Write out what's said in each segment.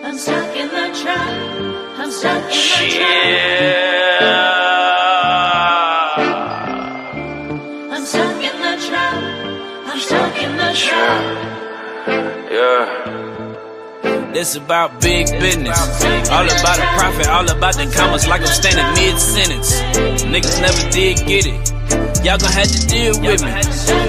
I'm stuck in the trap. I'm stuck in the trap. I'm stuck in the trap. I'm stuck in the trap. Yeah. This about big business. All about the profit, all about the commas like I'm standing mid-sentence. Niggas never did get it. Y'all gon' have to deal with me.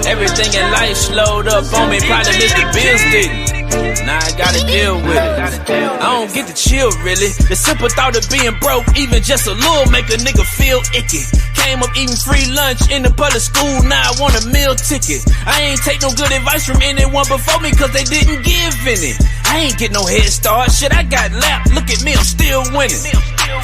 Everything in life slowed up on me. Probably missed the bills didn't. Now I gotta deal with it. I don't get to chill really. The simple thought of being broke, even just a little, make a nigga feel icky. Came up eating free lunch in the public school, now I want a meal ticket. I ain't take no good advice from anyone before me, cause they didn't give any. I ain't get no head start, shit I got lapped. Look at me, I'm still winning.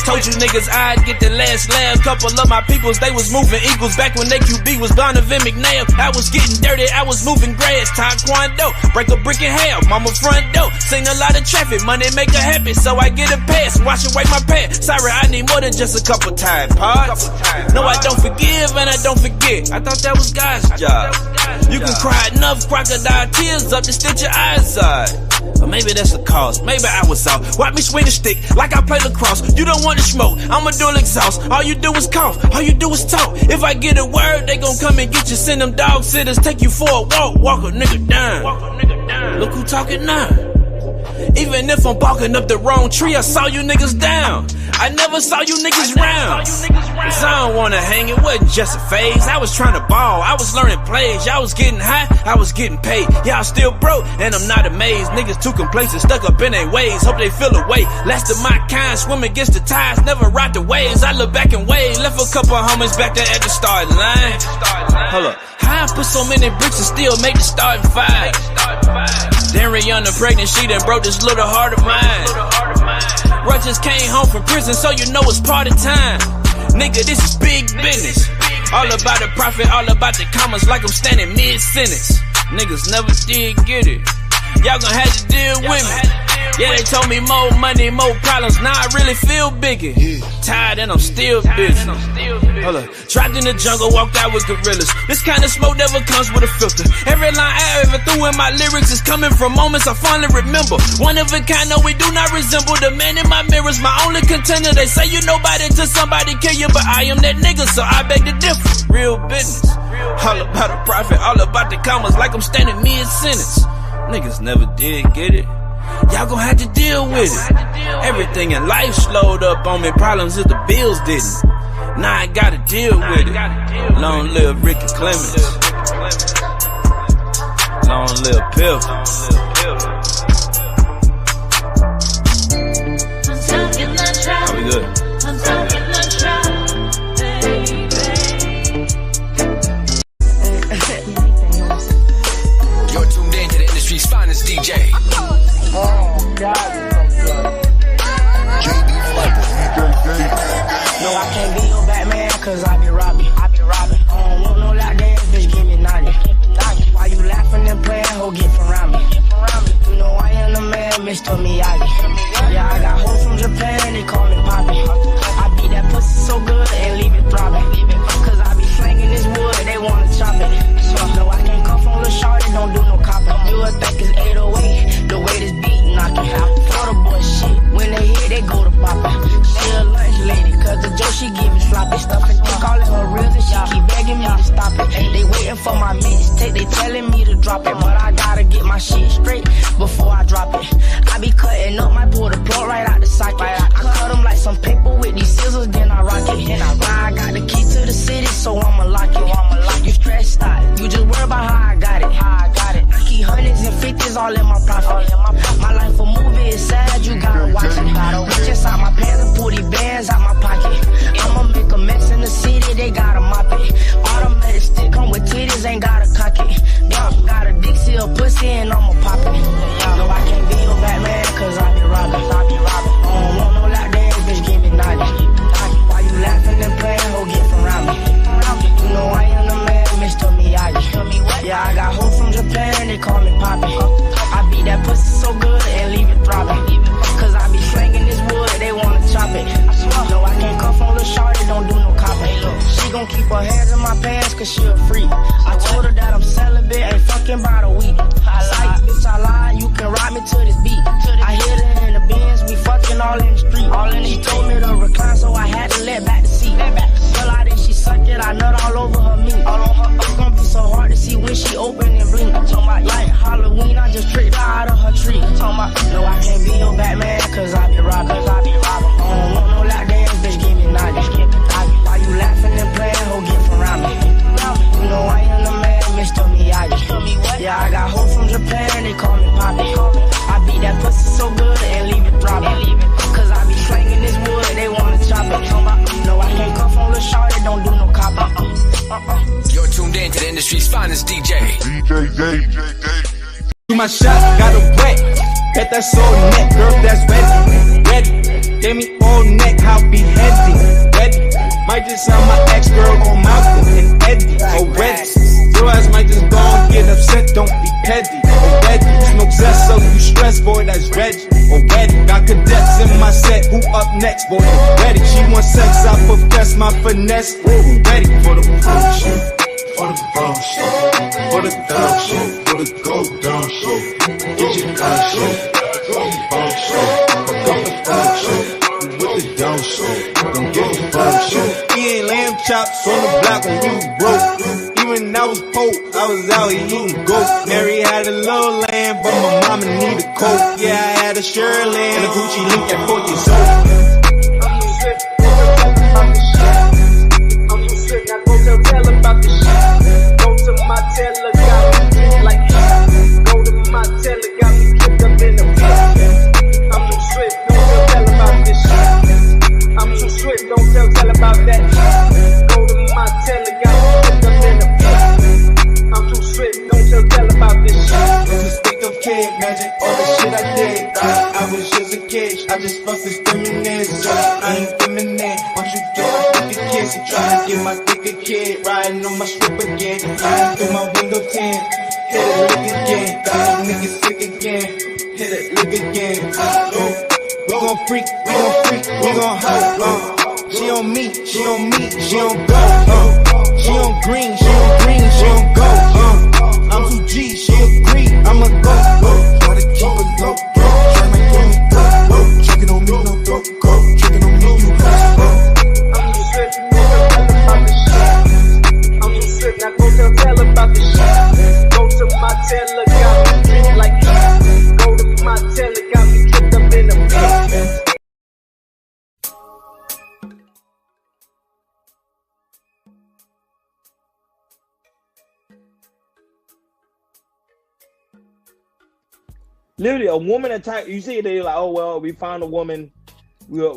Told you niggas I'd get the last laugh. Couple of my peoples, they was moving eagles back when they QB was Donovan McNabb. I was getting dirty, I was moving grass. Taekwondo, break a brick in half. Mama front door, seen a lot of traffic. Money make her happy, so I get a pass. Wash away my past. Sorry, I need more than just a couple Tide Pods. No, I don't forgive and I don't forget. I thought that was God's job. You can cry enough crocodile tears up to stitch your eyes out. Or maybe that's the cause, maybe I was off. Watch me swing the stick like I play lacrosse. You don't want to smoke, I'ma dual exhaust. All you do is cough, all you do is talk. If I get a word, they gon' come and get you. Send them dog sitters, take you for a walk. Walk a nigga down. Look who talking now. Even if I'm barking up the wrong tree, I saw you niggas down. I never saw you niggas round. Cause I don't wanna hang, it wasn't just a phase. I was trying to ball, I was learning plays. Y'all was getting high, I was getting paid. Y'all still broke, and I'm not amazed. Niggas too complacent, stuck up in their ways. Hope they feel away. Last of my kind, swim against the tides. Never ride the waves, I look back and wave. Left a couple homies back there at the starting line. Hold up, how I put so many bricks and still make the starting five? Then Rihanna pregnant, she done broke this little heart of mine. Russ just came home from prison, so you know it's part of time. Nigga, this is big business. All about the profit, all about the commas, like I'm standing mid-sentence. Niggas never did get it. Y'all gon' have to deal with me. Yeah, they told me more money, more problems. Now I really feel bigger. Tired and I'm still busy. Hold up. Trapped in the jungle, walked out with gorillas. This kind of smoke never comes with a filter. Every line I ever threw in my lyrics is coming from moments I finally remember. One of a kind, no, we do not resemble. The man in my mirror's my only contender. They say you nobody till somebody kill you, but I am that nigga, so I beg to differ. Real business. All about the profit, all about the commas, like I'm standing mid-sentence. Niggas never did get it. Y'all gon' have to deal with it. Everything in life slowed up on me. Problems if the bills didn't. Now I gotta deal with it. Long live Ricky Clemens. Long live Piff. I'm stuck in the trap. Are we good? I'm stuck in the trap, baby. You're tuned in to the industry's finest DJ. Oh, God, it's so good. No, I can't be no Batman, cause I be robbing. I don't want no lap dance, bitch, give me 90. Why you laughing and playing, ho, get around me. You know I am the man, Mr. Miyagi. Yeah, I got hoes from Japan, they call me Poppy. I beat that pussy so good and leave it throbbing. Cause I be slanging this wood, they wanna chop it. So no, I can't come from the shorty, don't do no copping. You would think it's 808, the way this beat knocking. For the boy shit, when they hit, they go to poppin'. She a lunch lady, cause the Joe she give me sloppy stuff. And they calling her real and she keep begging me to stop it. They waiting for my mixtape, they telling me to drop it. But I gotta get my shit straight before I drop it. I be cutting up, might pull the plug right out the socket. I cut them like some paper with these scissors, then I rock it. Now I got the key to the city, so I'ma lock it. You stressed out, you just worry about how I got it. I keep hundreds and fifties all in my profit. My life a movie, it's sad, you gotta watch it. Reach inside my pants and pull these bands out my pocket. I'ma make a mess in the city, they gotta mop it. Automatic stick come with titties, ain't gotta cock it. Got a Dixie, a pussy, and I'ma pop it. No, I can't be your Batman, cause I be robbing. I don't want no lap dance, bitch, give me 90. Why you laughing and playing, ho, get around me. You know I am the man, Mr. Miyagi. Yeah, I got hoes from Japan, they call me Poppy. I beat that pussy so good and leave it throbbing. Cause I be slanging this wood, they wanna chop it. No, I can't come from the shorty, don't do no copping. She gon' keep her hands in my pants cause she a freak. I told her that I'm celibate, ain't fucking by the week. Psych, bitch, I lie, you can ride me to this beat. I hit her in the Benz all in the street. She told me to recline, so I had to let back the seat. Girl out there, she suck it, I nut all over her meat. It's gonna be so hard to see when she open and blink. Talking about like Halloween, I just tricked her out of her tree. Talking about, no, I can't be your Batman, cause I be robbing. I don't want no lap dance, bitch, give me naughty. Why you laughing and playing, ho, get from around me. You know I am the man, Mr. Miyagi. Yeah, I got hoes from Japan, they call me Poppy. I beat that pussy so good and leave it throbbing. Cause I be slanging this wood, they wanna chop it. No, I can't come from the shorty, don't do no cop. You're tuned in to the industry's finest DJ. Do my shot, got a wet. Bet that's all neck, girl, that's ready. Ready. Gave me all neck, how be heavy. Ready. Might just sound my ex-girl on Malcolm and Eddie. Already. Your ass might just go and get upset, don't be petty. Already. No zest, so you stress, boy, that's Reggie. Already. Got cadets in my set, who up next, boy? Ready. She wants sex, I profess my finesse. Ready for the bullshit. For the bullshit, for the dumb shit, for the go down shit. Get your gun shit, for the bum shit, for the bum shit. With the dumb shit, don't get the bum shit. He ain't lamb chops on the block when we was broke. Even I was poor, I was out here eating goat. Mary had a little lamb, but my mama need a coat. Yeah, I had a Shirley and a Gucci link at 4 years old. Tell about the shit. Go to my teller, got me like that. Go to my teller, got me kicked up in the pit. I'm too swift, don't tell about this shit. I'm too swift, don't tell about that. Go to my teller, got me kicked up in the pit. I'm too swift, don't tell about this shit. Just think of kid, magic, all the shit I did. I was just a kid, I just fucked this feminine. So I ain't feminine. Once you get my thicker kids, you try to get my thicker kid. Riding on my strip again, riding through my window 10. Hit it, lick again, got a nigga sick again. Hit it, lick again. We gon' freak, we gon' freak, we gon' hoe. She on me, she on me, she on go. She on green, she on green, she on go. I'm too G, she agree, I'ma go. Try to keep it low, try to get me go. Trickin' on me, no go. Trickin' on me, you go. I'm too swift, about the shit. I'm too swift, now go tell about the shit. Go to my teller, got me drink like that. Go to my teller, got me kicked up in the pit. Literally, a woman attack. You see, they like, oh well, we found a woman. We'll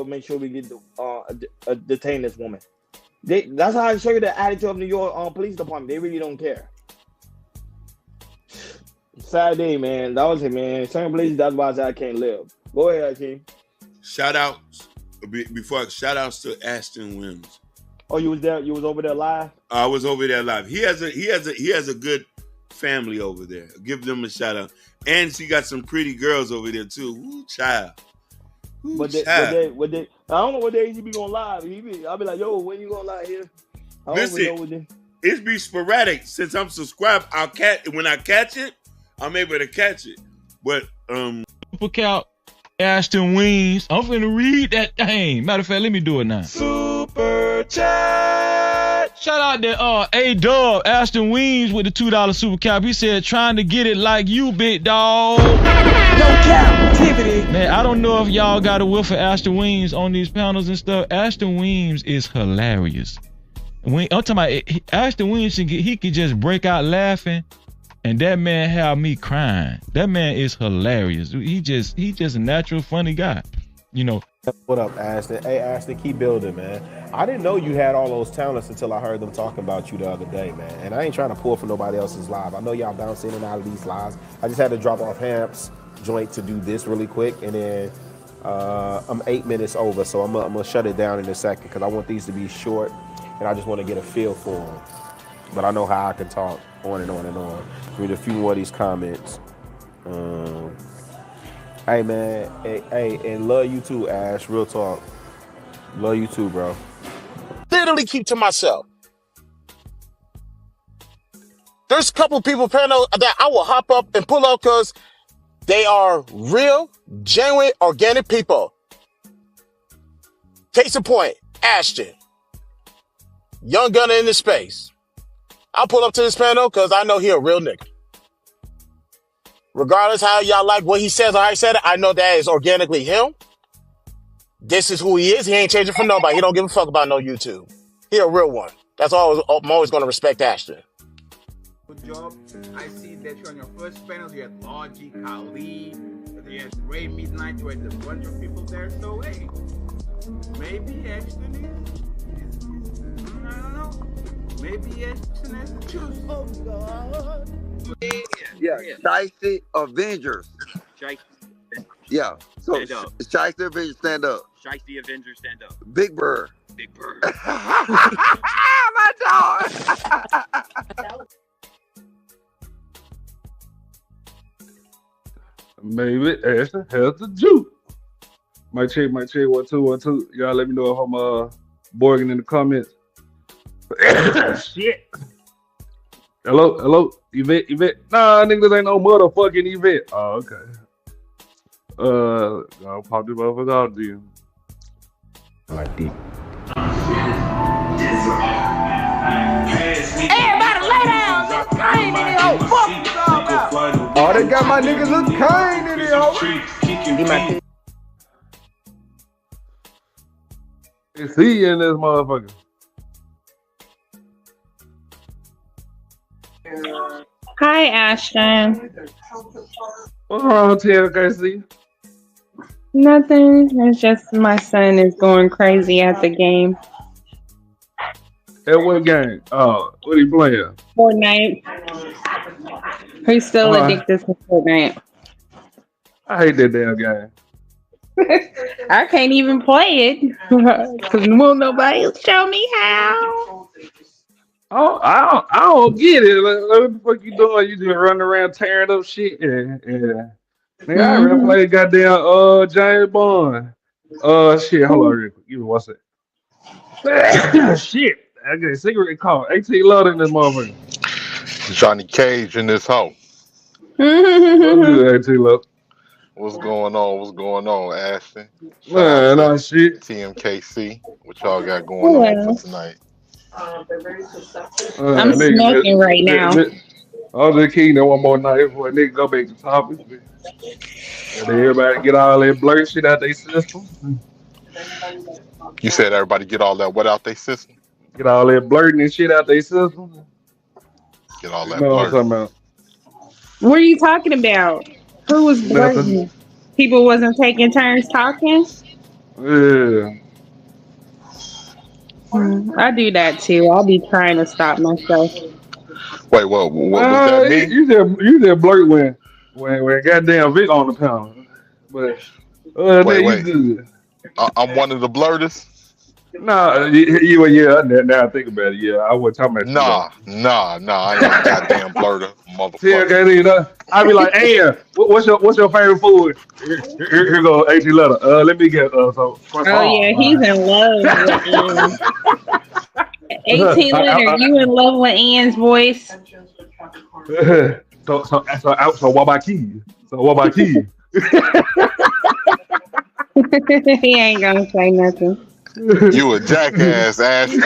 make sure we get detain this woman. That's how I show you the attitude of New York police department. They really don't care. Sad day, man. That was it, man. Certain places, that's why I said I can't live. Go ahead, Hakeem. Shout outs to Ashton Williams. Oh, you was there? You was over there live? I was over there live. He has a good family over there. Give them a shout out. And she got some pretty girls over there too. Ooh, child. Ooh, but I don't know what days he be going live. I'll be like, yo, when you going live here? Listen, it's be sporadic. Since I'm subscribed, when I catch it, I'm able to catch it. But Super Cal Ashton Wings. I'm finna read that thing. Matter of fact, let me do it now. Super chat. Shout out to A-Dub, Ashton Wings with the $2 super cap. He said, trying to get it like you, big dog. No captivity. Man, I don't know if y'all got a whiff of Ashton Wings on these panels and stuff. Ashton Wings is hilarious. I'm talking about Ashton Wings, he could just break out laughing, and that man have me crying. That man is hilarious. He just a natural funny guy, you know. What up, Ashton? Hey, Ashton, keep building, man. I didn't know you had all those talents until I heard them talking about you the other day, man. And I ain't trying to pull for nobody else's live. I know y'all bounce in and out of these lives. I just had to drop off Hamp's joint to do this really quick, and then I'm 8 minutes over, so I'm gonna shut it down in a second because I want these to be short, and I just want to get a feel for them. But I know how I can talk on and on and on. Read a few more of these comments. Hey, man. Hey, and love you too, Ash. Real talk. Love you too, bro. Literally keep to myself. There's a couple people, Pano, that I will hop up and pull out because They are real, genuine, organic people. Case in point, Ashton. Young gunner in the space. I'll pull up to this panel because I know he a real nigga. Regardless how y'all like what he says or how he said it, I know that is organically him. This is who he is. He ain't changing for nobody. He don't give a fuck about no YouTube. He a real one. That's all. I'm always going to respect Ashton. Good job. I see that you're on your first panel. You had Logic, Kali, you had Ray Midnight, you had a bunch of people there. So, hey, maybe Ashton is I don't know. Maybe Ashton has to choose. Oh, God. Yeah, Shiesty Avengers. Shiesty. Yeah, so Stand up. Shiesty Avengers, stand up. Shiesty Avengers, stand up. Big Bird. Big Bird. My dog. Maybe Ashton has the juice. Might check, 1 2 1 2. Y'all let me know if I'm borging in the comments. Shit. Hello, Yvette. Nah, nigga, this ain't no motherfucking Yvette. Oh, okay. I'll pop this motherfucker out to you. Like deep. Everybody lay down. This pain in the old fuck you all about. Oh, they got my niggas a cane in here. Is he in this motherfucker? Hi, Ashton. What's wrong, TLKC? Nothing. It's just my son is going crazy at the game. At what game? What he playing? Fortnite. He's still addicted to Fortnite. I hate that damn game. I can't even play it because won't nobody show me how. Oh, I don't get it. Like, what the fuck you doing? You just running around tearing up shit. Yeah. Nigga, I already played goddamn James Bond. Shit, hold on real quick. Give me 1 second. Shit. I get a cigarette call. 18 load in this motherfucker. Johnny Cage in this home. What's good, 18 load? What's going on, Ashton? Man, no shit. TMKC. What y'all got going on for tonight? I'm smoking right now. I was just keeping that one more night before a nigga go back to topics. And then everybody get all that blurt shit out their system. You said everybody get all that what out their system? Get all that blurting and shit out their system. Get all that You know what I'm blurt. talking about? What are you talking about? Who was blurting? People wasn't taking turns talking? Yeah. I do that too. I'll be trying to stop myself. Wait, what does that mean? You just blurt when goddamn Vic on the pound. But Wait. you good. I'm one of the blurters. Nah, yeah. Now I think about it. Yeah, I wasn't talking about Nah. I ain't a goddamn blurter, motherfucker. Yeah, I be like, hey, what's your favorite food? Here go 18 letter. Let me get so. Oh yeah, he's in love with Ian. 18 letter, you in love with Ian's voice? So what about Key? He ain't gonna say nothing. You a jackass, Ashton.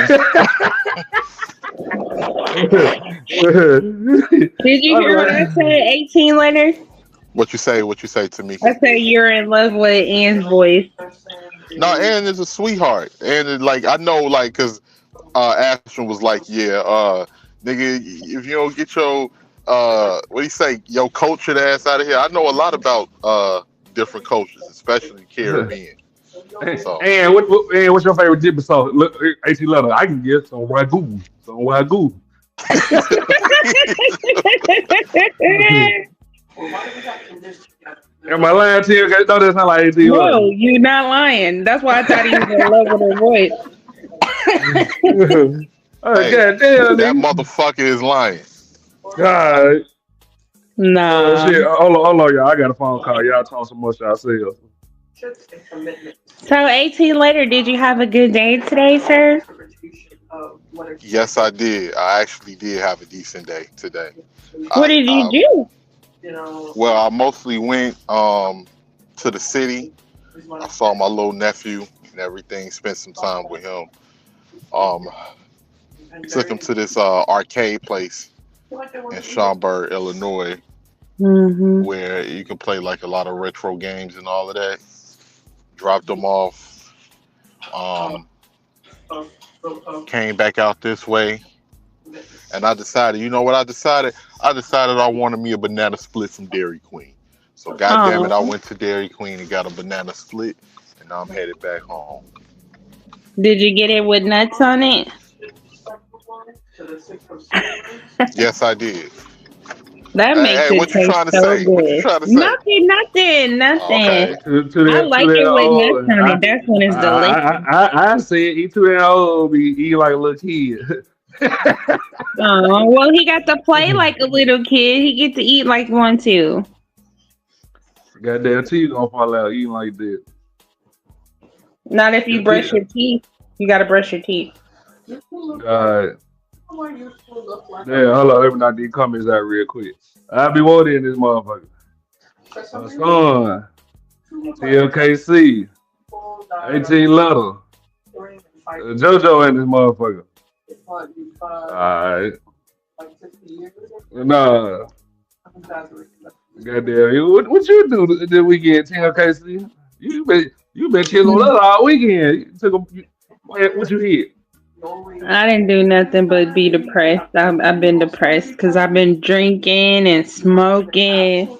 Did you hear what I said? 18 letter? What you say to me? I said you're in love with Ian's voice. No, Ann is a sweetheart. And it's like I know, like, cause Ashton was like, nigga, if you don't get your what do you say, your cultured ass out of here. I know a lot about different cultures, especially Caribbean. So. And what's your favorite dip sauce? Look, 18 letter. I can get some wagyu. Am I lying to you? No, that's not like 18 letter. No, you're not lying. That's why I thought he was in love with her voice. Hey, goddamn, that motherfucker is lying. God. Nah. Shit, hold on, y'all. I got a phone call. Y'all talk so much yourself. So 18 later, did you have a good day today, sir? Yes, I did. I actually did have a decent day today. What did you do? Well, I mostly went to the city. I saw my little nephew and everything. Spent some time with him. Um, Took him to this arcade place in Schaumburg, Illinois, Mm-hmm. where you can play like a lot of retro games and all of that. Dropped them off. Um, Came back out this way, and I decided. You know what I decided? I decided I wanted me a banana split from Dairy Queen. So goddamn it, I Oh, went to Dairy Queen and got a banana split, and now I'm headed back home. did you get it with nuts on it? Yes, I did. That Hey, makes hey, it what you taste trying to so say? What you good. trying to say? Nothing. Okay. To I that like it with nuts old. on it. That's when it's delicious. I say he too that old. Be eat like a little kid. Oh, well, he got to play like a little kid. He get to eat like one too. Goddamn teeth gonna fall out eating like that. Not if you Your brush teeth. your teeth. You gotta brush your teeth. God. Yeah, hold on. Let me knock these comments out real quick. I'll be wanting in this motherfucker. Son, TLKC, 18 letter. JoJo in this motherfucker. Alright. Nah. Goddamn. What you do this weekend, TLKC? You been chilling with us all weekend. What you hit? I didn't do nothing but be depressed. I've been depressed because I've been drinking and smoking.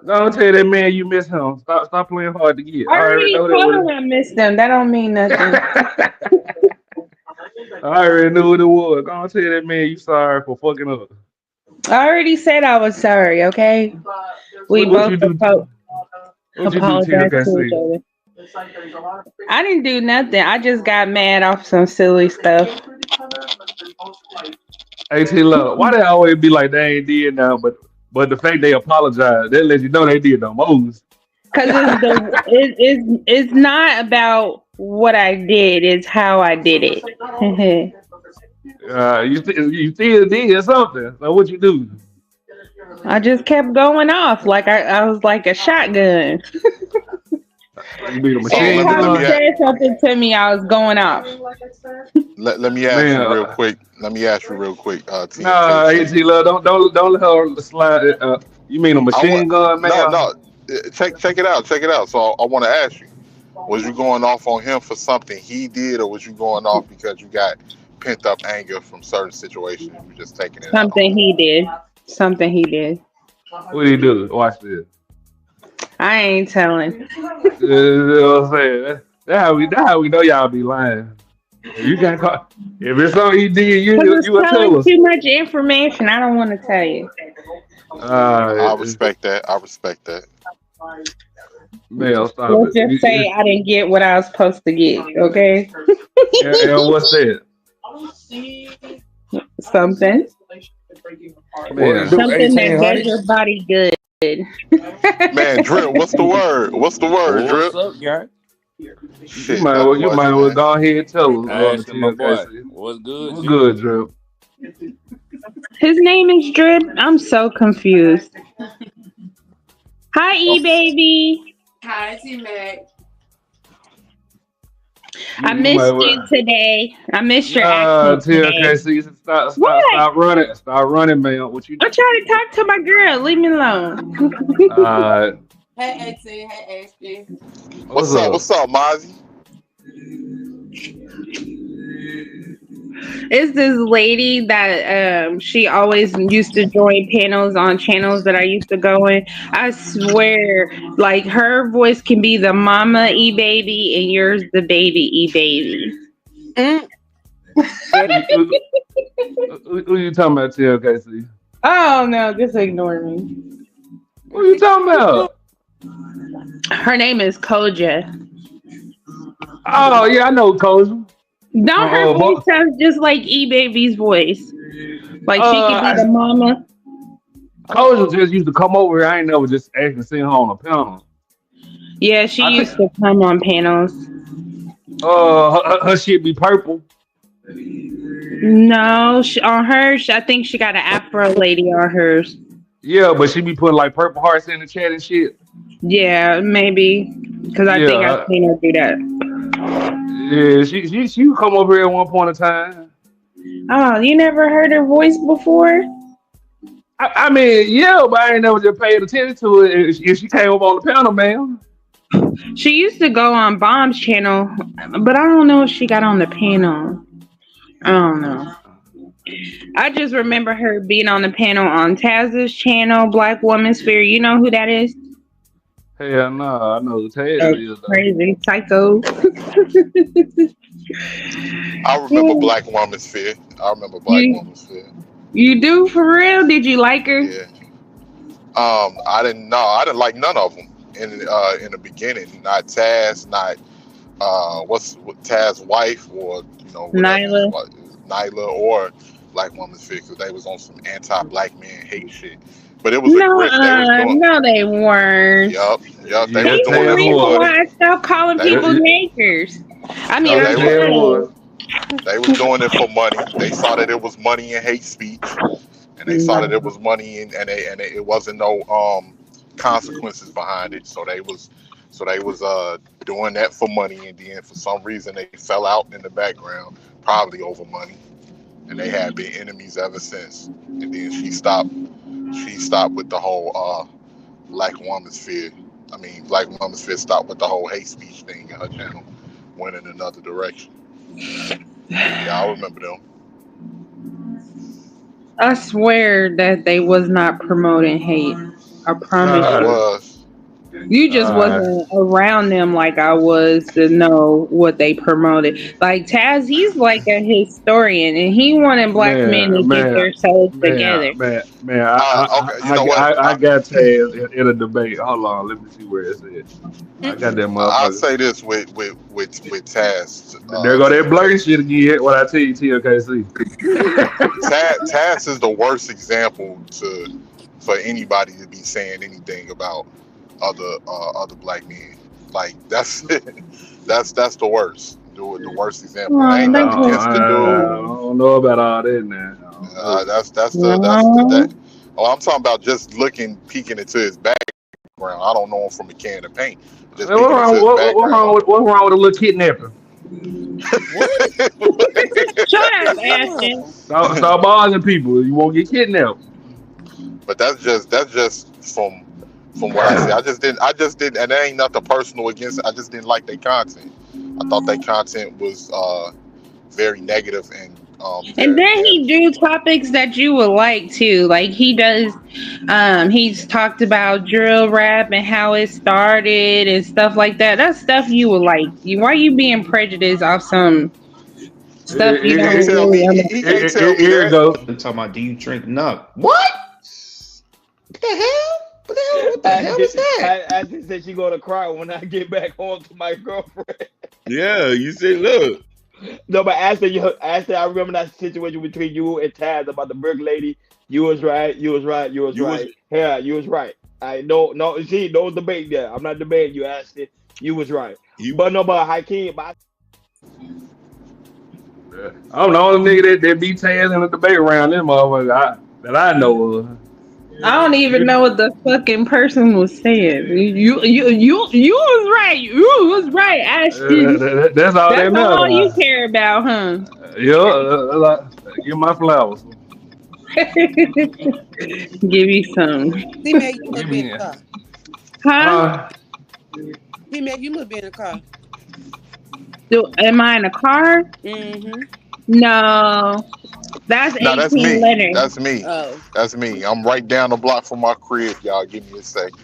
Don't tell that man you miss him. Stop playing hard to get. I I already already know that told was. him I missed them. That don't mean nothing. I already knew what it was. Don't tell that man you sorry for fucking up. I already said I was sorry, okay? We What both you do? What you do, apologize to each TLKC? other. I didn't do nothing. I just got mad off some silly stuff. Hey T Love, why they always be like they ain't did now, but the fact they apologize, that lets you know they did the most. Cause it's not about what I did, it's how I did it. You still did something. So what you do? I just kept going off like I was like a shotgun. You be the So machine Anytime you gun? said something to me, I was going off. let me ask Man, you real quick. Let me ask you real quick, nah, hey TLKC. T Love, don't let her slide. You mean a I want machine gun, man? no. Check it out. Check it out. So I want to ask you: was you going off on him for something he did, or was you going off because you got pent up anger from certain situations? You were just taking it out on Something him. he did. Something he did. What do you do? Watch this. I ain't telling. You know what I'm saying? That's how we know y'all be lying. If you can't call, if it's something he did, Because you it's will telling tell us. too much information. I don't want to tell you. I respect that. I respect that. Man, stop Let's it. just say I didn't get what I was supposed to get, okay? And what's that? Something. Man, Something that does your body good. Man, Drip, what's the word? What's the word, What's Drip? up, gang? you Shit, might nothing you much, might well man. go ahead and tell us, Ashley, my boy. TLKC. What's good, What's G? good, Drip? His name is Drip. I'm so confused. Hi, E-Baby. Hi, T-Mac. I You might missed well. you today. I missed your Nah, accent today. TLKC, What? stop running, man. What you? I'm trying to talk to my girl. Leave me alone. Hey, 18. Hey, Ashley. What's up? What's up, Mozzie? It's this lady that she always used to join panels on channels that I used to go in. I swear, like her voice can be the mama E-Baby and yours the baby E-Baby. Who you talking about, TLKC? Oh no, just ignore me. What you talking about? Her name is Koja. Oh yeah, I know Koji. Don't her voice sounds just like E-Baby's voice? Like she could be the mama. Koji just used to come over here. I ain't never just actually seen her on a panel. Yeah, she used to come on panels. Her shit be purple. No, on hers, I think she got an Afro lady on hers. Yeah, but she be putting like purple hearts in the chat and shit. Yeah, maybe because I think I've Yeah, seen her do that. yeah. She would come over here at one point in time. Oh, you never heard her voice before? I mean, yeah, but I ain't never just paid attention to it. If she came up on the panel, man. She used to go on Bomb's channel, but I don't know if she got on the panel. I don't know. I just remember her being on the panel on Taz's channel, Black Woman Sphere. You know who that is? Hell no, I know who Taz Oh, is though. crazy psycho. I remember Black Woman's Fear. I remember Black you, Woman's Fear. you do for real? Did you like her? Yeah. I didn't know. I didn't like none of them in the beginning. Not Taz, not what's Taz's wife, or whatever, Nyla. Nyla, or Black Woman's Fear, because they was on some anti-black man hate shit. But it was a No, grip they was doing. no, they weren't. Yup, they Yeah, was doing He's the it reason for money. why I stopped calling people niggers. I mean, No, I'm they was doing it for money. They saw that it was money in hate speech, and they saw that it was money and it wasn't no consequences behind it. So they was doing that for money, and then for some reason they fell out in the background, probably over money, and they had been enemies ever since. And then she stopped with the whole Black Woman's Fear. I mean, Black Woman's Fear stopped with the whole hate speech thing, and her channel went in another direction. Yeah, I remember them. I swear that they was not promoting hate. I promise It you. was. You just wasn't around them like I was to know what they promoted. Like Taz, he's like a historian, and he wanted black men to get their souls together. Man, Okay, you know what? I got Taz in a debate. Hold on, let me see where it's at. I got that I'll motherfucker. say this with Taz. There go that blurry shit again. What I tell you, TLKC. Taz is the worst example for anybody to be saying anything about other black men. Like that's the worst. The worst example. I ain't nothing against the dude. I don't know about all that now. That's the I'm talking about just peeking into his background. I don't know him from a can of paint. Just What's wrong with a little kidnapping? Shut up, Ashton. Stop bothering people. You won't get kidnapped. But that's just from what I see. I just didn't, and there ain't nothing personal against it. I just didn't like their content. I thought their content was very negative and then he do topics that you would like too. Like he does he's talked about drill rap and how it started and stuff like that. That's stuff you would like. Why are you being prejudiced off some stuff you don't really understand? Here it goes. They're talking about, do you drink? No. What? What the hell? What the hell is that? I just said she gonna cry when I get back home to my girlfriend. Yeah, you say, look. No, but Ashley, I remember that situation between you and Taz about the brick lady. You was right. Yeah, you was right. I know. No, see, no debate there. I'm not debating you, Ashley. You was right. But Hakeem. I'm the only nigga that beat Taz in a debate around this motherfucker that I know of. I don't even know what the fucking person was saying. You was right. You was right, Ashton. That's all that matters. That's all you care about, huh? Yeah, give my flowers. Give you some. D-Mac, you look be in the car. Huh? D-Mac, you look be in the car. Am I in a car? Mm-hmm. No. That's 18 that's me. letters. That's me. Oh. That's me. I'm right down the block from my crib, y'all. Give me a second.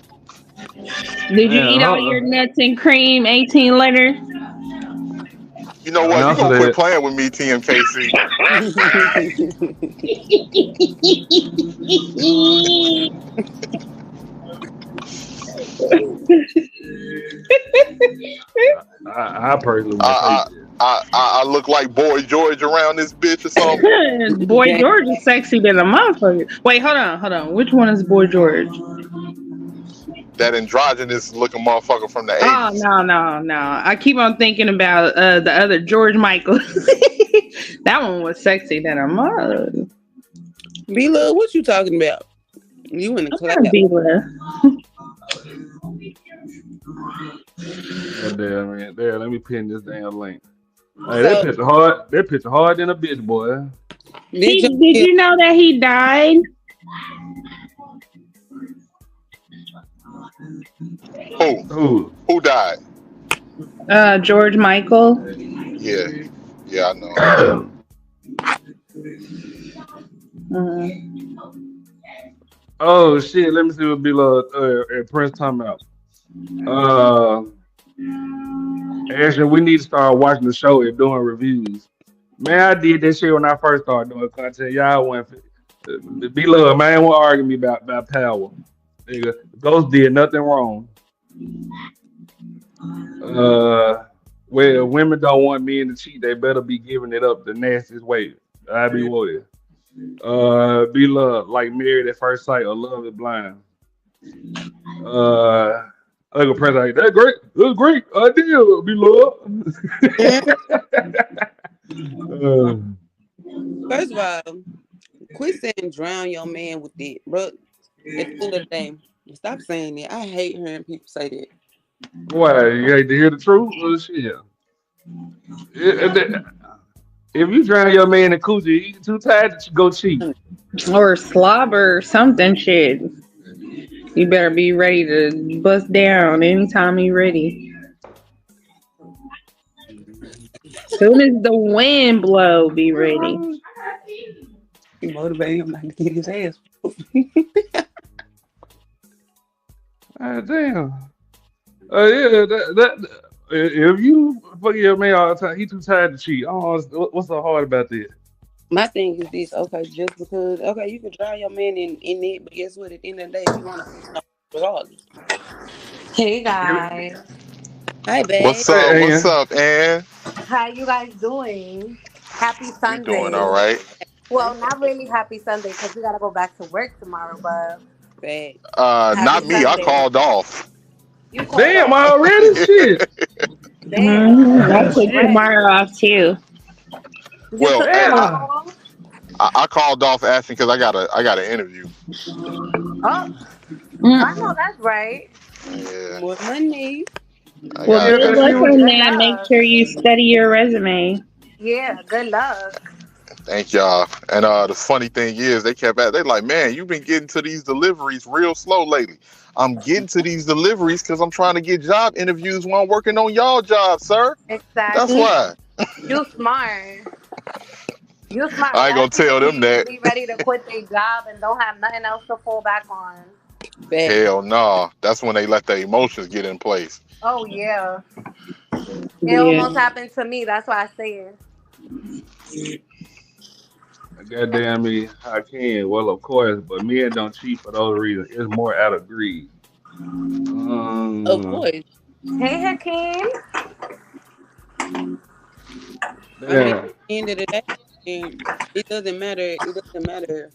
Did you eat all your nuts and cream, 18 letters? You know what? You gonna quit playing with me, TMKC. I personally I look like Boy George around this bitch or something. Boy George is sexy than a motherfucker. Wait, hold on. Which one is Boy George? That androgynous looking motherfucker from the 80s. Oh, no. I keep on thinking about the other George Michael. That one was sexy than a mother. B-Love, what you talking about? You in the I'm class. gonna be with. God damn, man. There, let me pin this damn link. Hey, So that picture hard than a bitch, boy. did you Did you know that he died? Who died? George Michael. Yeah, I know. Oh shit, let me see what B-Love Prince talking about. Actually, we need to start watching the show and doing reviews. Man, I did that shit when I first started doing content. Y'all went B-Love, man, won't argue me about power. Nigga, Ghost did nothing wrong. Well, women don't want men to cheat. They better be giving it up the nastiest way. I be worried. Be love like married at first sight or love is blind. Uncle Prince like that's great. That's great idea. Be love. First of all, quit saying drown your man with it, bro. At the end of the day, stop saying that. I hate hearing people say that. Why you hate to hear the truth? Well, shit. If you drown your man in coochie, you too tired to go cheat. Or slobber or something shit. You better be ready to bust down anytime you're ready. Soon as the wind blow, be ready. You motivate him not to get his ass. Damn. Yeah, that if you fuck your man all the time, he too tired to cheat. Oh, what's so hard about that? My thing is this, okay, just because, okay, you can drown your man in it, but guess what? At the end of the day, if you want to, regardless. Hey guys, Hi, babe. What's up? What's up, Ann? how you guys doing? Happy You Sunday. doing all right? Well, not really happy Sunday because we gotta go back to work tomorrow, but Not me. I called off. you called Damn, off. already shit. I took tomorrow off too. Well, Oh, I called off asking because I got an interview. I know that's right. Yeah. More money. Well, good luck on that. Make sure you study your resume. Yeah, good luck. Thank y'all. And the funny thing is, they like, man, you've been getting to these deliveries real slow lately. I'm getting to these deliveries because I'm trying to get job interviews while I'm working on y'all jobs, sir. Exactly. That's why. You smart. You smart. I ain't gonna That's tell them people that. Be ready to quit their job and don't have nothing else to fall back on. Hell no. That's when they let their emotions get in place. Oh yeah. It almost happened to me. That's why I say it. Goddamn me, I can. Well, of course, but men don't cheat for those reasons. It's more out of greed. Of course. Hey, Hakeem. Yeah. I mean, at the end of the day, it doesn't matter. It doesn't matter.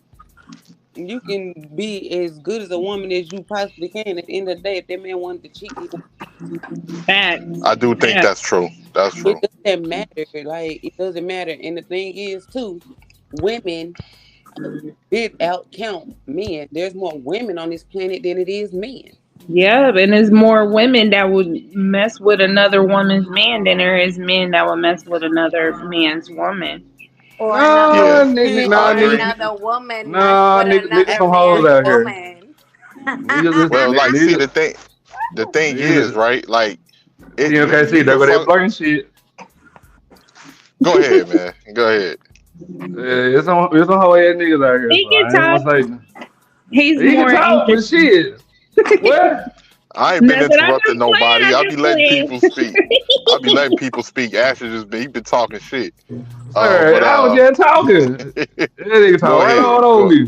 You can be as good as a woman as you possibly can. At the end of the day, if that man wanted to cheat, he I do think that's true. That's true. It doesn't matter. Like, it doesn't matter. And the thing is, too, women did outcount men. There's more women on this planet than it is men. Yeah, and there's more women that would mess with another woman's man than there is men that would mess with another man's woman. Or No, another, nigga, another woman. no, Not with nigga, another some hoes man's out here. woman. Well, like, see, the thing is, right? Like, you can't see that, but they're blurring shit. Go ahead, man. Go ahead. It's some whole ass niggas out here. He So can I ain't gonna talk. say nothing. He's He more can talk, but interested. shit. What? I ain't been No, but I'm interrupting not playing, nobody. I'm I be just letting playing. people speak. I be letting people speak. Asher he been talking shit. Alright, I was just talking. That nigga talk right on me.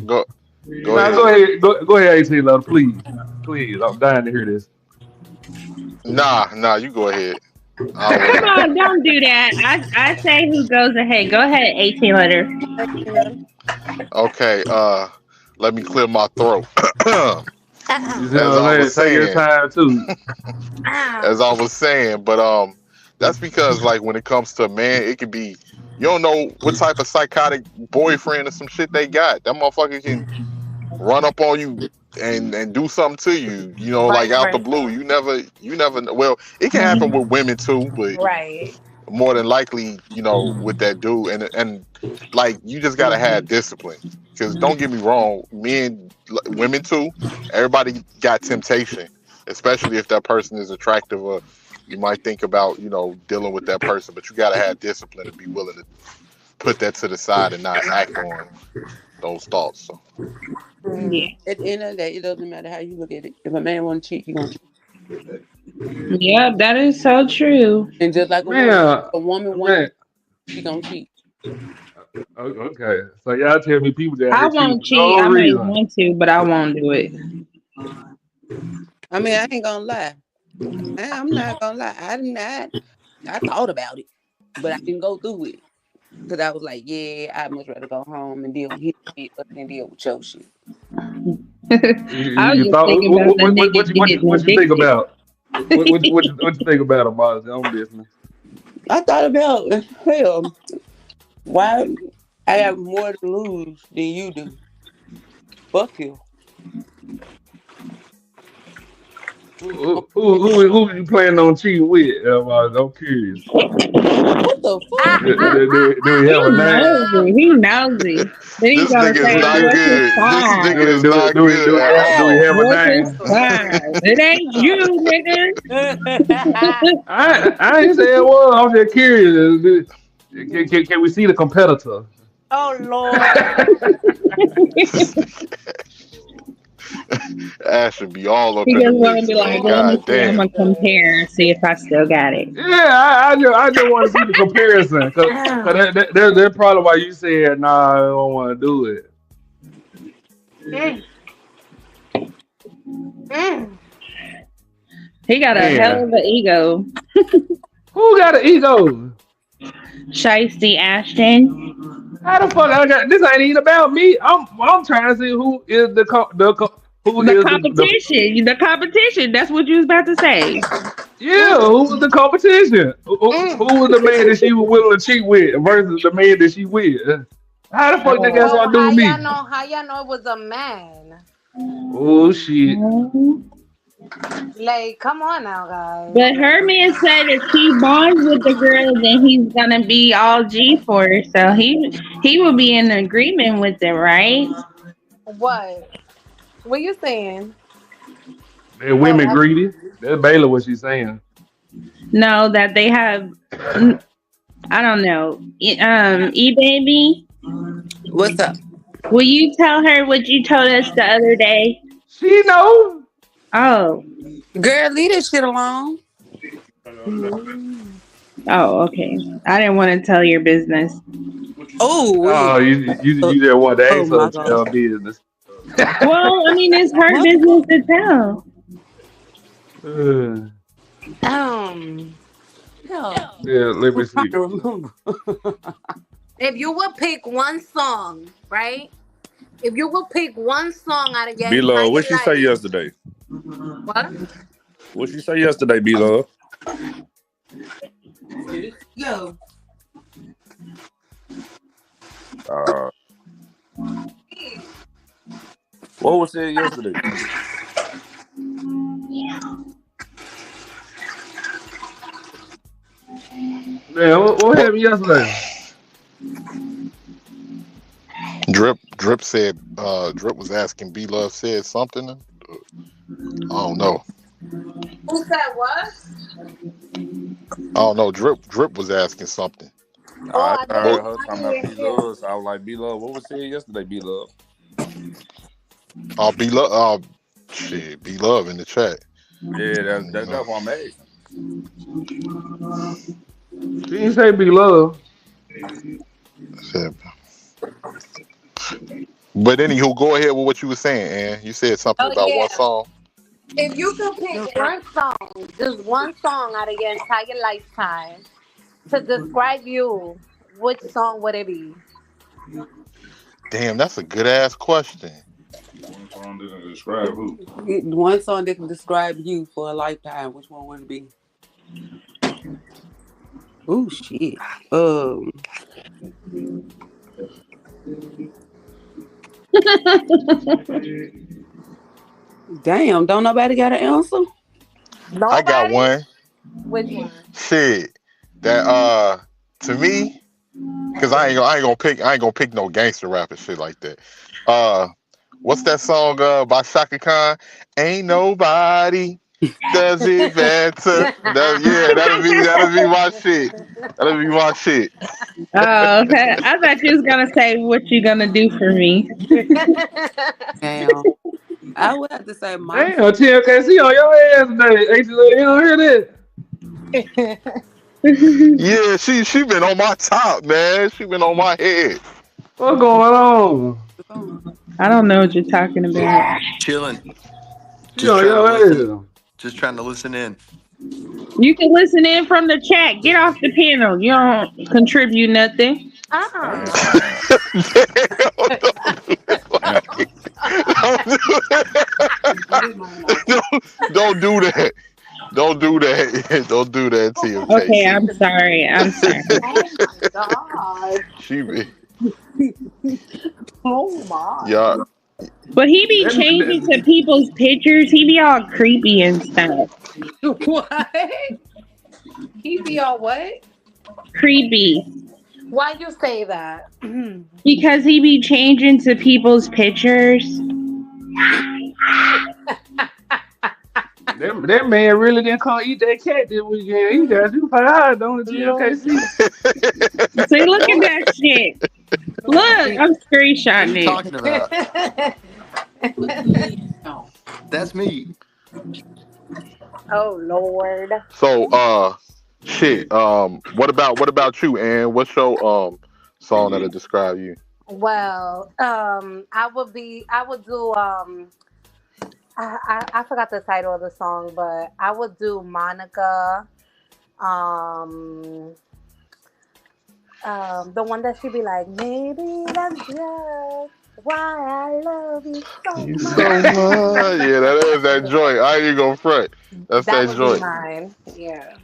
Go ahead. Go ahead, 18 love, please. Please, I'm dying to hear this. Nah, you go ahead. Come on, don't do that. I say who goes ahead. Go ahead, 18 letter. Okay, let me clear my throat. As I was saying, take your time too. As I was saying, but that's because like when it comes to a man, it could be you don't know what type of psychotic boyfriend or some shit they got. That motherfucker can run up on you and do something to you, you know, like Vice out the blue. versa. You never know. Well, it can happen with women too, but Right. more than likely, you know, with that dude, and like you just gotta have discipline. Because don't get me wrong, men, women too. Everybody got temptation, especially if that person is attractive, or you might think about, you know, dealing with that person. But you gotta have discipline and be willing to put that to the side and not act on those thoughts. So. Yeah. At the end of the day, it doesn't matter how you look at it. If a man want to cheat, he gonna cheat. Yeah, that is so true. And just like Man, a woman want man. she gonna cheat. Okay, so y'all tell me people that I here cheat won't for cheat. no I might reason. want to, but I won't do it. I mean, I ain't gonna lie. I'm not gonna lie. I thought about it, but I didn't go through it because I was like, yeah, I'd much rather go home and deal with his shit other than deal with your shit. I was You just thought thinking about the nigga getting what you think addicted. about? What you think about him, Marley? I'm listening. I thought about hell. Why I have more to lose than you do? Fuck you. Who you planning on cheating with? I'm curious. What the fuck? Do we have a name? He nosy. Then he's This gonna nigga is say, not "What's his good. This sign? nigga is not good at Do we all. have a What's his name? sign? It ain't you, nigga." I ain't saying it was. I'm just curious. Can we see the competitor? Oh Lord. Ash should be all up He in the just want to mix, be like, man. "Let me God see. I'm damn. gonna compare and see if I still got it." Yeah, I just want to see the comparison because that's probably why you said nah. I don't want to do it. Mm, mm. He got a hell Man, of an ego. who got an ego? Shiesty Ashton. How the fuck I got this? Ain't even about me. I'm trying to see who is who The is the competition. The competition. That's what you was about to say. yeah, who was the competition? Who was the man that she was willing to cheat with versus the man that she with? How the fuck that got Well, something to do how with y'all me? know? How y'all know it was a man? Oh shit. Like, come on now, guys. But her man said if he bonds with the girl, then he's gonna be all G for her. So he will be in agreement with it, right? What? What you saying? That Oh, women greedy. That's Baylor what she's saying. No, that they have. I don't know. Baby, What's up? will you tell her what you told us the other day? She know. Oh. Girl, leave this shit alone. Oh, okay. I didn't want to tell your business. Oh, Oh, wait. you just want to Oh ask her my to god. tell business. Well, I mean, it's her What? business to tell. hell. Yeah, let me I'm trying see. to remember. If you would pick one song, right? If you would pick one song out of your B-Love, what entire she say life, yesterday? what? What she say yesterday, B-Love? Yo. Uh, what was said yesterday? Yeah, what happened yesterday? Drip said Drip was asking B Love said something. I don't know. Who said what? I don't know. Drip was asking something. Oh, I I heard didn't. her I talking about didn't hear. B-Love, so I was like, B-Love, what was said yesterday, B-Love? B Love shit, B Love in the chat. Yeah, that's what I'm asking. She didn't say be love. But anywho, go ahead with what you were saying, Ann. You said something Oh about yeah. one song. If you could pick one song, just one song out of your entire lifetime to describe you, which song would it be? Damn, that's a good ass question. One song didn't describe who? One song that can describe you for a lifetime. Which one would it be? Oh shit. Damn, don't nobody got an answer? I got Nobody? one. Which one? Shit. That to me, cause I ain't gonna pick no gangster rap and shit like that. What's that song by Shaka Khan? Ain't nobody does it better. That'll be my shit. That'll be my shit. Oh, okay. I thought you was gonna say what you gonna do for me. Damn. I would have to say my Damn, TLKC on your ass today. Ain't you don't hear that? Yeah, she been on my top, man. She been on my head. What's going on? I don't know what you're talking about. Chilling. She on your ass. Just trying to listen in. You can listen in from the chat. Get off the panel. You don't contribute nothing. Don't do that. Don't do that. Don't do that, TMK. Okay, I'm sorry. I'm sorry. Oh She be. Oh my. Yeah. But he be changing to people's pictures. He be all creepy and stuff. What? He be all what? Creepy. Why you say that? Because he be changing to people's pictures. That man really didn't come eat that cat this weekend. He got you fired, don't it, TLKC? See, look at that shit. Look, I'm screenshotting it. Talking about. That's me. Oh Lord. So shit. What about you, Ann? What's your song that'll describe you? Well, I would do I forgot the title of the song, but I would do Monica. The one that she be like, maybe that's just why I love you so much. Yeah, that is that joint. I ain't even gonna front. That's That that would be joint. mine. Yeah.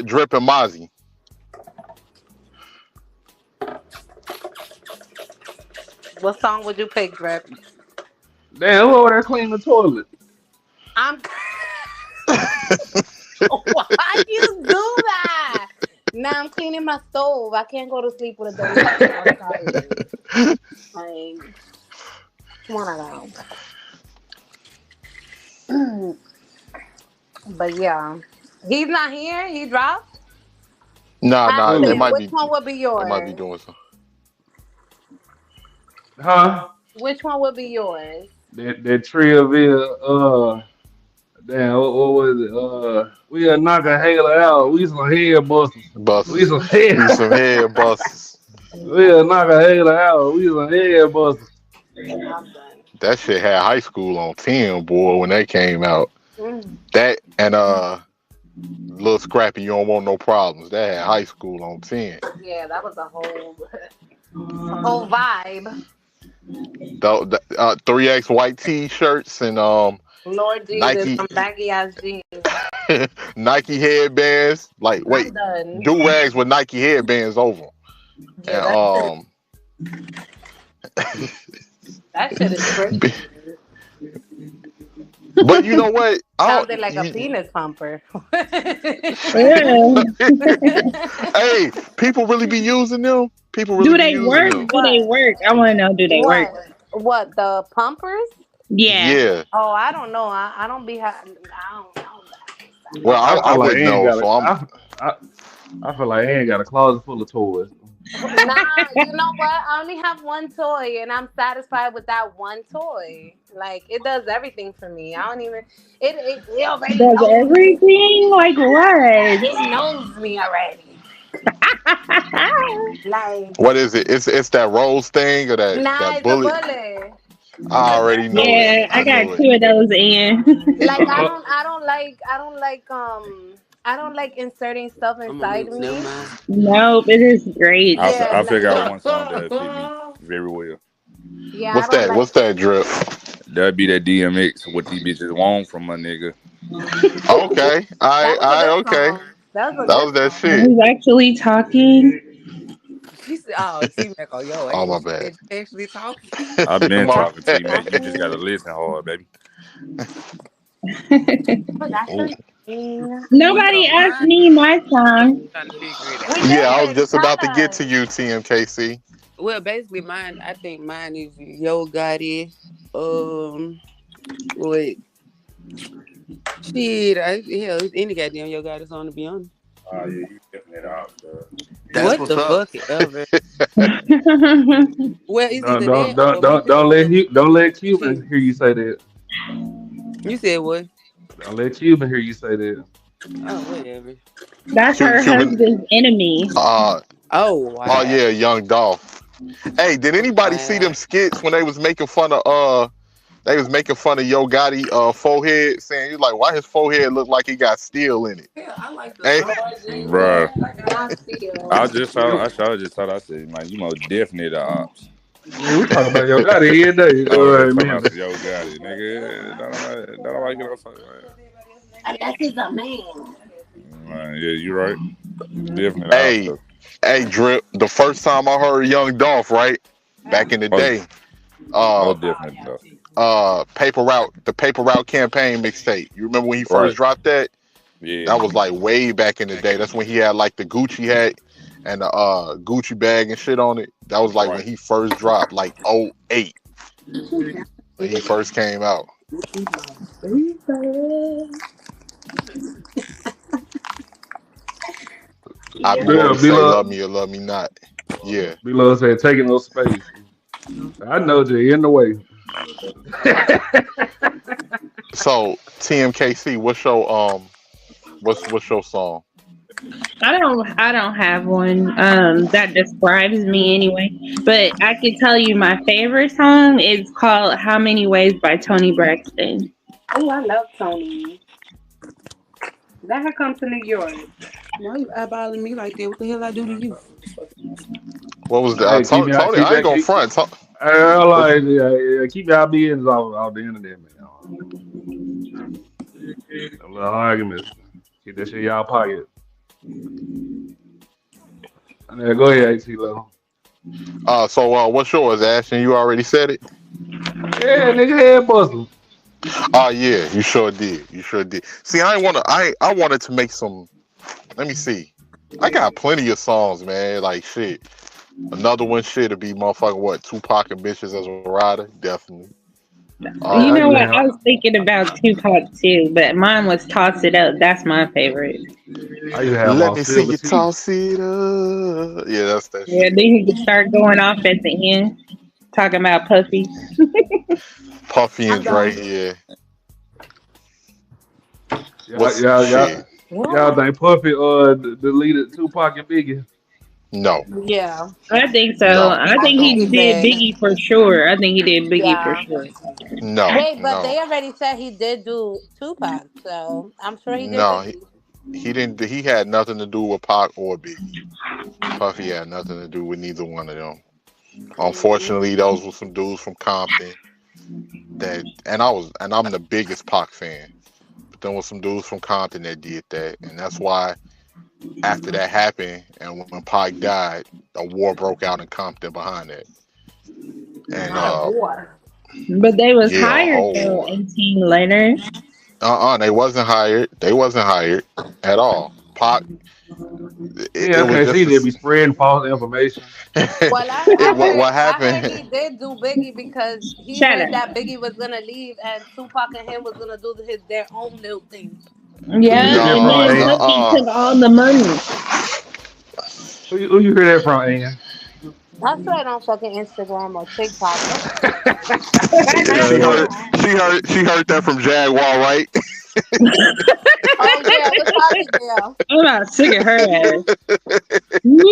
Drip and Mozzie. What song would you pick, Drip? Damn, who over there cleaning the toilet? I'm. Why you do that? Now I'm cleaning my stove. I can't go to sleep with a dirty outside. Like, one of them. But yeah, he's not here. He dropped. Nah. They might Which one would be yours? They might be doing something. Huh? Which one would be yours? That Triaville, damn, what was it? We are knock a hailer out. We some head busters. We some head busters. We are knock a hailer out. We some head busters. That shit had high school on 10, boy, when they came out. That and Little Scrappy, You Don't Want No Problems. That had high school on 10. Yeah, that was a whole vibe. The 3X white t-shirts and Lord Jesus, Nike some baggy ass jeans. Nike headbands. Like wait, do-rags with Nike headbands over them. Yeah, And that shit is crazy. But you know what? Sounded like a penis pumper. Hey, people really be using them. People really Do be they using work? them. Do they work? I want to know. Do they work? What, the pumpers? Yeah. Yeah. Oh, I don't know. I don't be. I don't know. Well, I feel like wouldn't Ann know. got So I feel like Ann got a closet full of toys. Nah, you know what? I only have one toy, and I'm satisfied with that one toy. Like, it does everything for me. I don't even. It already Does knows everything? Like what? It knows me already. Like, what is it? It's that rose thing or that it's bullet? a bullet. I already know. Yeah, I got know two of those in. Like, I don't like inserting stuff inside me. Nope, it is great. I figure out one song that fit me very well. Yeah, What's that? What's that, Drip? That'd be that DMX, what these bitches want from my nigga. Okay. All right, okay. That was that shit. Who's actually talking? She said, "Oh, T Mac on your Oh, my ass." She bad. said, "You actually talking?" I've been My talking to you, bad. man. You just gotta listen hard, baby. But that's Ooh. the thing. Nobody asked Mine me my song. trying to figure it We out. Yeah, I was did. just Tell about to get us. to you, TMKC. Well, basically, mine. I think mine is Yo Gotti. Wait, shit. Hell, it's any goddamn Yo Gotti song to be honest. Oh yeah, you definitely out, That's What what's the up. fuck ever. Well, it's Don't either don't that don't or don't don't let Miguel. don't let Cuban Shit. hear you say that. You said what? Don't let Cuban hear you say that. Oh, whatever. That's her Cuban. husband's enemy. Oh Oh wow. yeah, Young Dolph. Hey, did anybody see Wow. them skits when they was making fun of Yo Gotti forehead, saying you like why his forehead look like he got steel in it? Yeah, I like the Hey, bruh. Not still. Yeah, I just thought I said, man, you most definitely the ops. yeah, we talk about Yo Gotti every day. Oh, they talking Man, about yo got it, nigga. Don't nobody get outside, I guess he's a man. man. Yeah, you right. Definitely the ops hey, though. hey, Drip. The first time I heard Young Dolph, right back in the Most, day, uh, most definitely though. the Paper Route campaign mixtape. You remember when he first Right. dropped that? Yeah. That was like way back in the day. That's when he had like the Gucci hat and the Gucci bag and shit on it. That was like when Right. he first dropped, like '08, when he first came out. I be yeah, want to say love B-Love, me or love me not. Yeah. B-Love said taking no space. I know Jay in the way. So TMKC, what's your song? I don't have one that describes me anyway. But I can tell you my favorite song is called How Many Ways by Tony Braxton. Oh, I love Tony. Let her come to New York. Why you eyeballing me like that? What the hell I do to you? What was the Hey, Tony? I ain't gonna front. What, keep y'all beings off the internet, man. Them little arguments. Keep that shit in y'all pocket. Yeah, go ahead, AT Low. what's yours, Ashton? You already said it. Yeah, nigga, head bustle. Oh yeah, you sure did. You sure did. See, I wanted to make some. Let me see. I got plenty of songs, man. Like shit. Another one shit to be motherfucking what? Tupac and bitches as a rider, definitely. You I know just what? I have was thinking about Tupac too, but mine was Toss It Up. That's my favorite. I used to have Let on me see Silver you Teeth. toss it up. Yeah, that's that Yeah, shit. then he could start going off at the end, talking about Puffy. Puffy I and Dre, don't. yeah. Y'all, What's y'all, y'all, shit? y'all What? think Puffy deleted Tupac and Biggie? No, Yeah. I think so. no, I I think no, think he he did did. Biggie for sure. I think he did Biggie for Yeah. sure. no, Wait, but no, they already said he did do Tupac, so I'm sure he did no. Biggie. He didn't. He had nothing to do with Pac or Biggie. Puffy had nothing to do with neither one of them. Unfortunately, those were some dudes from Compton and I'm the biggest Pac fan. But there was some dudes from Compton that did that, and that's why after that happened, and when Pac died, a war broke out in Compton behind that. And Not a war. But they was yeah, a hired whole though war. 18 later. They wasn't hired. They wasn't hired at all. Pac, it was TLKC just they be spreading false information. Well, I what heard happened. he did do Biggie because he Shut heard up. that Biggie was gonna leave and Tupac and him was gonna do their own little thing. Who you Yeah, hear that and from, No, then Ann? Puffy took all the money. Who you hear that from, Ann? That's right on fucking Instagram or TikTok. she heard she heard that from Jaguar, right? Oh yeah, it was probably there. I'm not sick of her ass.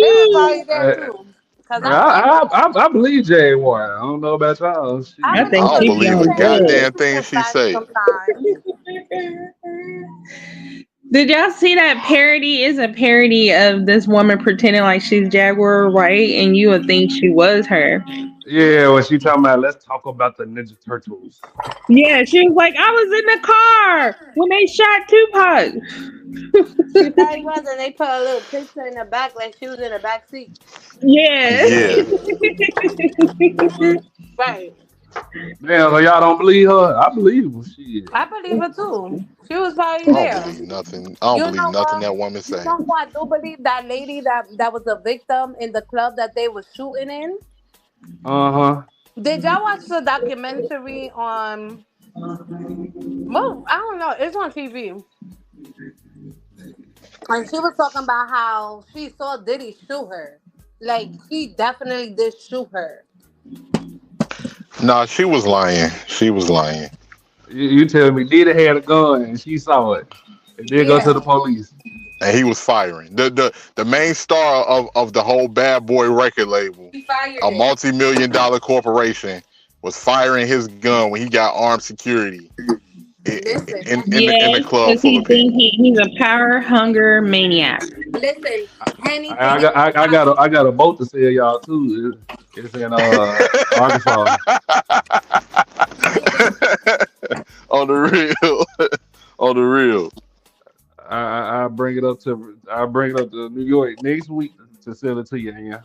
It was Woo. probably there too. Cause Man, I fuck with her. I believe Jay Watt. I don't know about y'all. Shit. I I I think believe don't her she be too. believe She a on say some good. goddamn thing interesting she facts say. sometimes. Did y'all see that parody? Is a parody of this woman pretending like she's Jaguar White, and you would think she was her. Yeah, when she talking about let's talk about the Ninja Turtles. Yeah, she was like, I was in the car when they shot Tupac. She probably was, and they put a little picture in the back, like she was in the back seat. Yeah. Yeah. Right. Damn, so y'all don't believe her? I believe her. Shit. I believe her too. She was I probably don't there. believe nothing. I don't You believe know nothing what? that woman You say. know who I do believe? That lady that was a victim in the club that they was shooting in. Uh-huh. Did y'all watch the documentary on? Well, I don't know. It's on TV, and she was talking about how she saw Diddy shoot her. Like he definitely did shoot her. Nah, she was lying. She was lying. You tell me Diddy had a gun and she saw it. And then go to the Yeah, police. And he was firing. The main star of the whole Bad Boy record label, he fired a it. multi-million-dollar corporation, was firing his gun when he got armed security in, Listen, in the Yes, club because full he of think people. he's a power hunger maniac. listen. I Anything is got I got a boat to sell y'all too. It's in Arkansas. On the real. On the real. I bring it up to New York next week to sell it to you. Yeah.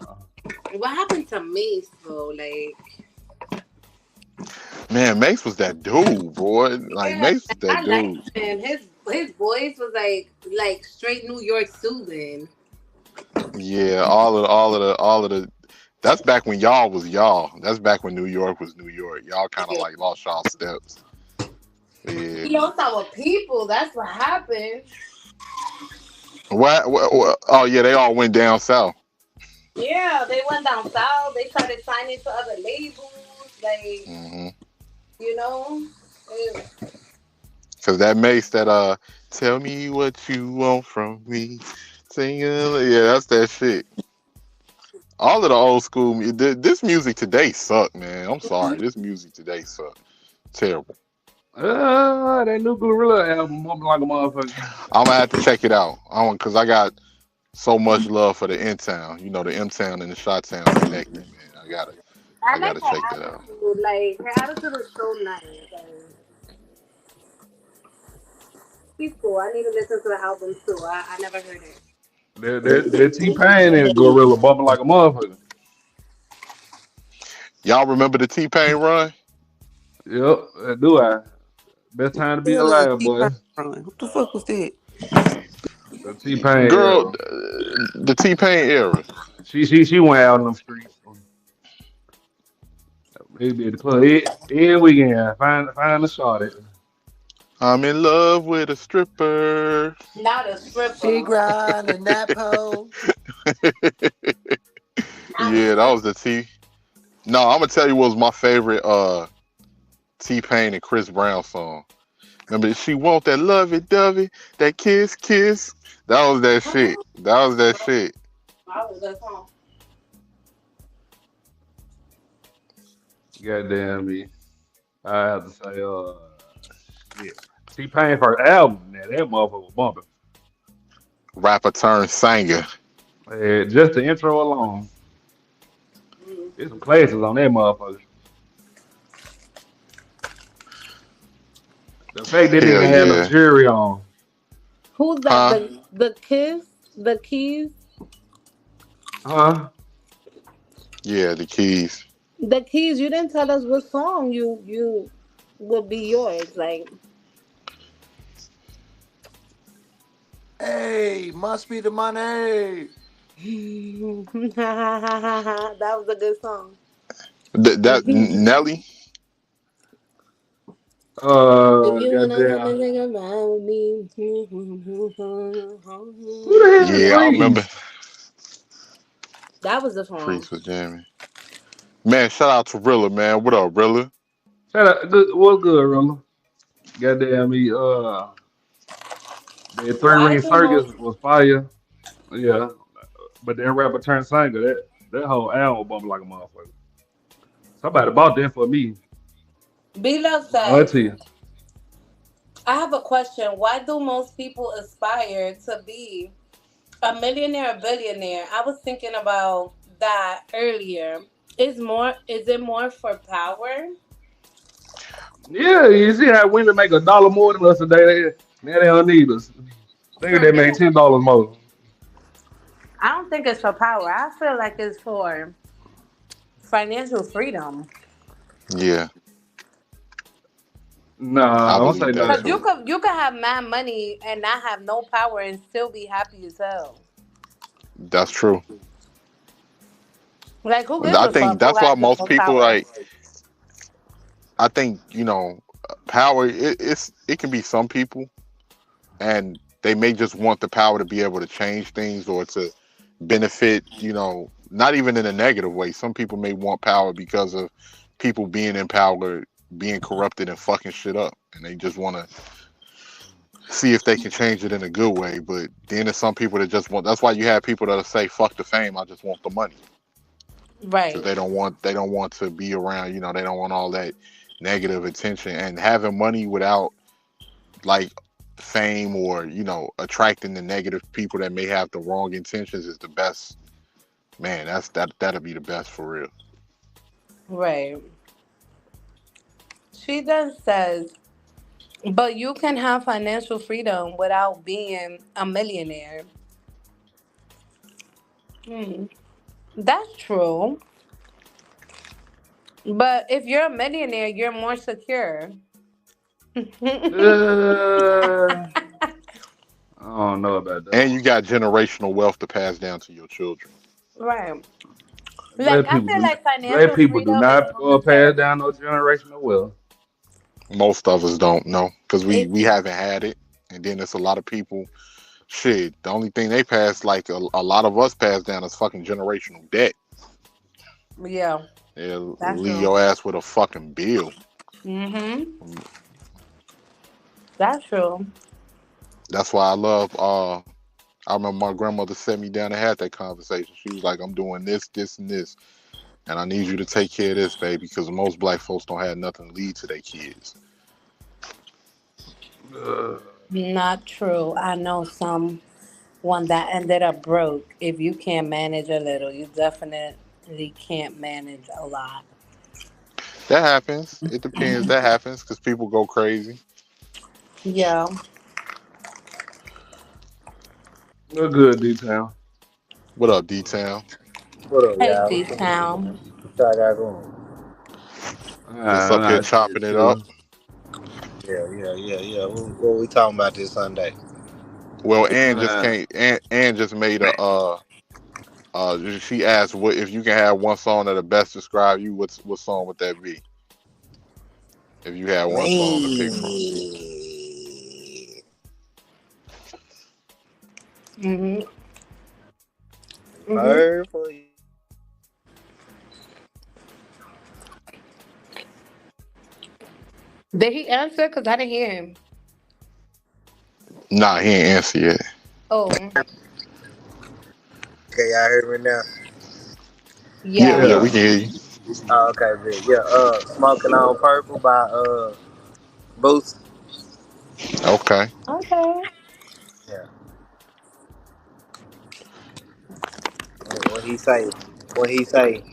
what happened to me? So like, Man, Mace was that dude, boy. Like yeah, Mace was that I like dude. him. His voice was like straight New York soothing. Yeah, all of the that's back when y'all was y'all. That's back when New York was New York. Y'all kind of like lost y'all steps. Yeah. We lost our people. That's what happened. What? Oh yeah, they all went down south. Yeah, they went down south. They started signing to other labels. Like, Mm-hmm. you know. Cause that Mace that tell me what you want from me, singing. Yeah, that's that shit. All of the old school. This music today suck, man. I'm sorry. This music today suck. Terrible. That new Gorilla album, moving like a motherfucker. I'm gonna have to check it out. Cause I got so much love for the M Town. You know, the M Town and the Shot Town connected, man. I I like gotta her check that out. attitude. Like, her attitude is so nice. Like, she's cool. I need to listen to the album too. I never heard it. That T-Pain and Gorilla bumping like a motherfucker. Y'all remember the T-Pain run? Yep, do I? Best time to be Hell is a alive, boy. T-Pain run. What the fuck was that? The T-Pain Girl, era. the T-Pain era. She went out in them streets. Maybe at the club. Every weekend, find a shot at. I'm in love with a stripper. Not a stripper. She grinding that pole. Yeah, that was the T. No, I'm gonna tell you what was my favorite T-Pain and Chris Brown song. Remember, she want that lovey-dovey, that kiss. That was that shit. That was that shit. That was that song. Goddamn me. I have to say, shit. T-Pain first album, man, that motherfucker was bumping. Rapper turned singer. Just the intro alone. There's some classes on that motherfucker. The fact they didn't Hell even have no yeah. jury on. Who's that? Huh? The kiss? The keys? Huh? Yeah, the keys. The keys. You didn't tell us what song you would be yours. Like, Hey, must be the money. that was a good song. That Nelly. If you wanna come Goddamn. and think about me. Who the hell is Yeah, I remember. Reese? That was the song. Priest was jamming. Man, shout out to Rilla, man. What up, Rilla? Shout out, what's good, Rilla? Goddamn me, the Three Why Ring do most Circus was fire. Yeah. But then rapper turned singer, that whole album was bumping like a motherfucker. Somebody bought that for me. B-Love My says, auntie. I have a question. Why do most people aspire to be a millionaire or billionaire? I was thinking about that earlier. Is it more for power? Yeah, you see how women make $1 more than us a day. Now they don't need us. Nigga, For they made me, $10 more. I don't think it's for power. I feel like it's for financial freedom. Yeah, Nah, I I don't believe say that that. Cause too. you could have mad money and not have no power and still be happy as hell. That's true. Like who And gives I a think fuck who that's why has the most most people power? like. I think power. It can be some people, and they may just want the power to be able to change things or to benefit. Not even in a negative way. Some people may want power because of people being in power, being corrupted and fucking shit up, and they just want to see if they can change it in a good way. But then there's some people that just want. That's why you have people that'll say, "Fuck the fame, I just want the money," because Right. they don't want to be around. They don't want all that negative attention, and having money without like fame or attracting the negative people that may have the wrong intentions is the best. Man, that'll be the best for real. Right. She then says, but you can have financial freedom without being a millionaire. Hmm. That's true. But if you're a millionaire, you're more secure. Uh, I don't know about that And one. you got generational wealth to pass down to your children. Right. Like Black I people feel do. like Black financial people do freedom is not pass momentary. down no generational wealth. Most of us don't know because we It's we haven't had it, and then there's a lot of people. Shit, the only thing they pass, like a lot of us pass down, is fucking generational debt. yeah, They'll that's leave true. your ass with a fucking bill. Mhm. That's true. That's why I love. I remember my grandmother sat me down and had that conversation. She was like, "I'm doing this, this, and this, and I need you to take care of this, baby, because most black folks don't have nothing to leave to their kids." Not true. I know someone that ended up broke. If you can't manage a little, you definitely can't manage a lot. That happens. It depends. That happens because people go crazy. Yeah. We're good, D-Town. What up, D Town? What up, Hey, y'all? D Town. What y'all got going? Just up here Nah, shit, chopping it up. chilling. Yeah. What we talking about this Sunday? Well, Ann just Nah, came. Ann just made a. She asked, "What if you can have one song that'll best describe you? What song would that be? If you had one song to pick from?" Me. Mhm. Mhm. Bird for you. Did he answer? Cause I didn't hear him. Nah, he ain't answer yet. Oh, Okay, y'all hear me now? Yeah, yeah. yeah, we yeah. can hear you. Oh, okay, good. Yeah, Smoking on Purple by Boost. Okay. Okay. Yeah. When he say,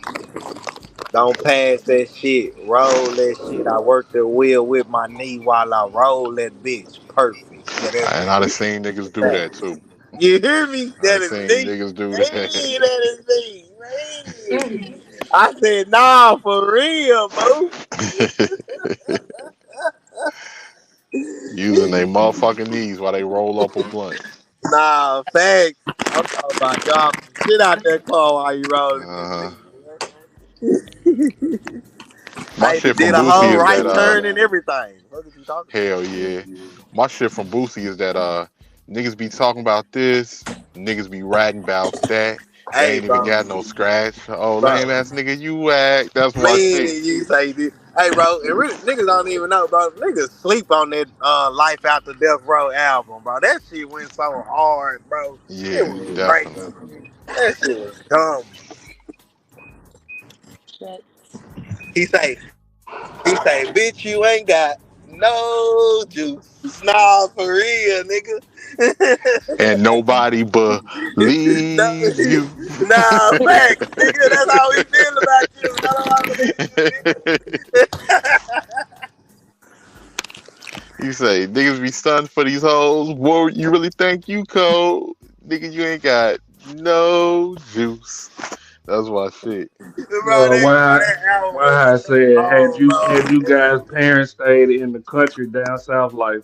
don't pass that shit, roll that shit. I work the wheel with my knee while I roll that bitch. Perfect. Yeah, that's And it. I done seen niggas do Hey, that too. you hear me? I done That is seen me. niggas do Hey, that. that is me. Man. I said, nah, for real, bro. Using their motherfucking knees while they roll up a blunt. Nah, facts. I'm talking about dropping the shit out that car while you rolling that Uh huh. bitch. My Hey, they shit did from a Boosie whole is that right turn and everything. What are you talking about? hell yeah. My shit from Boosie is that niggas be talking about this, niggas be ratting about that. They Hey, ain't even bro. got no scratch. Oh Bro. lame ass nigga, you whack. That's Man, my shit. you say this. Hey, bro, and really, niggas don't even know, bro. Niggas sleep on that Life After Death Row album, bro. That shit went so hard, bro. It Yeah, was definitely. crazy. That shit was dumb. Shit. He say, bitch, you ain't got no juice. Nah, for real, nigga. And nobody No, believes you. nah, facts, nigga. That's how we feel about you. Don't nobody believe you, nigga. You say niggas be stunned for these hoes. Whoa, you really think you cold? Nigga, you ain't got no juice. That's my shit. Why I said had you guys' parents stayed in the country down south, life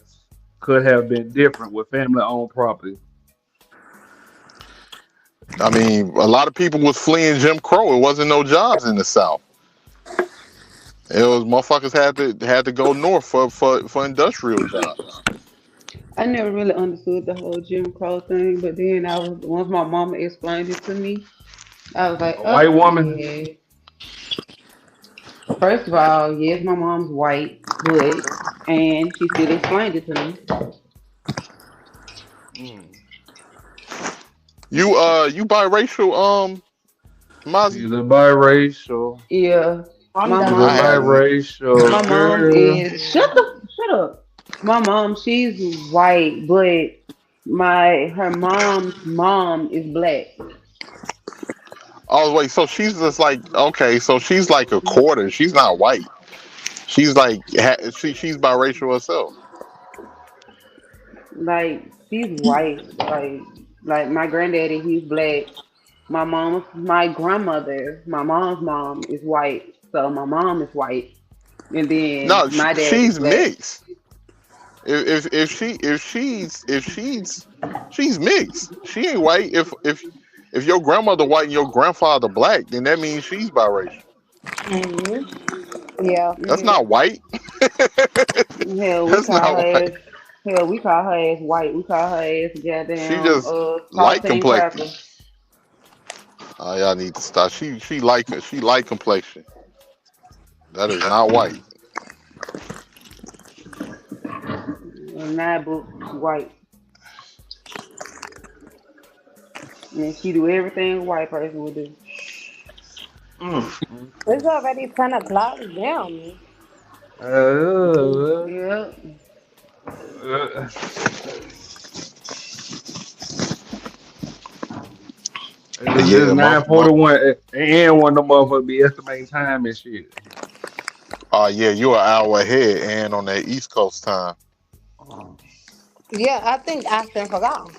could have been different with family owned property. I mean, a lot of people was fleeing Jim Crow. It wasn't no jobs in the South. It was motherfuckers had to go north for industrial jobs. I never really understood the whole Jim Crow thing, but then I was once my mama explained it to me, I was like, A white oh woman. yeah. First of all, yes, my mom's white, but and she still explained it to me. You biracial, Mozzie? She's a biracial. Yeah, I'm my She's a I mom. had biracial My mom girl. is shut up. My mom, she's white, but her mom's mom is black. Oh wait, so she's just like okay, so she's like a quarter. She's not white. She's like she's biracial herself. Like she's white. Like my granddaddy, he's black. My grandmother, my mom's mom is white. So my mom is white, and then No, my dad is she's black. mixed. If she's mixed. She ain't white. If your grandmother white and your grandfather black, then that means she's biracial. Yeah. That's Yeah. not white. Hell, we That's call not her white. as hell. We call her as white. We call her as She goddamn just light saltine complected. cracker. Oh, y'all need to stop. She light complexion. That is not white. And my book, she white. And she do everything a white person would do. It's already 10 o'clock. Damn. Yeah. It's Yeah, 9:41, and one of them motherfuckers be estimating time and shit. yeah, you're an hour ahead and on that East Coast time. Yeah, I think Ashton forgot.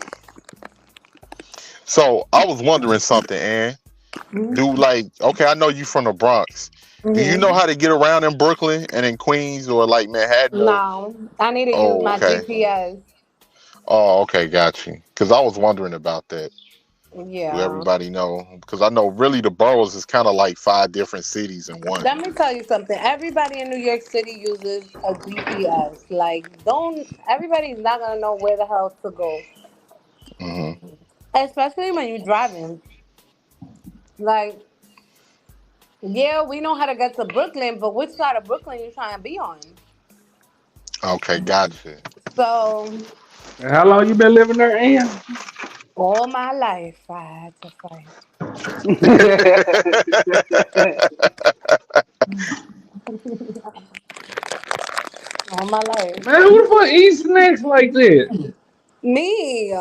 So I was wondering something, Ann. Do like okay, I know you from the Bronx. Do you know Mm-hmm. how to get around in Brooklyn and in Queens or like Manhattan or No, I need to use oh my okay. GPS. Oh, okay, got you. Because I was wondering about that. Do Yeah. everybody know? Because I know really the boroughs is kind of like 5 different cities in one. Let me tell you something. Everybody in New York City uses a GPS. Like, don't, everybody's not going to know where the hell to go. Hmm. Especially when you're driving. Like, yeah, we know how to get to Brooklyn, but which side of Brooklyn you trying to be on? Okay, gotcha. So, And how long you been living there, Ann? all my life, I had to fight. All my life. Man, who the fuck eats snacks like that? Me,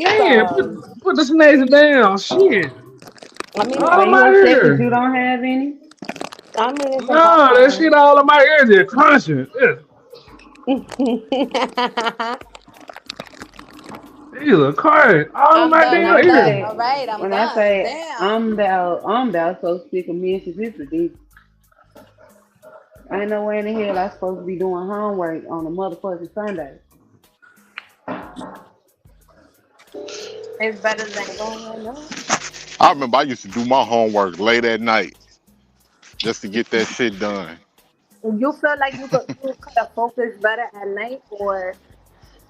Damn, Jesus. put the snakes down. Shit. I mean, All Are of you my upset because you ear. don't have any? I'm eating some No, that shit popcorn. all of my ears just crunching. Jesus Christ. All of I'm my done. When damn I I'm done. ears. All say right, I'm when I done. say Damn. I'm about so sick of mentions, it's ridiculous. Ain't no way in the hell I supposed to be doing homework on a motherfucking Sunday. It's better than going up. I remember I used to do my homework late at night just to get that shit done. You feel like you could have focused better at night, or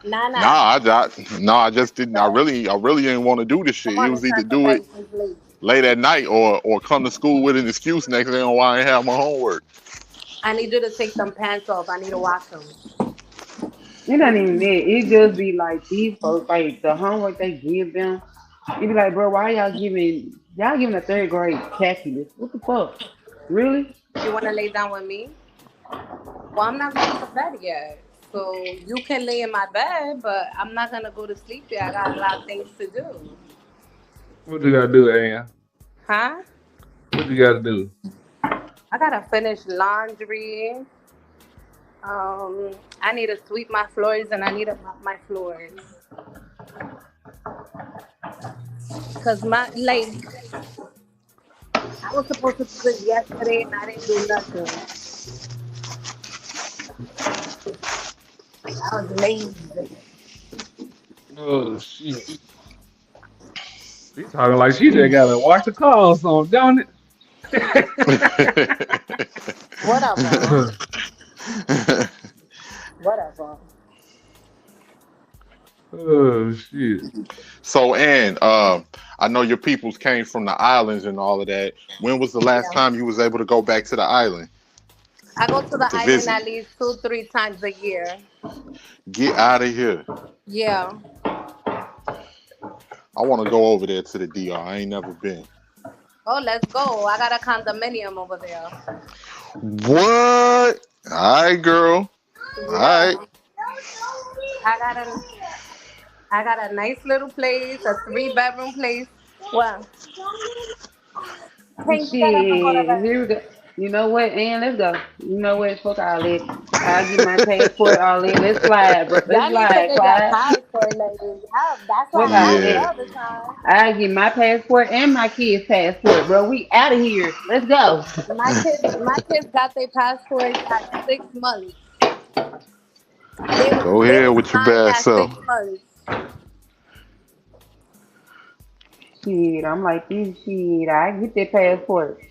nah nah. I just didn't. I really didn't want to do this I'm shit. It on the was either time to do bed it and sleep. late at night or come to school with an excuse next day on why I ain't have my homework. I need you to take them pants off. I need to wash them. It not even that. It just be like these folks, like the homework they give them. It be like, bro, why y'all giving a third grade calculus? What the fuck? Really? You want to lay down with me? Well, I'm not going to bed yet. So you can lay in my bed, but I'm not going to go to sleep yet. I got a lot of things to do. What you gotta do, Ann? Huh? What you gotta do? I got to finish laundry. I need to sweep my floors and I need to mop my floors. Cause I was supposed to do this yesterday and I didn't do nothing. I was lazy. Oh shit. She talking like she just gotta wash the car or something, don't it? Whatever. Whatever. Oh shit. So, and I know your peoples came from the islands and all of that. When was the last Yeah. time you was able to go back to the island I go to the to island visit? at least 2, 3 times a year. Get out of here. Yeah. I want to go over there to the DR. I ain't never been. Oh, let's go. I got a condominium over there. What? All right, girl. All Yeah. right. I got a I got a nice little place, a 3 bedroom place. Well, can you get up and go to Shit, bed? here we go. You know what, and let's go. You know what, fuck all that. I'll get my passport, all that. Let's slide, bro. Let's Y'all need to slide, get your Clyde. passport, lady. That's Fuck why I all asked the Yeah. that. other time. I'll get my passport and my kid's passport, bro. We out of here. Let's go. My kids got their passports at 6 months. They was Go they ahead was with your flying bad at self. 6 months. Shit, I'm like, shit, I get that passport.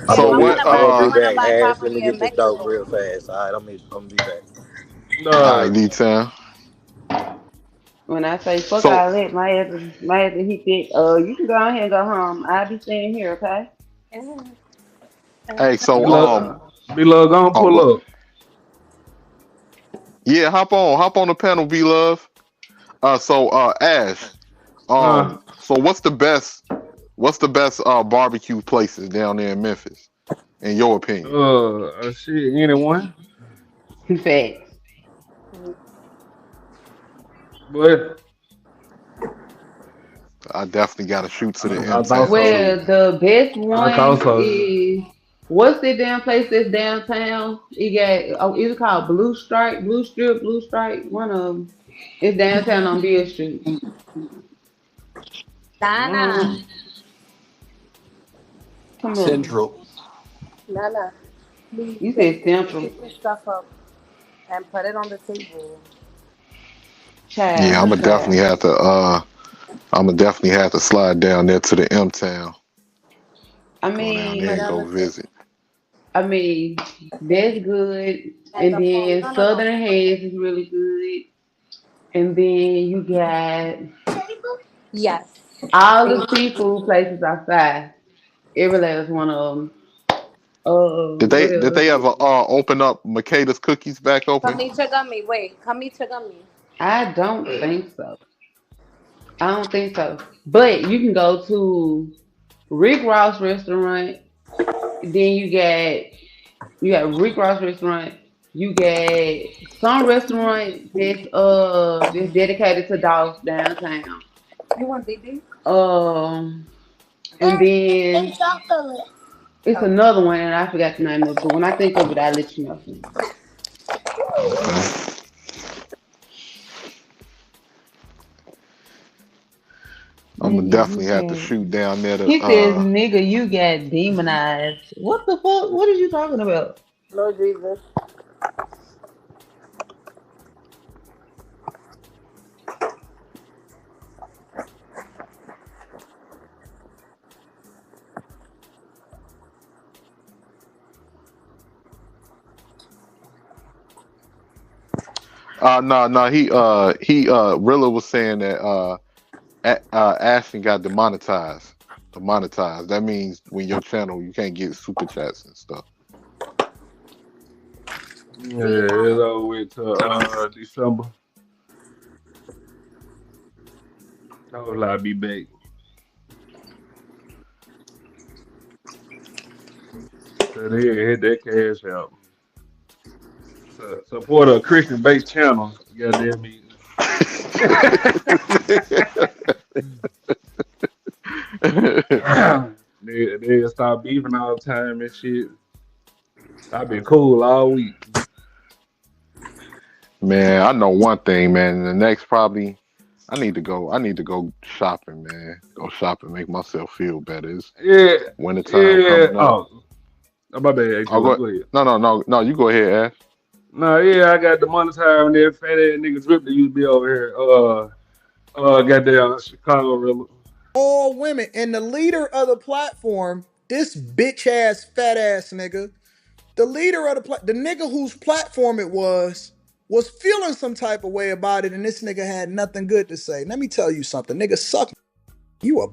Yeah, So I what? wanna I'm buy gonna I be wanna back, buy Ash. Let me property get in this dope Mexico. real fast. All right, I'm gonna be back. All right, No. D-Town. When I say fuck So, all that, my ass to hit that. You can go ahead and go home. I'll be staying here, okay? hey, Be so love, be love, gonna oh, pull up. yeah, hop on the panel, B Love. Ash. Huh? So what's the best barbecue places down there in Memphis, in your opinion? Shit, anyone? Facts. But I definitely got to shoot to the I M thought Town so. too. Well, the best I thought one so. is what's the damn place that's downtown? It got is it called Blue Stripe, Blue Strip, Blue Stripe? One of them. It's downtown on Beale Street. Dana, Mm. Come on. Central. Nana, please You pick, said Central. pick your stuff up and put it on the table. Yeah, Child, I'm what gonna definitely child? have to. I'm gonna definitely have to slide down there to the M Town. I Go down there Put and it mean, on go the table. visit. I mean, that's good. And And the phone. then No, no, no. Southern Hands is really good. And then you got Yes. all the Thank you. seafood places outside. Every last one of them. What Did else? they ever open up Makeda's cookies back Come open? eat your gummy. Wait, come eat your gummy. I don't think so. I don't think so. But you can go to Rick Ross restaurant. Then you got Rick Ross restaurant. You got some restaurant that's dedicated to dogs downtown. You want baby? Um, and then Chocolate. it's another one, and I forgot the name of it. But when I think of it, I'll let you know. Okay. I'm gonna Nigga, definitely you have to got. shoot down there to He says, "Nigga, you got demonized." What the fuck? What are you talking about? Lord Jesus. no, he Rilla was saying that Ashton got demonetized. Demonetized. That means when your channel you can't get super chats and stuff. Yeah, it's over with December. Hopefully I'll be back. So they hit that cash out. Support a Christian based channel. Goddamn me. They stop beefing all the time and shit. I've been cool all week. Man, I know one thing, man. The next probably, I need to go. I need to go shopping, man. Go shopping, make myself feel better. It's Yeah, wintertime yeah. coming up. Oh, my bad. Oh, Actually, go ahead. no. You go ahead, Ash. No, yeah, I got the monetize on there. Fat ass nigga drip that used to be over here. Goddamn Chicago River. All women. And the leader of the platform, this bitch ass, fat ass nigga, the leader of the nigga whose platform it was feeling some type of way about it, and this nigga had nothing good to say. Let me tell you something, nigga, suck. You a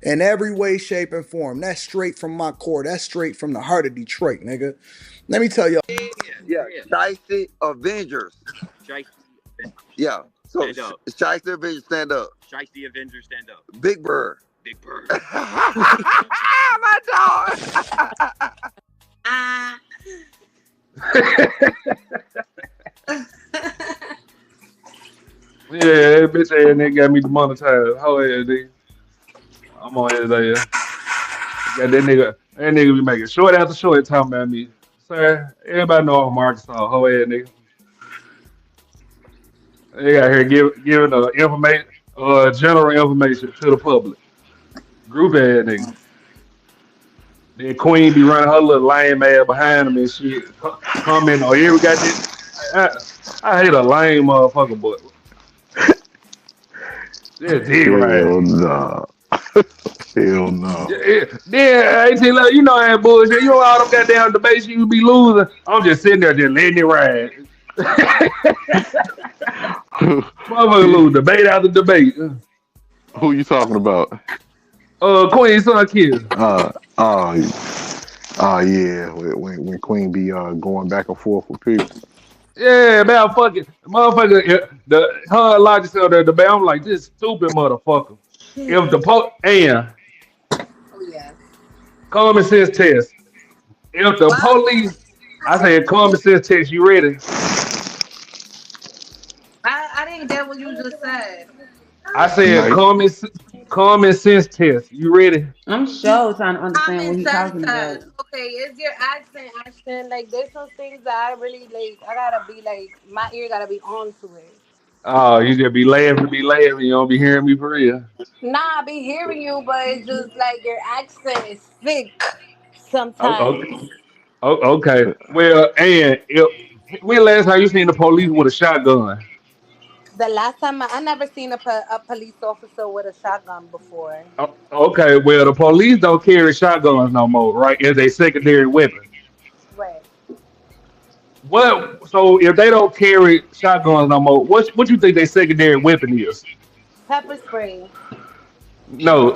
in every way, shape, and form. That's straight from my core. That's straight from the heart of Detroit, nigga. Let me tell you. Yeah, Shiesty Avengers. Yeah. So Shiesty Avengers stand up. Shiesty Avengers stand up. Big Bird. Big Bird. My dog. Yeah, that bitch ass nigga got me demonetized. How ass nigga? I'm on his ass. Got that nigga be making short after short talking about me. Sir, everybody know I'm from Arkansas. How ass nigga? They got here giving information, general information to the public. Group ass nigga. Then Queen be running her little lame ass behind him and shit. Comment on here we got this. I hate a lame motherfucker, but just dig right. Hell no. Hell no. Yeah, you know I ain't bullshit. You know all them goddamn debates you be losing. I'm just sitting there just letting it ride. Motherfucker lose debate after debate. Who you talking about? Queen Son Kids. Yeah. When Queen be going back and forth with people. Yeah, man, fucking motherfucker. Her logic of the debate. I'm like, this stupid motherfucker. If the and common sense test. If the police, I said common sense test. You ready? I didn't get what you just said. I said common sense test. You ready? I'm sure trying to understand what he's talking about. Okay, is your accent? Like, there's some things that I really like. I gotta be like, my ear gotta be on to it. Oh, you just be laughing. You don't be hearing me for real. Nah, I be hearing you, but it's just like your accent is thick Oh, sometimes. okay. Well, and when last time you seen the police with a shotgun? The last time I never seen a police officer with a shotgun before. Okay, well, the police don't carry shotguns no more, right? As a secondary weapon. Right. Well, so if they don't carry shotguns no more, what you think their secondary weapon is? Pepper spray. No.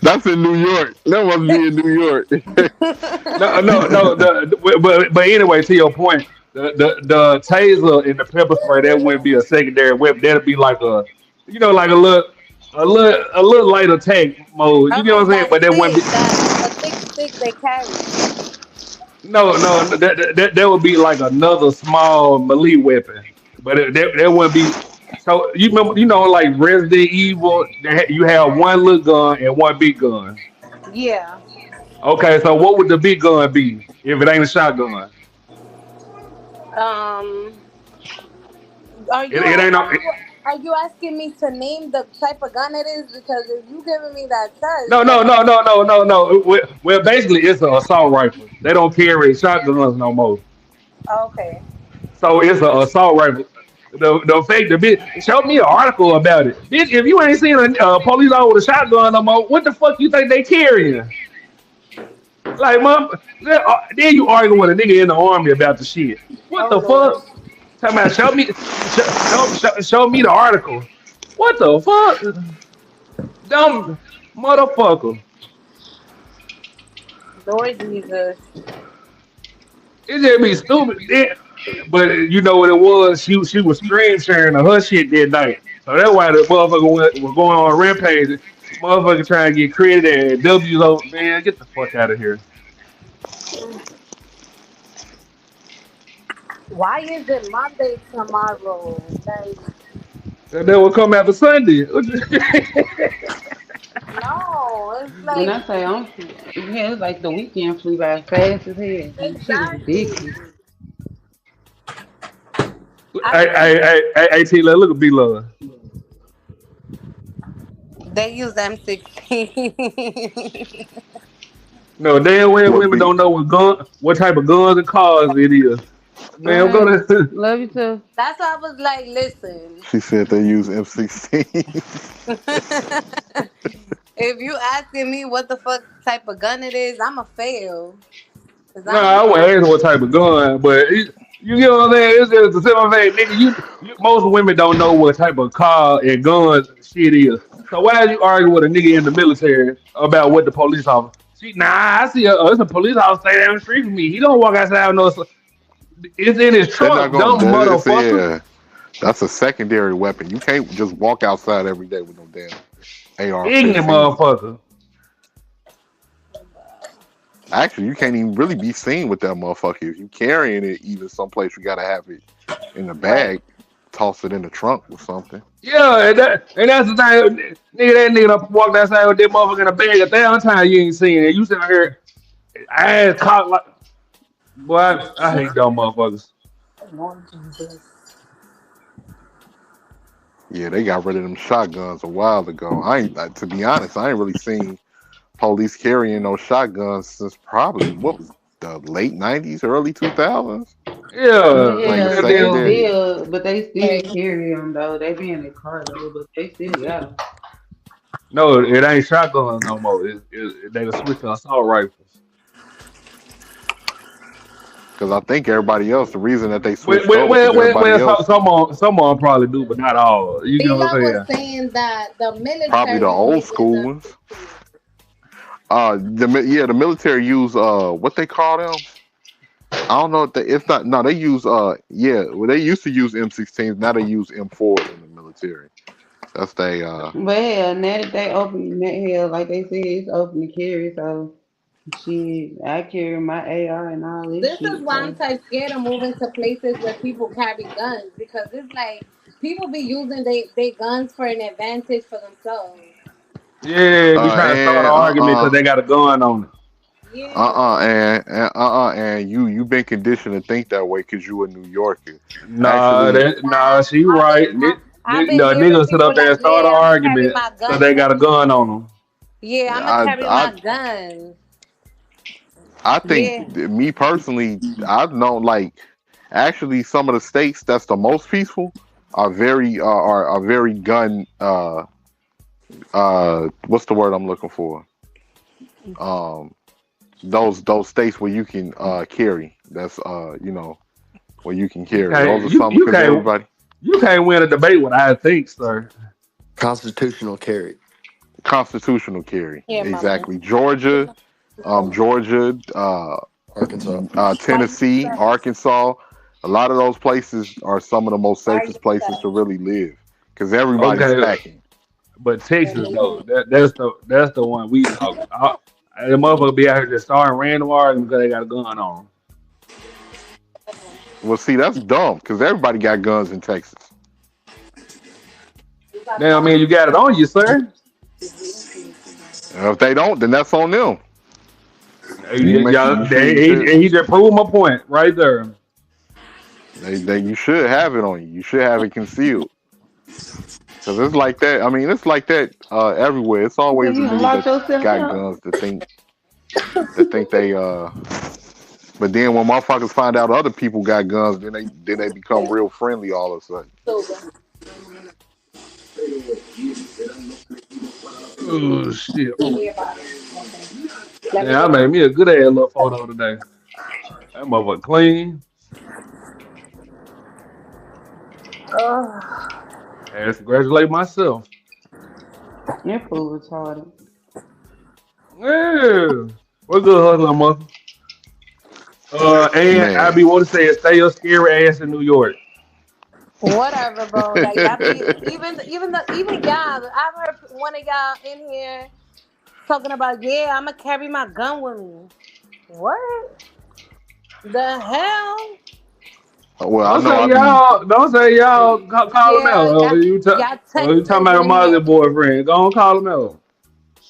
That's in New York. That must be in New York. no. But anyway, to your point, the taser and the pepper spray that wouldn't be a secondary weapon. That'd be like like a little light attack mode. You know what I'm saying? But that wouldn't be a thick stick they carry. no. That would be like another small melee weapon. But that wouldn't be. So you remember, like Resident Evil, you have one little gun and one big gun. Yeah. Okay, so what would the big gun be if it ain't a shotgun? Are you It ain't no. are you asking me to name the type of gun it is? Because if you giving me that test, No. Well, basically, it's an assault rifle. They don't carry shotguns no more. Okay. So it's an assault rifle. The fake the bitch show me an article about it. Bitch, if you ain't seen a police officer with a shotgun no more, what the fuck you think they carrying? Like, mom, then you arguing with a nigga in the army about the shit. What the fuck? Talking about show me the article. What the fuck? Dumb motherfucker. Lord Jesus. It just be stupid. But you know what it was? She was stream sharing her shit that night. So that's why the motherfucker was going on a rampage. Motherfucker trying to get credit and W's over. Man, get the fuck out of here. Why is it Monday tomorrow? Like, And that will come after Sunday. No, it's When like I say yeah, it's like the weekend flew by fast as hell. Shit was ridiculous. exactly. I Hey, think hey, hey, hey, hey, T-Love, look at B-Love. they use M16. No, damn well What women be? don't know what type of guns and cars it is. All Man, go right. to Love you too. That's why I was like, listen. She said they use M16. If you asking me what the fuck type of gun it is, I'ma fail. Cause No, I I don't wouldn't know. ask what type of gun, but you get what I'm saying? It's just the simple thing, nigga. Most women don't know what type of car and guns shit is. So why are you arguing with a nigga in the military about what the police officer? Nah, I see it's a police officer stay down the street from me. He don't walk outside no. It's in his They're not trunk, gonna. dumb It's motherfucker. yeah. That's a secondary weapon. You can't just walk outside every day with no damn Ignorant AR-15. motherfucker. Actually, you can't even really be seen with that motherfucker. If you carrying it, even someplace you gotta have it in the Right. bag, toss it in the trunk or something. Yeah, and that's the thing, nigga. That nigga done walked outside with that motherfucker in a bag 1,000 times. You ain't seen it. You sitting here ass caught like. Boy, I hate dumb motherfuckers. Lord Jesus. Yeah, they got rid of them shotguns a while ago. To be honest, I ain't really seen police carrying those shotguns since probably what was the late '90s, early 2000s, Yeah, like Yeah, secondary. they still carry them though. They be in the car though, but they still got them. no, it ain't shotguns no more. They done switch to assault rifles. Because I think everybody else, the reason that they Well, switched well, over, because well, well, everybody well else, some on probably do, but not all. You get what Bila I'm was saying? saying that the probably the military old uses school them. ones. The military use what they call them. I don't know if it's not. No, they use well, they used to use M16s. Now they use M4s in the military. That's they But hell, now that they open that hell, like they said, it's open to carry. So shit, I carry my AR and all this This is shit. why I'm So type scared of moving to places where people carry guns because it's like people be using they guns for an advantage for themselves. Yeah, be trying to start and an argument because they got a gun on it. Yeah. and you been conditioned to think that way because you a New Yorker. Nah, Actually, she right. I've The been hearing niggas sit people up there like, and start an yeah, I'ma carry argument my because gun they got a with gun me. on them. Yeah, I'ma I carry I my gun. I think Yeah. me personally, I've known like actually some of the states that's the most peaceful are very gun what's the word I'm looking for? Um those states where you can carry. That's where you can You carry. Those can't are you some you because can't everybody you can't win a debate with I think, sir. Constitutional carry. constitutional carry. Here, mama. Exactly. Georgia, Arkansas. Why you Tennessee, stressed? Arkansas. A lot of those places are some of the most Why are you safest places to stressed? really live because everybody's Okay, packing. but Texas though, that's the one we talking about. The motherfucker be out here just starting random arguments because they got a gun on 'em. Well, see, that's dumb because everybody got guns in Texas. Now, I mean, you got it on you, sir. And if they don't, then that's on them. Y'all, You should. he just proved my point right there. You should have it on you. You should have it concealed. Cause it's like that. I mean, it's like that everywhere. It's you say always a you nigga unlocked that yourself got out. guns that think they. But then when motherfuckers find out other people got guns, then they become real friendly all of a sudden. Oh shit! Let me Yeah, I get made me a good ass little photo today. That motherfucker clean. Had to congratulate myself. That fool retarded. Yeah, we're good hustling, mother. And I Man, be want to say, stay your scary ass in New York. whatever, bro. Like y'all be even y'all. I've heard one of y'all in here talking about, yeah, I'ma carry my gun with me. What the hell? well, I Don't know say I be. y'all. Don't say y'all. Call him Yeah, out. y'all You y'all talking Texas about in Molly here. boyfriend? Go on, call him out.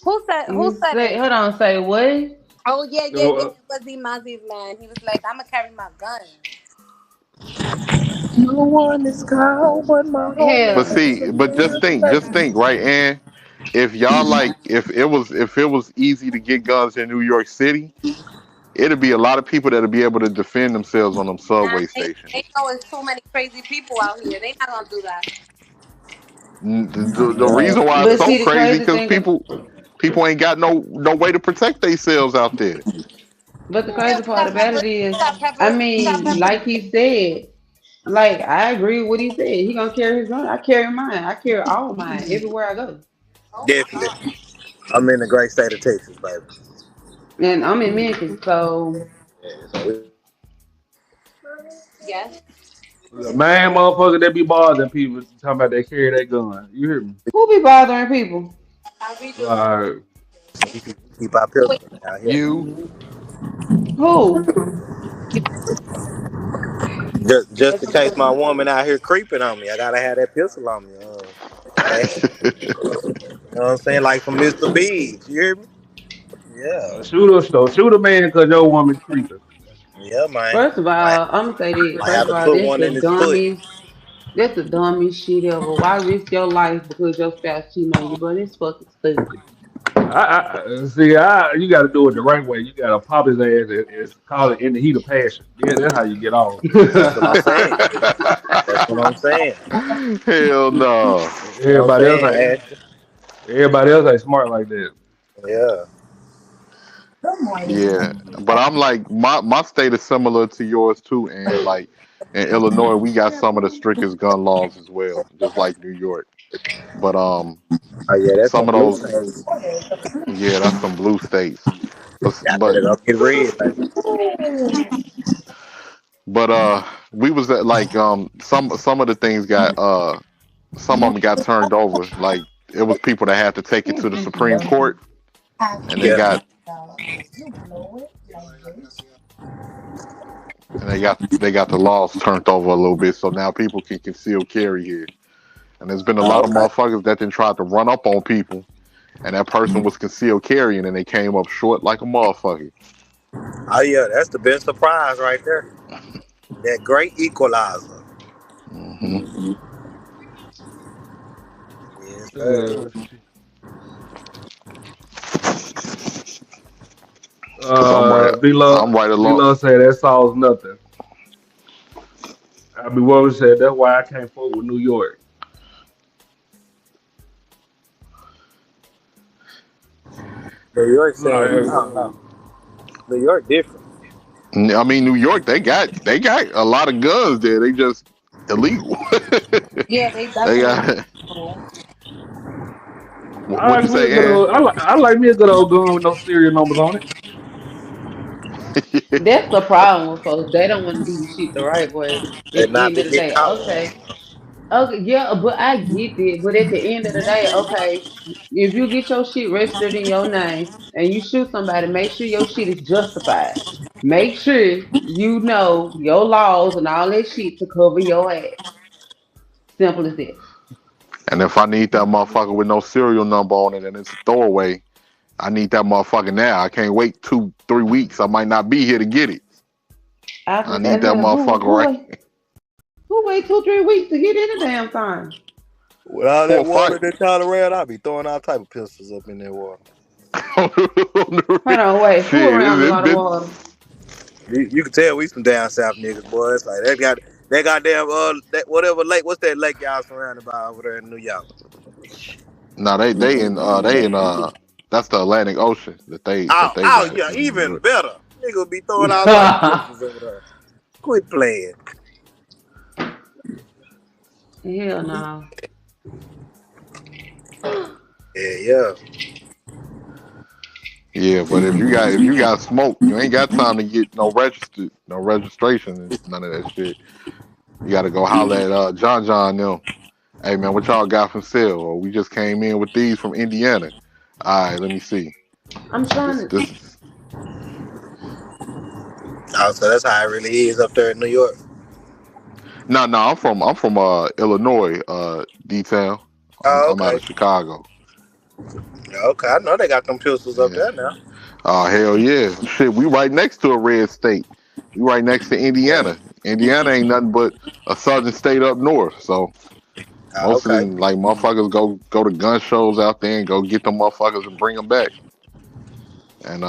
Who said Say, it? hold on, say what? Oh yeah, yeah, yeah. No, It was Imazi's man. He was like, I'ma carry my gun. No one is called but my But Hell, homies. see, but just think, right? And if y'all like, if it was easy to get guns in New York City, it'd be a lot of people that'd be able to defend themselves on them Nah, subway they stations. know it's too many crazy people out here. They not gonna do that. The reason why it's but so see the crazy crazy because thing, people ain't got no way to protect themselves out there. but the Yeah, crazy we part got about pepper. it We is, got I pepper. We got mean, pepper. like he said, like I agree with what he said. He gonna carry his gun. I carry mine. I carry all mine everywhere I go. Definitely. I'm in the great state of Texas, baby. And I'm in Memphis, so Yeah, so we Yes. the main motherfucker that be bothering people talking about they carry that gun. You hear me? who be bothering people? How we do? Like, keep our Wait. pistol out here. You Who? Just in case my woman out here creeping on me, I gotta have that pistol on me. Hey, you know what I'm saying? Like from Mr. Biggs, you hear me? Yeah. shoot a man because your woman creeping. Yeah, man. First of Might, all, I'm gonna say this. might First have of to all, put one in his foot. that's the dumbest shit ever. Why risk your life because your spouse cheating on you, bro? It's fucking stupid. See. You got to do it the right way. You got to pop his ass and call it in the heat of passion. Yeah, that's how you get off. That's what I'm saying. That's what I'm saying. hell no. You know what I'm Everybody else saying, ain't. Ashton? Everybody else ain't smart like that. Yeah. Yeah, but I'm like my state is similar to yours too, and like in Illinois we got some of the strictest gun laws as well, just like New York. But Oh yeah, that's some some of blue those, states. yeah, that's some blue states. I But better go get red, baby. we was at like some of the things got some of them got turned over. Like it was people that had to take it to the Supreme Court, and Yeah. they got the laws turned over a little bit, so now people can conceal carry here. And there's been a Oh, lot of okay. motherfuckers that then tried to run up on people, and that person was concealed carrying, and they came up short like a motherfucker. Oh yeah, that's the best surprise right there. That great equalizer. Hmm. Yes, sir. Uh, Cause B-Lo, I'm right along. B-Lo say that solves nothing. I mean, what was said, that's why I can't fuck with New York. New York said, I Like, don't know. New York different. I mean, New York, they got a lot of guns there. They just illegal. Yeah, they They definitely. got I what you like me a say, good Aaron? old, I like me a good old gun with no serial numbers on it. That's the problem with folks. They don't want to do the shit the right way. At And the not end be of the get day, caught. okay. Okay, yeah, but I get it. But at the end of the day, okay, if you get your shit registered in your name and you shoot somebody, make sure your shit is justified. Make sure you know your laws and all that shit to cover your ass. Simple as that. And if I need that motherfucker with no serial number on it and it's a throwaway, I need that motherfucker now. I can't wait 2-3 weeks. I might not be here to get it. I I can say, need that hell, motherfucker right. who wait 2, 3 weeks to get in the damn thing? With all For that a water fight. that's all around, I'll be throwing all type of pistols up in that water. Hold on, wait, who Shit, around a lot of water? You can tell we some down south niggas, boy. It's like they got damn that whatever lake. What's that lake y'all surrounded by over there in New York? no, they in that's the Atlantic Ocean that they Oh got it. yeah, even better. Nigga be throwing all type of pistols over there. Quit playing. Hell no. Yeah. Yeah, but if you got smoke, you ain't got time to get no registration, and none of that shit. You got to go holler at John them. Hey man, what y'all got from sale? Or we just came in with these from Indiana. All right, let me see. I'm trying This to. this is Oh, so that's how it really is up there in New York. no. I'm from Illinois, D town. Oh, I'm out okay. of Chicago. Okay, I know they got them pistols up Yeah. there now. Oh hell yeah. Shit, we right next to a red state. We right next to Indiana. Indiana ain't nothing but a southern state up north. So most of Okay. them like motherfuckers go to gun shows out there and go get them motherfuckers and bring them back. And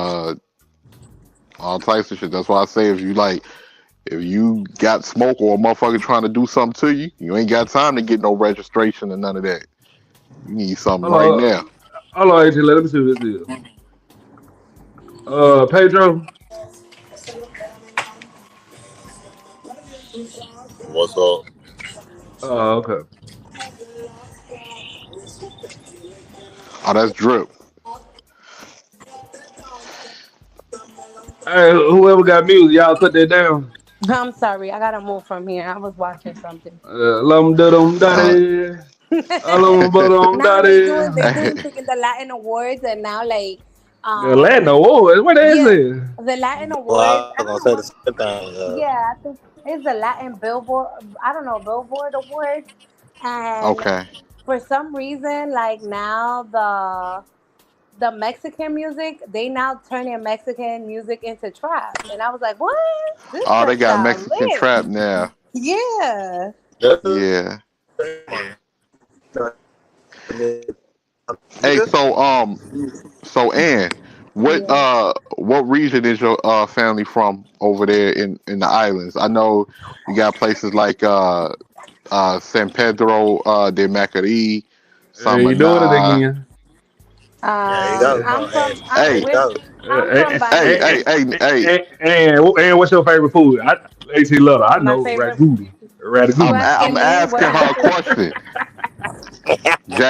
all types of shit. That's why I say if you got smoke or a motherfucker trying to do something to you, you ain't got time to get no registration and none of that. You need something right Hello, now. hello, AJ. Let me see what this is. Pedro. What's up? Oh, okay. Oh, that's drip. Hey, whoever got music, y'all cut that down. I'm sorry, I gotta move from here. I was watching something. Lum da dum Uh, daddy. Lum ba dum Now daddy. they doing freaking the Latin awards, and now like The Latin Awards. What is yeah, it? the Latin awards. Well, I I was don't gonna know say what. the same thing. Yeah, I think it's the Latin Billboard. I don't know, Billboard awards, and okay. for some reason, like now the Mexican music, they now turning Mexican music into trap, and I was like, what? This Oh, they shit got sound Mexican lit. trap now. Yeah. Yeah. Hey, Nigga. so Ann, Yeah. what region is your family from over there in the islands? I know you got places like San Pedro de Macorís, Hey, you doing it Samaná. again? There you go. I'm from. There Hey, you go. I'm from hey, Bani. hey, hey, And what's your favorite food? AT Love. I My know favorite. ratatouille. You Ratatouille. I'm asking me asking what my her a favorite? question,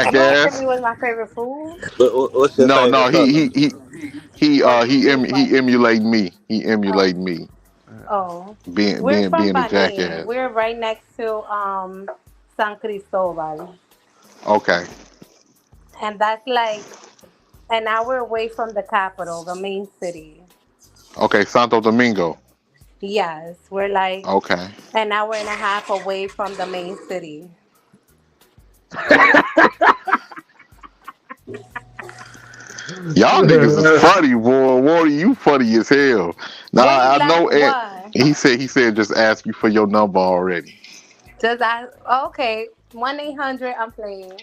You asking me jackass. what's my favorite food? What's your No, favorite no, color? Oh, you mean he Bani? emulate me. He Oh, emulate me oh. being We're being from being a Bani. jackass. We're right next to San Cristobal, Okay, and that's like an hour away from the capital, the main city. okay, Santo Domingo. Yes, we're like Okay. an hour and a half away from the main city. Y'all niggas is funny, boy. Wardy, you funny as hell. Nah, What you I like? know. And What? he said just ask you for your number already. Just I okay. 1-800. I'm playing.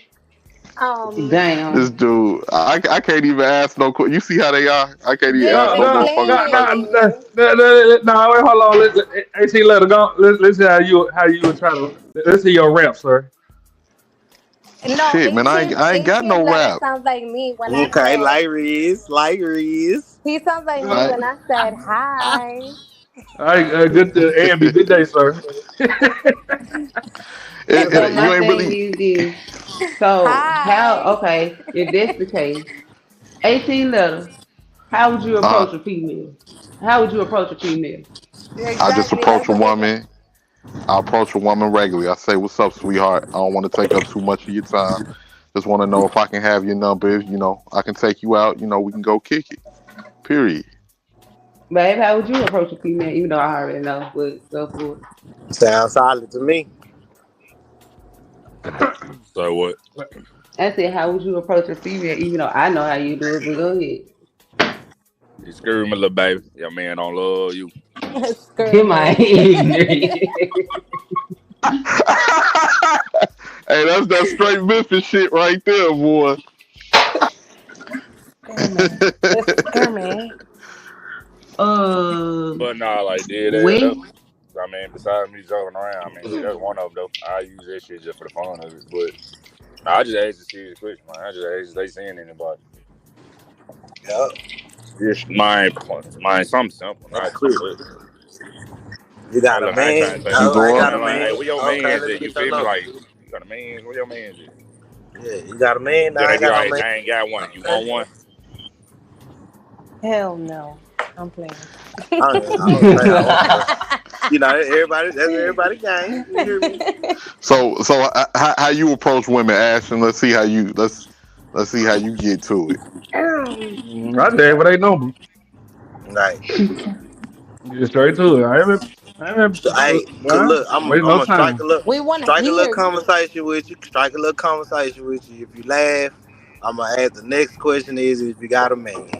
This Damn. dude, I can't even ask no. You see how they are? I can't even Yeah, ask No, no they no, motherfucking no, no, question. no, playing. no, wait, hold on. AT Love, go. Let's see how you would try to. Let's see your rap, sir. No, Shit, man, I ain't got 18 no letter rap. sounds like me when I Okay, said Lyris. he sounds like me Uh, when I said hi. all right, good Ambi, good day, sir. So You my ain't thing really. is this. So how? Hi. Okay, if that's the case, 18 letter. How would you Uh, approach a female? How would you approach a female? I just Exactly. approach That's a a good question. woman. I approach a woman regularly. I say, "What's up, sweetheart? I don't want to take up too much of your time. Just want to know if I can have your number. If I can take you out. We can go kick it. Period. Babe, how would you approach a female? Even though I already know what go for it. Sounds solid to me. So what? I said, how would you approach a female? Even though I know how you do it, but go ahead. You screw me, little baby. Your man don't love you. Am I Screaming. ignorant? Hey, that's that straight Memphis shit right there, boy. Screaming. It's screaming. But nah, like dead ass though. when? I mean, besides me joking around, I mean, shit, that's one of them though. I use that shit just for the fun of it. But nah, I just asked a serious question, man. I just asked if they seeing anybody. Yeah. Yes, mine, something simple, not too much. You And got a look, I ain't trying man? to say You no. Oh, You I know go what got I a mean? Like, hey, man. where your Okay, man's let me at? You get your feel me? number. Like, you got a man? Where your man's at? Yeah, you got a man? No, Then I they ain't be got no like, man. I ain't got one. You Okay. want one? Hell no. I'm playing. I don't say I want to. That's everybody game. You hear me? how you approach women, Ashton? Let's see how you get to it. I say what they number. Like, Get straight to it. I ain't so, hey, cause well, look, I'm waste I'm no gonna strike a time. look, We want to strike a little hear you. conversation with you. Strike a little conversation with you. If you laugh, I'm gonna ask the next question is if you got a man.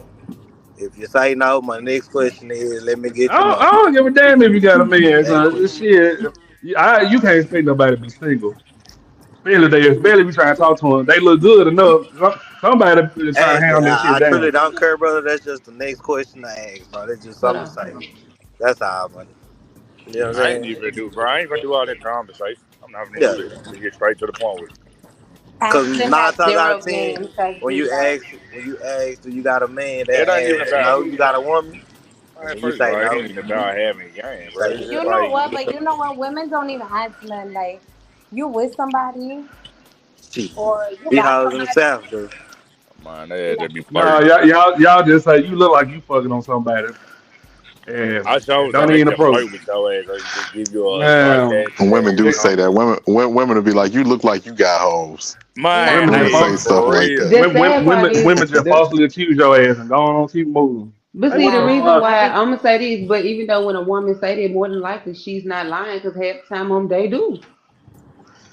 If you say no, my next question is let me get your I number. don't give a damn if you got a man, That cause quick. this shit, you can't expect nobody to be single. Especially if you trying to talk to them. They look good enough. Somebody is trying to Hey, handle this I shit truly down. don't care, brother. That's just the next question to ask, bro. That's just Hold something to on. say. That's all, man. You know what I'm I ain't saying? even do, bro. I ain't gonna do all that conversation. I'm not gonna Yeah. do that. Just get straight to the point with it. Cause Ashton nine has times out of zero ten, game, says when he you does. ask, do you got a man? They It ain't even ask, about. no, you got a woman, and Man, then you first of say all, it no. ain't even about having a game, bro. Say It's yeah. just You know like what? But you know what? Women don't even ask men like, you with somebody Shit. or you These got hoes in the somebody. south, though. man, they just be Nah, flirting. y'all just say you look like you fucking on somebody, I and sure don't think they even just approach. flirt with your ass, or you just give you a Man, sarcastic And women ass do they, say that. comment. Women will be like, "You look like you got hoes." Man, women just Women say hey, false, stuff for like real. that. The sad part is women just falsely accuse your ass and go on keep moving. but Like see, what the the reason fuck? why I'm gonna say this, but even though when a woman say that, more than likely she's not lying because half the time they do.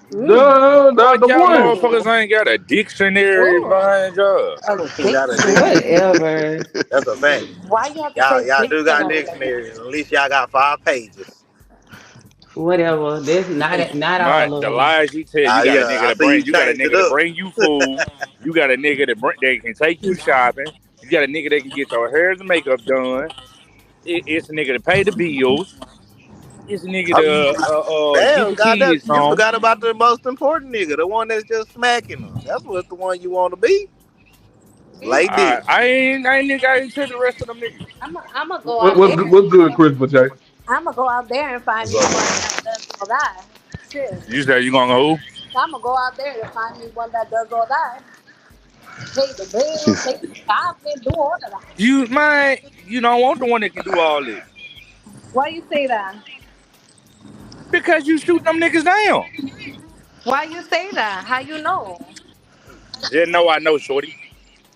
Like The y'all one. motherfuckers ain't got a dictionary Ooh, behind y'all. a You got a dictionary. dictionary. Whatever. That's a fact. Why you have to say Y'all do got dictionary like that? dictionaries. At least y'all got 5 pages. Whatever. That's not Man, all the of them. lies you tell, Ah, yeah, I see you you got a changed it nigga to up. bring you food. You got a nigga that can take you shopping. You got a nigga that can get your hair and makeup done. It's a nigga to pay the bills. It's a nigga to get Damn, the goddamn, kids you home. forgot about the most important nigga, the one that's just smacking them. That's what's the one you want to be. Lay dick. I ain't tell the rest of them niggas. I'm gonna go out there. What's good, Christopher J? I'm gonna go out there and find What's me up, one man? that does all that. Shit. You said you gonna go who? I'm gonna go out there to find me one that does all that. Pay the bills, She's take you shopping, do all of that. You don't want the one that can do all this Why you say that? because you shoot them niggas down. Why you say that? How you know? Just know I know, shorty.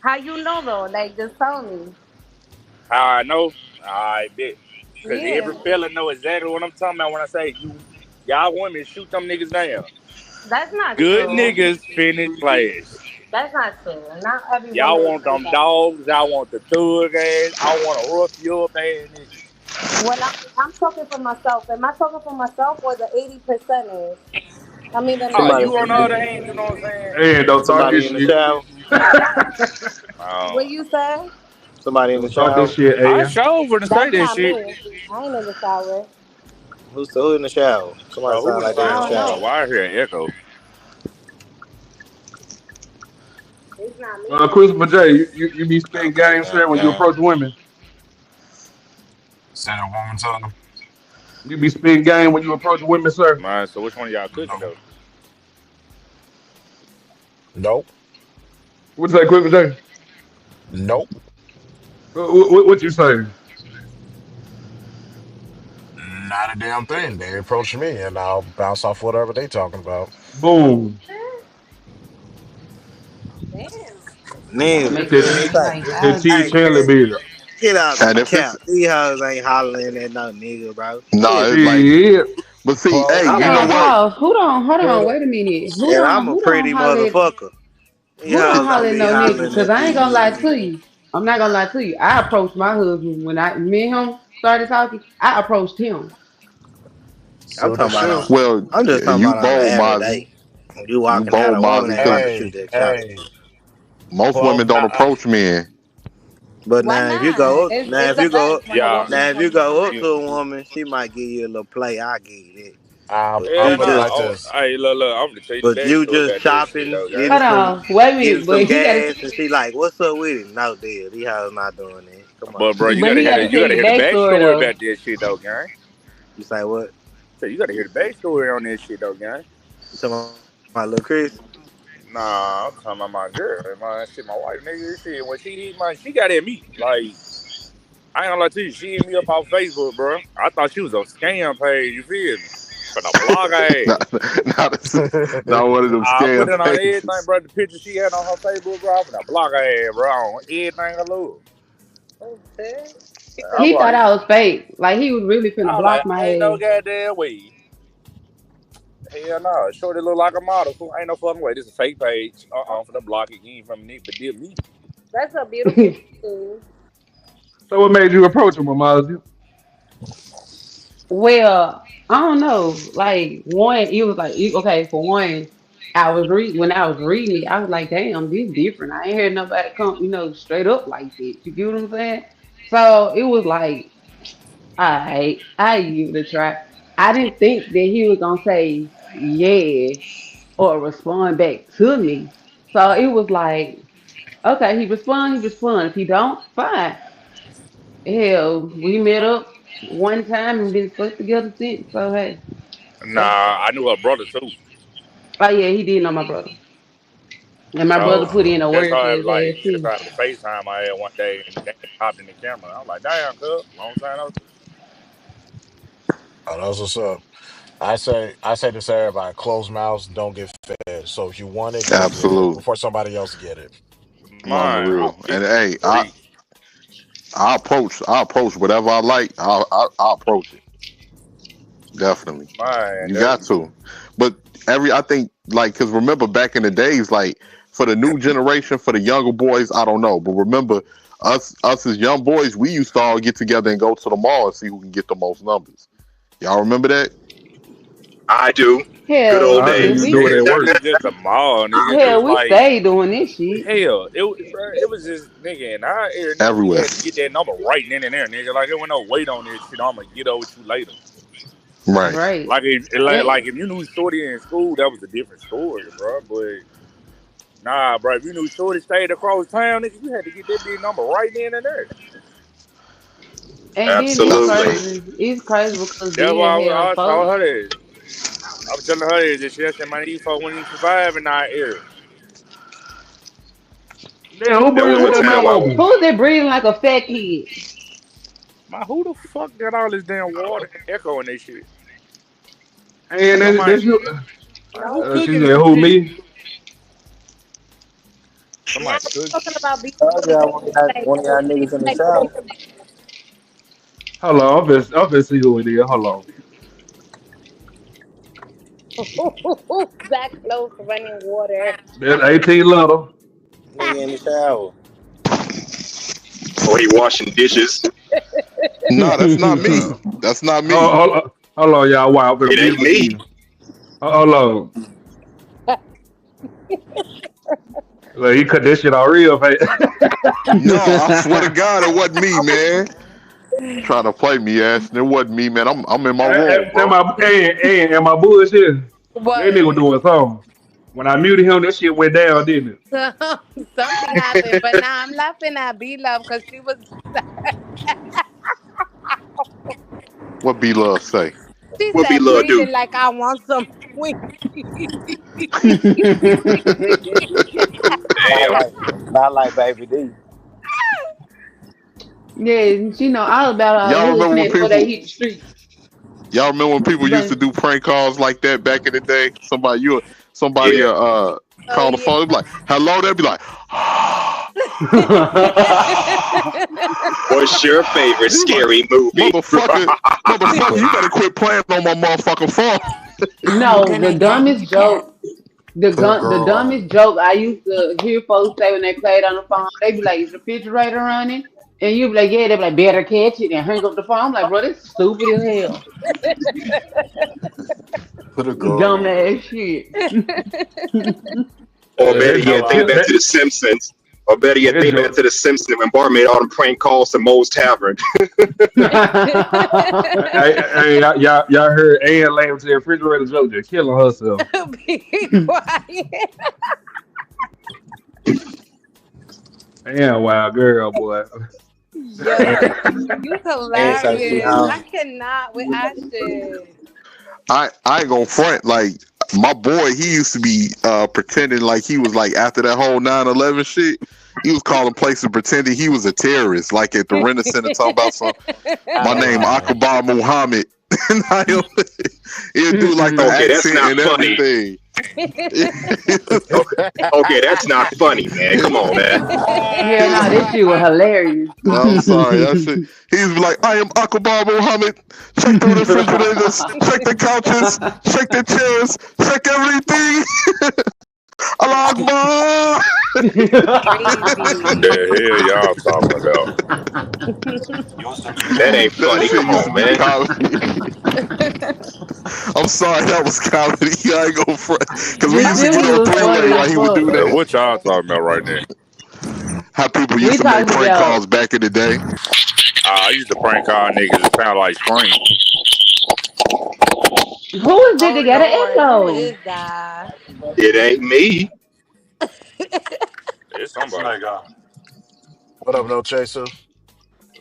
How you know though? Like just tell me. How I know? I bet. Cause Yeah, every fella know exactly what I'm talking about when I say y'all women shoot them niggas down. that's not Good true. niggas finish players. That's not true. Not every Y'all woman would want say them that. dogs. I want the thug ass. I want to rough you up ass niggas. When I'm talking for myself. Am I talking for myself or the 80%ers? I mean the Somebody, You on the other 20%ers. hand, you know what I'm saying? Hey, don't talk somebody this in the shit. shower. What Um, you say? Somebody in the Don't talk this shower. shit, I hey. sure for to say That's that not shit. me. I ain't in the shower. Who in the shower? Somebody Who sound in the like they in I the shower? don't shower. know. Why I hear an echo? It's not me. Christopher J, you be spitting Okay, game, sir, damn, when you gang. approach women. Say that one more time. You be spitting game when you approach women, sir. Man, so which one of y'all cooking No. though? Nope. What's that, Christopher J? Nope. What you say? Not a damn thing. They approach me and I'll bounce off whatever they talking about. Boom. Damn. Niggas, Make That's sure niggas say, everything that, that fine. T. hey Chandler man, beer. get out the and if it's cap. These hoes ain't hollering at no nigga, bro. nah, Shit. it's like, Shit. but see, Well, hey, Hold you know on, what? pause. Hold hit on, it. wait a minute. And I'm a Who don't pretty holler at motherfucker. These hoes holler don't at be no nigga? hollering Cause at I ain't these gonna lie niggas. to you. I'm not gonna lie to you. I approached my husband when me and him started talking. I approached him. I'm Suit the talking about shoe. on. Well, I'm just talking you about on the bold, average Mozzie. day. You You walking out, bold, a woman Mozzie, ain't about because to shoot Hey, that shot at you. hey. most Well, women don't approach men. But Why now if you not? go up, It's the best when a Yeah, woman now if you approaches a go up to you, a man. woman, she might give you a little play. I give you that. But I'll you put it just, like this. Hey, look, I'm gonna tell you the but you backstory just about that shit shopping, though, gang. Hold on, wait a getting minute, some but he gotta gas, and she like, "What's up with it?" No deal. These hoes not doing that. Come on. But bro, but he gotta you tell gotta you the hear the backstory backstory though. about that shit though, gang. You say what? So you gotta hear the backstory on that shit though, gang. You talking about my little Chris? Nah, I'm talking about my girl, my shit, my wife, nigga. Shit, when she got at me. Like, I ain't gonna lie to you, she hit me up off Facebook, bro. I thought she was a scam page. You feel me? For the blog ass. not, not one of them I put scam it on everything, pages. bro. The picture she had on her Facebook, bro. I'm finna block her ass, bro. On everything I love. Okay. I'm He thought like, I was fake. Like he was really finna I'm block like, my ain't no ass. goddamn way. Hell no. Shorty look like a model. Fool. Ain't no fucking way. This is a fake page. For them block it. You ain't from Nick, but dear me. That's a beautiful thing. So what made you approach him, Mozzie? Well, I don't know. Like one, it was like okay. For one, I was read when I was reading it, I was like, damn, this different. I ain't heard nobody come, straight up like that. You get what I'm saying? So it was like, I give it a try. I didn't think that he was gonna say yeah or respond back to me. So it was like, okay, he respond. If he don't, fine. Hell, we met up one time and been stuck together since. So hey, yeah. Nah, I knew her brother too. Oh yeah, he did know my brother, and my brother So put in a that's word for how his like ass that's too. how the FaceTime I had one day and they popped in the camera. I was like, damn, cuz, long time no see. Oh, that's what's up. I say this to everybody: closed mouths don't get fed. So if you want it, go get it Absolutely. before somebody else get it. On the Man, real. oh, And hey, preach. I approach whatever I like. I approach it. Definitely. Man, You got to. But I think, like, because remember back in the days, like, for the new generation, for the younger boys, I don't know. But remember, us as young boys, we used to all get together and go to the mall and see who can get the most numbers. Y'all remember that? I do. Good Hell, old I if used to days. do it we at It work. wasn't just a mall, nigga. hell Just we like stayed doing this shit. hell, it was just nigga in our era, nigga. We Everywhere. had to get that number right then and there, nigga. Like there was no wait on this shit. I'm gonna get over with you later. Right. Right. Like if And, if you knew Shorty in school, that was a different story, bro. But nah, bro, if you knew Shorty stayed across town, nigga, you had to get that big number right then and there. and then it's Absolutely. crazy. It's crazy because That's why then hell, I told folks. her that. I was telling her that she said, man, these folks wouldn't even survive in our era. Damn, who That was breathing with one that time mouth I open? Who's that breathing like a fat kid? Man, who the fuck got all this damn water and echo in this shit? And Somebody, that's you. man, who She cooking said, this who, shit? me? Now Somebody cooking. talking about being Told y'all like one of y'all niggas in the like shower. Hold on, I'm finna see who it is. Hold on. that close to running water. That's 18 letter. Nigga in the shower. or he washing dishes. No, that's not me. Uh, That's not hold, me. hold on, y'all. Wow, I'm finna It mute ain't him me. again. Hold on. Like, he cut that shit out real fast. No, I swear to God, it wasn't me, man. Trying to play me, Ashton. It wasn't me, man. I'm in my room, bro. Am I bullshit? That nigga What? doing something. When I muted him, that shit went down, didn't Something happened, but now I'm laughing at B Love because she was. What B Love say? She What be said, love do? breathing like I want some Twinkies. Not Damn. like, not like Baby D. Yeah, she know all about all the Y'all hood remember when snacks before they people? hit the street. Y'all remember when people used to But do prank calls like that back in the day? Somebody Yeah. Oh, call the yeah. phone. They'd be like, "Hello." They'd be like, What's your favorite "He's like, scary movie? motherfucker, you better quit playing on my motherfucking phone." no, the dumbest joke, Good the girl. dumbest joke I used to hear folks say when they played on the phone, they be like, "Is the refrigerator running?" And you be like, "Yeah." They be like, "Better catch it," and hang up the phone. I'm like, bro, this stupid as hell, Put a dumb girl on. ass shit. Or better that yet, joke think killed back to that. The Simpsons. Or better yet, That think back to joke. The Simpsons when Bart made all them prank calls to Moe's Tavern. Y'all heard Ann laughing to the refrigerator joke, just killing herself. Be quiet. Damn, wild girl, boy. Yo, you And so she hilarious. I home. cannot with Ashton. I ain't gonna front. Like my boy, he used to be pretending like he was like after that whole 9/11 shit. He was calling places pretending he was a terrorist, like at the Rent Center, talking about some. My Oh name wow. Akbar Muhammad. And he'll do like the Okay, that's accent not and funny. everything. Oh, Okay, that's not funny, man. Come on, man. Hell no, this shit was hilarious. I'm sorry. That shit. He's like, I am Akbar Muhammad. Check the refrigerators, check the couches, check the chairs, check everything. Allah Akbar. The hell y'all talking about? That ain't That funny. shit Come used to on, be man. comedy. I'm sorry, that was comedy. I ain't gonna front. Because we This used to shit get on was funny three-way as while he would do fuck. that. What y'all talking about right now? How people We used to make talking prank calls about back in the day. I used to prank call niggas. It sound like Scream. who is it Oh together Lord, who echo? is that? It ain't me. It's somebody. What up, no chaser?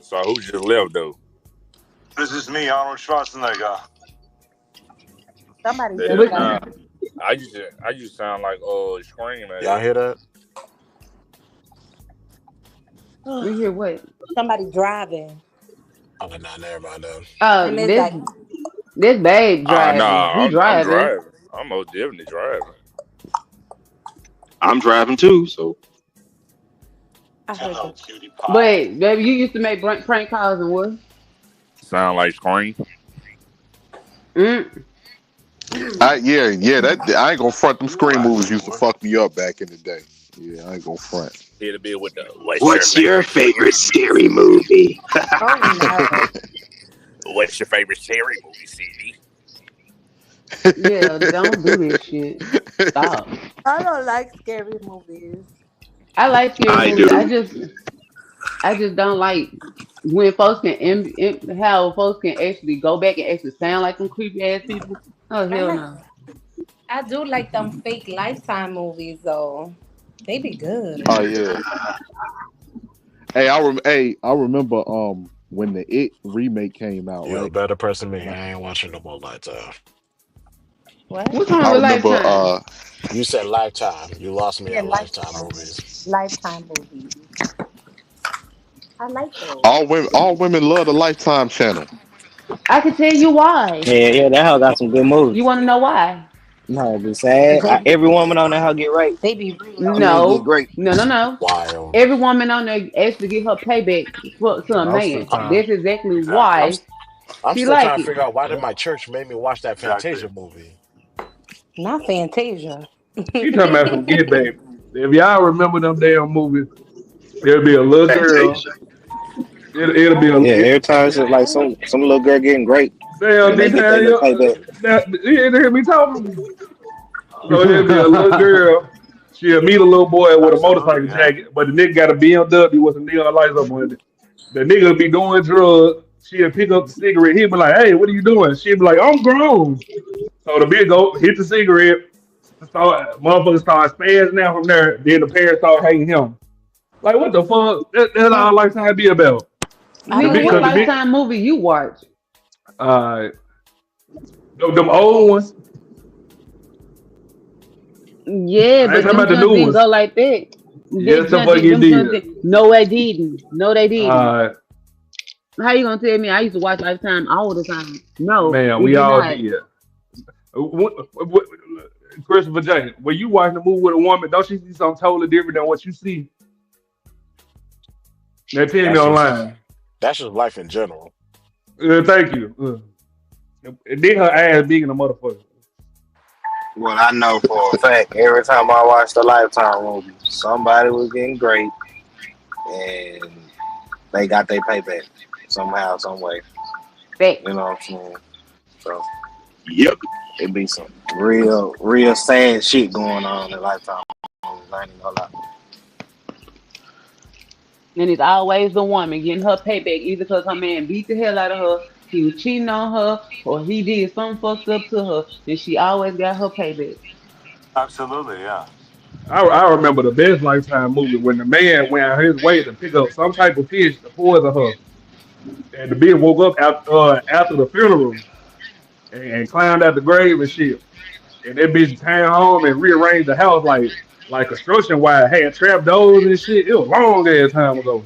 So who just left though? This is me, Arnold Schwarzenegger. Somebody The just hell, But nah. left. I used to sound like Scream Y'all man. hear that? we hear what? Somebody driving, Oh, nah, never mind that. and it's This like, babe driving. Nah, He I'm driving. driving. I'm most definitely driving. I'm driving too, so I heard Hello, them. cutie pie. But baby, you used to make prank calls and what? Sound like Scream. Mm. That I ain't gonna front. Them Scream movies used to fuck me up back in the day. Yeah, I ain't gonna front. Here to be with the what's your what's your favorite favorite scary scary movie? Oh no, What's your favorite scary movie, CD? Yeah, don't do this shit. Stop. I don't like scary movies. I like scary I movies. do. I just don't like when folks can how folks can actually go back and actually sound like them creepy ass people. Oh I hell like. no. I do like them fake Lifetime movies though. They be good. Oh yeah. I remember when the It remake came out, You're a right? better person than me. I ain't watching no more Lifetime. What? What's wrong I with remember Lifetime? You said Lifetime. You lost me Yeah, at Lifetime Lifetime. movies. Lifetime movies. I like those. all women love the Lifetime channel. I can tell you why. Yeah, that hoe got some good You movies. want to know why? No, be Cause sad. Every woman on that hoe get raped. they be real. I mean, get No, great. no, no, no. Wild. Every woman on there actually get her payback to a I'm still man. trying. That's exactly I'm why I'm she still like trying to it. figure out why did my church make me watch that Fantasia movie? Not Fantasia. He talking about some Get Back. If y'all remember them damn movies, there'll be a little girl. Fantasia. It'll be a Yeah, every time it's like some little girl getting great, damn and they get their detail. little payback. You didn't hear me talking. So it'll be a little girl. She'll meet a little boy with a motorcycle Absolutely, yeah. jacket, but the nigga got a BMW with some neon lights up on it. The nigga be doing drugs. She'll pick up the cigarette. He'll be like, "Hey, what are you doing?" She'll be like, "I'm grown." So the bitch go hit the cigarette. Start motherfuckers start spazzing out from there. Then the parents start hating him. Like what the fuck? That's all Lifetime be about. I The Nigga, don't big, what cause the know big, that. Lifetime movie you watch? uh, them old ones. Yeah, I ain't but talking them about the joints new didn't ones. go like that. Yes, the fuck it Them did. joints did. No, they didn't. No, they didn't. Uh, How you gonna tell me I used to watch Lifetime all the time? No, man, it we did all not. did. What, Christopher James, when you watch the movie with a woman, don't you see something totally different than what you see? Now tell me That's just online. that's just life in general. Thank you. And then her ass big in the motherfucker. Well, I know for a fact, every time I watched the Lifetime movie, somebody was getting great, and they got their payback somehow, some way. Fact. You know what I'm saying? So Yep. it be some real sad shit going on in Lifetime movies. I ain't gonna lie. And it's always the woman getting her payback, either because her man beat the hell out of her, he was cheating on her, or he did something fucked up to her, and she always got her payback. Absolutely, yeah. I remember the best Lifetime movie when the man went out his way to pick up some type of fish to poison her, and the bitch woke up after the funeral and climbed out the grave and shit. And that bitch came home and rearranged the house like construction wise, had trap doors and shit. It was long ass time ago.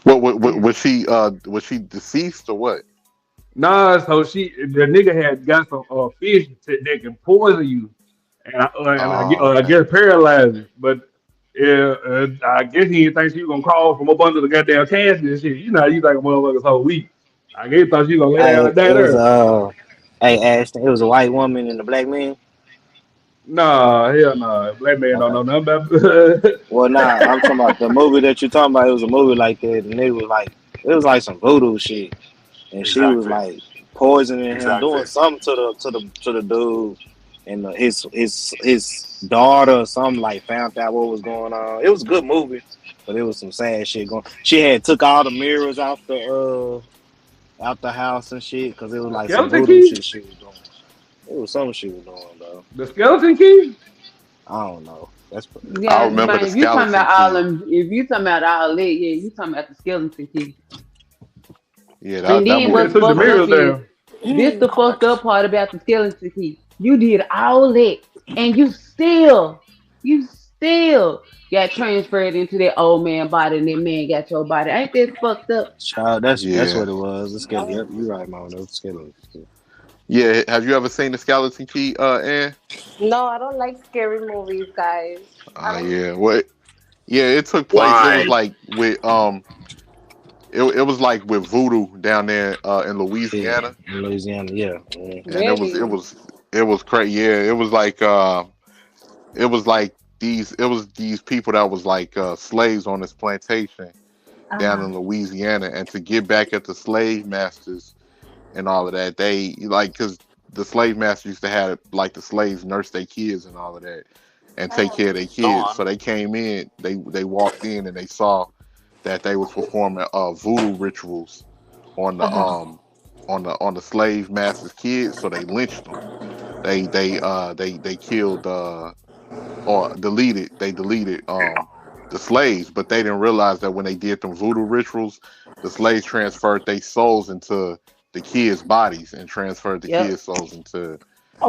Was she deceased or what? Nah, so the nigga had got some fish that can poison you, I Okay. guess paralyzed. But yeah, I guess he didn't think she was gonna crawl from up under the goddamn casket and shit. You know, you think a motherfucker's so weak. I guess he thought she was gonna lay down Hey, and die it was there. hey Ashton, it was a white woman and a black man. Nah, hell no. Black man don't Okay. know nothing about. Well, nah, I'm talking about the movie that you're talking about. It was a movie like that, and it was like some voodoo shit, and she was Exactly. like poisoning him, doing Exactly. something to the dude, and his daughter or something like found out what was going on. It was a good movie, but it was some sad shit going. She had took all the mirrors out the house and shit because it was The like some skeleton voodoo key? shit she was doing. It was something she was doing though. The skeleton key? I don't know. That's I Yeah, remember man. the If you talking skeleton about all key. them, if you talking about all that, yeah, you talking about the skeleton key. Yeah, And that then Yeah, movie what's took was the fucked up mirrors crazy. is down. this the fucked up part about the skeleton key. You did all that, and you still got transferred into that old man body, and that man got your body. Ain't that fucked up? Child, that's Yeah. what it was. The skeleton. Yep, you're right, Mom. It was the skeleton. Yeah. Have you ever seen the skeleton key, Ann? No, I don't like scary movies, guys. I don't. Yeah. What? Yeah, it took place. It was Why? like with it was like with voodoo down there in Yeah, Louisiana, in Louisiana. Yeah. Mhm. and Really? it was crazy. Yeah, it was like these people that was like slaves on this plantation down Uh-huh. in Louisiana, and to get back at the slave masters and all of that, they like because the slave masters used to have like the slaves nurse their kids and all of that and take Uh-huh. care of their Go kids. on. So they came in, they walked in and they saw that they was performing voodoo rituals on the Uh-huh. on the slave masters' kids. So they lynched them. They killed or deleted they deleted the slaves, but they didn't realize that when they did them voodoo rituals, the slaves transferred their souls into the kids' bodies and transferred the Yep. kids' souls Oh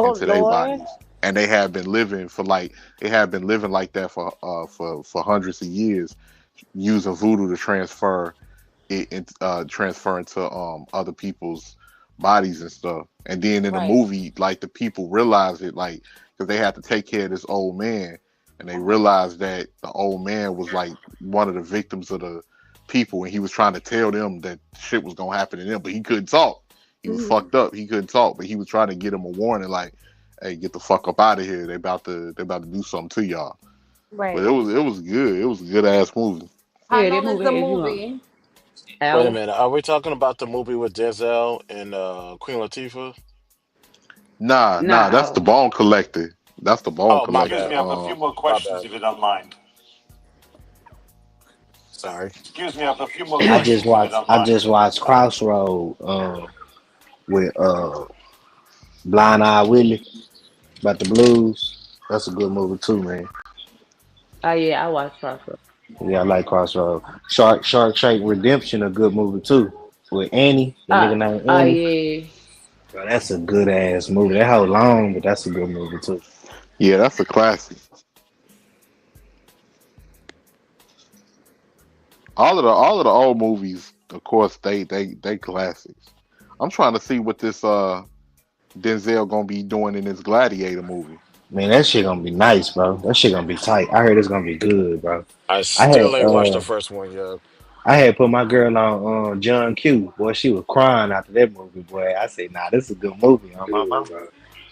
into their Lord. bodies. And they had been living like that for hundreds of years, using voodoo to transfer into other people's bodies and stuff. And then in the Right. movie, like the people realize it, like because they had to take care of this old man, and they realized that the old man was like one of the victims of the people, and he was trying to tell them that shit was gonna happen to them, but he couldn't talk. He was Mhm. fucked up. He couldn't talk, but he was trying to get him a warning, like, "Hey, get the fuck up out of here. They about to do something to y'all." But Right. it was good. It was a good ass movie. How Yeah, that long is movie the had you on. movie? Wait a Hour. minute. Are we talking about the movie with Denzel and Queen Latifah? Nah, that's the No. Bone Collector. That's the Bone Oh, my Excuse Collector. bad. me, I have a few more My questions bad. if you don't mind. Sorry. Excuse me, I have a few more I just questions if you watched. don't I mind. just watched Crossroad with Blind Eye Willie about the blues. That's a good movie too, man. Oh yeah, I watched Crossroads. Yeah, I like Crossroad. Shark Shake Redemption, a good movie too. With Annie, the Uh, nigga named oh Annie. yeah. Bro, that's a good ass movie. That how long, but that's a good movie too. Yeah, that's a classic. All of the old movies, of course, they classics. I'm trying to see what this Denzel gonna be doing in this Gladiator movie. Man, that shit gonna be nice, bro. That shit gonna be tight. I heard it's gonna be good, bro. I I still had ain't watched the first one yet. I had put my girl on John Q. Boy, she was crying after that movie, boy. I said, nah, this is a good movie on my mama.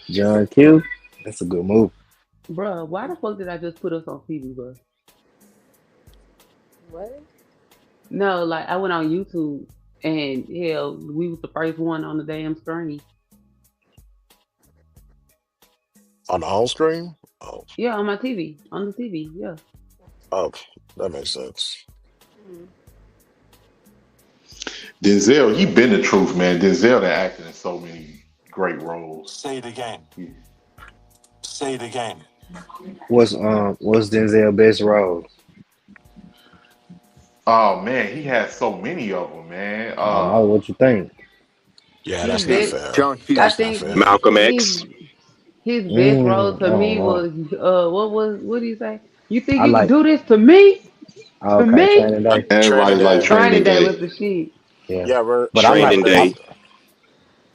John Q. That's a good movie. Bruh, why the fuck did I just put us on TV, bro? What? No, like I went on YouTube and hell, we was the first one on the damn screen. On the home screen? Oh, Yeah, on my TV. On the TV, yeah. oh, that makes sense. Mm. Denzel, he been the truth, man. Denzel that acted in so many great roles. Say it again. Say it again. What's Denzel best role? Oh man, he had so many of them, man. I don't know what you think. Yeah, His that's not best, fair. John Q. I That's not think fair. Malcolm his X. his best role I to don't me know. was what did he say? You think I you could like do this to me? To okay, me? Training Day. Training Everybody like Day. Training Training Day Day. was the shit. Yeah, Yeah, but I like Training Day.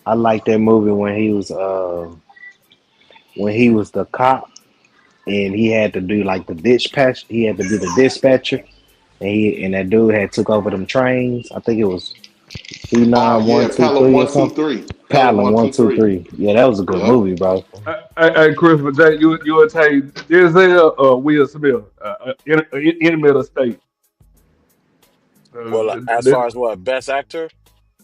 I like that movie when he was the cop and he had to do like the dispatch. He had to be the dispatcher, and that dude had took over them trains. I think it was P Oh nine one yeah, two Pelham three or one two something. three. Pelham Palin one one two two three. three. Yeah, that was a good Yep. movie, bro. Hey, Christopher J, you would take Denzel or Will Smith, enemy of the state. Well, as far as what best actor,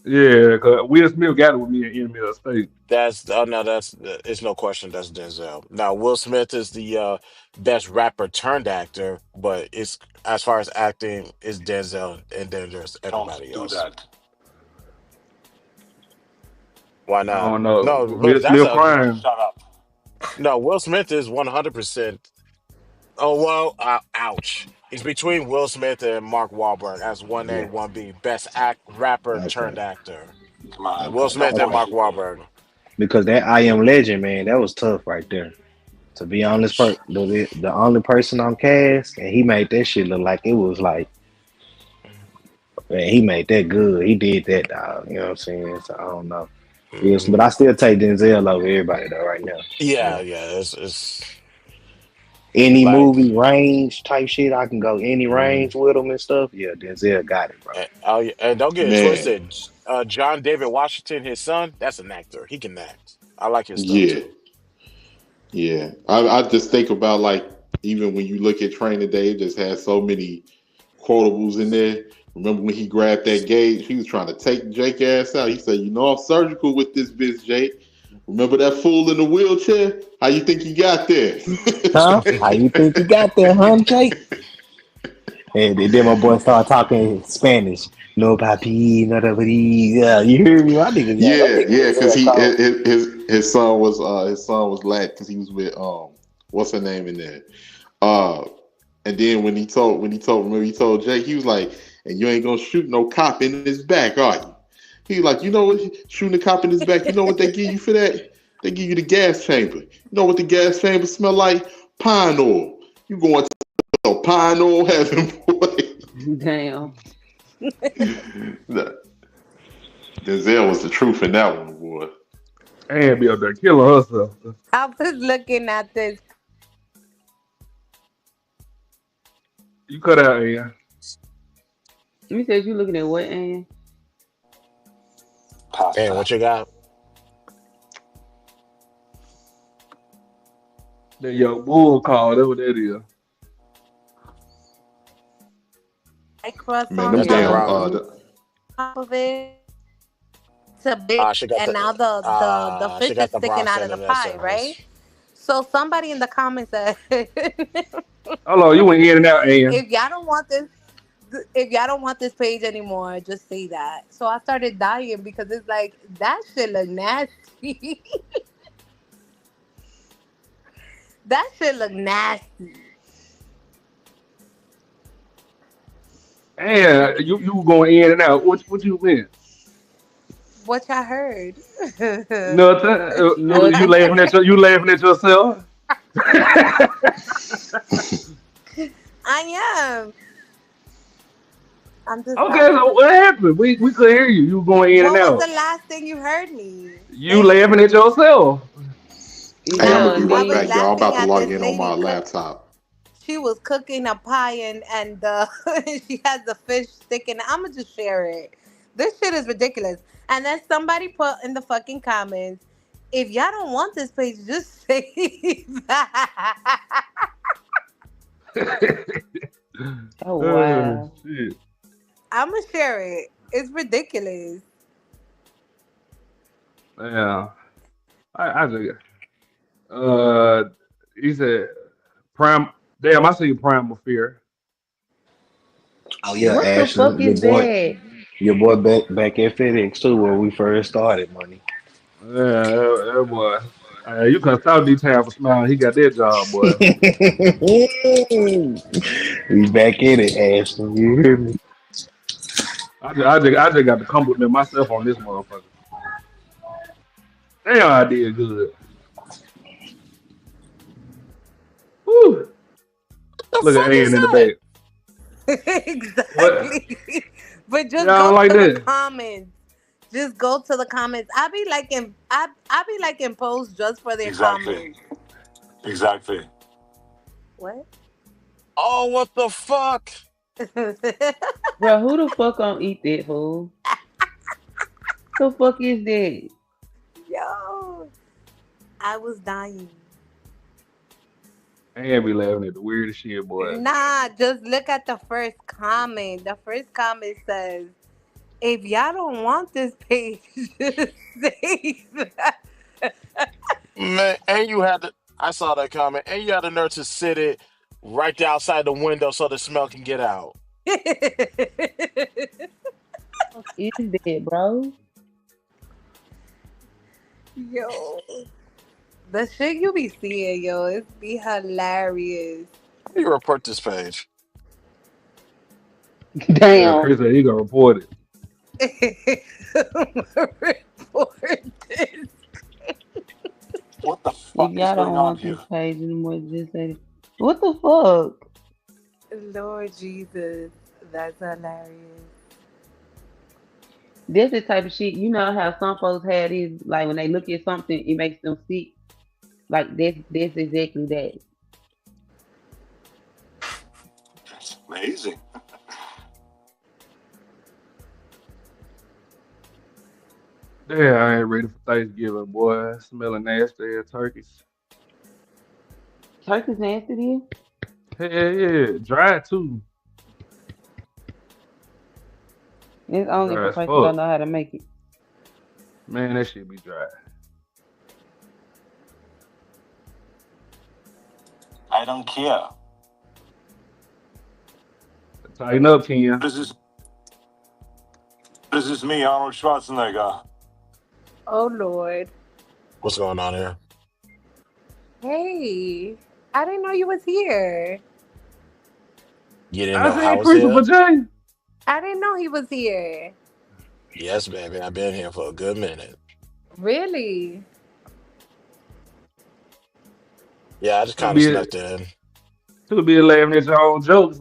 Yeah, cause Will Smith got it with me in enemy of the state. that's no, that's it's no question. That's Denzel. Now, Will Smith is the best rapper turned actor, but it's as far as acting, is Denzel, and then there's Don't everybody do else. that. Why I not? don't know. No, Will look, that's Smith a prime. Shut up. no. Will Smith is 100%. Oh well, ouch. He's between Will Smith and Mark Wahlberg as one A, Yeah. one B, best act rapper Okay. turned actor. Come on. Will Smith Don't and Okay. push Mark it, bro. Wahlberg. Because that I Am Legend, man, that was tough right there. To be honest, the only person on cast, and he made that shit look like it was like, man, he made that good. He did that, dog. You know what I'm saying? So I don't know. Yes, but Hmm. I still take Denzel over everybody though right now. Yeah. Yeah, yeah. It's Any like, movie range type shit, I can go any mhm. range with him and stuff. Yeah, Denzel got it, bro. Oh, yeah, and don't get it Man, twisted. John David Washington, his son, that's an actor. He can act. I like his stuff yeah, too. yeah. I just think about like even when you look at Training Day, it just has so many quotables in there. Remember when he grabbed that gauge? He was trying to take Jake ass out. He said, "You know I'm surgical with this bitch, Jake. Remember that fool in the wheelchair? How you think he got there?" Huh? How you think you got there, huh, Jake? And then my boy started talking Spanish. No papi, no papi. Yeah, you hear me? My niggas, yeah, that Yeah, nigga yeah, because Denzel cold. his son was Latin because he was with what's her name in there. Uh, and then remember he told Jake, he was like, "And you ain't gonna shoot no cop in his back, are you?" He was like, "You know what? Shooting a cop in his back, you know what they give you for that? They give you the gas chamber. You know what the gas chamber smell like? Pine oil. You going to pine oil heaven, boy." Damn. Nah, Denzel was the truth in that one, boy. And be up there killing herself. I was looking at this. You cut out, yeah. You said you looking at what, Ann? And Pasta. what you got? That your bull call, that's what that is. I crust Man, on them That's that damn brown. top of it. It's a big, She got and now the she fish got is the sticking out of Bronson the in that pie, right? sandwich. So somebody in the comments said, Hold on, you went in and out, and if y'all don't want this, if y'all don't want this page anymore, just say that. So I started dying because it's like that shit look nasty. That shit look nasty. you were going in and out. What you meant? What y'all heard? Nothing. Nothing. You laughing at yourself. I am. I'm just Okay, so laughing. what happened? We could hear you. You were going in and What was the out. last thing you heard me You say? laughing at yourself. Hey, I'm gonna Yeah, be I right was then back, y'all. I'm laughing about to at log this in on my lady cook. laptop. She was cooking a pie and she has the fish sticking. I'ma just share it. This shit is ridiculous. And then somebody put in the fucking comments, if y'all don't want this page, just say that. oh wow. Shit. I'ma share it. It's ridiculous. Yeah. I just uh he said prime damn, I see Primal Fear. Oh yeah, What the fuck Ashton, is that? your boy back at FedEx too, where we first started, money. Yeah, that boy. You can stop D-Town for smiling. He got that job, boy. We back in it, Ashton. You hear me? I just got to compliment myself on this motherfucker. Damn, I did good. Woo. The Look at fuck is Ian in the that? back. What? Exactly. But just Yeah, I go don't like to the that. comments. Just go to the comments. I be liking posts just for their Exactly. comments. Exactly. what? Oh, what the fuck? Bro, who the fuck gonna eat that fool? The fuck is that? Yo, I was dying. I ain't be laughing at the weirdest shit, boy. Nah, just look at the first comment. The first comment says, if y'all don't want this page, just say that. Man, and you had to. I saw that comment, and you had the nerve to sit it right there outside the window so the smell can get out. Fuck is that, bro? Yo, the shit you be seeing, yo, it's be hilarious. How do you report this page? Yeah, Damn. Chris said he gonna report it. Report this. What the If fuck is y'all going don't on want here? this page anymore, just say, what the fuck? Lord Jesus, that's hilarious. That's the type of shit. You know how some folks had is like when they look at something, it makes them sick. Like that's exactly that. That's amazing. Damn, I ain't ready for Thanksgiving, boy. Smelling nasty ass turkeys. Turkey's nasty to you? Hell yeah, dry too. It's only if Dry a as person don't fuck. know how to make it. Man, that shit be dry. I don't care. Tighten up, Kenya. This is me, Arnold Schwarzenegger. Oh Lord. What's going on here? Hey, I didn't know you was here. You didn't I know said how was Christopher here? J. I didn't know he was here. Yes, baby. I've been here for a good minute. Really? Yeah, I just Too kind of be snuck in. too be laughing at your own jokes.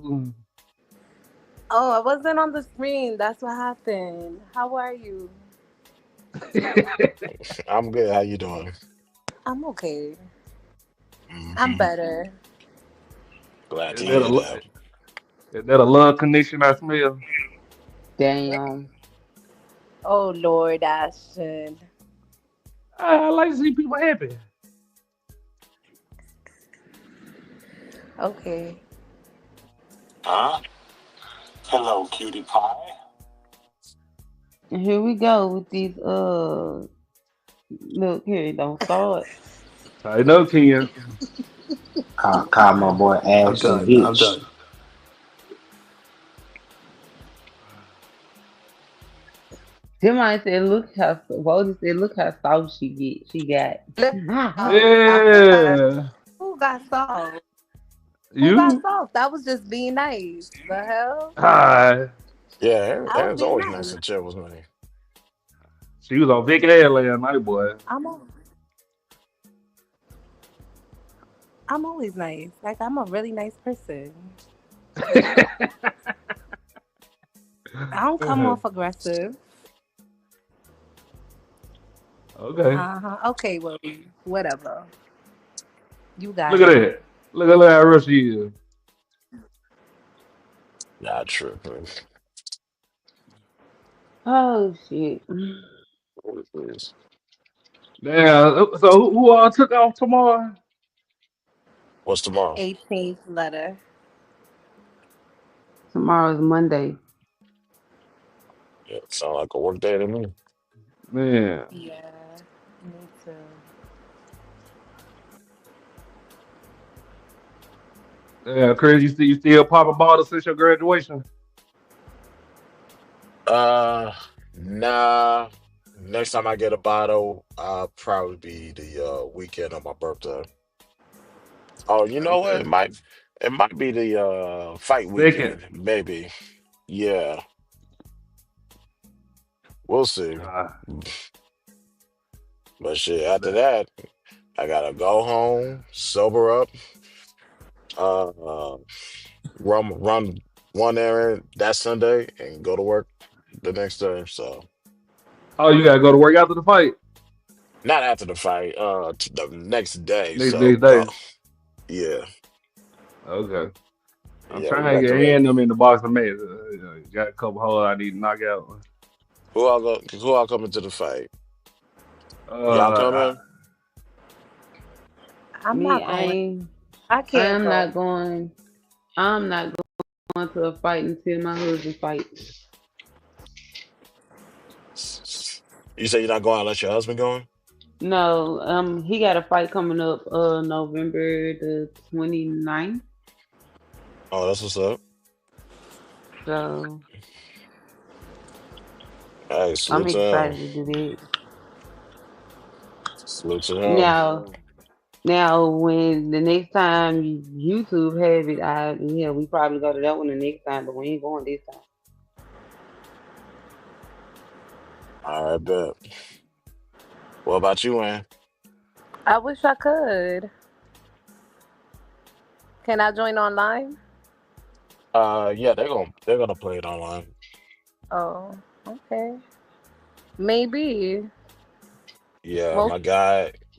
Oh, I wasn't on the screen. That's what happened. How are you? I'm good. How you doing? I'm okay. I'm Hmm. better. Glad Is to that hear a that. is that a lung condition I smell? Damn. Oh Lord, Ashton. I like to see people happy. Okay. Huh? Hello, cutie pie. And here we go with these look here, don't start. Tighten up, Kenya. Call my boy I'm Ashy done. I'm Hitch. done. Somebody said, look how Wody said, look how soft she got. Look, Yeah. who got soft? Who got You? soft? That was just being nice. The hell? Hi. Yeah, I was Aaron's being always nice nice. and chill with me. She was on Vic Air last night, boy. I'm al- I'm always nice. Like I'm a really nice person. I don't come off aggressive. Okay. Okay, well, whatever. You got Look at it. that. Look at how rough she is. Not true. Oh shit. Please. Damn. So who all took off tomorrow? What's tomorrow? 18th letter. Tomorrow's Monday. Yeah, sound like a work day to me. Man. Yeah, me too. Yeah, Chris, you still popping bottles since your graduation? Uh, nah. Next time I get a bottle, I'll probably be the weekend of my birthday. Oh, you know what? Okay. It might be the fight Second. weekend, maybe. Yeah, we'll see. Uh, But shit, after that, I gotta go home, sober up, uh, run one errand that Sunday, and go to work the next day. So oh, you gotta go to work after the fight. not after the fight, the next day. Next So next go, day. yeah. Okay. I'm Yeah, we trying to back get to red. them in the box of maze. Got a couple holes I need to knock out. Who all coming to the fight? Y'all Uh, coming? I'm Me, not I going. ain't. I I can't am go. not going. I'm not going to a fight until my husband fights. You say you're not going unless your husband going? No, he got a fight coming up November the 29th. Oh, that's what's up. So Hey, I'm salute to him. excited to do that. Salute to him. Now when the next time YouTube have it, we probably go to that one the next time, but we ain't going this time. All right, bet. What about you, man? I wish I could. Can I join online? Yeah, they're gonna play it online. Oh, okay. Maybe. Yeah, Well,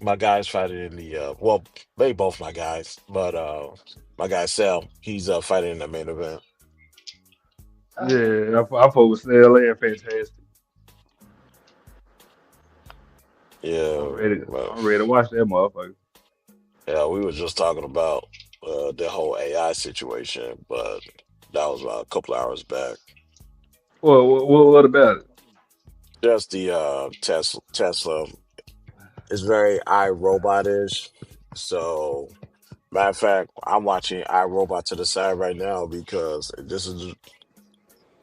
my guy's fighting in the well, they both my guys, but my guy Sal, he's fighting in the main event. yeah, I fuck with Snell and Fantastic. Yeah, but I'm ready to watch that motherfucker. yeah, we were just talking about the whole AI situation, but that was about a couple hours back. What about it? Just the Tesla is very iRobot-ish. So matter of fact, I'm watching iRobot to the side right now because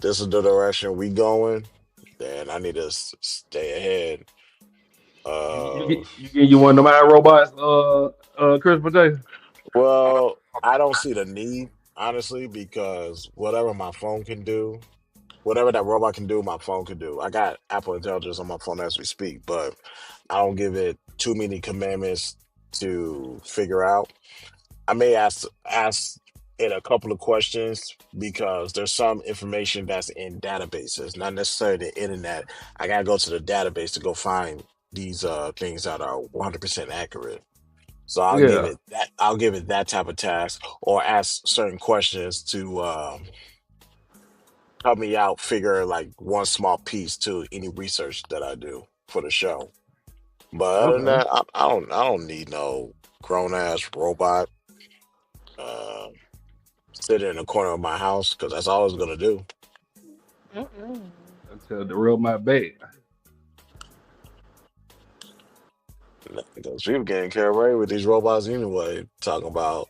this is the direction we going. Then I need to stay ahead of. You get you one of them iRobots, Christopher J. Well, I don't see the need honestly because whatever my phone can do, whatever that robot can do, my phone can do. I got Apple Intelligence on my phone as we speak, but I don't give it too many commandments to figure out. I may ask it a couple of questions because there's some information that's in databases, not necessarily the internet. I gotta go to the database to go find these things that are 100% accurate. So Yeah. I'll give it that type of task or ask certain questions to help me out figure like one small piece to any research that I do for the show. But other than Okay. that, I don't need no grown ass robot uh, sitting in the corner of my house because that's all it's gonna do. mm-mm. Until the real my bed. Because people getting carried away with these robots anyway, talking about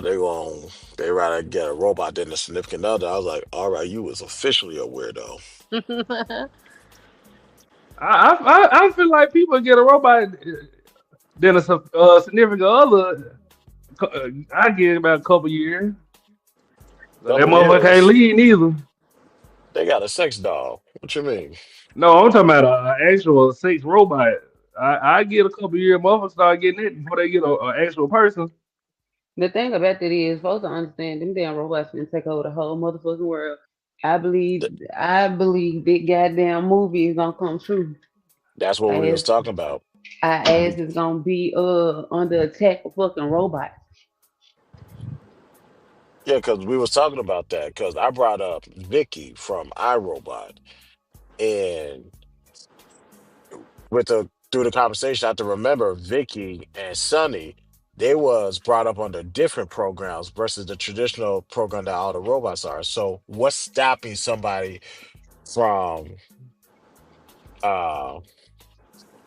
they gon' they rather get a robot than a significant other. I was like, all right, you was officially a weirdo. I feel like people get a robot than a significant other. I get about a couple years. So that Couple motherfucker can't years, leave neither. they got a sex doll. What you mean? No, I'm talking about an actual sex robot. I get a couple years, motherfuckers start getting it before they get a actual person. The thing about it is, folks don't understand them damn robots can take over the whole motherfucking world. I believe, Th- I believe that goddamn movie is gonna come true. That's what we was As talking about. our ass Be- is gonna be under attack of fucking robots. Yeah, because we was talking about that because I brought up Vicky from iRobot, and with the through the conversation, I have to remember Vicky and Sunny. They was brought up under different programs versus the traditional program that all the robots are. So, what's stopping somebody from uh,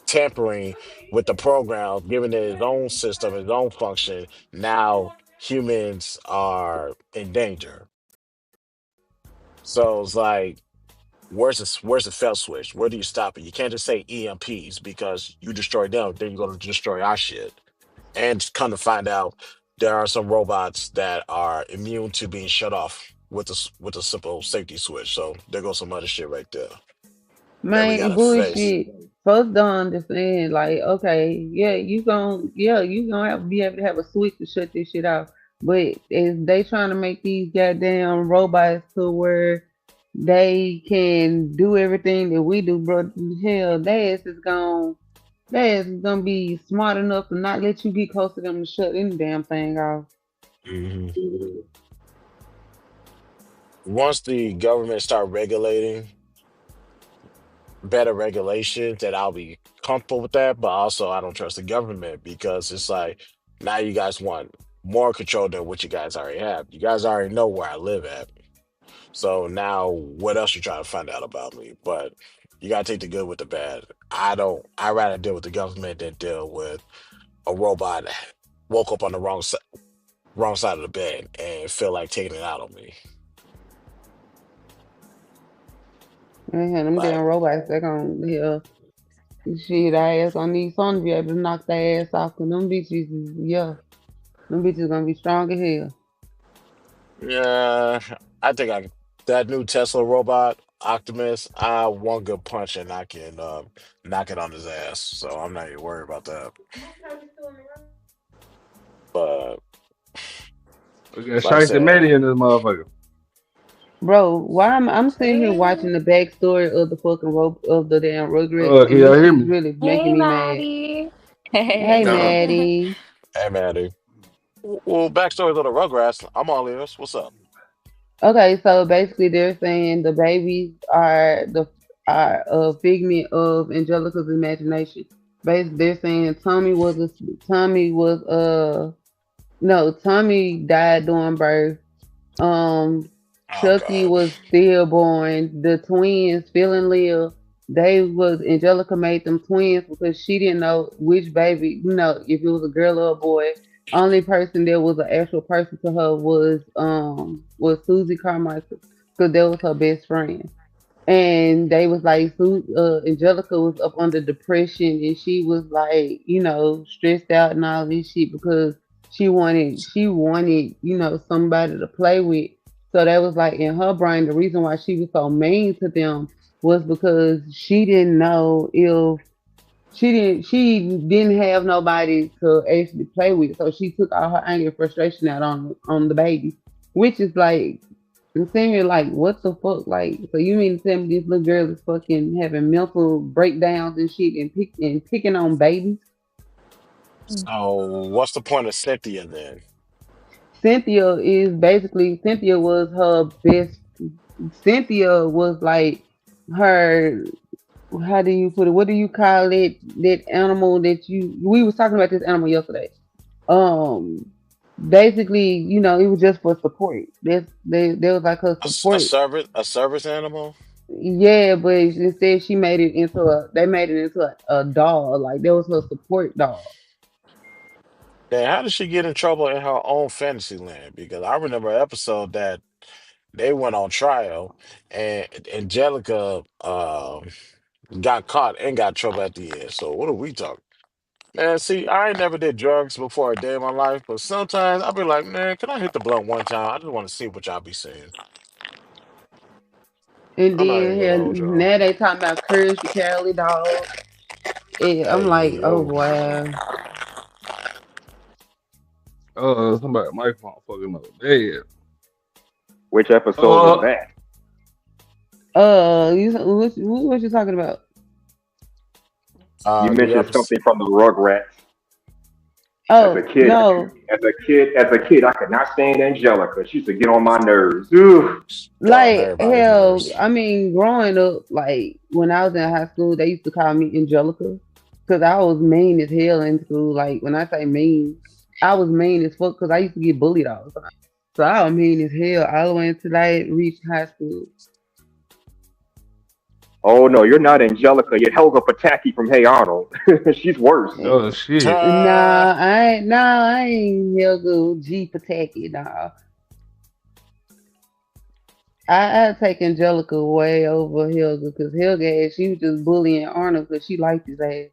tampering with the program, giving it its own system, its own function? Now humans are in danger. So it's like, where's the fell switch? Where do you stop it? You can't just say EMPs because you destroy them, then you're gonna destroy our shit. And come to find out, there are some robots that are immune to being shut off with with a simple safety switch. So there goes some other shit right there that we Man, gotta face. bullshit. Folks don't understand. Like, okay, yeah, you gonna have to be able to have a switch to shut this shit off. But is they trying to make these goddamn robots to where they can do everything that we do, bro? Hell, their ass is gonna be smart enough to not let you get close to them to shut any damn thing off. hmm Once the government start regulating better regulations, then I'll be comfortable with that. But also, I don't trust the government because it's like now you guys want more control than what you guys already have. You guys already know where I live at. So now, what else you trying to find out about me? But you gotta take the good with the bad. I don't. I rather deal with the government than deal with a robot that woke up on the wrong side of the bed and feel like taking it out on me. Man, them damn Like, robots, they gonna shit, I ass gonna need something to be able to knock their ass off. Cause them bitches, yeah, them bitches gonna be strong as hell. yeah, I think I that new Tesla robot Optimus. I one good punch and I can knock it on his ass. So I'm not even worried about that. But We got like I Shiesty said, Medi in this motherfucker. Bro, why I'm sitting here watching the backstory of the fucking of the damn Rugrats, Can and y'all this hear shit's me? really Hey, making me mad. Maddie. Hey, uh, Hey. Maddie. hey man, dude. Well, backstory of the Rugrats. I'm all ears. What's up? Okay, so basically they're saying the babies are a figment of Angelica's imagination. Basically, they're saying Tommy was no, Tommy died during birth. Um, Oh Chucky God. was stillborn. The twins, Phil and Lil, they was Angelica made them twins because she didn't know which baby, if it was a girl or a boy. Only person that was an actual person to her was Susie Carmichael because that was her best friend. And they was like, Angelica was up under depression, and she was like, stressed out and all this shit because she wanted, somebody to play with. So that was like in her brain, the reason why she was so mean to them was because she didn't have nobody to actually play with. So she took all her anger and frustration out on the baby, which is like I'm sitting here like, what the fuck? Like, so you mean to tell me this little girl is fucking having mental breakdowns and shit and picking on babies? So what's the point of Cynthia then? Cynthia was her best. Cynthia was like her. How do you put it? What do you call it? That animal that we was talking about this animal yesterday. Um, basically, it was just for support. They was like her support. A service animal? Yeah, but instead they made it into a doll. Like that was her support doll. Then how did she get in trouble in her own fantasy land? Because I remember an episode that they went on trial and Angelica got caught and got in trouble at the end. So what are we talking? Man, see, I ain't never did drugs before a day in my life, but sometimes I'll be like, man, can I hit the blunt one time? I just want to see what y'all be saying. And I'm not then even gonna here hold y'all. now they talking about Courage the Cowardly Dog. I'm Hey like, oh yo. wow. Somebody microphone fucking up. Dead. Which episode was Uh, that? What you talking about? You The mentioned episode. something from the Rugrats. As a Oh kid, no, I could not stand Angelica. She used to get on my nerves. Ooh. Got on like everybody's hell. nerves. I mean, growing up, like when I was in high school, they used to call me Angelica because I was mean as hell in school. Like when I say mean, I was mean as fuck because I used to get bullied all the time. So I was mean as hell all the way until I reached high school. Oh no, you're not Angelica. You're Helga Pataki from Hey Arnold. She's worse. oh shit. Nah, I ain't Helga G Pataki. Nah, I take Angelica way over Helga because she was just bullying Arnold because she liked his ass.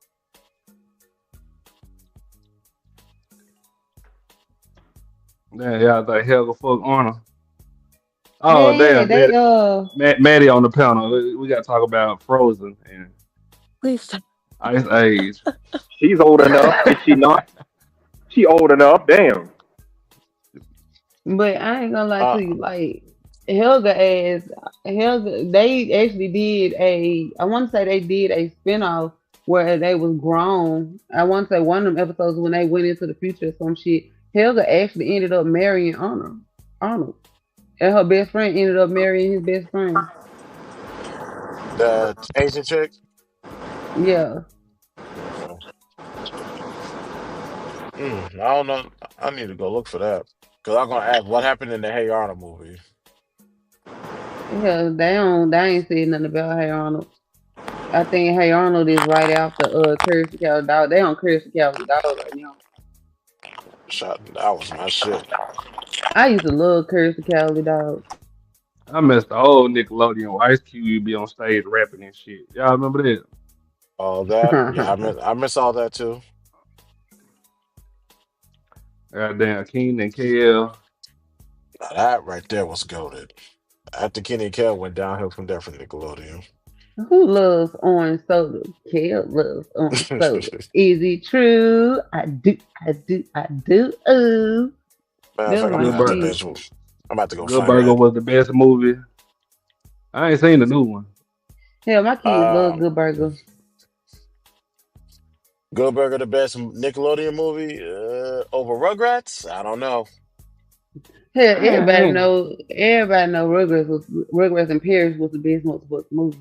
Damn, y'all think hell go fuck Arnold. Oh Yeah, damn, they Maddie on the panel. We got to talk about Frozen and Please stop. Ice Age. She's old enough, is she not? She old enough. Damn. But I ain't gonna lie Uh, to you, like Helga, they actually did I want to say they did a spinoff where they was grown. I want to say one of them episodes when they went into the future or some shit, Helga actually ended up marrying Arnold. And her best friend ended up marrying his best friend. The Asian chick. Yeah. Okay. I don't know. I need to go look for that because I'm gonna ask what happened in the Hey Arnold movie. Yeah, they ain't said nothing about Hey Arnold. I think Hey Arnold is right after Courage the Cowardly Dog. They on Courage the Cowardly Dog right now. Shot. That was my shit. I used to love Courage the Cowardly Dog. I miss the old Nickelodeon where Ice Cube be on stage rapping and shit. Y'all remember that? All that. Yeah, I miss all that too. Goddamn Keenan and Kel. Now that right there was goaded. After Kenny and Kel went downhill from there for Nickelodeon. Who loves orange soda? Kale loves orange soda. Is it true? I do, I do, I do. Ooh. Matter of That fact, was I'm my gonna have to shit. binge. I'm about to go Good find Burger that. was the best movie. I ain't seen the new one. Hell, my kids love Um, Good Burger. Good Burger, the best Nickelodeon movie over Rugrats. I don't know. Hell, Man, everybody know Rugrats and Paris was the best multiple movie.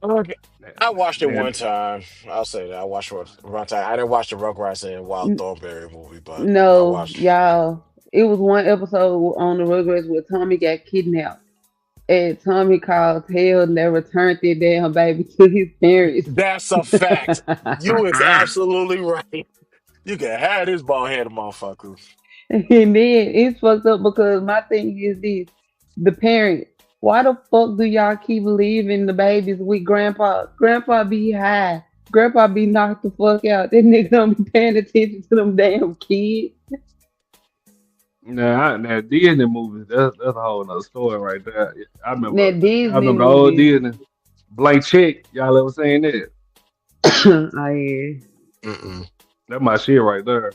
Okay. I watched it one man, time. I'll say that I watched it one time. I didn't watch the Rugrats and Wild N- Thornberry movie, but I No, watched. y'all. It was one episode on the Rugrats where Tommy got kidnapped. And Tommy called hell and they returned their damn baby to his parents. That's a fact. You is absolutely right. You can have this bald headed motherfucker. And then it's fucked up because my thing is this: the parent. Why the fuck do y'all keep leaving the babies with grandpa? Grandpa be high. Grandpa be knocked the fuck out. That nigga don't be paying attention to them damn kids. now Disney movies, that's a whole nother story right there. That Y'all Disney remember the old movie. Disney? Blank Check, y'all ever seen that? Oh yeah. Mm-mm. That my shit right there.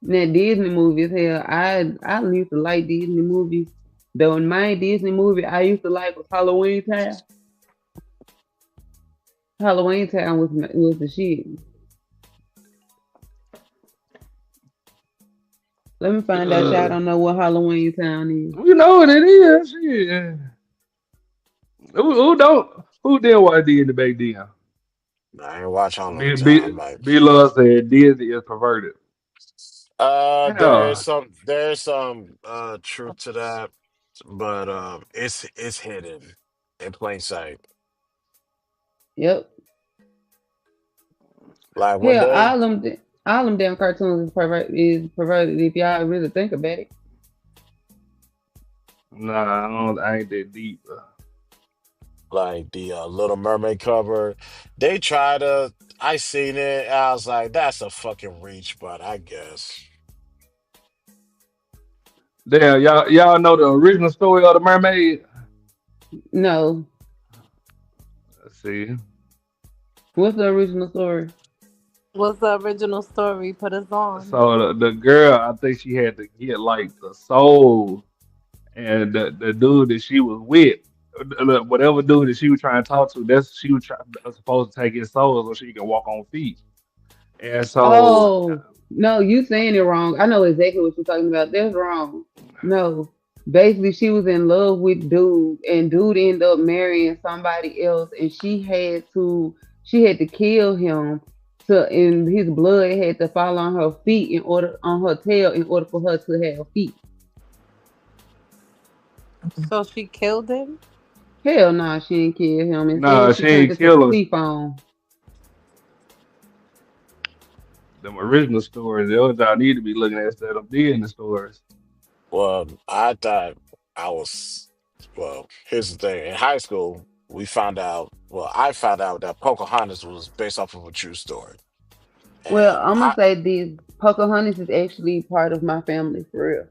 That Disney movies, hell, I used to like Disney movies. The main Disney movie I used to like was Halloween Town. Halloween Town was the shit. Let me find out y'all Uh, don't know what Halloween Town is. we know what it is. Shit. Who don't? Who didn't watch Disney back then? I ain't watch B Halloween Town. B I'm like, B Love said Disney is perverted. there's Hell, some truth to that, but it's hidden in plain sight. Yep. Like when Hell, they all them damn cartoons is perverted if y'all really think about it. nah, I ain't that deep. like the Little Mermaid cover, they try to. I seen it. I was like, that's a fucking reach, but I guess. Damn, y'all know the original story of the mermaid? No. Let's see. What's the original story? What's the original story? Put us on. So the girl, I think she had to get like the soul, and the dude that she was with, whatever dude that she was trying to talk to, that's she was supposed to take his soul so she can walk on feet. And so, Oh, no, you saying it wrong. I know exactly what you're talking about. That's wrong. No. Basically, she was in love with dude, and dude ended up marrying somebody else, and she had to kill him and his blood had to fall on her feet on her tail in order for her to have feet. So she killed him? Hell no, she didn't kill him. nah, Instead, she she turned ain't into kill her. Seafoam. Them original stories, those y'all need to be looking at instead of Disney stories. Well, I thought I was. Well, here's the thing. In high school, we found out. Well, I found out that Pocahontas was based off of a true story, Well, and I'm gonna I. say this: Pocahontas is actually part of my family for real.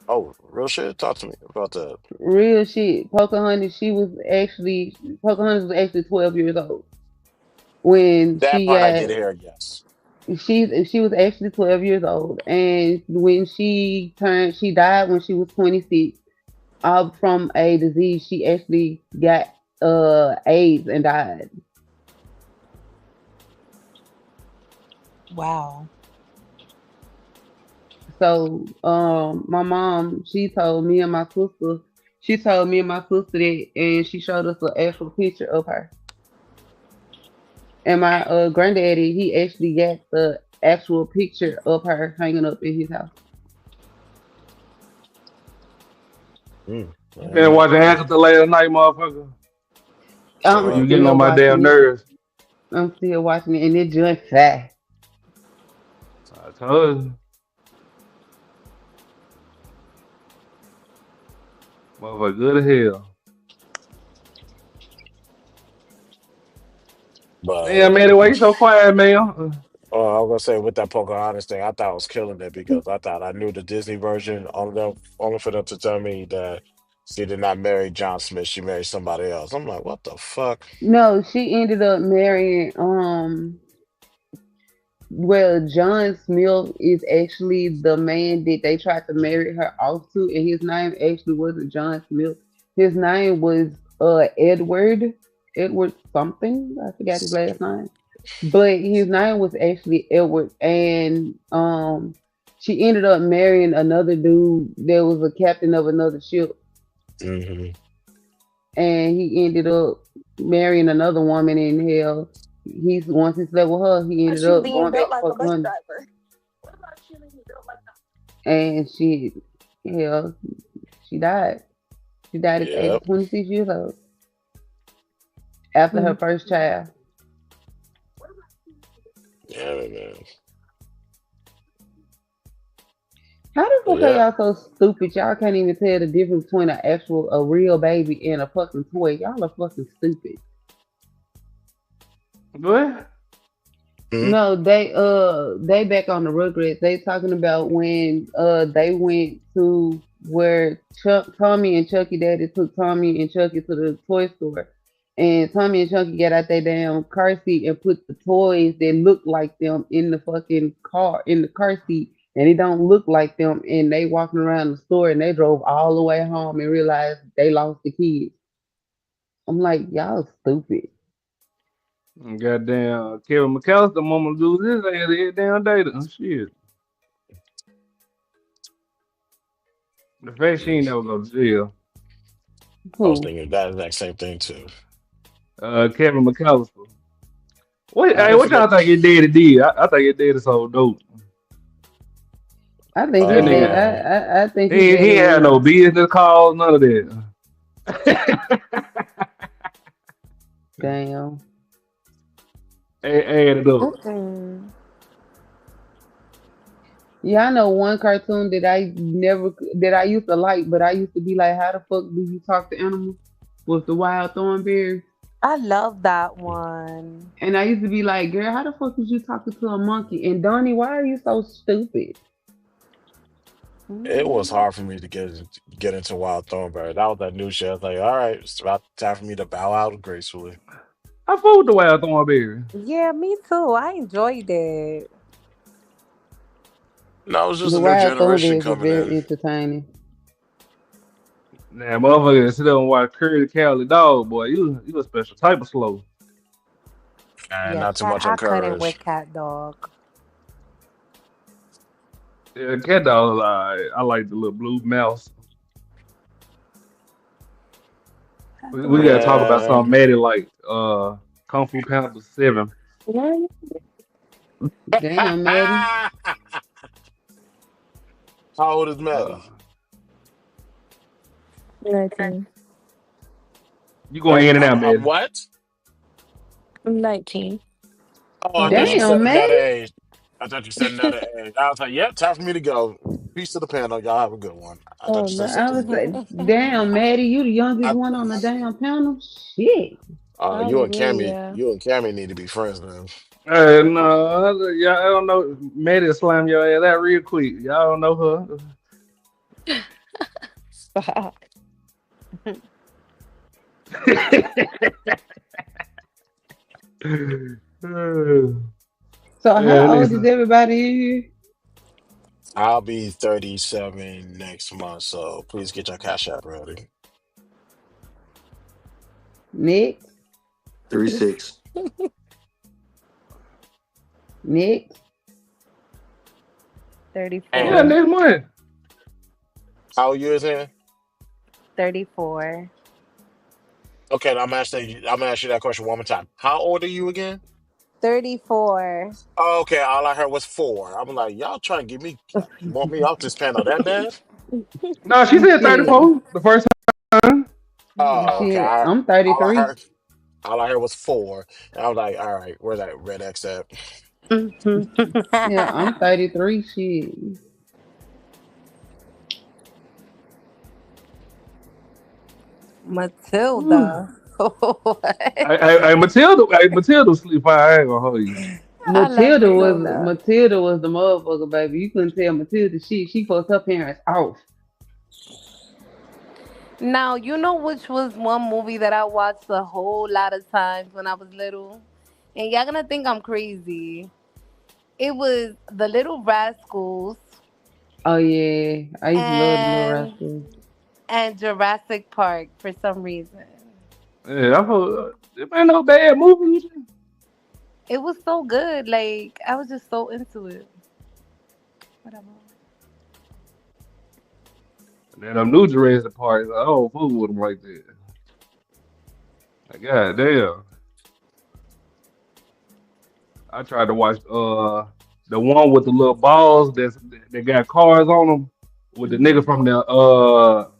Oh, real shit. Talk to me about that. Real shit. Pocahontas was actually 12 years old when That part I did hear. Yes. she was actually 12 years old, and when she died when she was 26 from a disease. She actually got AIDS and died. Wow. So my mom, she told me and my sister that, and she showed us an actual picture of her. And my granddaddy, he actually got the actual picture of her hanging up in his house. You been watching Agatha last night, motherfucker. Or I'm you getting still on my damn watching it. nerves. I'm still watching it, and it just fast. I told you. Motherfucker, good as hell. But Damn, man, why you so quiet, man? I was gonna say with that Pocahontas thing, I thought I was killing it because I thought I knew the Disney version only for them to tell me that she did not marry John Smith, she married somebody else. I'm like, what the fuck? No, she ended up marrying well, John Smith is actually the man that they tried to marry her off to, and his name actually wasn't John Smith. His name was Edward something. I forgot his last name. But his name was actually Edward, and she ended up marrying another dude that was a captain of another ship, Hmm. and he ended up marrying another woman in hell. He's once he slept with her, he ended up going back to fucking her, and hell, she died. She died at the age of Yep. 26 years old after her first child. Yeah, man. How the fuck are Yeah. y'all so stupid? Y'all can't even tell the difference between a real baby and a fucking toy. Y'all are fucking stupid. What? Hmm? No, they back on the Rugrats. They talking about when they went to where Tommy and Chucky daddy took Tommy and Chucky to the toy store, and Tommy and Chucky got out their damn car seat and put the toys that look like them in the fucking car in the car seat, and it don't look like them, and they walking around the store and they drove all the way home and realized they lost the kids. I'm like, y'all stupid. Goddamn, Kevin McAllister, mama lose his ass every damn day. Shit. The fact she ain't never go to jail. I was Who? thinking that exact same thing too. Kevin McAllister. What? Hey, I Oh, what y'all forget. think his daddy did? I think his daddy so dope. I think That his dad. nigga, I think his he daddy ain't had was. no business calls, none of that. Damn. Add it up. Mm-mm. Yeah, I know one cartoon that I used to like, but I used to be like, how the fuck do you talk to animals? Was the Wild Thornberry. I love that one. And I used to be like, girl, how the fuck is you talking to a monkey? And Donnie, why are you so stupid? It was Mm. hard for me to get into Wild Thornberry. That was that new shit. I was like, all right, it's about time for me to bow out gracefully. I fooled the Wild Thornberry. Yeah, me too. I enjoyed it. No, it was just The a new Wild generation Thornberries was coming very in. entertaining. Nah, motherfucker, sit up and watch Curly Cow the dog, boy. You a special type of slow. And Yeah, not too cat. much I couldn't with encouraged. cat dog. Yeah, cat dog. I like the little blue mouse. We gotta talk about Yeah. something Maddie like. Kung Fu Panda 7. Damn, Maddie. How old is Uh, Maddie? 19. you going in and out, I'm Maddie. what? I'm 19. Oh, I thought you Mm-hmm. said Damn, another Maddie. age. I thought you said another age. I was like, yep, time for me to go. Peace to the panel. Y'all have a good one. I thought Oh you said no. I something was more. like, damn, Maddie, you the youngest I, one on the damn panel? Shit. you Probably, yeah. You and Cammy need to be friends, man. No, yeah, I don't know. Maddie slam your ass out real quick. Y'all don't know her. Stop. So Yeah, how old is listen. everybody in here? I'll be 37 next month, so please get your cash app ready. Nick? 36. Nick? And Yeah, 34. next month. how old you is here? 34. Okay, I'm gonna ask you that question one more time. How old are you again? 34. Oh, okay, all I heard was four. I'm like, y'all trying to get me want me off this panel that bad? No, she said Shit. 34 the first time. Oh, okay. Shit. I'm All I 33. heard all I heard was four. And I was like, all right, where's that red X at? Yeah, I'm 33. Shit. Matilda. What? Matilda sleep. I ain't gonna hold you. I love Matilda was Matilda. Matilda was the motherfucker, baby. You couldn't tell Matilda shit. She fucked her parents off. Now, you know which was one movie that I watched a whole lot of times when I was little? And y'all gonna think I'm crazy. It was The Little Rascals Oh yeah, I used to love the Little and Rascals. Jurassic Park for some reason. Yeah, I thought it ain't no bad movie. It was so good. Like, I was just so into it. Whatever. And then them new Jurassic Park, I don't fool with them like that. Like, god damn. I tried to watch the one with the little balls that got cars on them with the nigga from the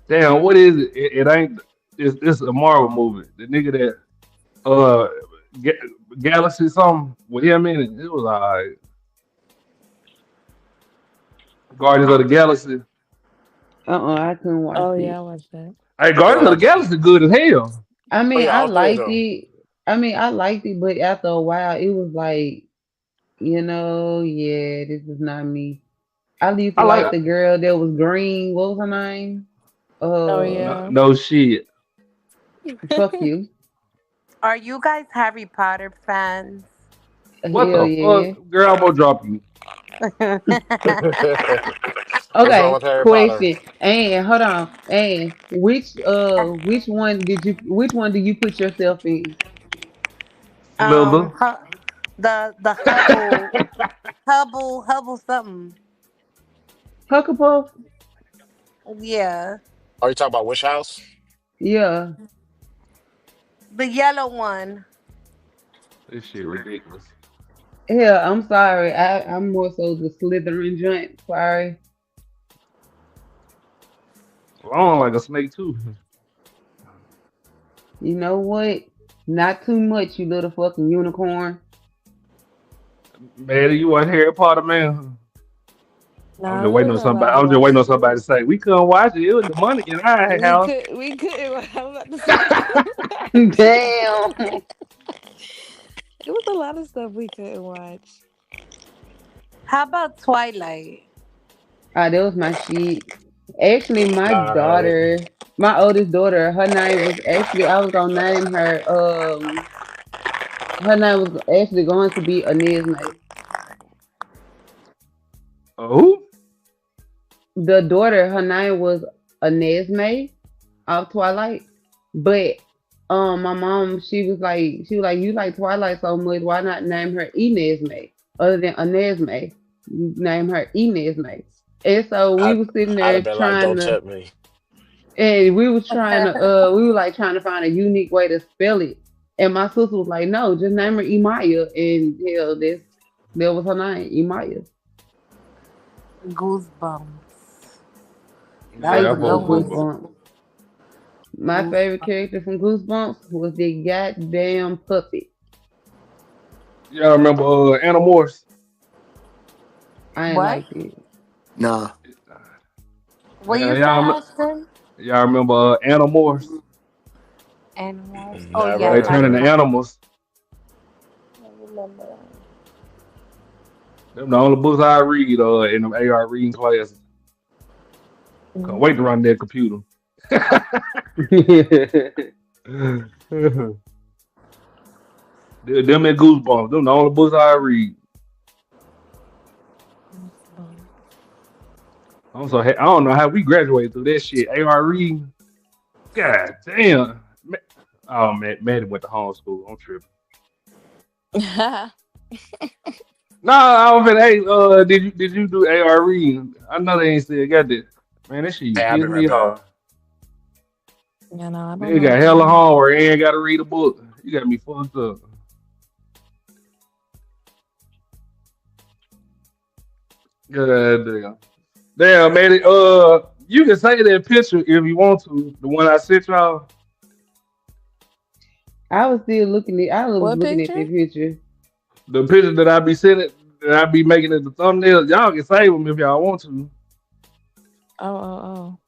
damn, what is it? It ain't it's a Marvel movie. The nigga that uh Ga- Galaxy something with him in it. It was alright. Guardians of the Galaxy. I couldn't watch Oh, it. yeah, I watched that. Hey, Oh yeah, Guardians of the Galaxy good as hell. I oh mean, yeah, I all three of liked them. it. I liked it, but after a while, it was like, yeah, this is not me. I used to I like like the girl that was green. What was her name? Oh, no, yeah. no shit. Fuck you. Are you guys Harry Potter fans? What Hell the yeah. fuck? Girl, I'm gonna drop you. What's wrong Okay, with Harry Potter? question. And hold on. And which one do you put yourself in? Slither. The Hubble something. Hucklepuff? Yeah, Are you talking about which house? Yeah. the yellow one. This shit ridiculous. Yeah, I'm sorry. I'm more so the Slytherin joint. Sorry. Long like a snake too. You know what? Not too much, you little fucking unicorn. Man, you want Harry Potter, man? I'm Nah, just we waiting was on somebody. allowed to I'm just watch waiting on it. somebody to say we couldn't watch it. It was the money in our house. We could. I was about to say we couldn't watch it. Damn. It was a lot of stuff we couldn't watch. How about Twilight? Ah, that was my shit. Actually, All right. my oldest daughter, her name was actually I was gonna name her her name was actually going to be Anesme. Oh, The daughter, her name was Anesme of Twilight. But my mom, she was like, you like Twilight so much, why not name her Inesme? Other than Anesme. You name her Inesme. And so we I was sitting I'd there have been like, trying don't to tempt me. and we were like trying to find a unique way to spell it. And my sister was like, no, just name her Imaya. And hell, that was her name, Imaya. Goosebumps. That I was yeah, used I a to fuck good love with one. Goosebumps. Goosebumps. My favorite Goosebumps. character from Goosebumps was the goddamn puppet. Y'all remember Animorphs? I ain't What? like it. Nah. What Yeah, you say, Ashton? y'all remember Animorphs? Animals. Oh Never When they yes, I turn heard into of it. remember. animals. I remember. Them the only books I read in them AR reading classes. Can't wait to run that computer. Them and Goosebumps. Them the only books I read. I don't know how we graduated through that shit. AR reading. God damn. Oh man, Maddie went to homeschool. I'm tripping. No, I was finna, hey, did you do ARE? I know they ain't still got that. Man, that shit Hey, you I piss do that me though. off. Yeah, no, I don't Nigga know got how to hella do homework and ain't gotta read a book. You got me fucked up. God damn. Damn, man. You can say that picture if you want to. The one I sent y'all. I was still looking at. I was what looking at picture? that picture. The picture that I be sending, that I be making as the thumbnail. Y'all can save them if y'all want to. Oh, oh,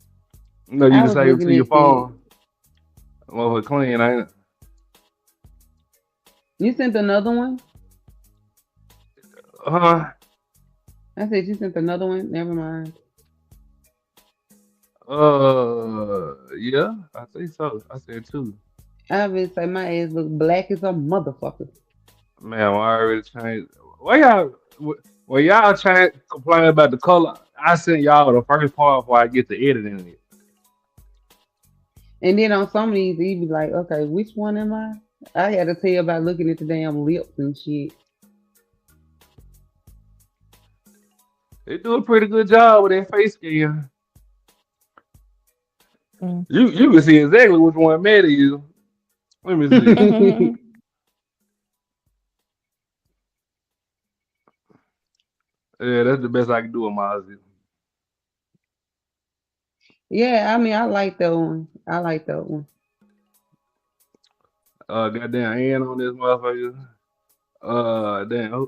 You know, you I can was save it to looking your at that. phone. Motherfucker clean, ain't it? You sent another one. Uh, I said you sent another one. Never mind. yeah, I think so. I said two. I been say my ass look black as a motherfucker. Man, I already changed. Well, y'all change complain about the color. I sent y'all the first part before I get to editing it. And then on some of these, you be like, okay, which one am I? I had to tell you about looking at the damn lips and shit. They do a pretty good job with that face scan. oh. You can see exactly which one Matt is. Let me see. Mm. Yeah, that's the best I can do with my eyes. Yeah, I mean, I like that one. I like that one. Goddamn Ann on this motherfucker. Damn,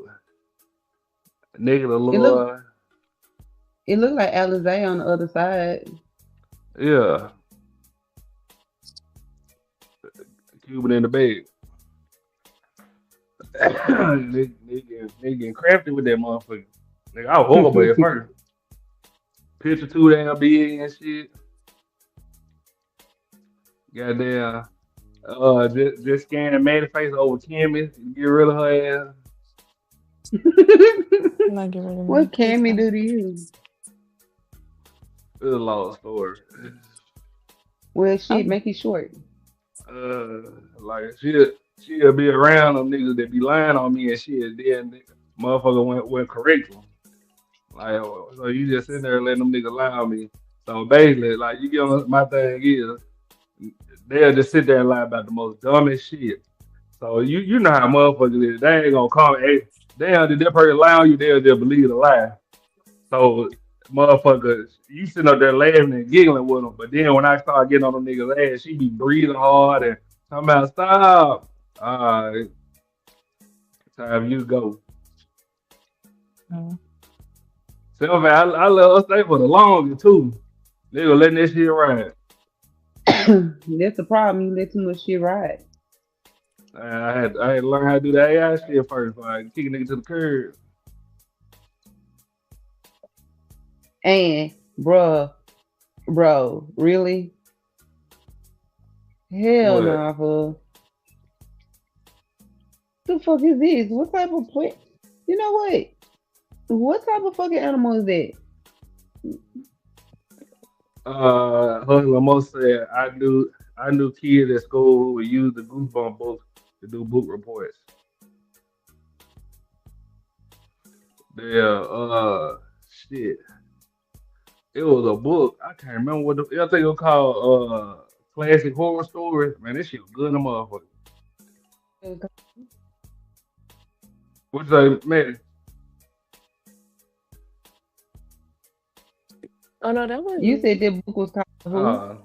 nigga the It look, Lord. it look like Alizé on the other side. Yeah, Cuban in the bed. Nigga getting crafty with that motherfucker. Nigga, I was horrible at first. Picture too damn big and shit. Goddamn. Just scanning Maddie face over Kimmy. Get rid of her ass. Not get rid of me. What It's Cammy fine. do to you? It's a long story. Well, shit, Oh. make it short. Uh, like she'll be around them niggas that be lying on me and shit. Then motherfucker went correct them. Like, so you just sitting there letting them niggas lie on me. So basically, like you get on my thing is they'll just sit there and lie about the most dumbest shit. So you know how motherfuckers is. They ain't gonna come. Hey, damn, did that person lie on you? They'll just believe the lie. So motherfuckers, you sitting up there laughing and giggling with them. But then when I start getting on them niggas' ass, she be breathing hard and talking about stop. Alright, time you to go. Mm. So man, I let her stay for the longest too. They were letting that shit ride. That's the problem. You let too much shit ride. I had to learn how to do the AI shit first, like kick a nigga to the curb. And, bro, really? Hell What? nah, fool. The fuck is this? What type of plant? You know what? What type of fucking animal is that? Hustler Most said I knew kids at school who would use the Goosebump books to do book reports. Yeah, shit. It was a book. I can't remember I think it was called Classic Horror Stories. Man, this shit was good in the motherfucker. What's that, man? Oh no, that You wasn't. said that book was called who? Uh,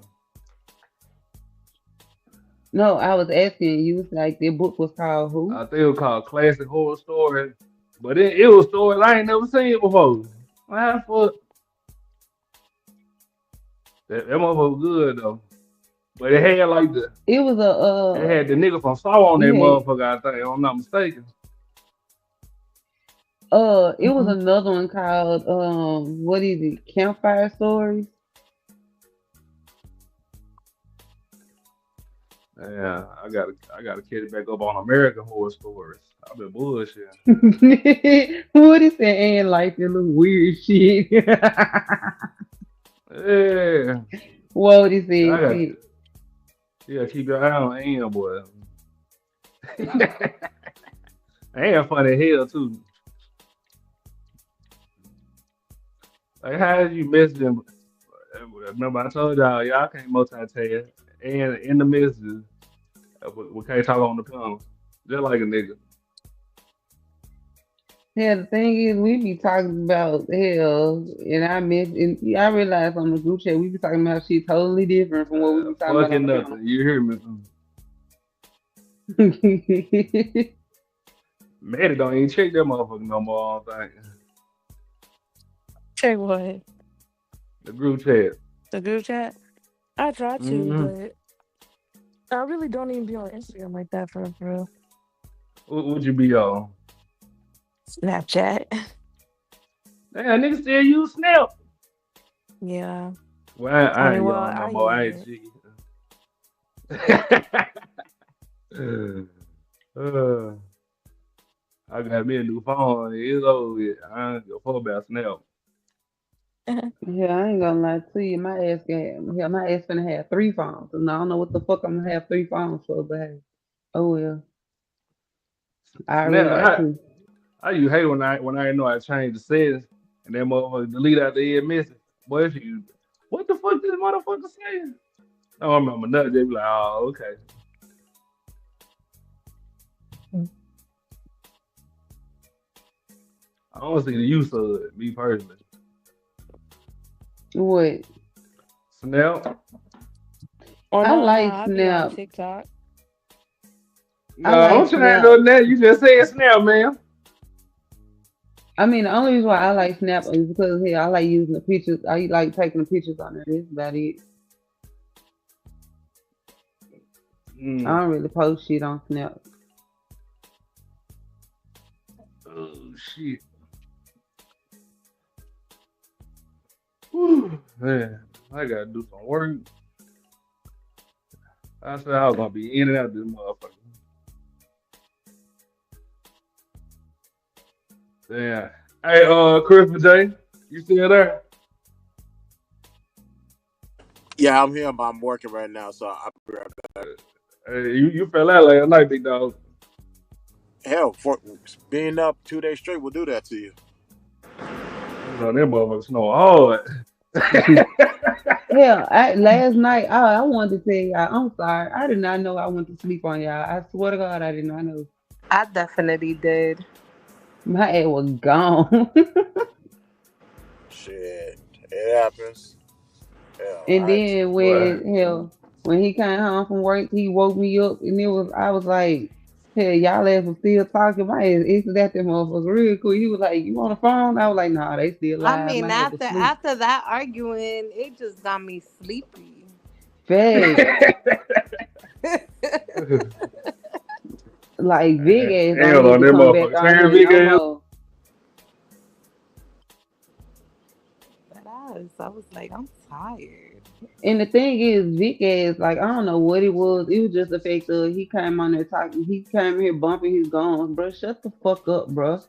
No, I was asking you. Like that book was called who? I think it was called Classic Horror Stories. But it was stories I ain't never seen before. Man, fuck. That motherfucker was good though. But it had like It was a it had the nigga from Saw on that you had motherfucker, I think, if I'm not mistaken. it was another one called what is it? Campfire Stories. Yeah, I gotta catch it back up on American Horror Stories. I've been bullshitting. What is that? And like that little weird shit. Yeah. What is I that got shit? you gotta keep your eye on Am, boy. Am funny as hell too. Like, how you messaging? Remember, I told y'all can't multitask and in the messages. We can't talk on the phone. Just like a nigga. Yeah, the thing is, we be talking about hell, and I realized on the group chat we be talking about shit totally different from what we be talking about on Fucking the nothing. You hear me? panel. Maddie don't even check that motherfucker no more. I don't think. Check what? The group chat. The group chat? I try to, Mm-hmm. but I really don't even be on Instagram like that for real. What would you be on? Snapchat. Damn, niggas still use Snap. Yeah. Well, I ain't Well, on no I more. I use ain't it. cheating. uh, I got me a new phone. It's over with. I ain't go fuck about Snap. Yeah, I ain't gonna lie to you. My ass finna have three phones. And I don't know what the fuck I'm gonna have three phones for, but hey, oh well. I Snap. already got two. I you hate when I didn't know I changed the settings and that motherfucker delete out the end message. Boy, if you what the fuck this motherfucker saying? I don't remember nothing. They be like, oh, okay. I don't see the use of it, me personally. What? Snap. Or I no, like I be on Snap. TikTok. I No, like don't you have Snap. no that. You just said Snap, man. I mean, the only reason why I like Snap is because hey, I like using the pictures. I like taking the pictures on it. That's about it. I Mm. don't really post shit on Snap. Oh shit. Whew, man, I gotta do some work. I said I was gonna be in and out of this motherfucker. Yeah. Hey, Christopher J, you still there? Yeah, I'm here, but I'm working right now, so I'll be right back. Hey, you fell out last night, big dog. Hell, for being up 2 days straight will do that to you. You know them motherfuckers snore hard. Hell, last night I wanted to tell y'all. I'm sorry. I did not know I went to sleep on y'all. I swear to God, I did not know. I definitely did. My ass was gone. Shit, it happens. Hell, And I then Boy, when he came home from work, he woke me up, and I was like, hell, y'all ass was still talking. My ass exited that motherfucker real quick. He was like, you on the phone? I was like, nah, they still I live. mean, My head was asleep. after that arguing, it just got me sleepy. Facts. Like big ass don't damn need on to them come back motherfuckers. on Turn here big no ass. more. But I was like, I'm tired. And the thing is, Vic ass, like, I don't know what it was. It was just the fact that he came on there talking. He came here bumping his gums. Bro, shut the fuck up, bro.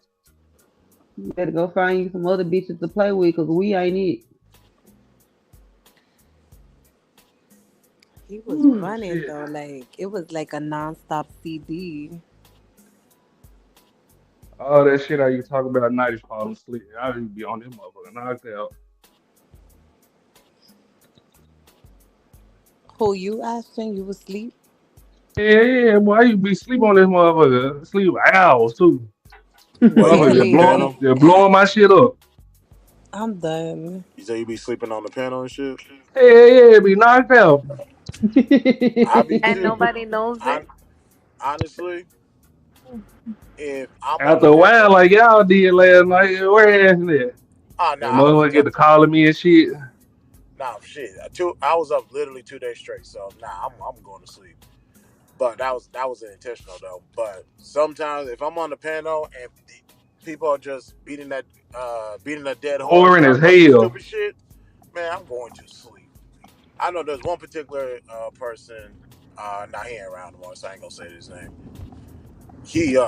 You better go find you some other bitches to play with, because we ain't it. He was Ooh, running shit. though, like it was like a nonstop CD. All that shit I used to talk about at night is falling asleep. I used to be on this motherfucker knocked out. Who you asking? You was asleep? Yeah, yeah, boy, I used to be sleep on this motherfucker. Sleep hours too. what you be Motherfucker on just the panel? blowing my shit up. I'm done. You say you be sleeping on the panel and shit. Yeah, yeah, be knocked out. I be And too. nobody knows I it. honestly, if I'm on After the a while, panel, like y'all did last night, where ass at? oh no, And I don't motherfucker get jump. to calling me and shit. Nah, shit. I was up literally 2 days straight, so nah, I'm going to sleep. But that was intentional though. But sometimes if I'm on the panel and people are just beating a dead horse, Boring as talking about some hell. stupid shit, man, I'm going to sleep. I know there's one particular person. Now he ain't around anymore, so I ain't gonna say his name. He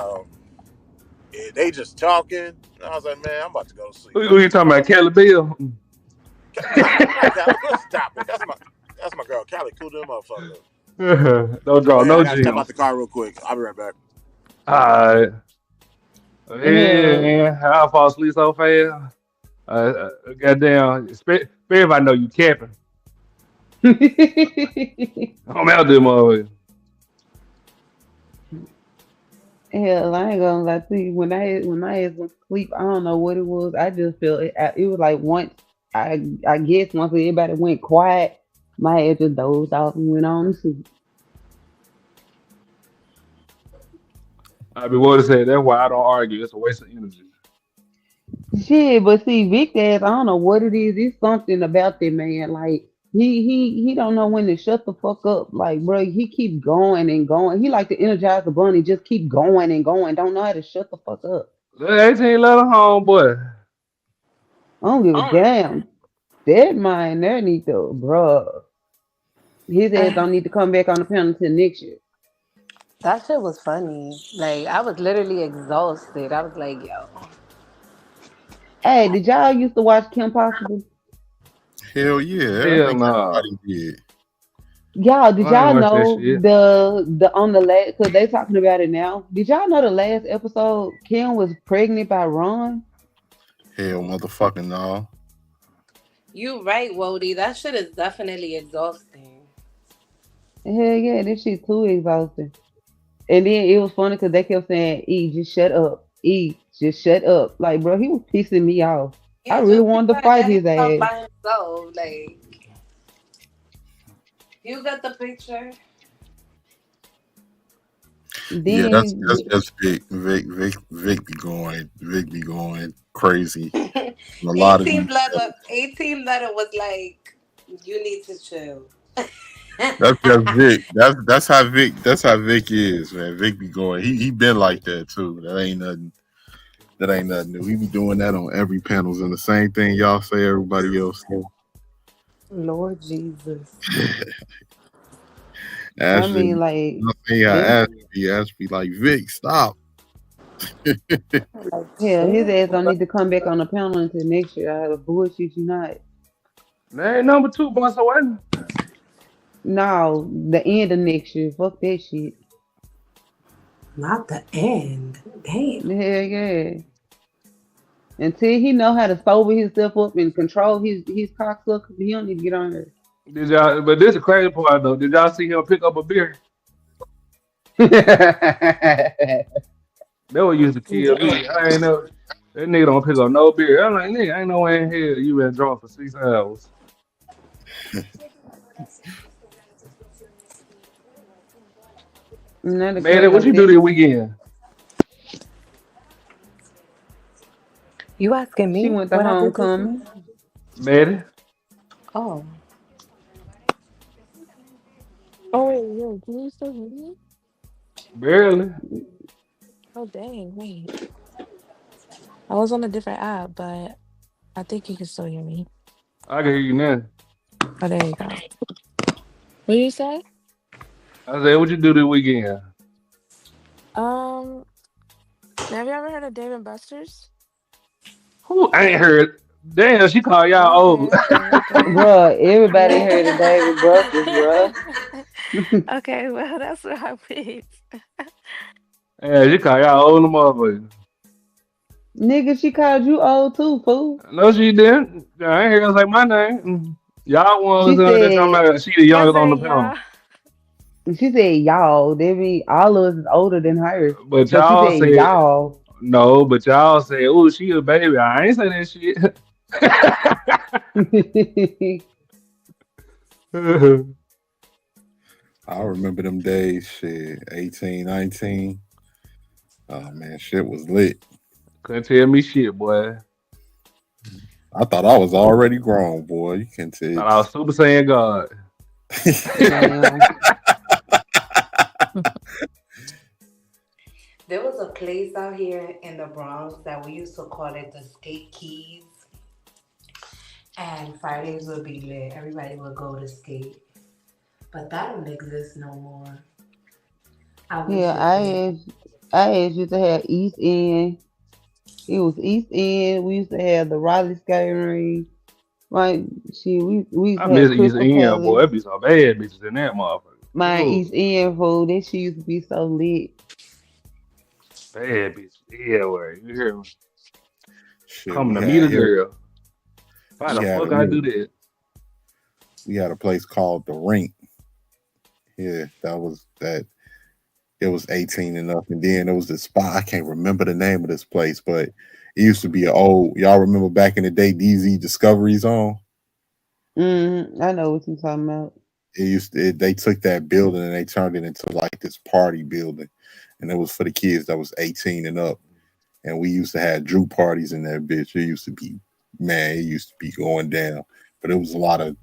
they just talking. And I was like, man, I'm about to go to sleep. Who you talking about, Kelly Bill? Nah, not Callie. Stop it. That's my girl, Callie. Cool to the motherfucker. Don't draw But yeah, I no gotta step out gems. the car real quick. I'll be right back. Alright. Yeah, Hell, man. I fall asleep so fast. Goddamn, especially if I know you capping. I'm out there, motherfucker. Hell, I ain't gonna lie to you. When my ass went to sleep, I don't know what it was. I just felt it. It was like once I guess once everybody went quiet, my ass just dozed off and went on to sleep. I be what to say. That's why I don't argue. It's a waste of energy. Shit, but see, Vic ass, I don't know what it is. It's something about that man. Like he don't know when to shut the fuck up. Like, bro, he keep going and going. He like to energize the bunny, just keep going and going. Don't know how to shut the fuck up. That 18 letter home, boy. I don't give a damn. That man, there need to, bro. His ass don't need to come back on the panel until next year. That shit was funny. Like I was literally exhausted. I was like, yo. Hey, did y'all used to watch Kim Possible? Hell yeah, I Hell think nah. everybody did. Y'all, did I ain't y'all watch that know shit. the on the last? Cause they talking about it now. Did y'all know the last episode Kim was pregnant by Ron? Hell, motherfucking no. You right, Wody. That shit is definitely exhausting. Hell yeah, this shit too exhausting. And then it was funny because they kept saying, "E, just shut up. E, just shut up." Like, bro, he was pissing me off. I Yeah, really just be wanted to quiet. fight Let him his talk ass. by himself. Like you got the picture. Yeah, that's Then, that's that's Vic be going crazy. A lot of 18th these. letter. 18th letter was like, you need to chill. That's just Vic. That's how Vic is, man. Vic be going. He been like that too. That ain't nothing. That ain't nothing new. He be doing that on every panels, and the same thing y'all say. Everybody else say. Lord Jesus. I Ashley, mean, like, I think I it, Ashby like Vic, stop. Like hell, his shit. ass don't need to come back on the panel until next year. I have bullshit you not. That ain't number two, boy. So what? No, the end of next year. Fuck that shit. Not the end. Damn. Hell yeah. Until he know how to sober himself up and control his cocksucker, he don't need to get on there. Did y'all? But this is the crazy part though. Did y'all see him pick up a beer? That what used to kill me. I ain't know that nigga don't pick up no beer. I'm like, nigga, ain't no way in hell you been drunk for 6 hours. Not the Man, crazy what you do thing. this weekend? You asking She me went to what I did this homecoming. weekend? Man, Oh. Oh wait, yo, can you still hear me? barely. Oh dang, wait. I was on a different app, but I think you can still hear me. I can hear you now. Oh, there you go. What you say? I said, what you do this weekend? Um, have you ever heard of Dave and Buster's? Who I ain't heard. Damn, she called y'all old. Okay, okay, okay. Bruh, everybody heard of Yeah. David Buster's, bruh. Okay, well that's what I picked. Yeah, she called y'all old motherfucker. Nigga, she called you old too, fool. No, she didn't. I ain't hear her say my name. Y'all ones She that talking said, about she the I youngest on said, the yeah. panel. she said, y'all. They mean all of us is older than her. But So she y'all said, said y'all. no, but y'all said, oh, she a baby. I ain't say that shit. I remember them days. Shit, 18, 19. Oh man, shit was lit. Couldn't tell me shit, boy. I thought I was already grown, boy. You can tell. Thought I was Super Saiyan God. Damn. There was a place out here in the Bronx that we used to call it the Skate Keys. And Fridays would be lit. Everybody would go to skate. But that don't exist no more. I wish Yeah, it did. I asked you to have East End. It was East End. We used to have the Raleigh skating rink. Right? Shit, we used I to have miss East Crystal End, boy. Palace. It be some bad bitches in that motherfucker. My Ooh, East End food. That shit used to be so lit. bad bitches everywhere. You hear me? Shit, Coming we to meet had a Harry. girl. Why the fuck I do that? We had a place called the Rink. Yeah, that was that. It was 18 and up, and then there was this spot. I can't remember the name of this place, but it used to be an old. Y'all remember back in the day, DZ Discovery Zone? I know what you're talking about. It used to, they took that building and they turned it into like this party building, and it was for the kids that was 18 and up. And we used to have Drew parties in that bitch. It used to be, man, it used to be going down. But it was a lot of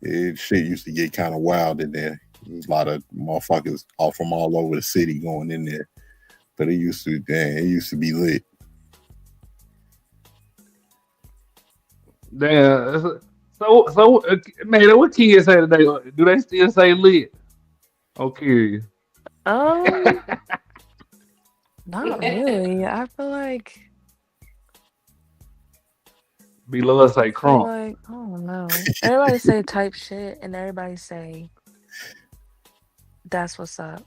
shit used to get kind of wild in there. There was a lot of motherfuckers all from all over the city going in there. But it used to, damn, it used to be lit. Damn. So, man, what kids say today? Do they still say lit? I'm curious. Not really. I feel like Below say I crunk. don't know. Everybody say type shit, and everybody say that's what's up.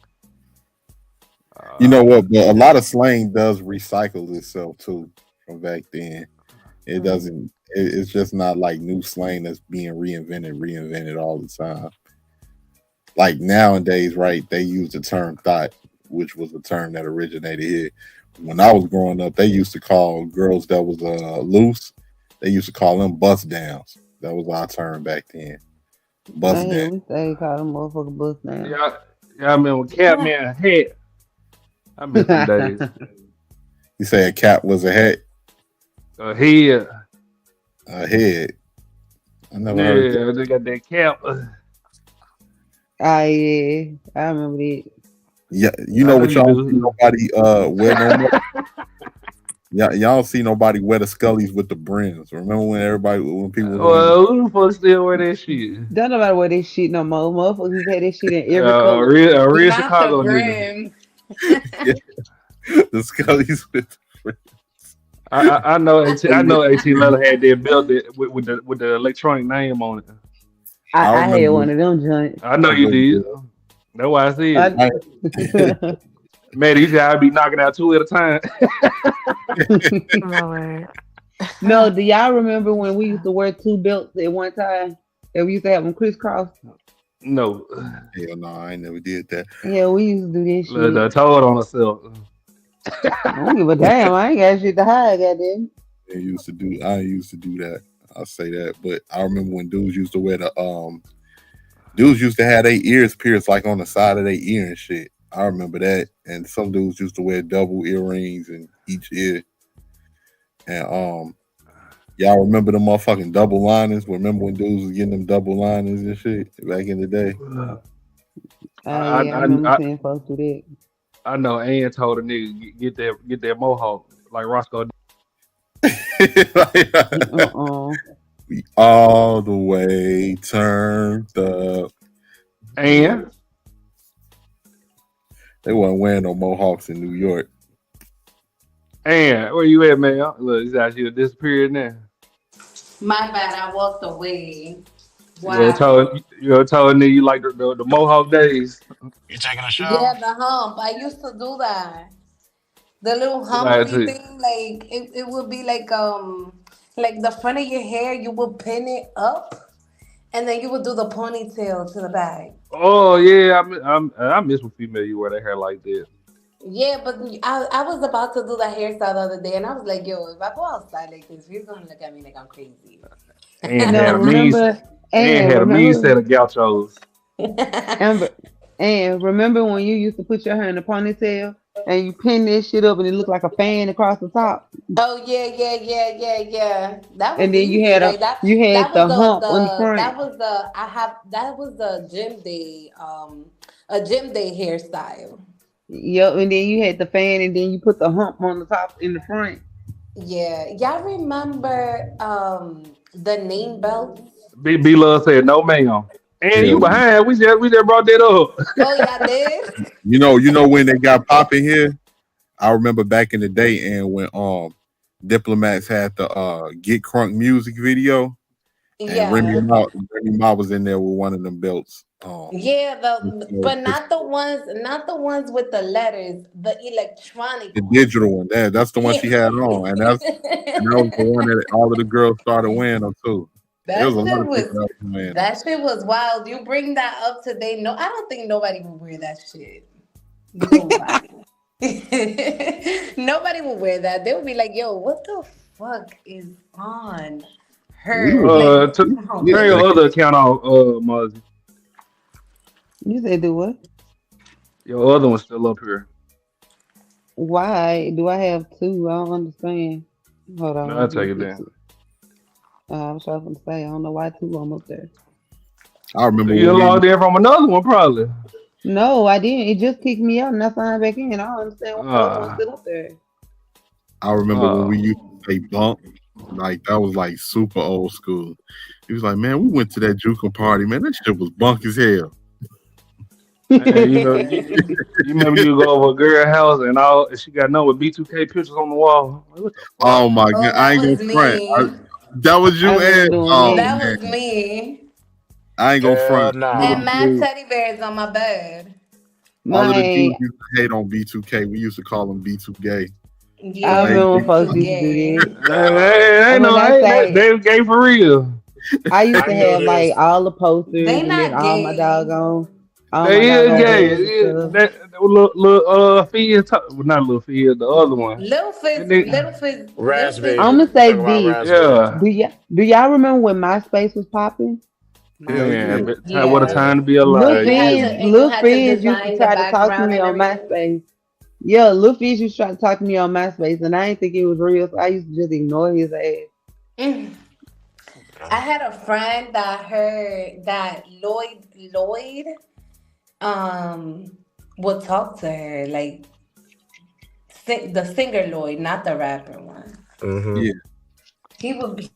You know what? But a lot of slang does recycle itself too from back then. It doesn't. It's just not like new slang that's being reinvented all the time. Like nowadays, right? They use the term thought, which was a term that originated here. When I was growing up, they used to call girls that was loose. They used to call them bust downs. That was our term back then. Bust down. We say call them motherfucking bust down. Yeah, I remember Catman head. I miss them days. You say a cat was a head? A head. A head. I never heard that. Yeah, they got that cap. Ah, yeah, I remember that. Yeah, you know what y'all don't see nobody wear no more. Y'all don't see nobody wear the Scullies with the brims. Remember when people well, who the fuck still wear that shit? Don't nobody wear this shit no more. Motherfuckers had this shit in every color. A real Not Chicago the nigga. Yeah. The Scullies with the brims. I know 18 Leather had that belt with the electronic name on it. I had one of them joints. I know you did. That's why I said. Man, these guys be knocking out two at a time. No, do y'all remember when we used to wear two belts at one time? And we used to have them crisscross? No. Hell no, I never did that. Yeah, we used to do this shit. I told on herself. I don't give a damn. I ain't got shit to hide, goddamn. I used to do that. I'll say that. But I remember when dudes used to wear dudes used to have their ears pierced like on the side of their ear and shit. I remember that. And some dudes used to wear double earrings in each ear. And y'all remember the motherfucking double liners? Remember when dudes was getting them double liners and shit back in the day? I remember seeing folks do that. I know Ann told a nigga get that mohawk like Roscoe. We all the way turned up. And they wasn't wearing no mohawks in New York. And where you at, man? Look, he's actually disappeared now. My bad, I walked away. Wow. You told me you like the mohawk days. You taking a shower? Yeah, the hump. I used to do that. The little humpy thing, like it would be like the front of your hair, you would pin it up, and then you would do the ponytail to the back. Oh yeah, I miss when female you wear their hair like that. Yeah, but I was about to do the hairstyle the other day, and I was like, yo, if I go outside like this, you're gonna look at me like I'm crazy. And had a mean set of gauchos. And remember when you used to put your hair in a ponytail and you pin this shit up and it looked like a fan across the top? Oh yeah. That was and then easy. you had like the hump on the front. That was the gym day a gym day hairstyle. Yep, and then you had the fan and then you put the hump on the top in the front. Yeah. Y'all remember the name belts? B Love said no ma'am. And you behind. We just brought that up. Oh, y'all did? You know when they got popping here? I remember back in the day and when Diplomats had the Get Crunk music video And Yeah. Remy Ma was in there with one of them belts. Yeah, but It's not the ones with the letters, the electronic the ones. digital one. That's the one Yeah. she had on, and that was the one that all of the girls started wearing them too. It was That a lot shit of people was that was wearing them. that shit was wild. You bring that up today. No, I don't think nobody would wear that shit. Nobody. Nobody will wear that. They would be like, yo, what the fuck is on We her? was Like, yeah, Turn your other account off, Muzzy. You said do what? Your other one's still up here. Why do I have two? I don't understand. Hold No, on, I'll let take me it fix down. it. I was trying to say I don't know why two of them up there. I remember You when we logged in from another one, probably. No, I didn't. It just kicked me out and I signed back in. I don't understand why the other one's Uh, still up there. I remember when we uh, used to say bump, like that was like super old school. He was like, man, we went to that juking party, man. That shit was bunk as hell. man, you remember you go over a girl house and she got nothing with B2K pictures on the wall. Like, what the fuck? Oh my oh, god, I that ain't gonna was front. me. That was I you remember and doing oh that. That man, was me. I ain't gonna Hell front. And nah. my teddy bears on my bed. All of the dudes My used to hate on B2K. We used to call them B2 gay. I Cause Yeah, remember be folks too used to do gay. that. Hey, And ain't when no, I ain't that say they gay for real. I used I to knew have like this. all the posters They and then not gay. all my They is doggone gay. bags and stuff. That little Fizz, well, not little Fizz, the other one. And Little then, Fizz, Little Fizz Raspy. I'm is gonna say Talking about this. Raspy. yeah, Do y'all remember when MySpace was popping? Hell yeah. man, MySpace. what a Yeah, time to be Lil alive. you You had hear to, me? and you Lil had to Fizz used to design the try to talk to background me and on everything. MySpace. Yeah, Lil Fizz used to try to talk to me on MySpace, and I didn't think it was real, so I used to just ignore his ass. Mm. I had a friend that heard that Lloyd um would talk to her like the singer Lloyd, not the rapper one. Mm-hmm. Yeah.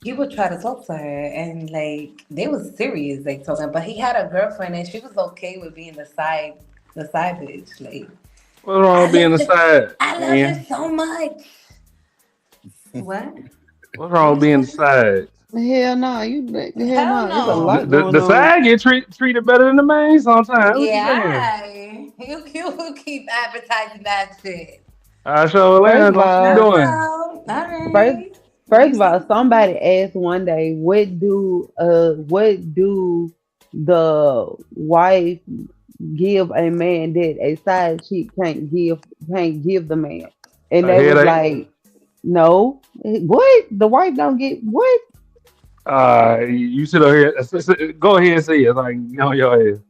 He would try to talk to her and like they was serious like talking, but he had a girlfriend and she was okay with being the side bitch. Like What's wrong I with being love the it, side, I love it man? so much. What? What's What wrong with you being the say? side? Hell Hell no, it's a no. lot going The on. side get treated better than the main sometimes. What you saying? Yeah, you keep advertising that shit. I show First land. of What you all, doing? Oh no. All first right. first You of all, see? somebody asked one day, what do the wife give a man that a side chick can't give the man? And A they was headache. like, no. What? The wife don't get what? You sit over here. Go ahead and say it. Like get on your head.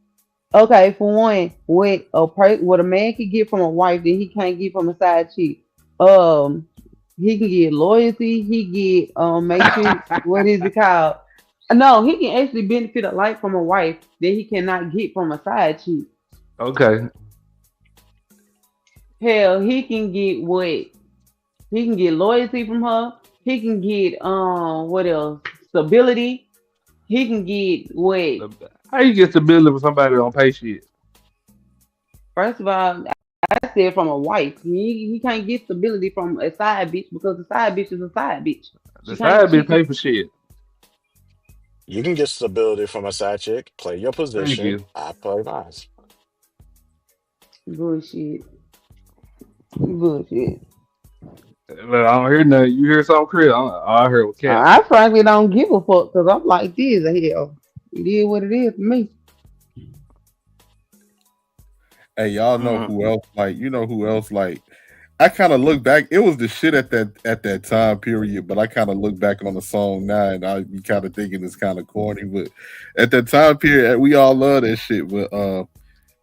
Okay, for one, what a man can get from a wife that he can't get from a side chick. Um, he can get loyalty. He get matrix. What is it called? No, he can actually benefit a life from a wife that he cannot get from a side chick. Okay. Hell, he can get what? He can get loyalty from her. He can get what else? Stability. He can get what? How you get stability with somebody that don't pay shit? First of all, I said from a wife. He can't get stability from a side bitch because the side bitch is a side bitch. The She can't. side She bitch can. pay for shit. You can get stability from a side chick. Play your Thank position. you. I play mine. Bullshit. Bullshit. Look, I don't hear nothing. You hear something, Chris? I heard with Cap. I frankly don't give a fuck because I'm like this. Hell, it is what it is for me. Hey, y'all know Mm. who else? Like, you know who else? Like, I kind of look back. It was the shit at that time period, but I kind of look back on the song now, and I be kind of thinking it's kind of corny. But at that time period, we all love that shit. But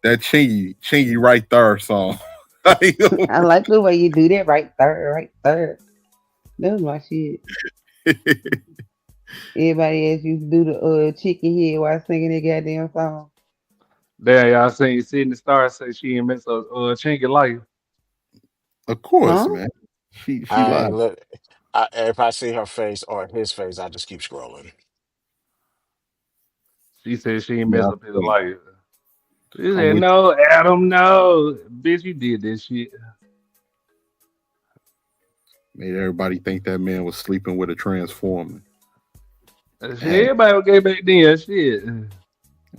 that Chingy right there song. I like the way you do that right there, right there. That's my shit. Everybody else used to do the chicken head while singing that goddamn song. Damn, y'all seen Sydney Star say she ain't miss a chinky life. Of course, Huh? man. She I lied. ain't look. If I see her face or his face, I just keep scrolling. She said she ain't Yeah, mess up his life. She I'm said, with no, Adam, no. Bitch, you did this shit. you. Made everybody think that man was sleeping with a transformer. Shit, everybody was gay back then. Shit.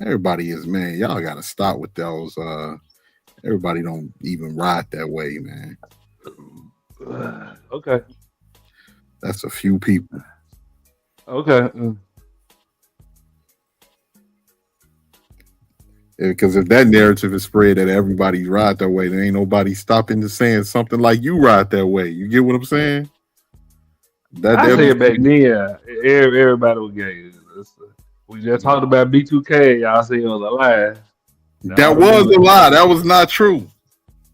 Everybody is, man. Y'all gotta stop with those. Everybody don't even ride that way, man. Okay. That's a few people. Okay. Because if that narrative is spread that everybody ride that way, there ain't nobody stopping to saying something like you ride that way. You get what I'm saying? I said back then, everybody was gay. We just talked about B2K. Y'all said it was a lie. That was a lie. That was not true.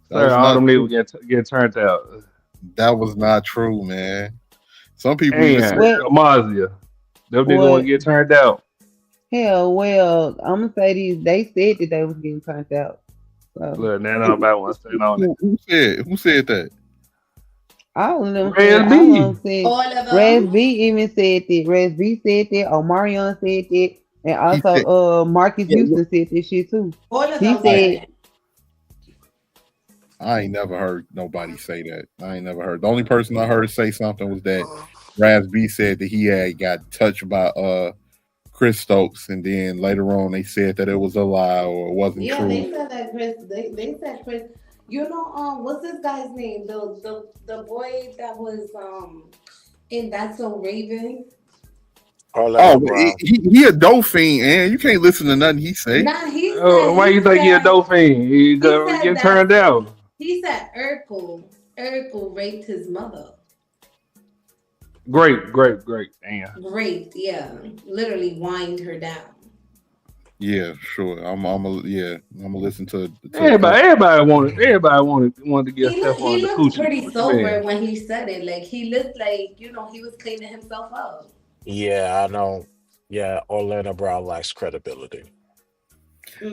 Sir, all them niggas get turned out. That was not true, man. Some people And even say Mazia, them niggas want to get turned out. Hell, well, I'm gonna say these. They said that they was getting turned out. So. Look, now nobody want to stand on it. Who said that? All of them Raz said. B. All of them said. All of them. Raz B even said that. Raz B said that. Omarion said that, and also Marcus Houston said this shit too. All of He them said. I ain't never heard nobody say that. I ain't never heard. The only person I heard say something was that Raz B said that he had got touched by Chris Stokes, and then later on they said that it was a lie or it wasn't true. They said that Chris. They said Chris. You know, what's this guy's name? The boy that was in That's So Raven. He a dope fiend, and you can't listen to nothing he say. Nah, why you think he a dope fiend? He get turned out. He said Urkel raped his mother. Great. Damn. Great, yeah. Literally whined her down. Yeah, sure. I'm gonna listen to everybody wanted to get stuff on the coochie. He looked pretty sober when he said it. Like he looked like, he was cleaning himself up. Yeah, I know. Yeah, Orlando Brown lacks credibility.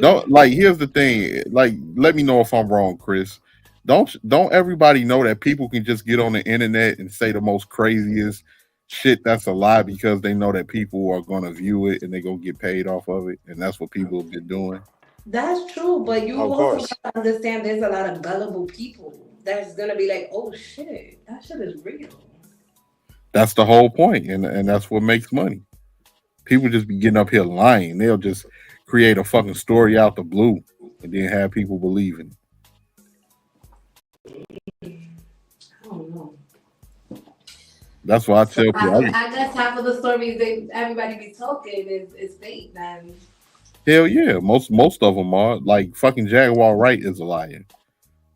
Don't here's the thing. Like, let me know if I'm wrong, Chris. Don't everybody know that people can just get on the internet and say the most craziest shit that's a lie because they know that people are gonna view it and they're gonna get paid off of it, and that's what people have been doing. That's true, but you also gotta understand there's a lot of gullible people that's gonna be like, oh shit, that shit is real. That's the whole point, and that's what makes money. People just be getting up here lying. They'll just create a fucking story out the blue and then have people believe in it. I don't know. That's why I tell people. I guess half of the stories everybody be talking is fake, man. Hell yeah, most of them are. Like fucking Jaguar Wright is a liar.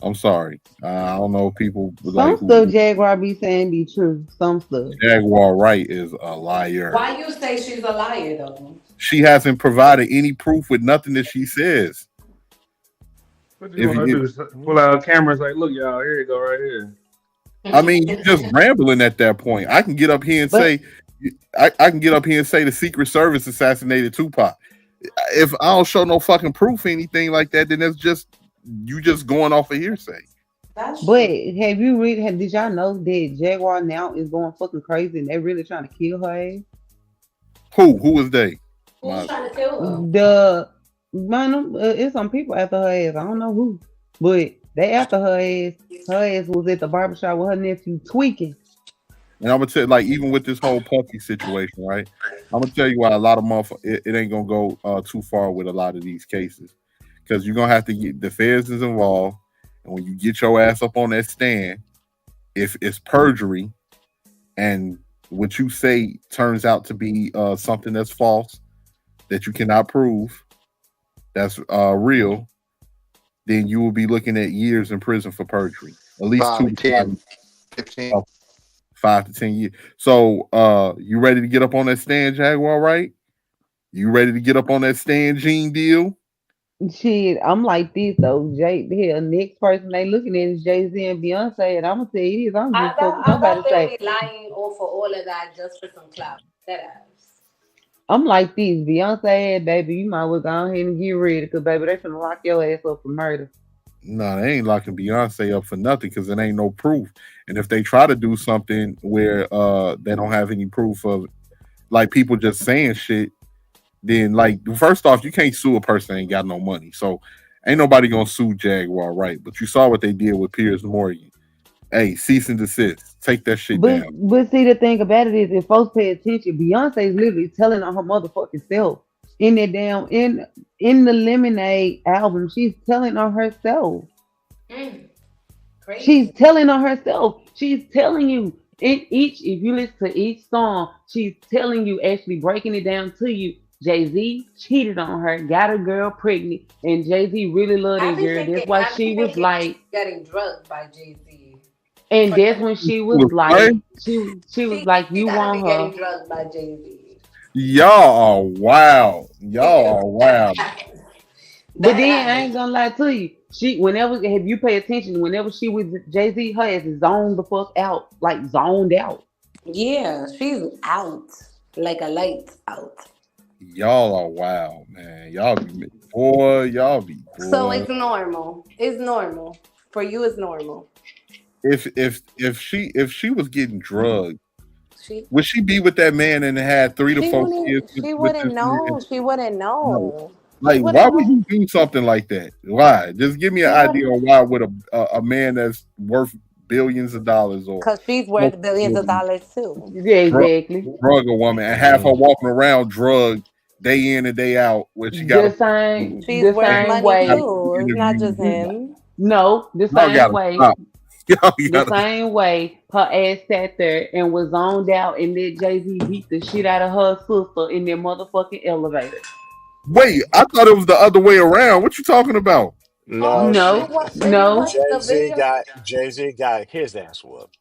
I'm sorry. I don't know if people some stuff Jaguar be saying be true. Some stuff. Jaguar Wright is a liar. Why you say she's a liar though? She hasn't provided any proof with nothing that she says. What you want to do is pull out cameras like, look, y'all, here you go, right here. I mean, you're just rambling at that point. I can get up here and say, I can get up here and say the Secret Service assassinated Tupac. If I don't show no fucking proof or anything like that, then that's just you just going off of hearsay. But have you did y'all know that Jaguar now is going fucking crazy and they're really trying to kill her ass? Who is they? Who's trying to kill her? It's some people after her ass. I don't know who, but they after her ass. Her ass was at the barbershop with her nephew tweaking. And I'm gonna tell you, like, even with this whole Puffy situation, right? I'm gonna tell you why a lot of motherfuckers it ain't gonna go too far with a lot of these cases, because you're gonna have to get the feds is involved, and when you get your ass up on that stand, if it's perjury, and what you say turns out to be something that's false, that you cannot prove, that's real, then you will be looking at years in prison for perjury. At least 5, 10, 15. 5 to 10 years. So you ready to get up on that stand, Jaguar, right? You ready to get up on that stand, Gene Deal? Shit, I'm like this though. The next person they looking at is Jay-Z and Beyonce, and I'm gonna tell you this, I'm just fucking somebody say. Be lying for all of that just for some clout. That ass. I'm like this, Beyonce, baby, you might well go ahead and get ready, because baby, they finna lock your ass up for murder. No, they ain't locking Beyonce up for nothing because it ain't no proof. And if they try to do something where they don't have any proof of, like, people just saying shit, then, like, first off, you can't sue a person that ain't got no money. So ain't nobody gonna sue Jaguar, right? But you saw what they did with Piers Morgan. Hey, cease and desist. Take that shit But down. but see the thing about it is if folks pay attention, Beyonce's literally telling on her motherfucking self in that damn in the Lemonade album. She's telling on herself. Mm, She's crazy. telling on herself. She's telling you in each, if you listen to each song, she's telling you, actually breaking it down to you. Jay Z cheated on her, got a girl pregnant, and Jay Z really loved that girl. That's why I be she was thinking she's like, getting drugged by Jay Z and for that's him. when she She was was like, playing. she was She like, she you gotta want be her. getting drugged by Jay Z. Y'all are wild. Y'all are wild. But That then I ass. ain't gonna lie to you. She whenever if you pay attention, whenever she was Jay Z, her ass is zoned the fuck out, like zoned out. Yeah, she's out like a light out. Y'all are wild, man. Y'all be boy. Y'all be So boy. it's normal. It's normal. For you, it's normal. If she was getting drugged, She would she be with that man and had three to she four kids wouldn't she with wouldn't this man? know. She wouldn't No. know. She Like, why wouldn't would know. you do something like that? Why? Just give me an She idea wouldn't on why would a man that's worth billions of dollars or because she's worth billions of dollars too. Yeah, drug, exactly. drug a woman and have her walking around drugged day in and day out when she got a She's The worth and same money got way. two too. It's not interviews just and him. No, the y'all same gotta way. stop. Y'all The gotta same way her ass sat there and was zoned out and let Jay Z beat the shit out of her sister in their motherfucking elevator. wait. I thought it was the other way around. What you talking about? No, Oh, she if you No. watch the video, Jay Z got his ass whooped.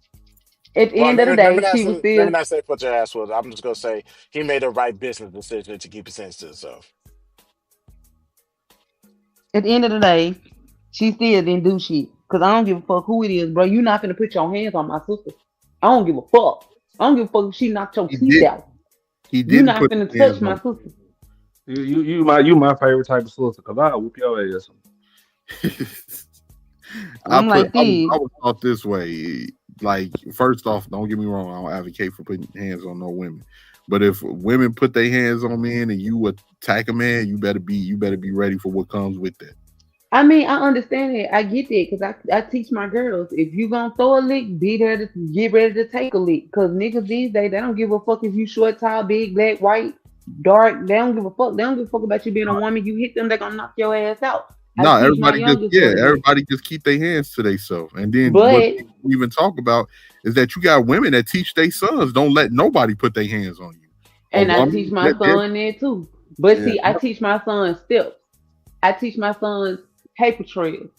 At the Well, end of the let me day, not she was say let me still. not say put your ass whooped. I'm just gonna say he made the right business decision to keep his sense to himself. At the end of the day, she still didn't do shit. Cause I don't give a fuck who it is, bro. You not gonna put your hands on my sister. I don't give a fuck. I don't give a fuck if she knocked your He teeth did. out. He You didn't not put finna his hands touch my on. sister. You my favorite type of sister because I'll whoop your ass. I'm like I this. was taught this way. Like, first off, don't get me wrong. I don't advocate for putting hands on no women. But if women put their hands on men and you attack a man, you better be ready for what comes with that. I mean, I understand it. I get that because I teach my girls if you gonna throw a lick, be there to get ready to take a lick. Cause niggas these days they don't give a fuck if you short, tall, big, black, white, dark. They don't give a fuck. They don't give a fuck about you being a woman. You hit them, they gonna knock your ass out. I No, teach my youngest daughter that. everybody just keep their hands to themselves. And then what But people even talk about is that you got women that teach their sons don't let nobody put their hands on you. A and I teach woman my that did, son that too. But yeah, see, I teach my son steps. I teach my sons paper trails.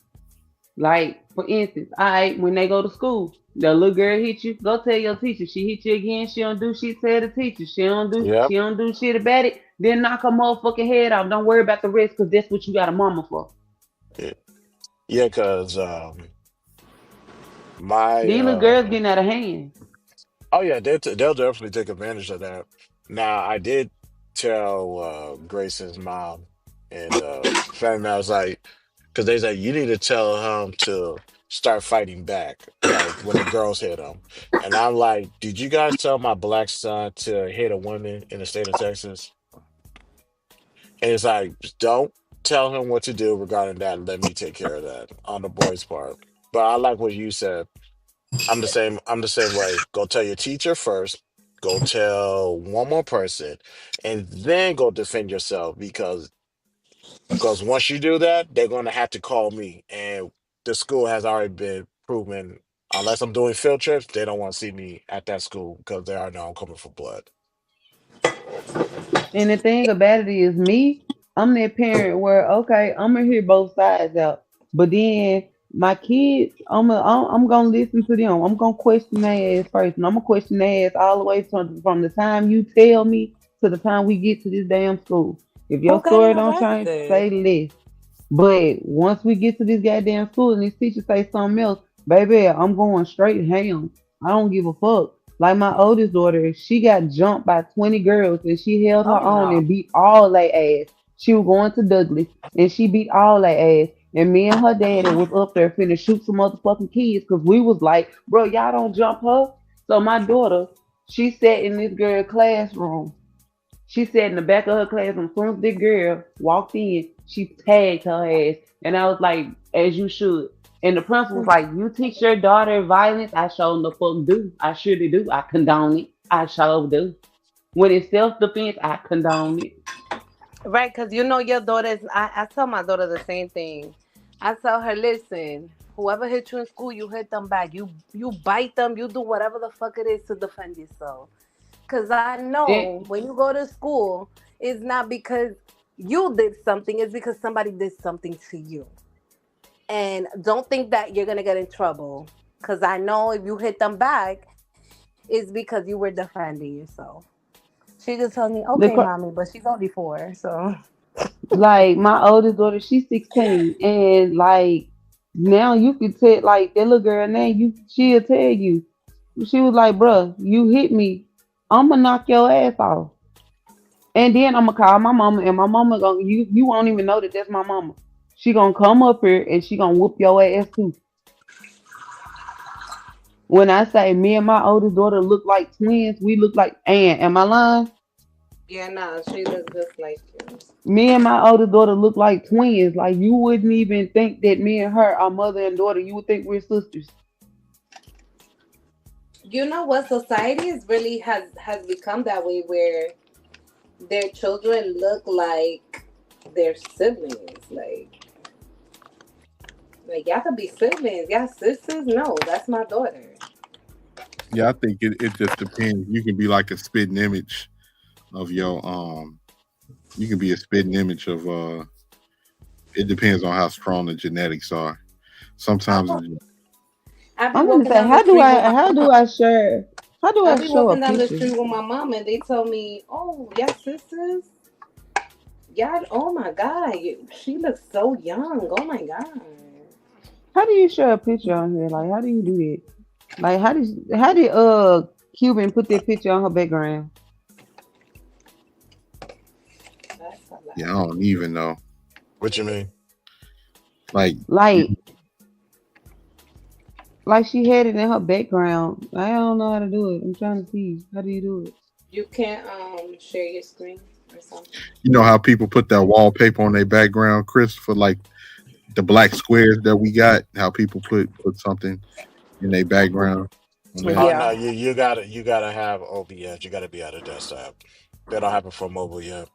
Like, for instance, when they go to school, the little girl hit you, go tell your teacher. She hit you again, she don't do shit, tell the teacher. Yep. She don't do shit about it, then knock her motherfucking head off. Don't worry about the rest, cause that's what you got a mama for. Yeah, yeah, cause my These little girls getting out of hand. oh yeah, they'll definitely take advantage of that. Now, I did tell Grayson's mom and family, I was like, because they said you need to tell him to start fighting back, like when the girls hit him. And I'm like, did you guys tell my black son to hit a woman in the state of Texas? And it's like, don't tell him what to do regarding that. Let me take care of that on the boys' part. But I like what you said. I'm the same. I'm the same way. Go tell your teacher first. Go tell one more person, and then go defend yourself because once you do that, they're going to have to call me, and the school has already been proven. Unless I'm doing field trips, they don't want to see me at that school because they already know I'm coming for blood. And the thing about it is, me, I'm that parent where okay, I'm gonna hear both sides out, but then my kids, I'm gonna listen to them. I'm gonna question their ass first, and I'm gonna question their ass all the way from the time you tell me to the time we get to this damn school. If your who got him story don't change, arrested? say less. But once we get to this goddamn school and this teacher say something else, baby, I'm going straight ham. I don't give a fuck. Like my oldest daughter, she got jumped by 20 girls and she held her Oh own no. and beat all their ass. She was going to Douglas and she beat all their ass. And me and her daddy was up there finna shoot some motherfucking kids because we was like, bro, y'all don't jump her. So my daughter, she sat in this girl classroom. She sat in the back of her class, and as soon as the girl walked in, she tagged her ass. And I was like, as you should. And the principal was like, "You teach your daughter violence?" I sure the fuck do. I surely do. I condone it. I sure do. When it's self defense, I condone it. Right, because your daughters, I tell my daughter the same thing. I tell her, listen, whoever hit you in school, you hit them back. You bite them, you do whatever the fuck it is to defend yourself. Because I know And when you go to school, it's not because you did something, it's because somebody did something to you. And don't think that you're going to get in trouble. Because I know if you hit them back, it's because you were defending yourself. She just tells me, okay, the mommy, but she's only 4, so. like my oldest daughter, she's 16, and like now you could tell like that little girl now she'll tell you. She was like, "Bruh, you hit me, I'ma knock your ass off." And then I'm gonna call my mama, and my mama gonna you won't even know that that's my mama. She gonna come up here and she gonna whoop your ass too. When I say me and my oldest daughter look like twins, we look like and am I lying? Yeah, no, she looks just like you. Me and my oldest daughter look like twins. Like you wouldn't even think that me and her are mother and daughter. You would think we're sisters. You know what? Society is really has become that way where their children look like their siblings. Like y'all could be siblings. Y'all sisters? No, that's my daughter. Yeah, I think it just depends. You can be like a spitting image of your you can be a spitting image of it depends on how strong the genetics are. Sometimes I be I'm gonna walking say, down the street with my how do I I be show a walking down the picture? street with my mom and they tell me, "Oh, y'all sisters? Y'all, oh my God, she looks so young. Oh my God." How do you show a picture on here? Like how do you do that? Like how did Cuban put that picture on her background? That's a yeah, lot. I don't even know. What you mean? Like Like like she had it in her background. I don't know how to do it. I'm trying to see. How do you do it? You can't share your screen or something. you know how people put that wallpaper on their background, Chris, for like the black squares that we got. How people put something in their background on that Oh Yeah. no, you gotta have OBS. You gotta be at a desktop. They don't have it for mobile yet.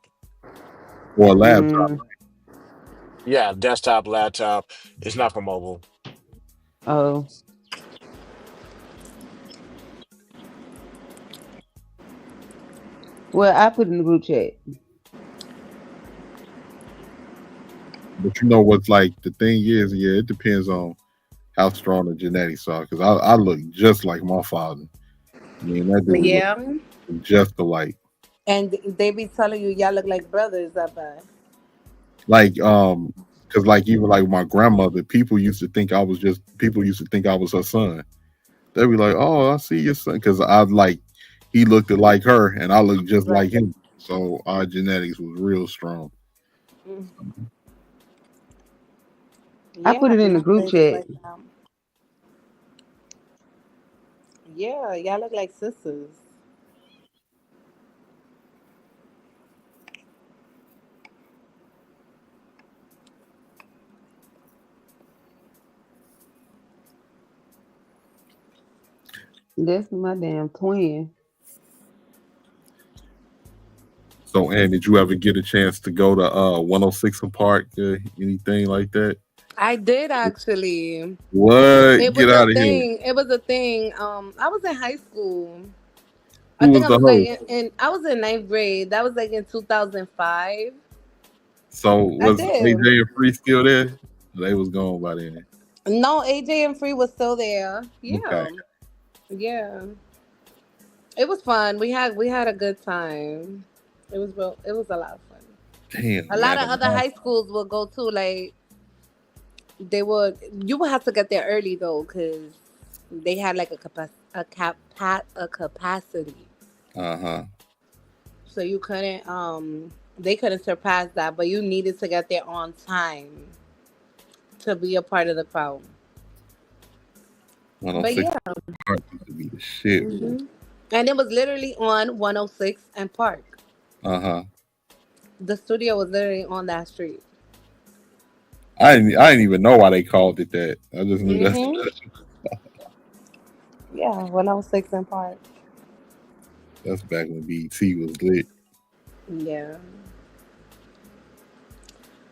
or a laptop. Mm, Yeah, desktop, laptop. It's not for mobile. oh. Well, I put in the group chat. But you know what's like the thing is, yeah, it depends on how strong the genetics are. Because I look just like my father. I mean, that dude look Yeah. just alike. And they be telling you y'all look like brothers, I bet. Like because like even like my grandmother, people used to think I was her son. They'd be like, "Oh, I see your son," because I like he looked like her, and I looked just like Right. him. So our genetics was real strong. Mm. I put Yeah, it in the group nowadays it's chat. like yeah, y'all look like sisters. That's my damn twin. So, Ann, did you ever get a chance to go to 106 and Park, anything like that? I did actually. What? It Get was a out of here! thing. It was a thing. I was in high school. I Who think was I the was like host? in I was in ninth grade. That was like in 2005. So I was did. AJ and Free still there? They was gone by then. No, AJ and Free was still there. Okay. Yeah. Yeah. It was fun. We had a good time. It was a lot of fun. A Damn, lot man. of other high schools will go too. Like they would you would have to get there early though, because they had like a capacity. Uh-huh. So you couldn't they couldn't surpass that, but you needed to get there on time to be a part of the crowd. But 106 yeah. Park used to be the shit. Hmm. And it was literally on 106 and Park. Uh-huh. The studio was literally on that street. I didn't even know why they called it that. I just knew that. Mm-hmm. Yeah, when I was 6 and 5. That's back when BT was lit. Yeah.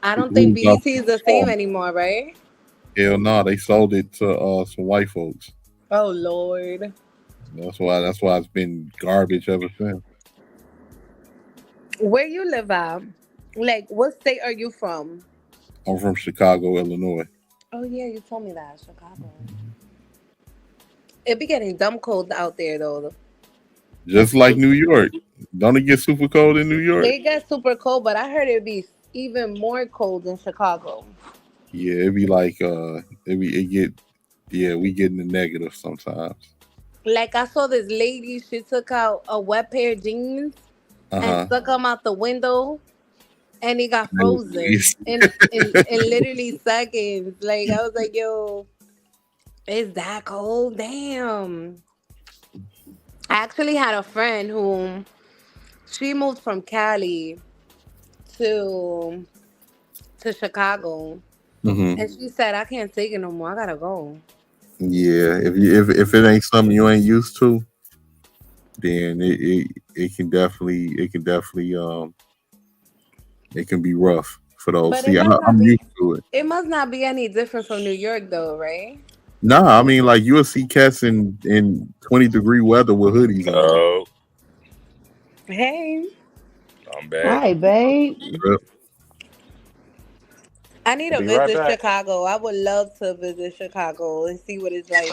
I Who don't think was off BET is the the same anymore, right? Hell no, they sold it to some white folks. Oh Lord. That's why it's been garbage ever since. Where you live at? Like, what state are you from? I'm from Chicago, Illinois. Oh yeah, you told me that, Chicago. It be getting dumb cold out there though. Just like New York. Don't it get super cold in New York? It gets super cold, but I heard it'd be even more cold in Chicago. Yeah, it be like it get yeah, we get in the negative sometimes. Like I saw this lady, she took out a wet pair of jeans and Uh-huh. stuck them out the window, and it got That was frozen nice. in literally seconds. Like I was like, yo, it's that cold? Damn. I actually had a friend who she moved from Cali to Chicago, Hmm. and she said, I can't take it no more. I gotta go. Yeah, if it ain't something you ain't used to, then it can definitely it can be rough for those. But it See, must not I'm be. used to it. It must not be any different from New York, though, right? Nah, I mean like you'll see cats in 20-degree weather with hoodies on. Oh, Hey, I'm back. Hi, babe. Real. I need I'll to be right visit back. Chicago. I would love to visit Chicago and see what it's like.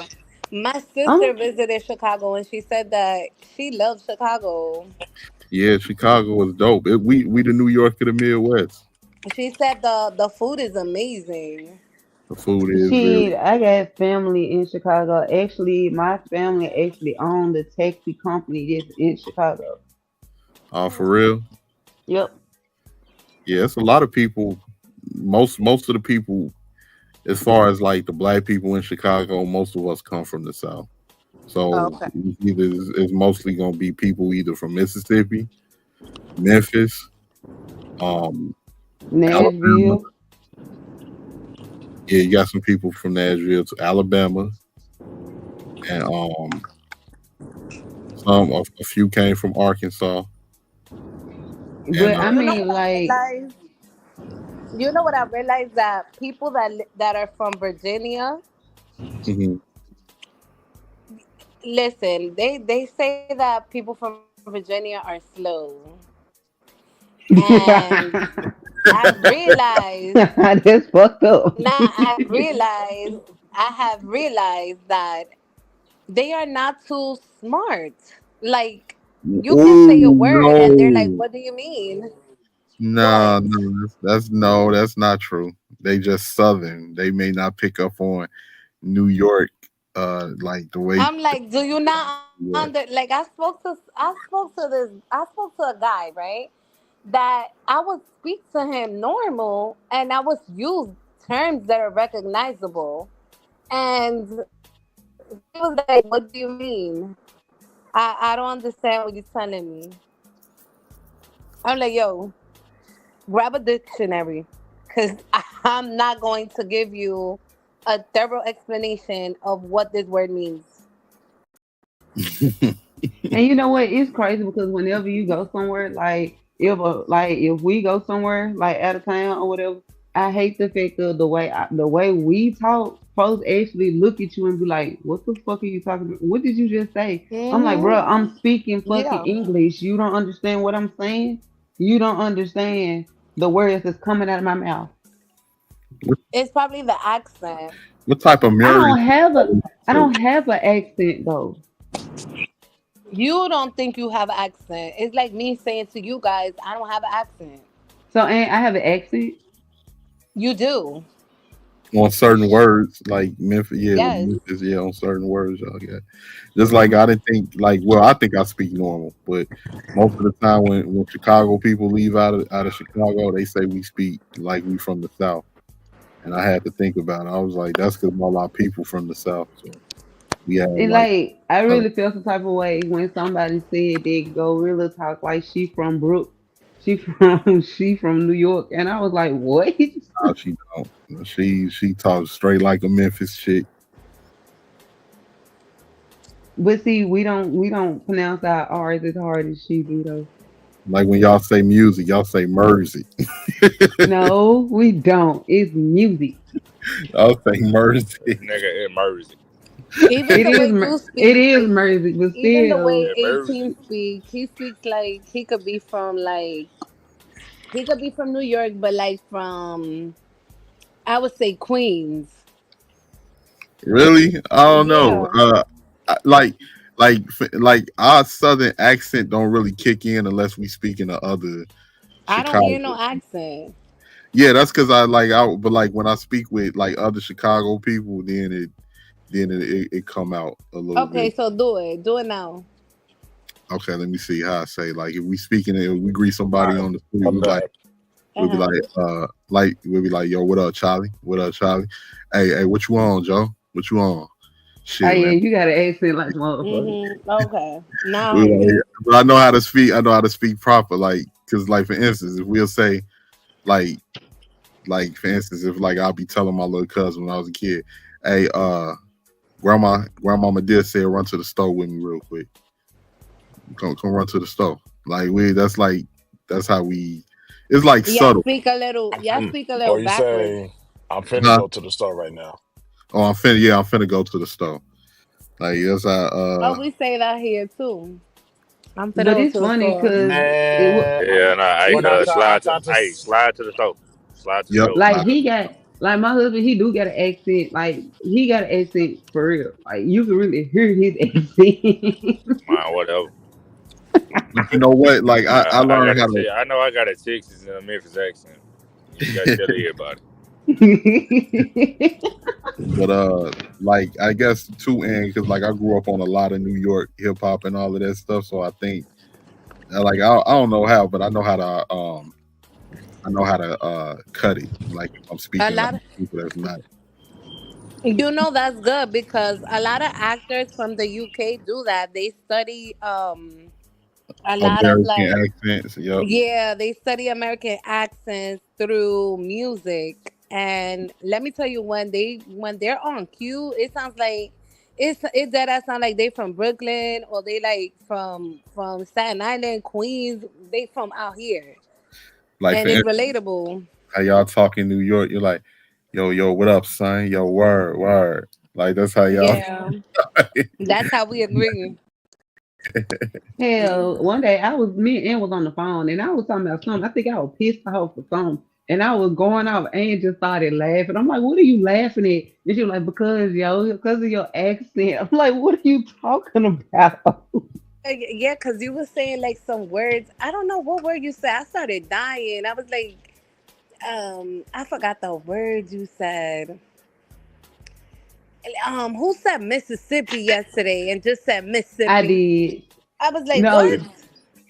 My I'm sister visited Chicago and she said that she loves Chicago. Yeah, Chicago is dope. We the New York of the Midwest. She said the food is amazing. The food is real. shit. I got family in Chicago. Actually, my family actually owned the taxi company that's in Chicago. For real. Yep. Yeah, it's a lot of people. Most of the people, as far as like the black people in Chicago, most of us come from the South. So Okay. it's mostly gonna be people either from Mississippi, Memphis, um, Alabama. Nashville. Yeah, you got some people from Nashville to Alabama, and a few came from Arkansas, and But I You know mean, what I like, realized? You know what I realized that people that are from Virginia, mhm. listen, they say that people from Virginia are slow, and I realized that's fucked up. now I have realized that they are not too smart. Like you can Oh say a word and they're like, no, "What do you mean?" What? no, no, that's no, that's not true. They just Southern. They may not pick up on New York, like the way. I'm like, do you not under Yeah. like I spoke to a guy, right? That I would speak to him normal and I would use terms that are recognizable. And he was like, what do you mean? I don't understand what you're telling me. I'm like, yo, grab a dictionary because I'm not going to give you a thorough explanation of what this word means. And you know what? It's crazy because whenever you go somewhere, like if we go somewhere like out of town or whatever, I hate the fact of the way we talk. Folks actually look at you and be like, "What the fuck are you talking about? What did you just say?" I'm like, "Bro, Hmm. I'm speaking fucking Yeah. English. You don't understand what I'm saying. You don't understand the words that's coming out of my mouth." What, It's probably the accent. what type of I mirror? don't have a I don't have an accent though. You don't think you have an accent. It's like me saying to you guys, I don't have an accent. So and I have an accent. You do. On certain words, like Memphis, yeah, with Yes. Memphis, yeah, on certain words, y'all got. Just like I didn't think, like, well, I think I speak normal, but most of the time when Chicago people leave out of Chicago, they say we speak like we from the South, and I had to think about it. I was like, that's because a lot of people from the South, so we have And like, like I Southern- really felt some type of way when somebody said they go really talk like she from Brook, she from she from New York, and I was like, what? No, she don't. She talks straight like a Memphis chick. But see, we don't pronounce our R's as hard as she do though. Like when y'all say music, y'all say Mersey. No, we don't. It's music. I'll say Mersey. Nigga, it Mersey. Even the way you It speak, is music, but even the way still. Yeah, 18 Mersey. speaks, he speaks like he could be from New York, but like from I would say Queens. Really? I don't know. Yeah, Like like our southern accent don't really kick in unless we speak in the other I don't Chicago. hear no accent. Yeah, that's because but like when I speak with like other Chicago people, then it come out a little Okay, bit. so do it now. Okay, let me see how I say. Like if we speaking it, we greet All somebody right, on the street, I'm back. we'll be we'll be like, yo, what up, Charlie? What up, Charlie? Hey, what you on, Joe? What you on? Oh Shit, yeah, man. you got an accent like a motherfucker. Okay, now I We hear like, it. but I know how to speak. I know how to speak proper. Like, cause like for instance, if we'll say like for instance, if like I'll be telling my little cousin when I was a kid, hey, grandmama did say run to the store with me real quick. Come run to the store. Like that's how we. It's like subtle. Y'all speak a little Or you backwards. say, I'm finna Huh? go to the store right now. Oh, I'm finna go to the store. Like that's how. Oh, we say that here too. I'm finna But go it's to the funny store. because Man, Yeah, nah, hey, when I slide to, thought hey, this, slide to the store. Slide to the Yep. store. like he got like my husband, he do got an accent. Like he got an accent for real. Like you can really hear his accent. Man, whatever. But you know what? Like I I learned gotta how tell to. you, I know I got a Texas and a Memphis accent. You gotta tell everybody. But like I guess too, and because like I grew up on a lot of New York hip hop and all of that stuff, so I think like I don't know how, but I know how to cut it. Like if I'm A speaking like lot. people that's not You know that's good because a lot of actors from the UK do that. They study a lot of American like accents. Yep. yeah, they study American accents through music. And let me tell you, when they're on cue, it sounds like it that sound like they from Brooklyn or they like from Staten Island, Queens. They from out here, Like for and it's instance, relatable. how y'all talk in New York, you're like, yo, what up, son? Yo, word. Like that's how y'all. Yeah, that's how we agree. Hell, Mhm. one day me and Ann was on the phone and I was talking about something. I think I was pissed off for something. And I was going off and just started laughing. I'm like, what are you laughing at? And she was like, because of your accent. I'm like, what are you talking about? Yeah, because you were saying like some words. I don't know what word you said. I started dying. I was like, I forgot the word you said. Who said Mississippi yesterday and just said I Mississippi? did. I was like, No, what?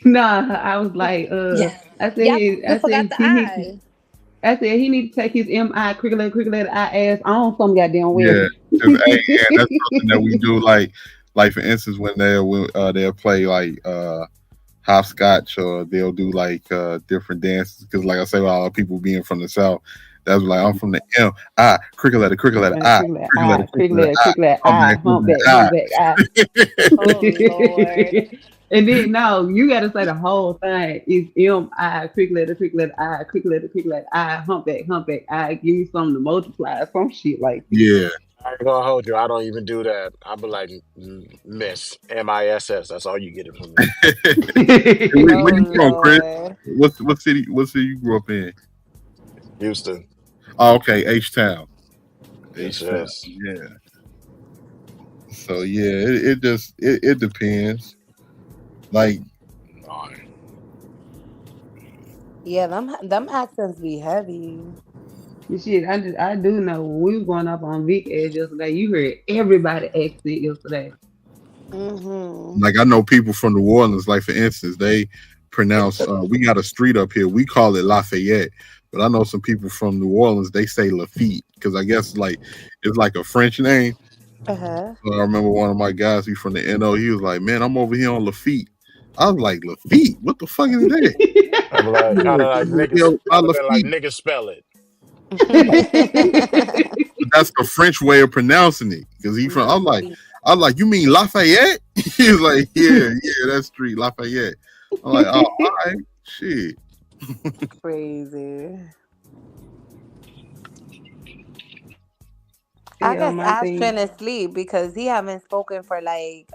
nah, I was like, Yeah. I Y'all said, just forgot the I. I said he need to take his MI cricket letter I ass on some goddamn well. Yeah, because that's something that we do. Like for instance, when they'll play like hopscotch, or they'll do like different dances. Because like I say, a lot of people being from the south, that's like I'm from the M I cricket letter I cricket letter I Cricket letter I, humpback I. humpback I. Oh Lord. And then no, you got to say the whole thing. It's M-I, cricket letter I, cricket letter I, humpback I. Give me something to multiply, some shit like that. Yeah, I ain't gonna hold you. I don't even do that. I'll be like, Miss MISS. That's all you get it from me. where Oh you from, Chris? Lord. What city you grew up in? Houston. Oh, okay, H Town. Yes, H Town. yes. Yeah. So yeah, it just it depends. Like All Yeah, them accents be heavy. And shit, I do know when we was going up on Vic Edge yesterday, you heard everybody accent yesterday. Mm-hmm. like I know people from New Orleans. Like for instance, they pronounce we got a street up here. We call it Lafayette, but I know some people from New Orleans. They say Lafitte because I guess like it's like a French name. Uh-huh. So I remember one of my guys, he from the NO. He was like, "Man, I'm over here on Lafitte." I was like, "Lafitte? What the fuck is that?" I'm like, kind of like niggas, Yo, kind of like Lafitte. niggas spell it. That's the French way of pronouncing it. Because he from, I'm like, you mean Lafayette? He was like, yeah, that's street Lafayette. I'm like, oh, all right, shit. Crazy. I Yeah, guess my Ashton thing. is asleep because he haven't spoken for like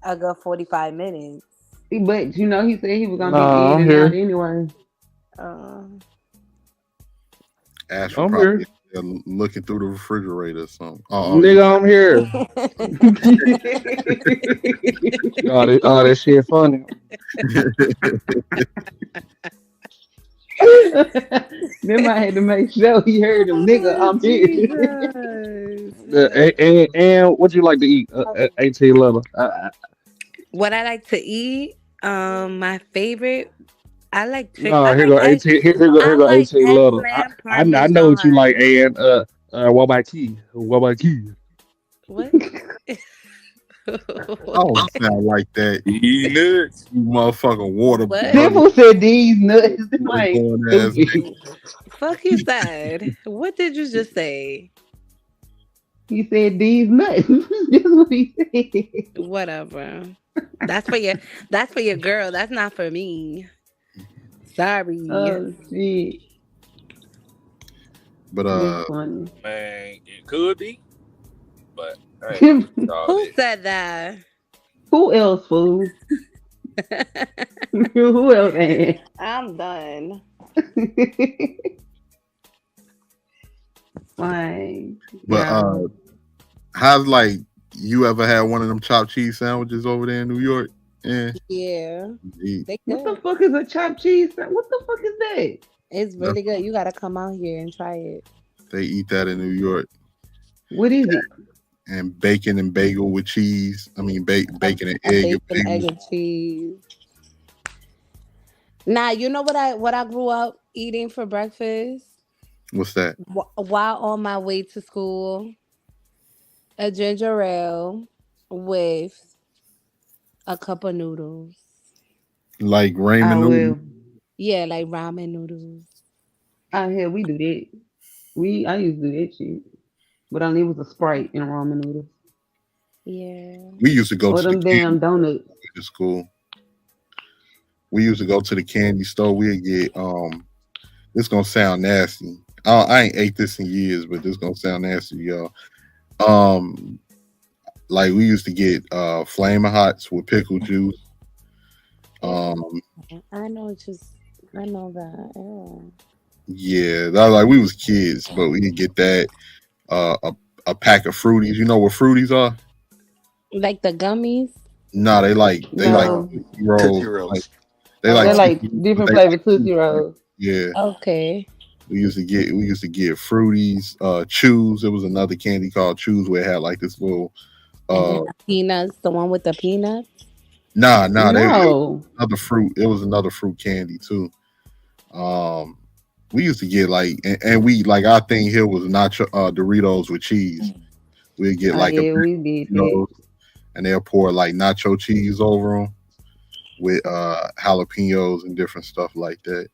a good 45 minutes. But you know, he said he was gonna be Nah, in I'm and out here. anyway. Ash will I'm probably here. looking through the refrigerator or something. Oh, yeah. Nigga, I'm here. Oh, that shit funny. Then I had to make sure he heard him, nigga. Oh, I'm here. Jesus. And what you like to eat? 18 level. What I like to eat, my favorite, I like chick. No, I here like go egg. 18. Here I go like 18 level. eggplant I know what you like. parmesan. And what about key? What about key? What? I don't sound like that. He nuts. You motherfucking water What? brother. Simple said these nuts. Like Going ass stupid. Fuck you said. What did you just say? He said these nuts. That's what he said. Whatever. That's for your girl. That's not for me. Sorry. Oh shit. But That's funny. Man, it could be, but I ain't gonna do all Who that. said that? Who else, fool? Who else? I'm done. Like, but yeah. how's like you ever had one of them chopped cheese sandwiches over there in New York? Yeah. Yeah. They What the good. fuck is a chopped cheese? What the fuck is that? It's really good. You gotta come out here and try it. They eat that in New York. What is it? And bacon and bagel with cheese. I mean, bacon and A egg and bacon, egg, bagel. and cheese. Now you know what I grew up eating for breakfast What's that? while on my way to school. A ginger ale with a cup of noodles. Like I ramen noodles. will. Yeah, like ramen noodles. Out here, we do that. I used to do that shit. But only it was a Sprite and ramen noodles. Yeah. We used to go Or to the them damn candy donuts. store at school. We used to go to the candy store. We'd get it's gonna sound nasty. I ain't ate this in years, but this gonna sound nasty, y'all. Like we used to get flaming hots with pickle juice. I know I know that. Yeah, that like we was kids, but we could get that a pack of fruities. You know what fruities are? Like the gummies. No, they like No. Tootsie Rolls. Tootsie Rolls. They like They're like Tootsie Rolls, but different they flavor like Tootsie Rolls. yeah. Okay. We used to get fruities, chews. It was another candy called chews where it had like this little And then the peanuts, the one with the peanuts. nah, it was No. another fruit. It was another fruit candy too. We used to get like and we like our thing here was nacho Doritos with cheese. We'd get Oh like a yeah, bag we of did that. Doritos and they'll pour like nacho cheese over them with jalapenos and different stuff like that.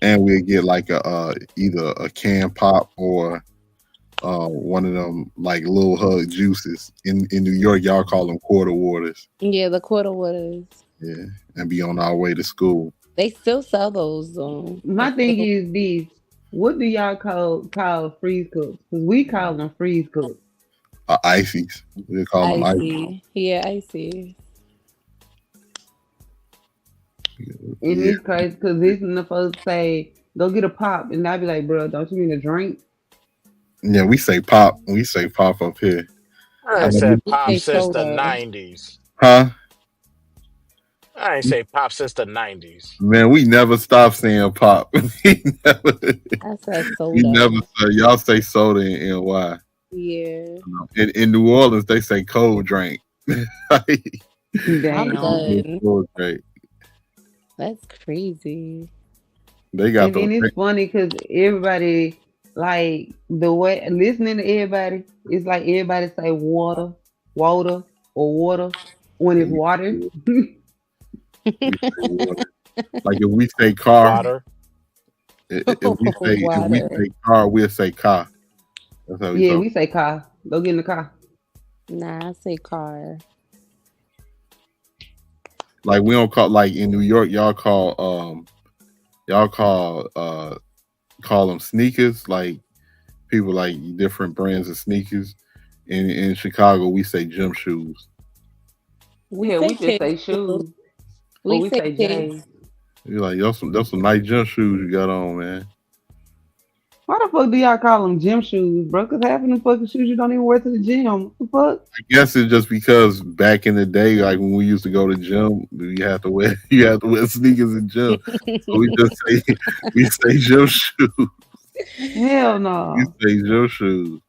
And we'd get like a either a canned pop or one of them like little hug juices. In New York, y'all call them quarter waters. Yeah, the quarter waters. Yeah, and be on our way to school. They still sell those though. My thing is this. What do y'all call freeze cups? Because we call them freeze cups. Ices. We call them ices. Icy. Yeah, icy. And Yeah. it's crazy because listening to folks say, go get a pop. And I be like, bro, don't you mean a drink? Yeah, we say pop. We say pop up here. I I ain't know said We pop say since the soda. 90s. huh? I ain't say pop since the 90s. Man, we never stop saying pop. we never, I said we never soda. say y'all say soda in NY. Yeah. In New Orleans, they say cold drink. Like, I'm Damn. done. cold drink. That's crazy. They got And then those. it's funny because everybody, like, the way listening to everybody, it's like everybody say water, water, or water when it's water. We say water. Like if we say car, Water. If we Water. say car, we'll say car. That's how we Yeah, talk. we say car. Go get in the car. Nah, I say car. Like we don't call like in New York, y'all call them sneakers. Like people like different brands of sneakers. In Chicago, we say gym shoes. We Yeah, say we just kids say too. shoes. Or We we say say kids. J's. You're like, those some nice gym shoes you got on, man. Why the fuck do y'all call them gym shoes, bro? Because half of them fucking shoes you don't even wear to the gym. What the fuck? I guess it's just because back in the day, like when we used to go to gym, you have to wear sneakers in gym. So we just say we say gym shoes. Hell We no. say gym shoes.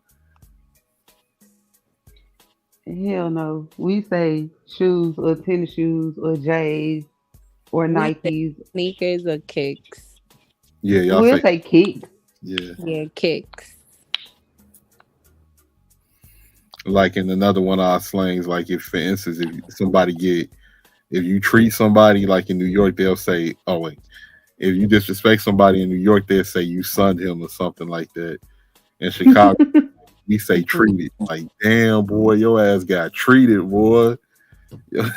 Hell no. We say shoes or tennis shoes or J's or We say Nikes. sneakers or kicks. Yeah, y'all We'll say say kicks. yeah. Yeah, kicks. Like in another one of our slangs, like if for instance, if you treat somebody like in New York, they'll say, oh wait, if you disrespect somebody in New York, they'll say you sunned him or something like that. In Chicago, we say treated. Like, damn boy, your ass got treated, boy.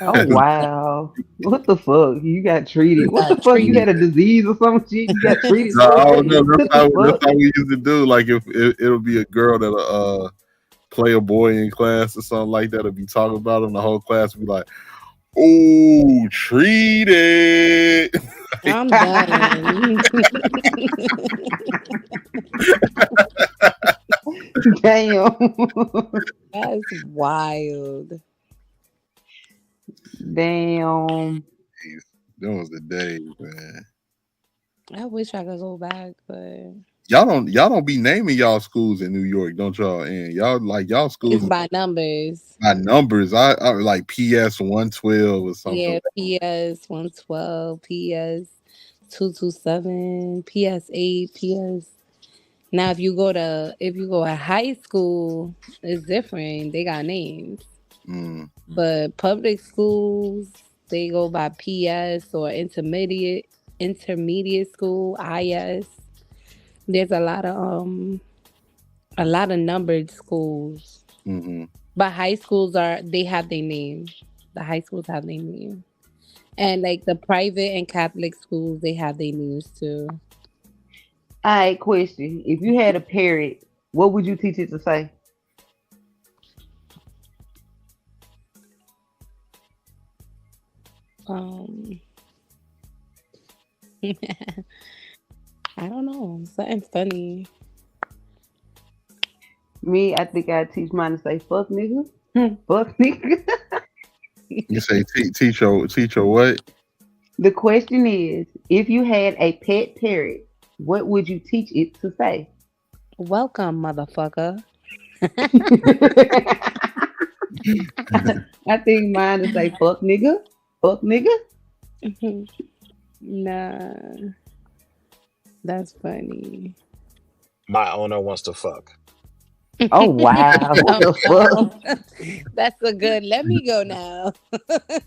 Oh wow. What the fuck? You got treated. What the Got fuck? You treated. had a disease or some shit? You got treated No, for? I don't know. What the That's fuck? how we used to do. Like if it'll be a girl that'll play a boy in class or something like that, or be talking about him, the whole class will be like, "Oh, treated." I'm done. Damn. That's wild. Damn. That was the days, man. I wish I could go back, but Y'all don't be naming y'all schools in New York, don't y'all? And y'all schools it's is by numbers. by numbers. I like PS 112 or something. Yeah, PS 112, PS 227, PS 8, PS. Now if you go to high school, it's different. They got names. Mm. But public schools, they go by PS or intermediate school, IS. There's a lot of numbered schools. Mm-hmm. But high schools they have their name. The high schools have their name. And like the private and Catholic schools, they have their names too. All right, question. If you had a parrot, what would you teach it to say? Um I don't know. Something funny. Me, I think I'd teach mine to say fuck nigga. Fuck nigga. You say teacher what? The question is, if you had a pet parrot, what would you teach it to say? Welcome, motherfucker. I think mine to say fuck nigga. Fuck nigga. Nah. That's funny. My owner wants to fuck. Oh wow. What the fuck? That's a good. Let me go now.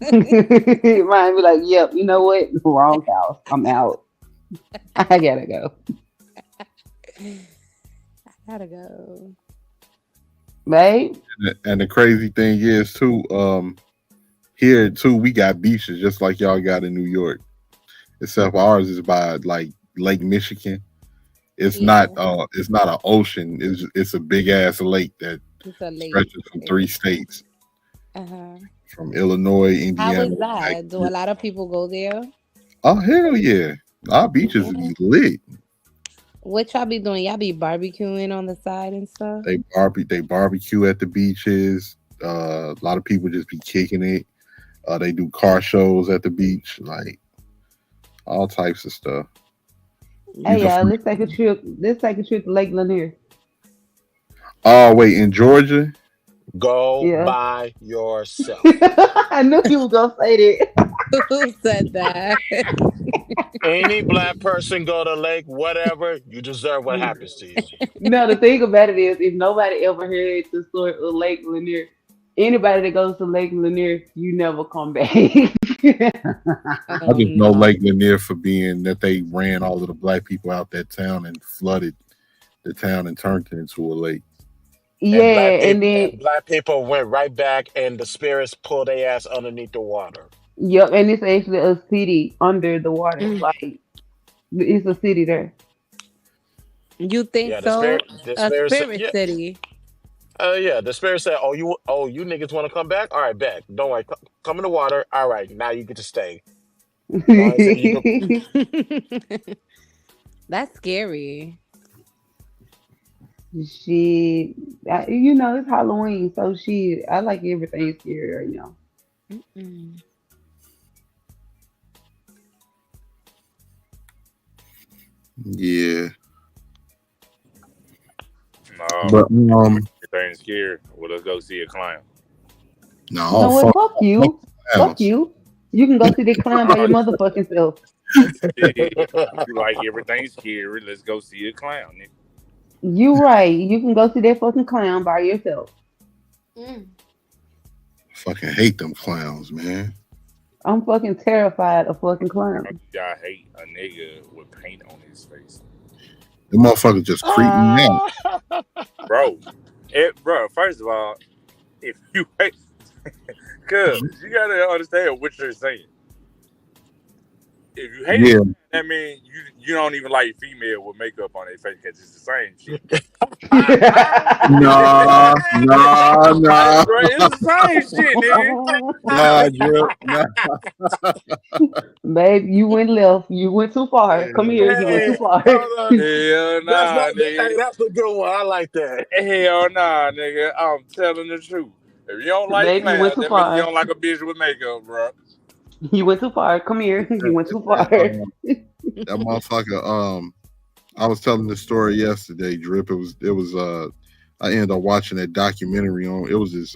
Mine be like, yep, you know what? Wrong house. I'm out. I gotta go. I gotta go. Babe. And the crazy thing is too, here too, we got beaches just like y'all got in New York. Except ours is by like Lake Michigan. It's not it's not an ocean. It's a big ass lake that stretches from 3 states. From Illinois, How Indiana. is that? Do a lot of people go there? Oh hell yeah. Our beaches be lit. What y'all be doing? Y'all be barbecuing on the side and stuff? They barbecue at the beaches. A lot of people just be kicking it. They do car shows at the beach, like all types of stuff. Hey y'all, let's take a trip. Let's take a trip to Lake Lanier. Oh wait, in Georgia? Go by yourself. I knew you was gonna say that. Who said that? Any black person go to lake, whatever, you deserve what happens to you. No, the thing about it is, if nobody ever heard the story of Lake Lanier, Anybody that goes to Lake Lanier, you never come back. I Oh just know no. Lake Lanier for being that they ran all of the black people out that town and flooded the town and turned it into a lake. And Yeah, and then black people went right back, and the spirits pulled their ass underneath the water. yep, and it's actually a city under the water. Mm. Like it's a city there. You think Yeah, so? the A spirit said, spirit yeah, city. yeah, the spirit said, you niggas want to come back? All right, back. Don't worry, come in the water. All right, now you get to stay. No, I said you go. That's scary. Shit, you know it's Halloween, so shit. I like everything scary right now. Mm-mm. Yeah, No, but everything's scared. Well, let's go see a clown. no, I You know don't what? fuck, Fuck I don't fuck you. Fuck clowns. you. You can go see the clown by your motherfucking self. You like everything's scary. Let's go see a clown. Nigga. You right. You can go see that fucking clown by yourself. Mm. Fucking hate them clowns, man. I'm fucking terrified of fucking clowns. I hate a nigga with paint on his face, Them motherfuckers just creep me out. bro. Bro, first of all, if you hate, cause you gotta understand what you're saying. If you hate Yeah, it, that means you don't even like female with makeup on their face because it's the same shit. nah, nah, nah, Bro, it's the same shit, nigga. nah, Drip, nah. Babe, you went left. You went too far. Come here. You went too Hey, far. hold on. Hell That's nah, not. nigga. Hey, that's a good one. I like that. Hell nah, nigga. I'm telling the truth. If you don't like Babe, you went clowns, too that means you far. don't like a bitch with makeup, bro. You went too far. Come here. You went too far. That motherfucker. I was telling the story yesterday, Drip. It was. I ended up watching that documentary on. It was this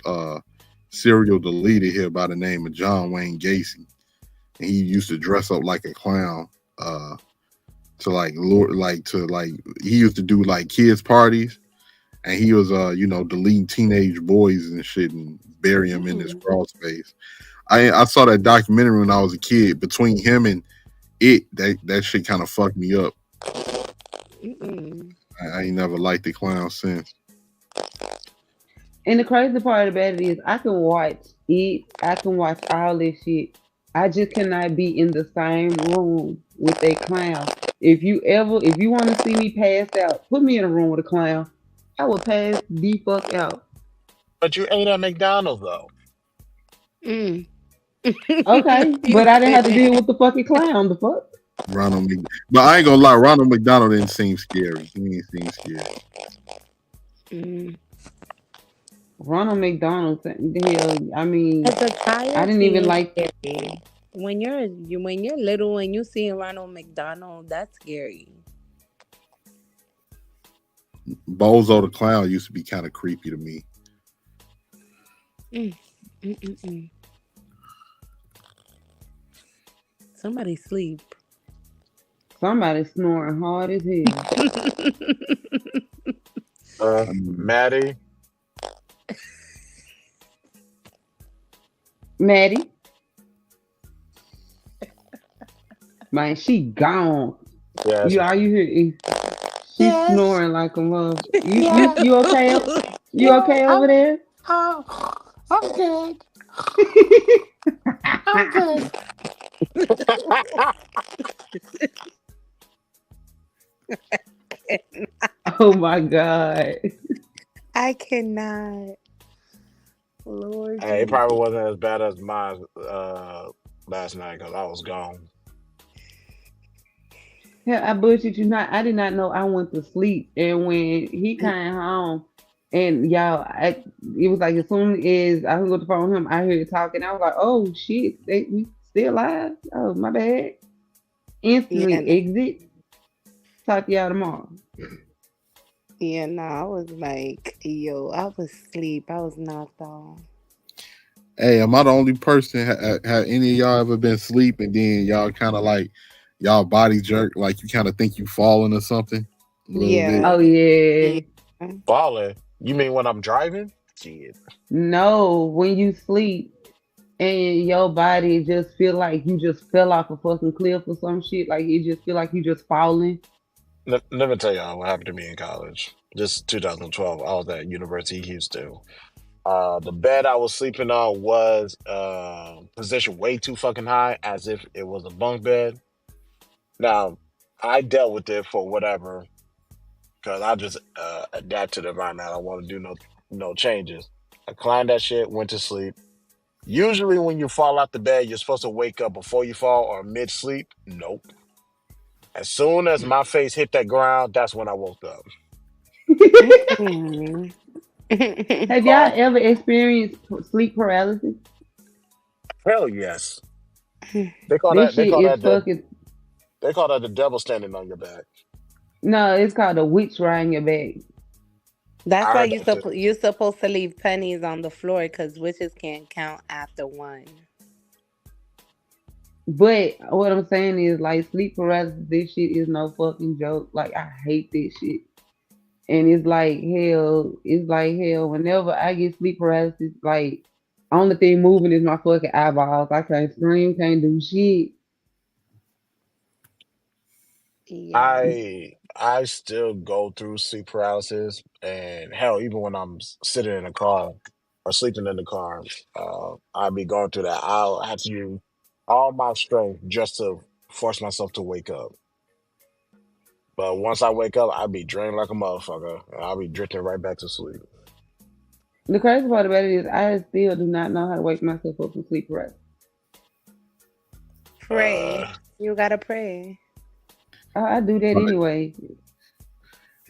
serial deleter here by the name of John Wayne Gacy, and he used to dress up like a clown. To like lure, like to like he used to do like kids parties, and he was deleting teenage boys and shit and bury them in his crawl space. I saw that documentary when I was a kid. Between him and it, that shit kind of fucked me up. Mm-mm. I ain't never liked the clown since. And the crazy part about it is I can watch it, I can watch all this shit. I just cannot be in the same room with a clown. If you want to see me pass out, put me in a room with a clown. I will pass the fuck out. But you ate at McDonald's though. Mm. Okay, You but I didn't have to did. deal with the fucking clown. The fuck? Ronald, but I ain't gonna lie, Ronald McDonald didn't seem scary. He didn't seem scary. Mm. Ronald McDonald, hell, I As mean, a I child, didn't even seems like. scary. When you're little and you see Ronald McDonald, that's scary. Bozo the clown used to be kind of creepy to me. Mm. Mm-mm-mm. Somebody sleep. Somebody snoring hard as hell. Maddie. Maddie, man, she gone. Yeah. All you hear is she Yes. snoring like a mother. Yeah. You okay? You Yeah. okay over there? I'm good. I'm good. Oh my god. I cannot. Lord Hey, it Jesus. probably wasn't as bad as mine last night because I was gone. Yeah, I bullshit you not. I did not know I went to sleep, and when he came home, and y'all, it was like as soon as I hung up the phone with him, I heard it talking. I was like, "Oh shit, we still alive? Oh my bad." Instantly Yeah, exit. Talk to y'all tomorrow. yeah, no, I was like, yo, I was asleep. I was knocked off. Hey, am I the only person? Have any of y'all ever been asleep and then y'all kind of like y'all body jerk, like you kind of think you falling or something a little bit? Yeah. Oh yeah. Yeah. Falling? You mean when I'm driving? kid. No, when you sleep and your body just feel like you just fell off a fucking cliff or some shit, like it just feel like you just falling. Let me tell y'all what happened to me in college. Just 2012. I was at University of Houston. The bed I was sleeping on was positioned way too fucking high, as if it was a bunk bed. Now, I dealt with it for whatever, because I just adapt to the environment. I don't want to do no changes. I climbed that shit, went to sleep. Usually, when you fall out the bed, you're supposed to wake up before you fall or mid sleep. Nope. As soon as my face hit that ground, that's when I woke up. Mm. Have y'all Oh, ever experienced sleep paralysis? hell yes. They call This that. They shit call is that the. fucking They call that the devil standing on your back. no. It's called a witch riding your back. That's I why heard that too. you're supposed to leave pennies on the floor because witches can't count after one. But what I'm saying is like sleep paralysis. This shit is no fucking joke. Like I hate this shit. And it's like hell. It's like hell. Whenever I get sleep paralysis, like only thing moving is my fucking eyeballs. I can't scream, can't do shit. Yeah. I still go through sleep paralysis, and hell, even when I'm sitting in a car or sleeping in the car, I'll be going through that. I'll have to use all my strength just to force myself to wake up. But once I wake up, I'll be drained like a motherfucker, and I'll be drifting right back to sleep. The crazy part about it is I still do not know how to wake myself up from sleep paralysis. Pray. Uh, You gotta pray. I do that But anyway,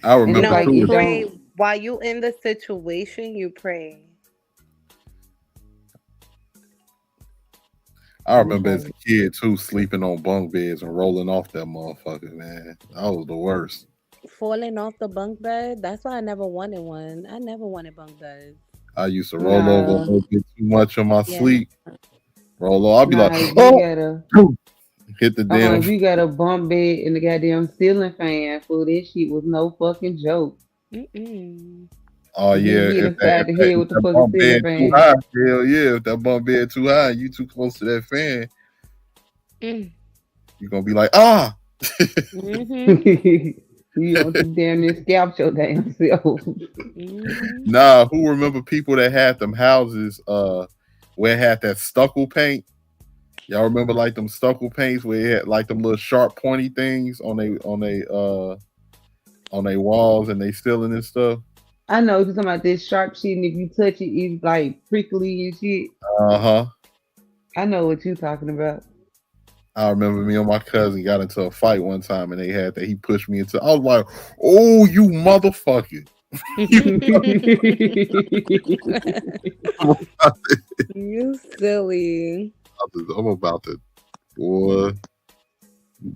I and it's remember No, like too. it pray don't. while you in the situation. You pray. I remember as Okay. a kid too, sleeping on bunk beds and rolling off that motherfucker. Man, that was the worst. Falling off the bunk bed. That's why I never wanted one. I never wanted bunk beds. I used to roll over a Nah, little bit too much on my Yeah. sleep. Roll over. I'll be like, nah. If you oh, gotta, hit the damn. if you got a bump bed and the goddamn ceiling fan, fool, this shit was no fucking joke. Mm-mm. Oh Get yeah, hit upside the head if with the that fucking bump ceiling bed too fan. high, hell yeah. If that bump bed too high, and you too close to that fan, Mm. you're gonna be like, ah. Mm-hmm. You want to damn near scalp your damn self. Mm-hmm. Nah, who remember people that had them houses where it had that stucco paint? Y'all remember like them stucco paints where it had like them little sharp pointy things on they walls and they ceiling and stuff? I know you're talking about this sharp shit, and if you touch it, it's like prickly and shit. Uh-huh. I know what you're talking about. I remember me and my cousin got into a fight one time and they had that he pushed me into I was like, oh you motherfucker. You You silly. I'm about to boy, I'm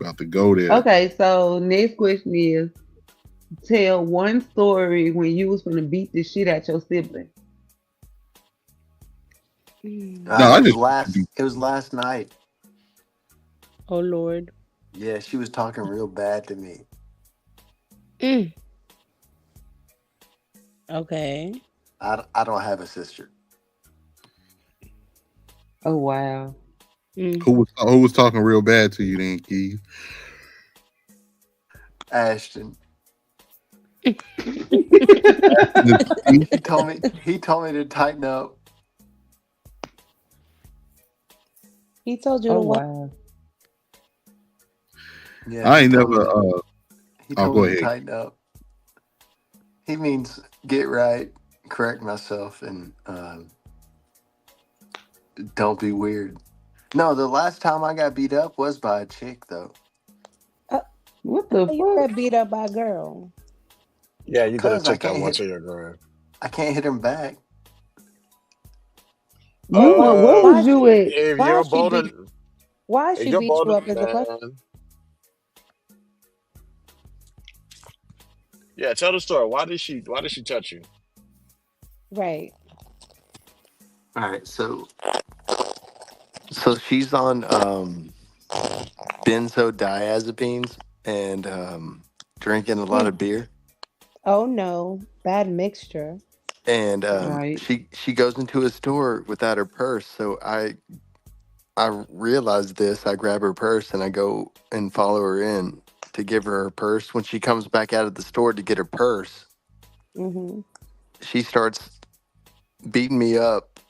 about to go there. Okay, so next question is tell one story when you was gonna beat the shit out your sibling. Mm. No, I It was just last. It was last night. Oh Lord. Yeah, she was talking real bad to me. Mm. Okay. I don't have a sister. Oh wow. Mm. who was talking real bad to you then, Keith? Ashton. Keith? He told me. He told me to tighten up. He told you Oh to what? wow. Yeah, I he ain't told me never to. He oh told go me to ahead. tighten up. He means get right, correct myself, and don't be weird. No, the last time I got beat up was by a chick, though. Uh, What the you fuck? got beat up by a girl. Yeah, you could have Cause I took that can't one hit. to your grave. I can't hit him back. You Why? where Uh, Why was you she? at? if Why you're she bold, beat? Why if she you're beat bold, you up is a question. man, yeah, tell the story. Why did she touch you? Right. All right, so she's on benzodiazepines and drinking a lot of beer. Oh no. Bad mixture. and Right. she goes into a store without her purse. So I realize this. I grab her purse and I go and follow her in to give her her purse. When she comes back out of the store to get her purse, Hmm. she starts beating me up,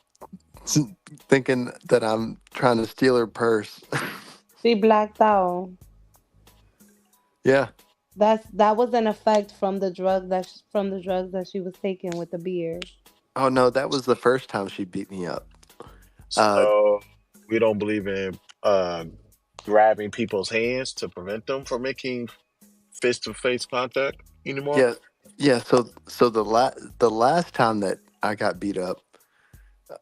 thinking that I'm trying to steal her purse. She blacked out. Yeah. That was an effect from the from the drugs that she was taking with the beer. Oh no, that was the first time she beat me up. Uh, So we don't believe in grabbing people's hands to prevent them from making face to face contact anymore. yeah, yeah. So the last time that I got beat up,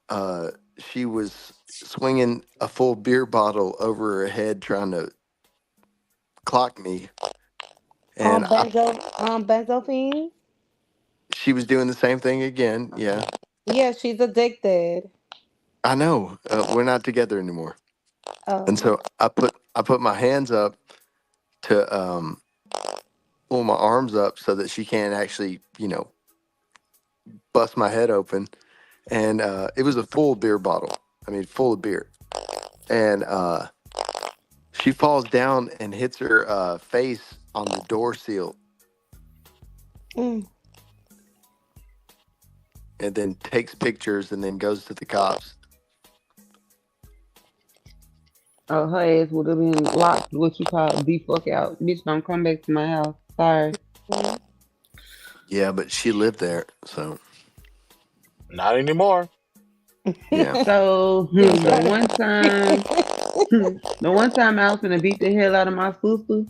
uh, she was swinging a full beer bottle over her head trying to clock me, and Benzophine. she was doing the same thing again. Yeah, Yeah, she's addicted. I know. We're not together anymore, and Oh. so I put my hands up to pull my arms up so that she can't actually, bust my head open. And it was a full beer bottle. I mean, full of beer. And she falls down and hits her face on the door seal, Mm. and then takes pictures and then goes to the cops. Oh, her ass would have been locked. What you call the fuck out, bitch? Don't come back to my house. Sorry. Yeah, but she lived there, so Not anymore. yeah. So the one time, the one time I was gonna beat the hell out of my sister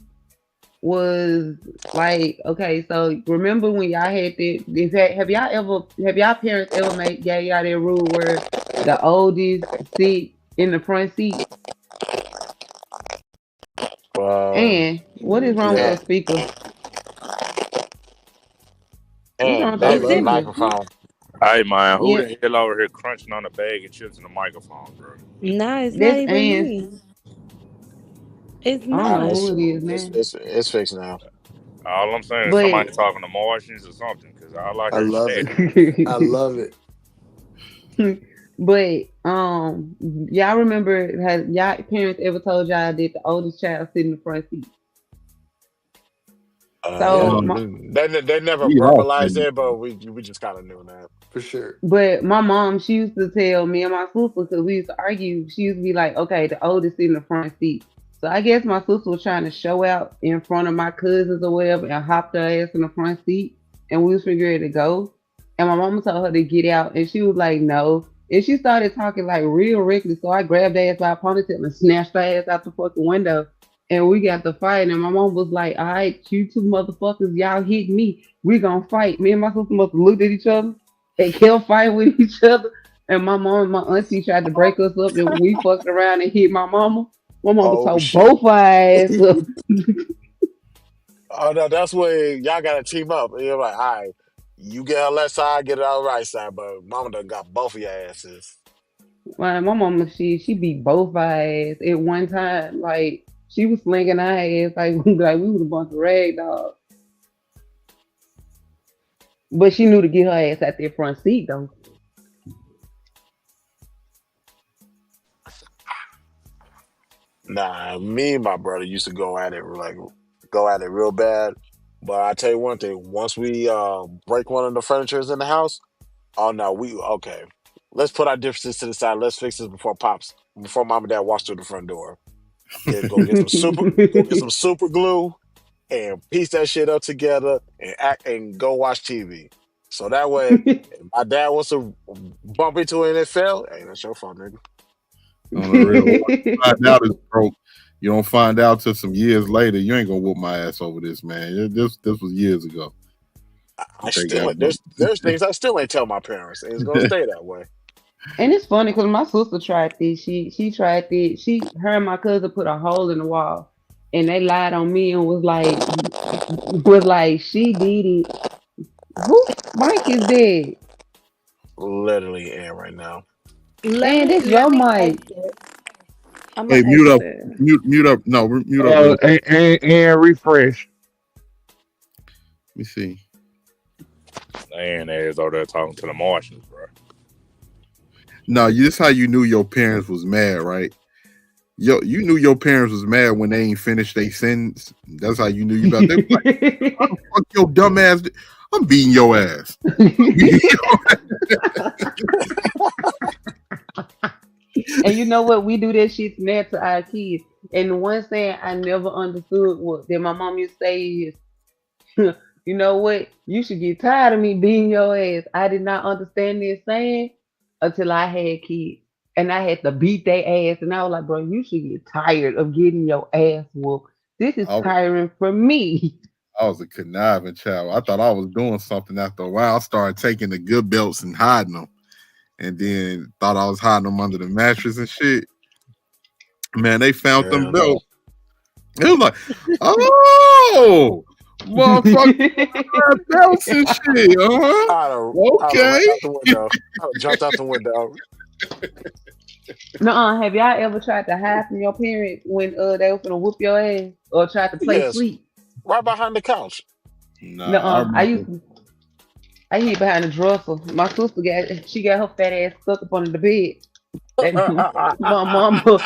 was like, okay, so remember when y'all had that? Have y'all parents ever gave y'all that rule where the oldest sit in the front seat? And what is wrong with Yeah, that speaker? What's wrong and with that that Is little it speaker? me? microphone. Hey man, who Yeah, the hell over here crunching on a bag of chips in the microphone, bro? Nah, it's not that's even and me. It's I don't Nah, know not. who it's it is it's now, it's it's fixed now. All I'm saying is but somebody talking to Martians or something, because all I I heard love it. static. I love it. but y'all remember had y'all parents ever told y'all that the oldest child sit in the front seat? Yeah, So Um, they never we all verbalized said it, but we just kind of knew that. For sure. but my mom, she used to tell me and my sister because we used to argue. She used to be like, "Okay, the oldest in the front seat." So I guess my sister was trying to show out in front of my cousins or whatever, and hopped her ass in the front seat, and we was figuring to go. And my mama told her to get out, and she was like, "No." And she started talking like real reckless. So I grabbed her ass by a ponytail and snatched her ass out the fucking window. And we got to fight. And my mom was like, "All right, you two motherfuckers, y'all hit me. We gonna fight." Me and my sister must have looked at each other. They kept fighting with each other. And my mom and my auntie tried to break us up, and we fucked around and hit my mama. My mama Oh told shit! both our ass up. Oh no, that's where y'all got to team up. And you're like, all right, you get on left side, get it on the right side, but Mama done got both of your asses. My mama, she beat both our ass at one time. Like she was slinging our ass like we was a bunch of rag dogs. But she knew to get her ass out there front seat though. Nah, me and my brother used to go at it real bad. But I tell you one thing: once we break one of the furnitures in the house, oh no, we okay. Let's put our differences to the side. Let's fix this before mom and dad walks through the front door. Go get some super glue and piece that shit up together and act and go watch TV. So that way, if my dad wants to bump into it and it fell, hey, that's your fault, nigga. on the real. Once you find out it's broke, you don't find out till some years later. You ain't gonna whoop my ass over this, man. This was years ago. I They got still there's things I still ain't tell my parents, and it's gonna stay that way. And it's funny because my sister tried this. She tried this. Her and my cousin put a hole in the wall, and they lied on me and was like she did it. Who Mike is dead? Literally, and right now. And it's Let your me mic. exit. I'm Hey, gonna mute up, exit. mute up. No, mute up. Real. And refresh. Let me see. And as over there talking to the Martians, bro. No, this how you knew your parents was mad, right? You knew your parents was mad when they ain't finished their sentence. That's how you knew you about. They was like, "How the fuck your dumb ass? I'm beating your ass." And you know what? We do that shit mad to our kids. And the one saying I never understood what that my mom used to say is, you know what? You should get tired of me beating your ass. I did not understand this saying until I had kids. And I had to beat their ass. And I was like, bro, you should get tired of getting your ass whooped. This is I, tiring for me. I was a conniving child. I thought I was doing something. After a while, I started taking the good belts and hiding them, and then thought I was hiding them under the mattress and shit. Man, they found them Hell no. belts. It was like, oh, motherfucker, belts and shit. I'd have ran Okay. out the window. I'd have jumped out the window. Nuh-uh. Have y'all ever tried to hide from your parents when they was gonna whoop your ass or tried to play Yes, sweet? right behind the couch. Nah, I Nuh-uh. remember. I hid behind the dresser. My sister got her fat ass stuck up under the bed. And my mama,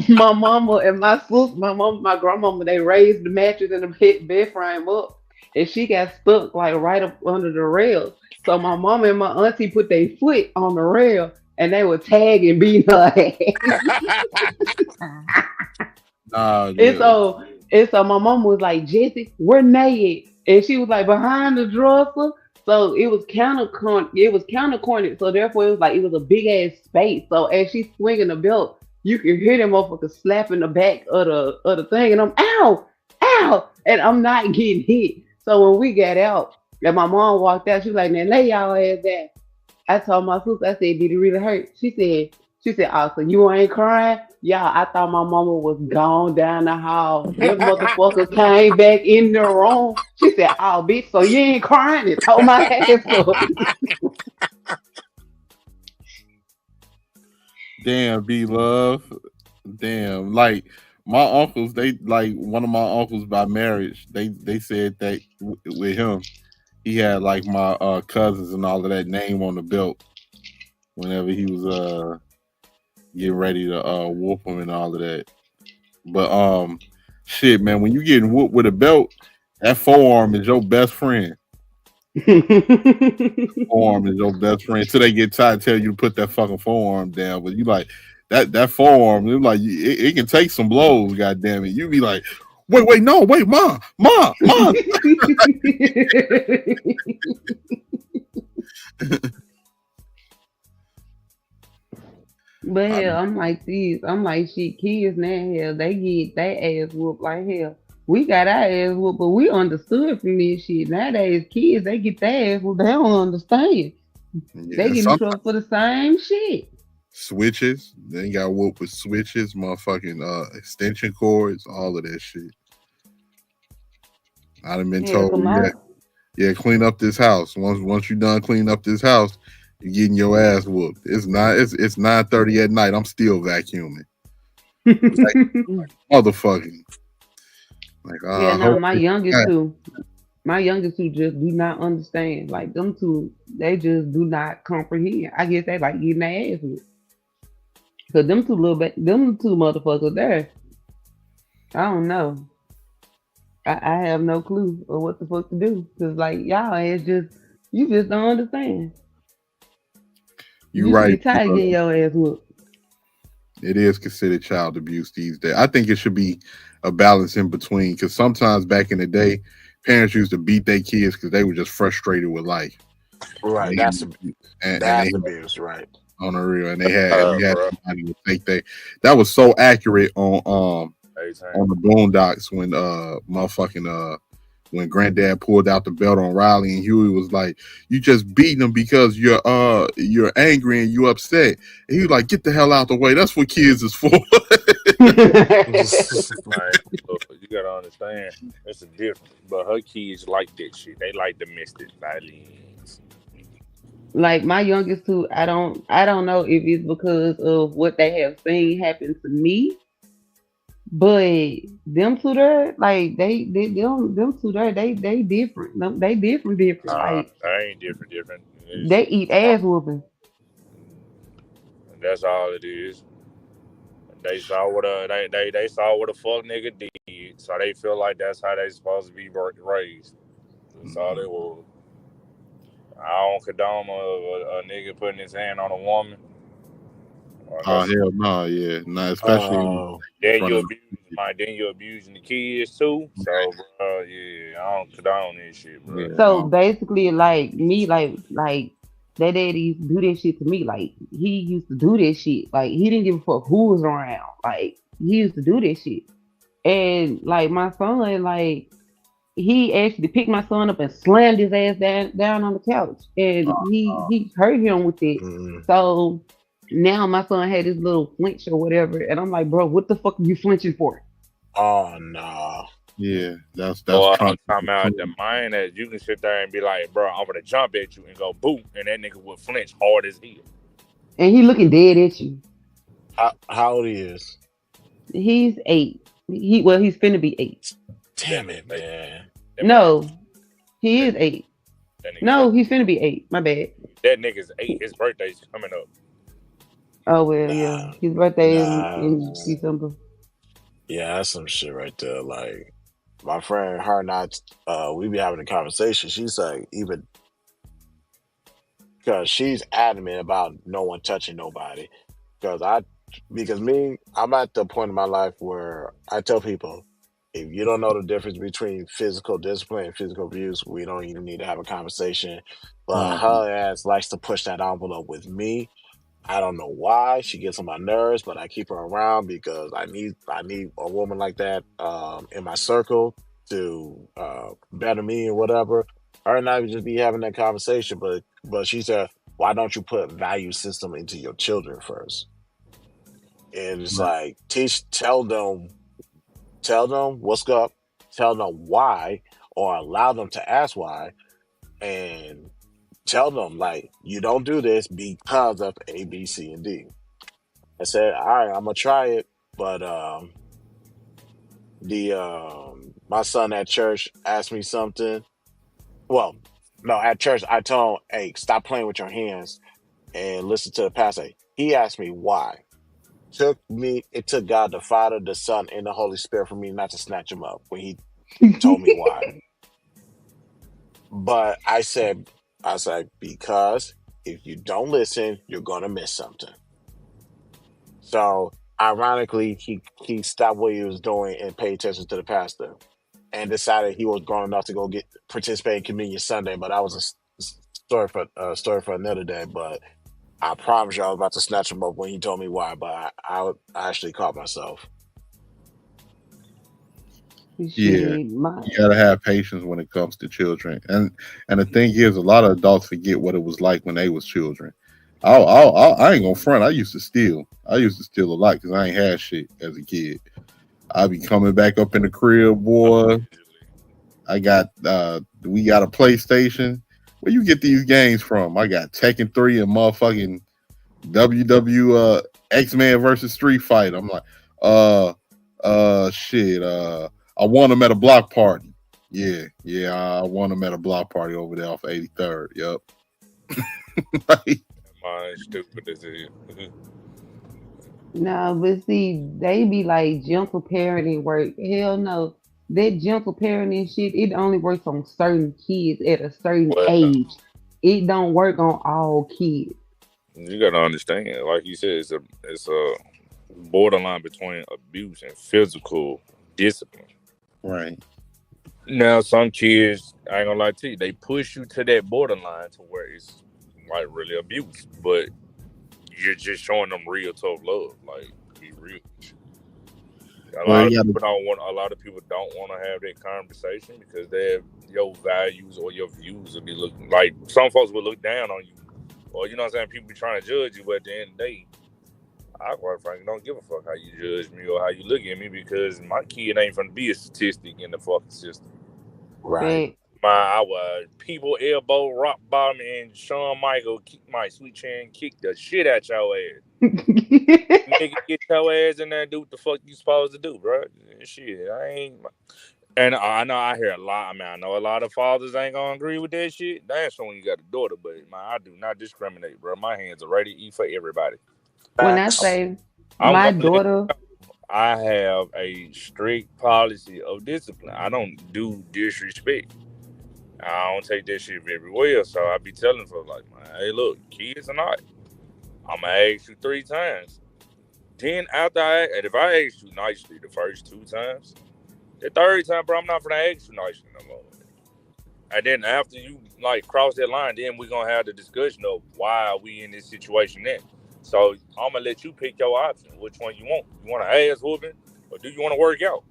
my mama and my sister, my mom, my grandmama, they raised the mattress and the bed frame up, and she got stuck like right up under the rail. So my mama and my auntie put their foot on the rail, and they were tagging, beating her ass. Nah, And yeah. so and so my mom was like, Jesse, where Nay at? And she was like behind the dresser. So it was counter cornered. So therefore it was like it was a big ass space. So as she's swinging the belt, you can hear them motherfuckers slapping the back of the thing, and I'm ow, ow, and I'm not getting hit. So when we got out, and my mom walked out, she was like, now lay y'all ass down. I told my sister, I said, did it really hurt? She said, oh, so you ain't crying? Yeah, I thought my mama was gone down the hall. That motherfucker came back in the room. She said, oh, bitch, so you ain't crying? And told my ass up. Damn, B love. Damn, like my uncles, they like one of my uncles by marriage. They said that with him, he had like my cousins and all of that name on the belt whenever he was getting ready to whoop him and all of that. But shit, man, when you getting whooped with a belt, that forearm is your best friend. Forearm is your best friend till they get tired, tell you to put that fucking forearm down. But you like that forearm, it's like it can take some blows. God damn it, you be like, wait, no, wait, mom. But hell, I'm like these. I'm like shit. Kids now, hell, they get their ass whooped like hell. We got our ass whooped, but we understood from this shit. Nowadays, kids they get their ass whooped. They don't understand. They Yeah, get in sometimes trouble for the same shit. switches. They got whooped with switches, motherfucking extension cords, all of that shit. I done been Hell, told, come on. yeah, clean up this house. Once you done cleaning up this house, you getting your ass whooped. It's 9:30 at night. I'm still vacuuming. Like, motherfucking. Like Yeah, I no, hope my it's youngest not. two. My youngest two just do not understand. Like them two, they just do not comprehend. I guess they like getting their ass whooped. Cause them two motherfuckers there. I don't know. I have no clue of what the fuck to do. Cause like y'all is just you just don't understand. You You should right. get tired of getting your ass whooped. It is considered child abuse these days. I think it should be a balance in between because sometimes back in the day, parents used to beat their kids because they were just frustrated with life. Right. And they That's abuse. Right. on the real, and they had if you had Bro. somebody to take that was so accurate Hey, Tank. on the Boondocks when motherfucking when Granddad pulled out the belt on Riley and Huey was like, "You just beating them because you're angry and you upset." And he was like, "Get the hell out the way. That's what kids is for." Like, look, you gotta understand, it's a difference. But her kids like that shit. They like domestic violence. Like my youngest two, I don't know if it's because of what they have seen happen to me, But them two there, like them two there, they different. They different. Like I ain't different. It's, they eat ass whooping. that's all it is. They saw what a fuck nigga did, so they feel like that's how they supposed to be raised. That's all they was. I don't condone a nigga putting his hand on a woman. Oh Unless hell no, yeah, no, especially in Oh, then front you of. then you abusing the kids too. So, bro, yeah, I don't condone this shit, bro. Yeah, So no, basically, like me, like that daddy used to do this shit to me. Like he used to do this shit. Like he didn't give a fuck who was around. Like he used to do this shit. And like my son, like he actually picked my son up and slammed his ass down on the couch, and he hurt him with it. mm, So now my son had this little flinch or whatever, and I'm like, bro, what the fuck are you flinching for? oh no. yeah, that's Or I'm trunk. talking about the mind that you can sit there and be like, bro, I'm gonna jump at you and go boom, and that nigga would flinch hard as hell. And he looking dead at you. How old he is? He's 8. He's finna be 8. That Damn nigga, it, man. that man, No, he that, is 8. that nigga No, finna, he's finna be 8. My bad. that nigga's 8. His birthday's coming up. Oh well, yeah. Nah, His birthday nah. in December. Yeah, that's some shit right there. Like my friend, her and I, we be having a conversation. She's like, even because she's adamant about no one touching nobody. Because I'm at the point in my life where I tell people, if you don't know the difference between physical discipline and physical abuse, we don't even need to have a conversation. But Uh-huh. her ass likes to push that envelope with me. I don't know why she gets on my nerves, but I keep her around because I need a woman like that in my circle to better me and whatever. Her and I would just be having that conversation, but she said, "Why don't you put value system into your children first?" And it's Right. like tell them what's up, tell them why, or allow them to ask why, and tell them like you don't do this because of A, B, C, and D. I said, all right, I'm gonna try it, but the my son at church asked me something. Well, no, at church I told him, hey, stop playing with your hands and listen to the pastor. He asked me why. It took God the Father, the Son, and the Holy Spirit for me not to snatch him up when he told me why. But I said, because if you don't listen, you're gonna miss something. So ironically, he stopped what he was doing and paid attention to the pastor and decided he was grown enough to go get participate in communion Sunday. But that was story for another day. But I promise you, I was about to snatch him up when he told me why. But I actually caught myself. Yeah, Shit, you gotta have patience when it comes to children, and the thing is, a lot of adults forget what it was like when they was children. I ain't gonna front. I used to steal. I used to steal a lot because I ain't had shit as a kid. I be coming back up in the crib, boy. I got we got a PlayStation. Where you get these games from? I got Tekken 3 and motherfucking WW X-Men versus Street Fighter. I'm like, uh shit, I won them at a block party. Yeah, I won them at a block party over there off 83rd. Yep. Like, My stupid as hell. nah, but see, they be like gentle parenting work. Hell no. That gentle parenting shit, it only works on certain kids at a certain Well, age. It don't work on all kids. you gotta understand, like you said, it's a borderline between abuse and physical discipline. right. Now, some kids, I ain't gonna lie to you, they push you to that borderline to where it's like really abuse, but you're just showing them real tough love. Like, be real. Well, you gotta. A lot of people don't want to have that conversation because their your values or your views will be looking like some folks will look down on you, or you know what I'm saying. People be trying to judge you, but at the end of the day, I quite frankly don't give a fuck how you judge me or how you look at me because my kid ain't gonna be a statistic in the fucking system. Right. Fact. I was people elbow rock bottom and Shawn Michael kick my sweet chin kick the shit out your ass. Nigga, get your ass in there and do what the fuck you supposed to do, bro. Shit, I ain't. And I know I hear a lot. I mean, I know a lot of fathers ain't gonna agree with that shit. That's when you got a daughter, but man, I do not discriminate, bro. My hands are ready to eat for everybody. When I Facts. say I'm my gonna let daughter, I have a strict policy of discipline. I don't do disrespect. I don't take that shit very well. So I be telling folks like, man, hey, look, kids or not, I'm gonna ask you 3 times. Then after and if I ask you nicely the first 2 times, the third time, bro, I'm not gonna ask you nicely no more. And then after you like cross that line, then we're gonna have the discussion of why are we in this situation then. So I'm gonna let you pick your option. Which one you want? You want an ass whooping or do you want to work out?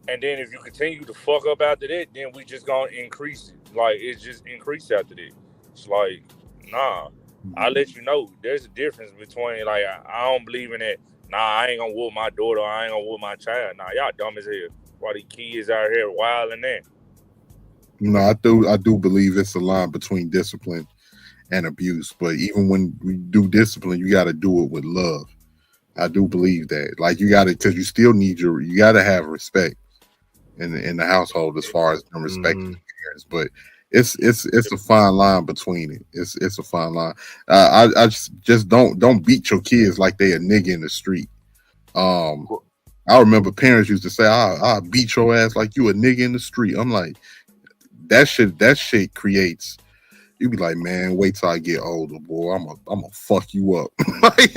And then if you continue to fuck up after that, then we just gonna increase it. Like it's just increase after that. It's like, nah. I let you know there's a difference between like I don't believe in that. Nah, I ain't gonna whoop my daughter. I ain't gonna whoop my child. Nah, y'all dumb as hell. Why these kids out here wilding that? I do believe it's a line between discipline and abuse. But even when we do discipline, you got to do it with love. I do believe that. Like you got to, because you still need you got to have respect in the household as far as them respecting Mm-hmm. your parents. But it's a fine line between it. It's a fine line. I just don't beat your kids like they a nigga in the street. Um, I remember parents used to say, "I beat your ass like you a nigga in the street." I'm like, that shit creates. You be like, man, wait till I get older, boy. I'm gonna fuck you up. Like,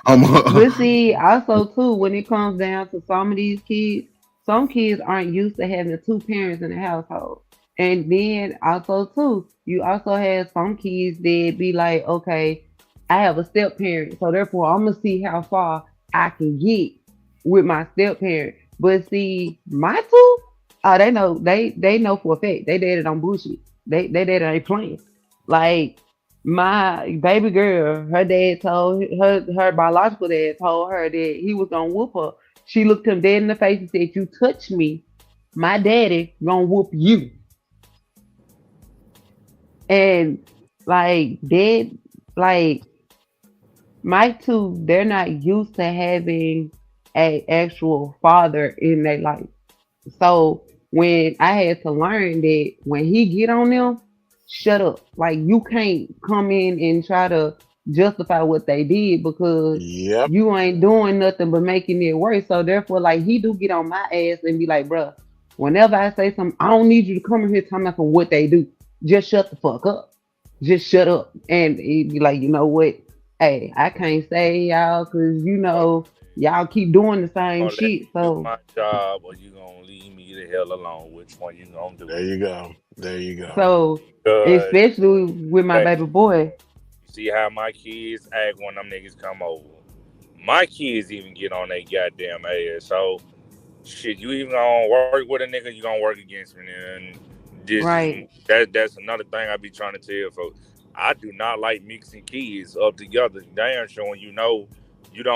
I'm but a, see, also too, when it comes down to some of these kids, some kids aren't used to having two parents in the household. And then also too, you also have some kids that be like, okay, I have a step parent, so therefore I'm gonna see how far I can get with my step parent. But see, my two, oh, they know for a fact they did it on bullshit. They did it ain't playing. Like my baby girl, her dad told her biological dad told her that he was gonna whoop her. She looked him dead in the face and said, "You touch me, my daddy gonna whoop you." And like dead, like my two, they're not used to having a actual father in their life. So when I had to learn that when he get on them, shut up. Like you can't come in and try to justify what they did because Yep. you ain't doing nothing but making it worse. So therefore, like he do get on my ass and be like, bruh, whenever I say something, I don't need you to come in here talking about what they do. Just shut the fuck up. Just shut up. And he'd be like, you know what? Hey, I can't say y'all because y'all keep doing the same Gonna let me shit. do So my job or you gonna leave me the hell alone? Which one you gonna do? There you go. There you go. So, Cause especially with my hey, baby boy, you see how my kids act when them niggas come over. My kids even get on their goddamn ass. So shit, you even gonna work with a nigga, you gonna work against me. And this is right? that's another thing I be trying to tell folks. I do not like mixing kids up together. Damn showing you don't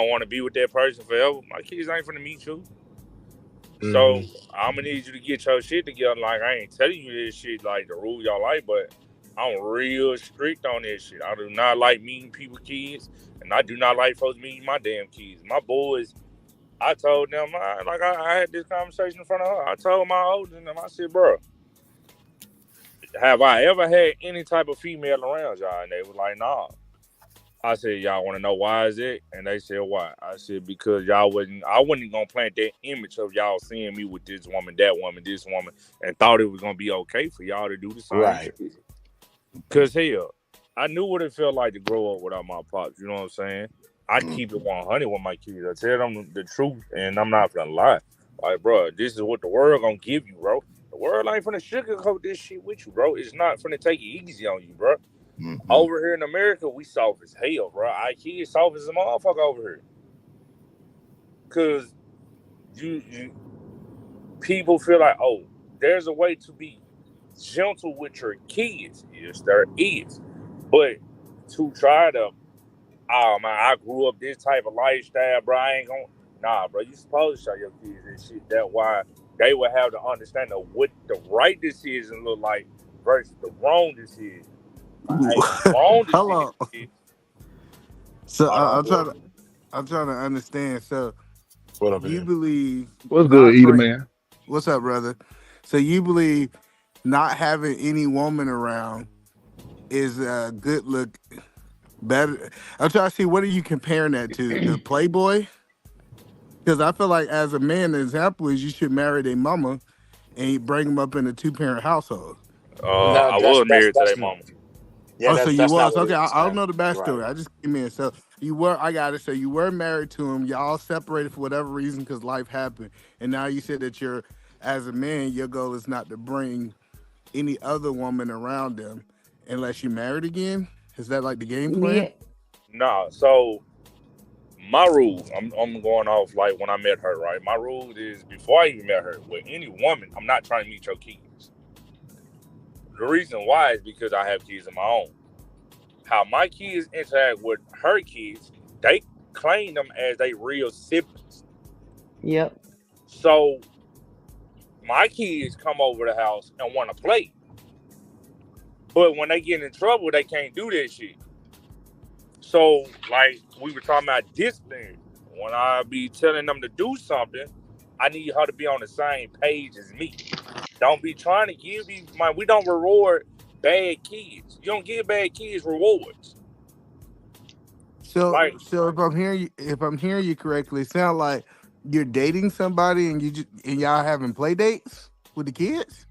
want to be with that person forever. My kids ain't finna meet you. So Mm-hmm. I'm gonna need you to get your shit together. Like I ain't telling you this shit like to rule your life, but I'm real strict on this shit. I do not like meeting people kids, and I do not like folks meeting my damn kids. My boys, I told them, I had this conversation in front of her. I told my oldest and them, I said, bro, have I ever had any type of female around y'all? And they was like, nah. I said, y'all want to know why is it? And they said, why? I said, because I wasn't going to plant that image of y'all seeing me with this woman, that woman, this woman, and thought it was going to be okay for y'all to do the same Right. shit. Because, hell, I knew what it felt like to grow up without my pops. You know what I'm saying? I'd keep it 100 with my kids. I tell them the truth, and I'm not going to lie. Like, bro, this is what the world going to give you, bro. The world ain't finna sugarcoat this shit with you, bro. It's not finna take it easy on you, bro. Mhm. Over here in America, we soft as hell, bro. Our kids soft as a motherfucker over here. Cause you people feel like, oh, there's a way to be gentle with your kids. Yes, there is. But to try to, oh man, I grew up this type of lifestyle, bro. I ain't gonna nah, bro. You supposed to show your kids this shit. That why they would have the understanding of what the right decision look like versus the wrong decision. Like, hey, the wrong decision Hello. is So hold on, bro. I'm trying to understand. So What up, you here? believe What's good, not Eater bring Man? what's up, brother? So you believe not having any woman around is a good look better. I'm trying to see what are you comparing that to? The Playboy? Because I feel like as a man, the example is you should marry their mama and you bring them up in a 2-parent household. No, I was married to that's their mama. yeah, Oh, so you that's not was what okay. it is, I don't man. know the Right. backstory. I just came in. So you were. I got it. So you were married to him. Y'all separated for whatever reason because life happened, and now you said that you're, as a man, your goal is not to bring any other woman around them unless you married again. Is that like the game plan? Yeah. Nah, so my rules, I'm going off like when I met her, right? My rules is before I even met her, with any woman, I'm not trying to meet your kids. The reason why is because I have kids of my own. How my kids interact with her kids, they claim them as they real siblings. Yep. So my kids come over the house and want to play. But when they get in trouble, they can't do that shit. So, like we were talking about discipline, when I be telling them to do something, I need her to be on the same page as me. Don't be trying to give these man. We don't reward bad kids. You don't give bad kids rewards. So, Like, so if I'm hearing you correctly, it sounds like you're dating somebody and and y'all having play dates with the kids.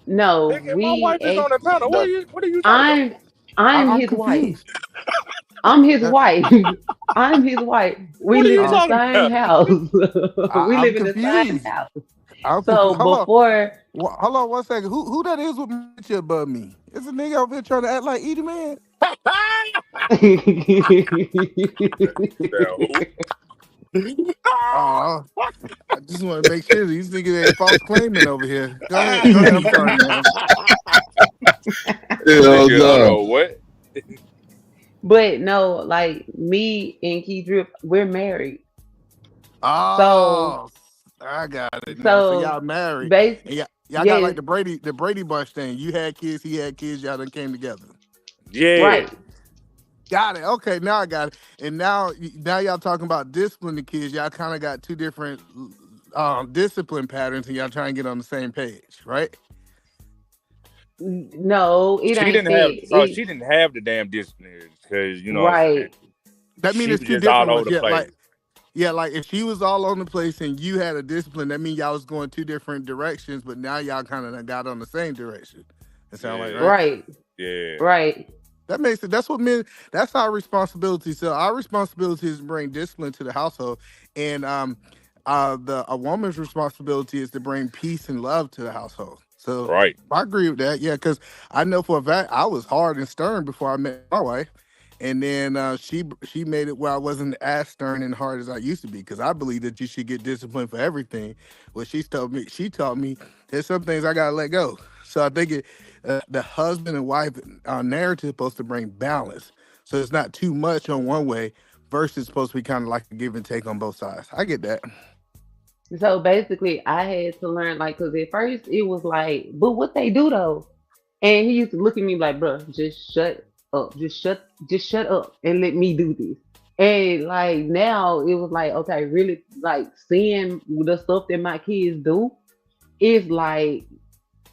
No, nigga, my we wife is on the panel. actually. What are you talking about? I'm I'm I'm his wife. confused. I'm his Uh, wife. I'm his wife. We What are live you in the uh, talking same about? house. We I'm live in the same confused. house. I'm So confused. before, Hold on 1 second. Who that is with my picture above me? It's a nigga over here trying to act like Edie Man. Now, who? Oh, I just want to make sure these niggas ain't false claiming over here. Go ahead. Go ahead. I'm sorry, man. Hell Nigga, hold no. on, what? but no, like me and Key Drip, we're married. So Oh, I got it now. So so y'all married, base and y'all got like yes, the Brady Bunch thing. You had kids, he had kids. Y'all done came together. Yeah, right. Got it. Okay, now I got it. And now y'all talking about discipline the kids. Y'all kind of got two different discipline patterns, and y'all trying to get on the same page, right? No, it she ain't didn't have. that. So she didn't have the damn discipline because you know what I'm saying. Right. That means She it's was two just all different over ones. the place. Yeah, like if she was all on the place and you had a discipline, that means y'all was going two different directions, but now y'all kind of got on the same direction. It sound like Yeah, right. Right. yeah, Right. That makes it. That's what men. That's our responsibility. So our responsibility is to bring discipline to the household, and the a woman's responsibility is to bring peace and love to the household. So right. I agree with that. Yeah, because I know for a fact I was hard and stern before I met my wife, and then she made it where I wasn't as stern and hard as I used to be. Because I believe that you should get disciplined for everything. Well, she taught me there's some things I gotta let go. So I think the husband and wife narrative is supposed to bring balance. So it's not too much on one way versus supposed to be kind of like a give and take on both sides. I get that. So basically, I had to learn, like, because at first it was like, but what they do though? And he used to look at me like, bro, just shut up. Just shut up and let me do this. And like now it was like, okay, really like seeing the stuff that my kids do is like,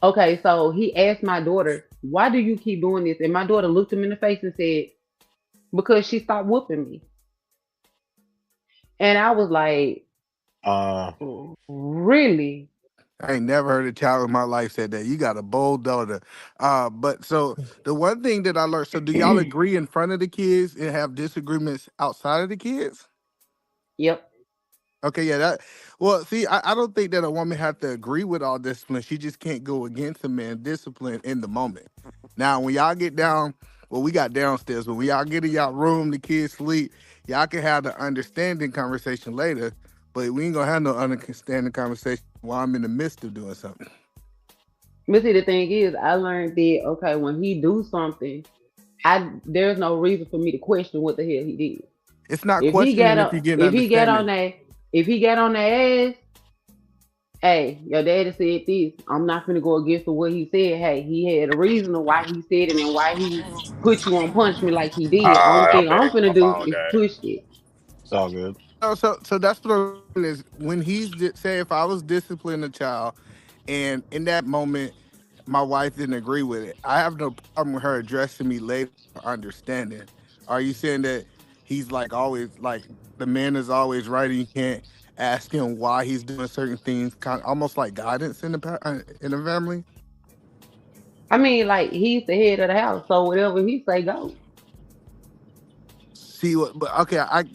okay, so he asked my daughter, why do you keep doing this? And my daughter looked him in the face and said, because she stopped whooping me. And I was like, Uh, really? I ain't never heard a child in my life said that. You got a bold daughter. But so the one thing that I learned, so do y'all agree in front of the kids and have disagreements outside of the kids? Yep. Okay, yeah, that. Well, see, I don't think that a woman have to agree with all discipline. She just can't go against a man discipline in the moment. Now, when y'all get down, well, we got downstairs, but when y'all get in y'all room, the kids sleep, y'all can have the understanding conversation later. But we ain't gonna have no understanding conversation while I'm in the midst of doing something. But see, the thing is, I learned that okay, when he do something, I there's no reason for me to question what the hell he did. It's not If he questioning got if you on, get an if he got on understanding. that, if he got on the ass, hey, your daddy said this. I'm not gonna go against what he said. Hey, he had a reason of why he said it and why he put you on punishment like he did. Only Alright, I'm thing back. I'm finna My do phone is died. push it. It's all good. So that's what I'm saying is when say if I was disciplining a child, and in that moment my wife didn't agree with it, I have no problem with her addressing me later for understanding. Are you saying that he's like always like the man is always right and you can't ask him why he's doing certain things, kind of almost like guidance in the family? I mean, like he's the head of the house, so whatever he say go. See what? But okay, I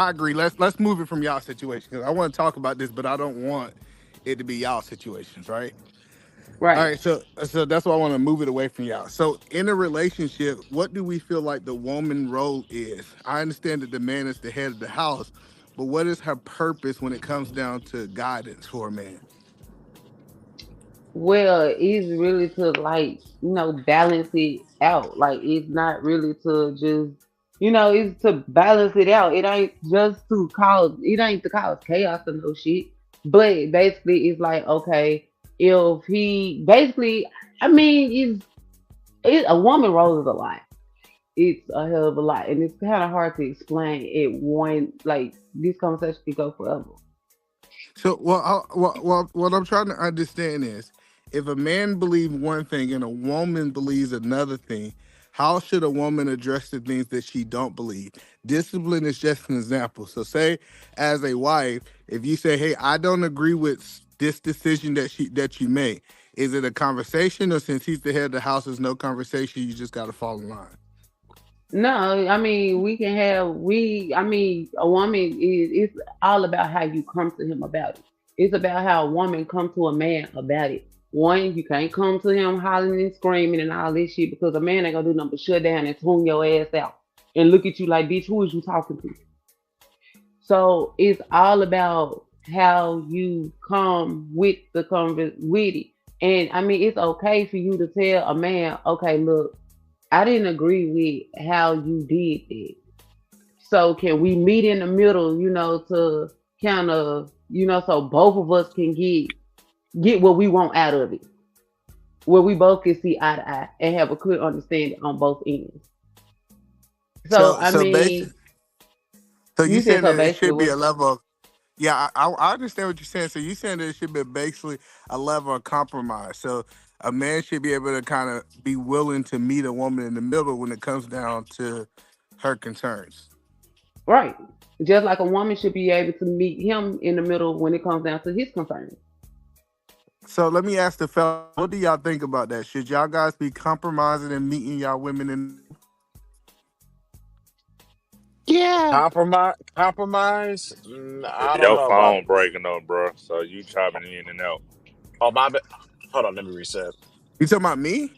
agree. Let's move it from y'all situation because I want to talk about this, but I don't want it to be y'all situations, right? All Right. right, so that's why I want to move it away from y'all. So in a relationship, what do we feel like the woman role is? I understand that the man is the head of the house, but what is her purpose when it comes down to guidance for a man? Well, it's really to like, balance it out. Like it's not really to just it's to balance it out. It ain't to cause chaos or no shit. But basically it's like, okay, if he basically I mean, a woman role is a lot. It's a hell of a lot. And it's kinda hard to explain it one like this conversation could go forever. So, what I'm trying to understand is, if a man believes one thing and a woman believes another thing, how should a woman address the things that she don't believe? Discipline is just an example. So, say as a wife, if you say, "Hey, I don't agree with this decision that you make," is it a conversation, or since he's the head of the house, there's no conversation? You just got to fall in line. No, I mean I mean a woman is it's all about how you come to him about it. It's about how a woman come to a man about it. One, you can't come to him hollering and screaming and all this shit because a man ain't gonna do nothing but shut down and tune your ass out and look at you like, bitch, who is you talking to? So it's all about how you come with with it. And I mean, it's okay for you to tell a man, okay, look, I didn't agree with how you did that. So can we meet in the middle, to kind of, so both of us can get what we want out of it, where we both can see eye to eye and have a clear understanding on both ends. So So, I so mean, basically, so you you said saying so that it basically should be what? a level of. Yeah, I understand what you're saying. So you saying that it should be basically a level of compromise. So a man should be able to kind of be willing to meet a woman in the middle when it comes down to her concerns. Right. Just like a woman should be able to meet him in the middle when it comes down to his concerns. So let me ask the fella, what do y'all think about that? Should y'all guys be compromising and meeting y'all women in? Yeah. Compromise? I don't Your know about. phone breaking up, bro. So you chopping in and out. Oh my bad. Hold on, let me reset. You talking about me?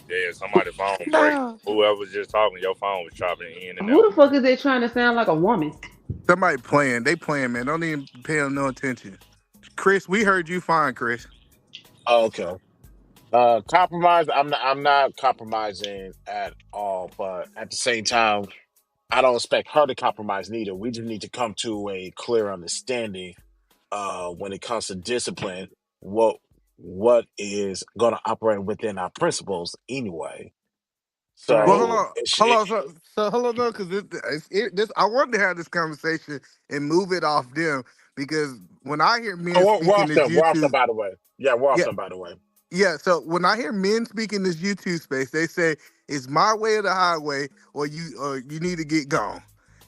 Yeah, somebody phone break. No. Whoever was just talking, your phone was chopping in and Who out. the fuck is they trying to sound like a woman? Somebody playing. They playing, man. Don't even pay them no attention. Chris, we heard you fine, Chris. Oh, okay. Compromise. I'm not compromising at all, but at the same time, I don't expect her to compromise neither. We just need to come to a clear understanding when it comes to discipline, what what is going to operate within our principles anyway. Well, Right. hold So on, hold on. So hold on, no, because this I wanted to have this conversation and move it off them because when I hear men we're speaking off this them. We're off them, YouTube, by the way. Yeah, we're off yeah, them, by the way. yeah. So when I hear men speaking this YouTube space, they say it's my way or the highway, or you need to get gone.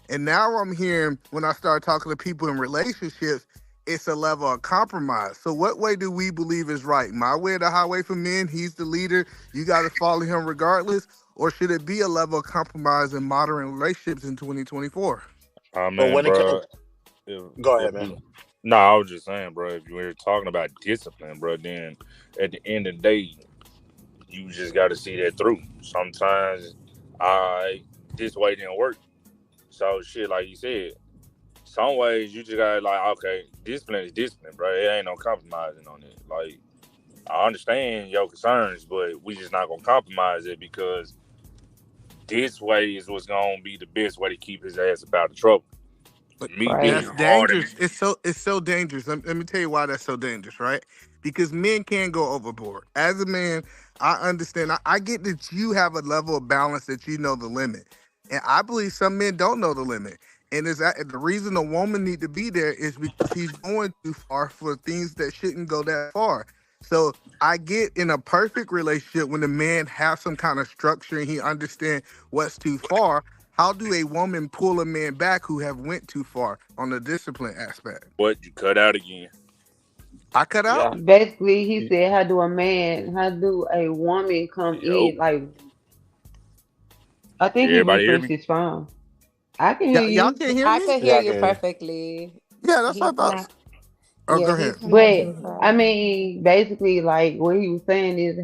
And now I'm hearing when I start talking to people in relationships, it's a level of compromise. So what way do we believe is right? My way or the highway for men? He's the leader. You got to follow him regardless, or should it be a level of compromise in modern relationships in 2024? I But mean, when it bro, comes, go if ahead, man. you, no, I was just saying, bro, if you were talking about discipline, bro, then at the end of the day, you just got to see that through. Sometimes, I this way didn't work. So shit, like you said, some ways you just got to like, okay, discipline is discipline, bro. It ain't no compromising on it. Like I understand your concerns, but we just not gonna compromise it because this way is what's gonna be the best way to keep his ass about the trouble. Me Right. being That's hard and dangerous. It's so dangerous. Let me tell you why that's so dangerous, right? Because men can go overboard. As a man, I understand. I get that you have a level of balance that you know the limit, and I believe some men don't know the limit. And is that the reason a woman need to be there is because he's going too far for things that shouldn't go that far. So I get in a perfect relationship when the man has some kind of structure and he understands what's too far. How do a woman pull a man back who have went too far on the discipline aspect? what you cut out again. I cut out. Yeah. Basically, he said, how do a woman come Yo, in? Like, I think he everybody hear refreshed me? his phone. I can hear Y'all you. can't hear I me? could hear Yeah, I you can hear you. perfectly. Yeah, that's what He's I thought. not. Oh, Yeah, go ahead. he's But connecting I from. mean, basically, like what he was saying is,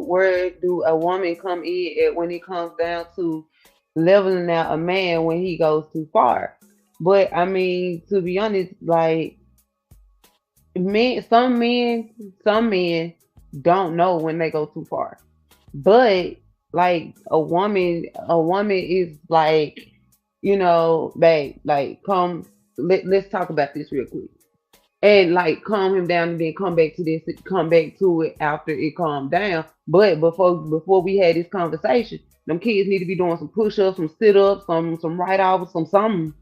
where do a woman come in at when it comes down to leveling out a man when he goes too far? But I mean, to be honest, like some men don't know when they go too far. But like a woman is like, babe, like let's talk about this real quick and like calm him down and then come back to it after it calmed down. But before we had this conversation, them kids need to be doing some push ups, some sit ups, some write offs, some something.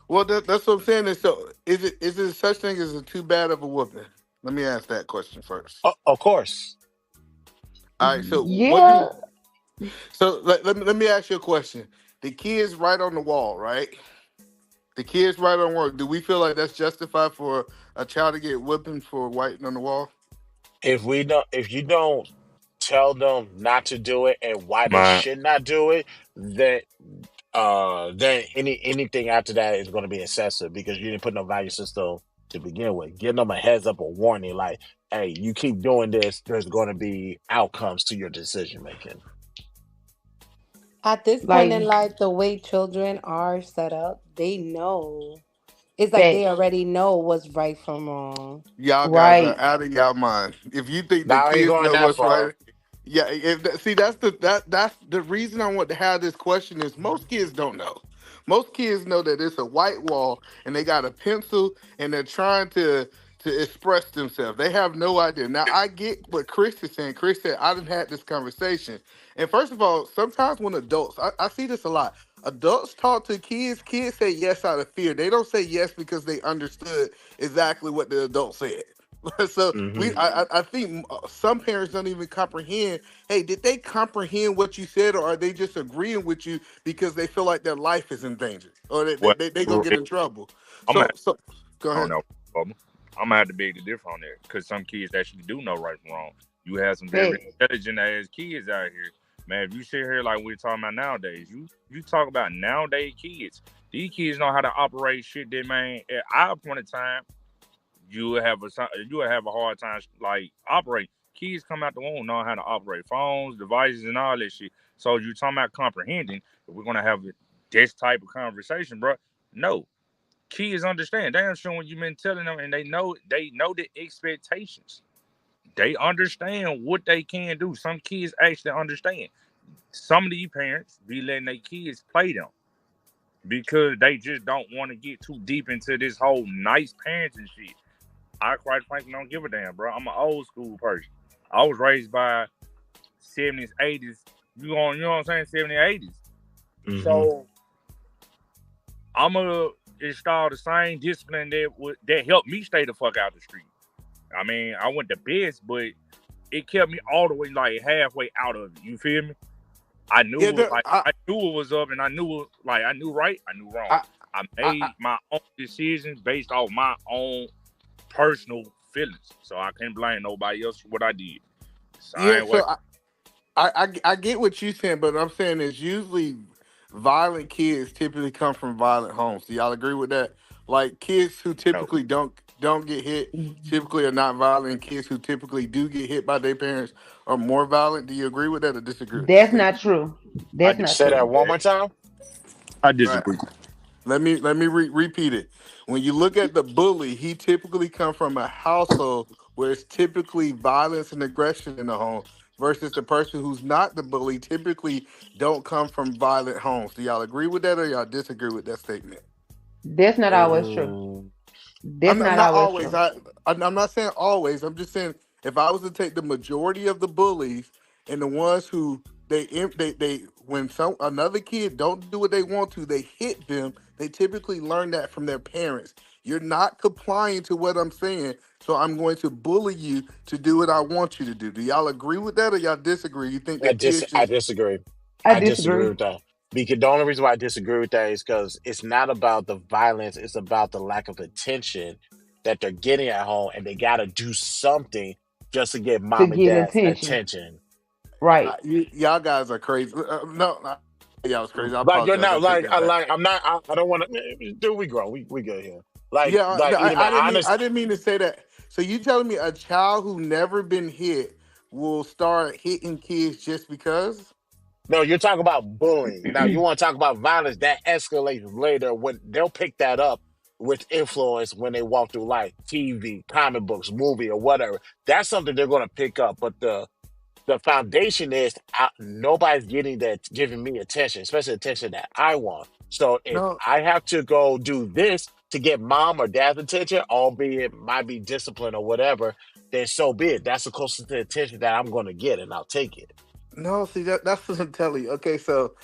Well, that's what I'm saying. Is so is it such thing as a too bad of a whooping? Let me ask that question first. Of course. All right. So what do Yeah, you, so let me ask you a question. The kids right on the wall, right? The kids right on work. Do we feel like that's justified for a child to get whipping for writing on the wall? If you don't tell them not to do it and why they My should not do it, then anything after that is going to be excessive because you didn't put no value system to begin with. Give them a heads up or warning, like, hey, you keep doing this, there's going to be outcomes to your decision making. At this point in like life, the way children are set up, they know. It's like they facts, already know what's right from wrong. Y'all guys are right? out of y'all mind. If you think the Now I ain't kids going know that what's far. right, yeah. See, that's the reason I want to have this question is most kids don't know. Most kids know that it's a white wall and they got a pencil and they're trying to express themselves. They have no idea. Now I get what Chris is saying. Chris said I didn't had this conversation. And first of all, sometimes when adults, I see this a lot. Adults talk to kids. Kids say yes out of fear. They don't say yes because they understood exactly what the adult said. So Hmm. I think some parents don't even comprehend. Hey, did they comprehend what you said, or are they just agreeing with you because they feel like their life is in danger, or what they gonna get in trouble? I'm gonna So go I don't ahead. know. I'm gonna have to beg to differ on that because some kids actually do know right from wrong. You have some very Facts. intelligent ass kids out here, man. If you sit here like we're talking about nowadays, you talk about nowadays kids. These kids know how to operate shit. That man, at our point in time, you will have a hard time like operating. Kids come out the womb knowing how to operate phones, devices, and all that shit. So you talking about comprehending? If we're gonna have this type of conversation, bro, no, kids understand. Damn sure when you've been telling them and they know the expectations. They understand what they can do. Some kids actually understand. Some of these parents be letting their kids play them because they just don't want to get too deep into this whole nice parenting shit. I quite frankly don't give a damn, bro. I'm an old school person. I was raised by 70s, 80s. You know what I'm saying? 70s, 80s. Hmm. So I'm gonna install the same discipline that helped me stay the fuck out the street. I mean, I went the best, but it kept me all the way like halfway out of it. You feel me? Yeah, I knew it was up, and I knew right, I knew wrong. I, I I made my own decisions based off my own personal feelings, so I can't blame nobody else for what I did. yeah. Same way. So I get what you're saying, but I'm saying is usually violent kids typically come from violent homes. Do y'all agree with that? Like kids who No, typically don't get hit typically are not violent. And kids who typically do get hit by their parents are more violent. Do you agree with that or disagree with that That's statement? not true. I That's not Say disagree that true. with one that. more time. I Right. disagree. Let me repeat it. When you look at the bully, he typically come from a household where it's typically violence and aggression in the home. versus the person who's not the bully typically don't come from violent homes. Do y'all agree with that or y'all disagree with that statement? That's not always true. Mm, That's I'm not not always always. true. I'm not saying always. I'm just saying if I was to take the majority of the bullies and the ones who they when some another kid don't do what they want to, they hit them. They typically learn that from their parents. You're not complying to what I'm saying, so I'm going to bully you to do what I want you to do. Do y'all agree with that or y'all disagree? You think that kids I just disagree. I I disagree disagree. with that. Because the only reason why I disagree with that is because it's not about the violence, it's about the lack of attention that they're getting at home, and they got to do something just to get To mom and get dad's attention. attention. Right. y'all guys are crazy? No, y'all was crazy. I Like you're apologize. I not take like that back. I'm not. I don't want to. Dude, we grow. We good here. Yeah, no, Either man, I honest. didn't mean to say that. So you telling me a child who never been hit will start hitting kids just because? No, you're talking about bullying. Now you want to talk about violence that escalates later when they'll pick that up with influence when they walk through life, TV, comic books, movie, or whatever. That's something they're going to pick up. But the foundation is nobody's giving me attention, especially attention that I want. So if No, I have to go do this to get mom or dad's attention, albeit it might be discipline or whatever, then so be it. That's the closest to attention that I'm going to get, and I'll take it. no. See that's what I'm telling you. Okay, so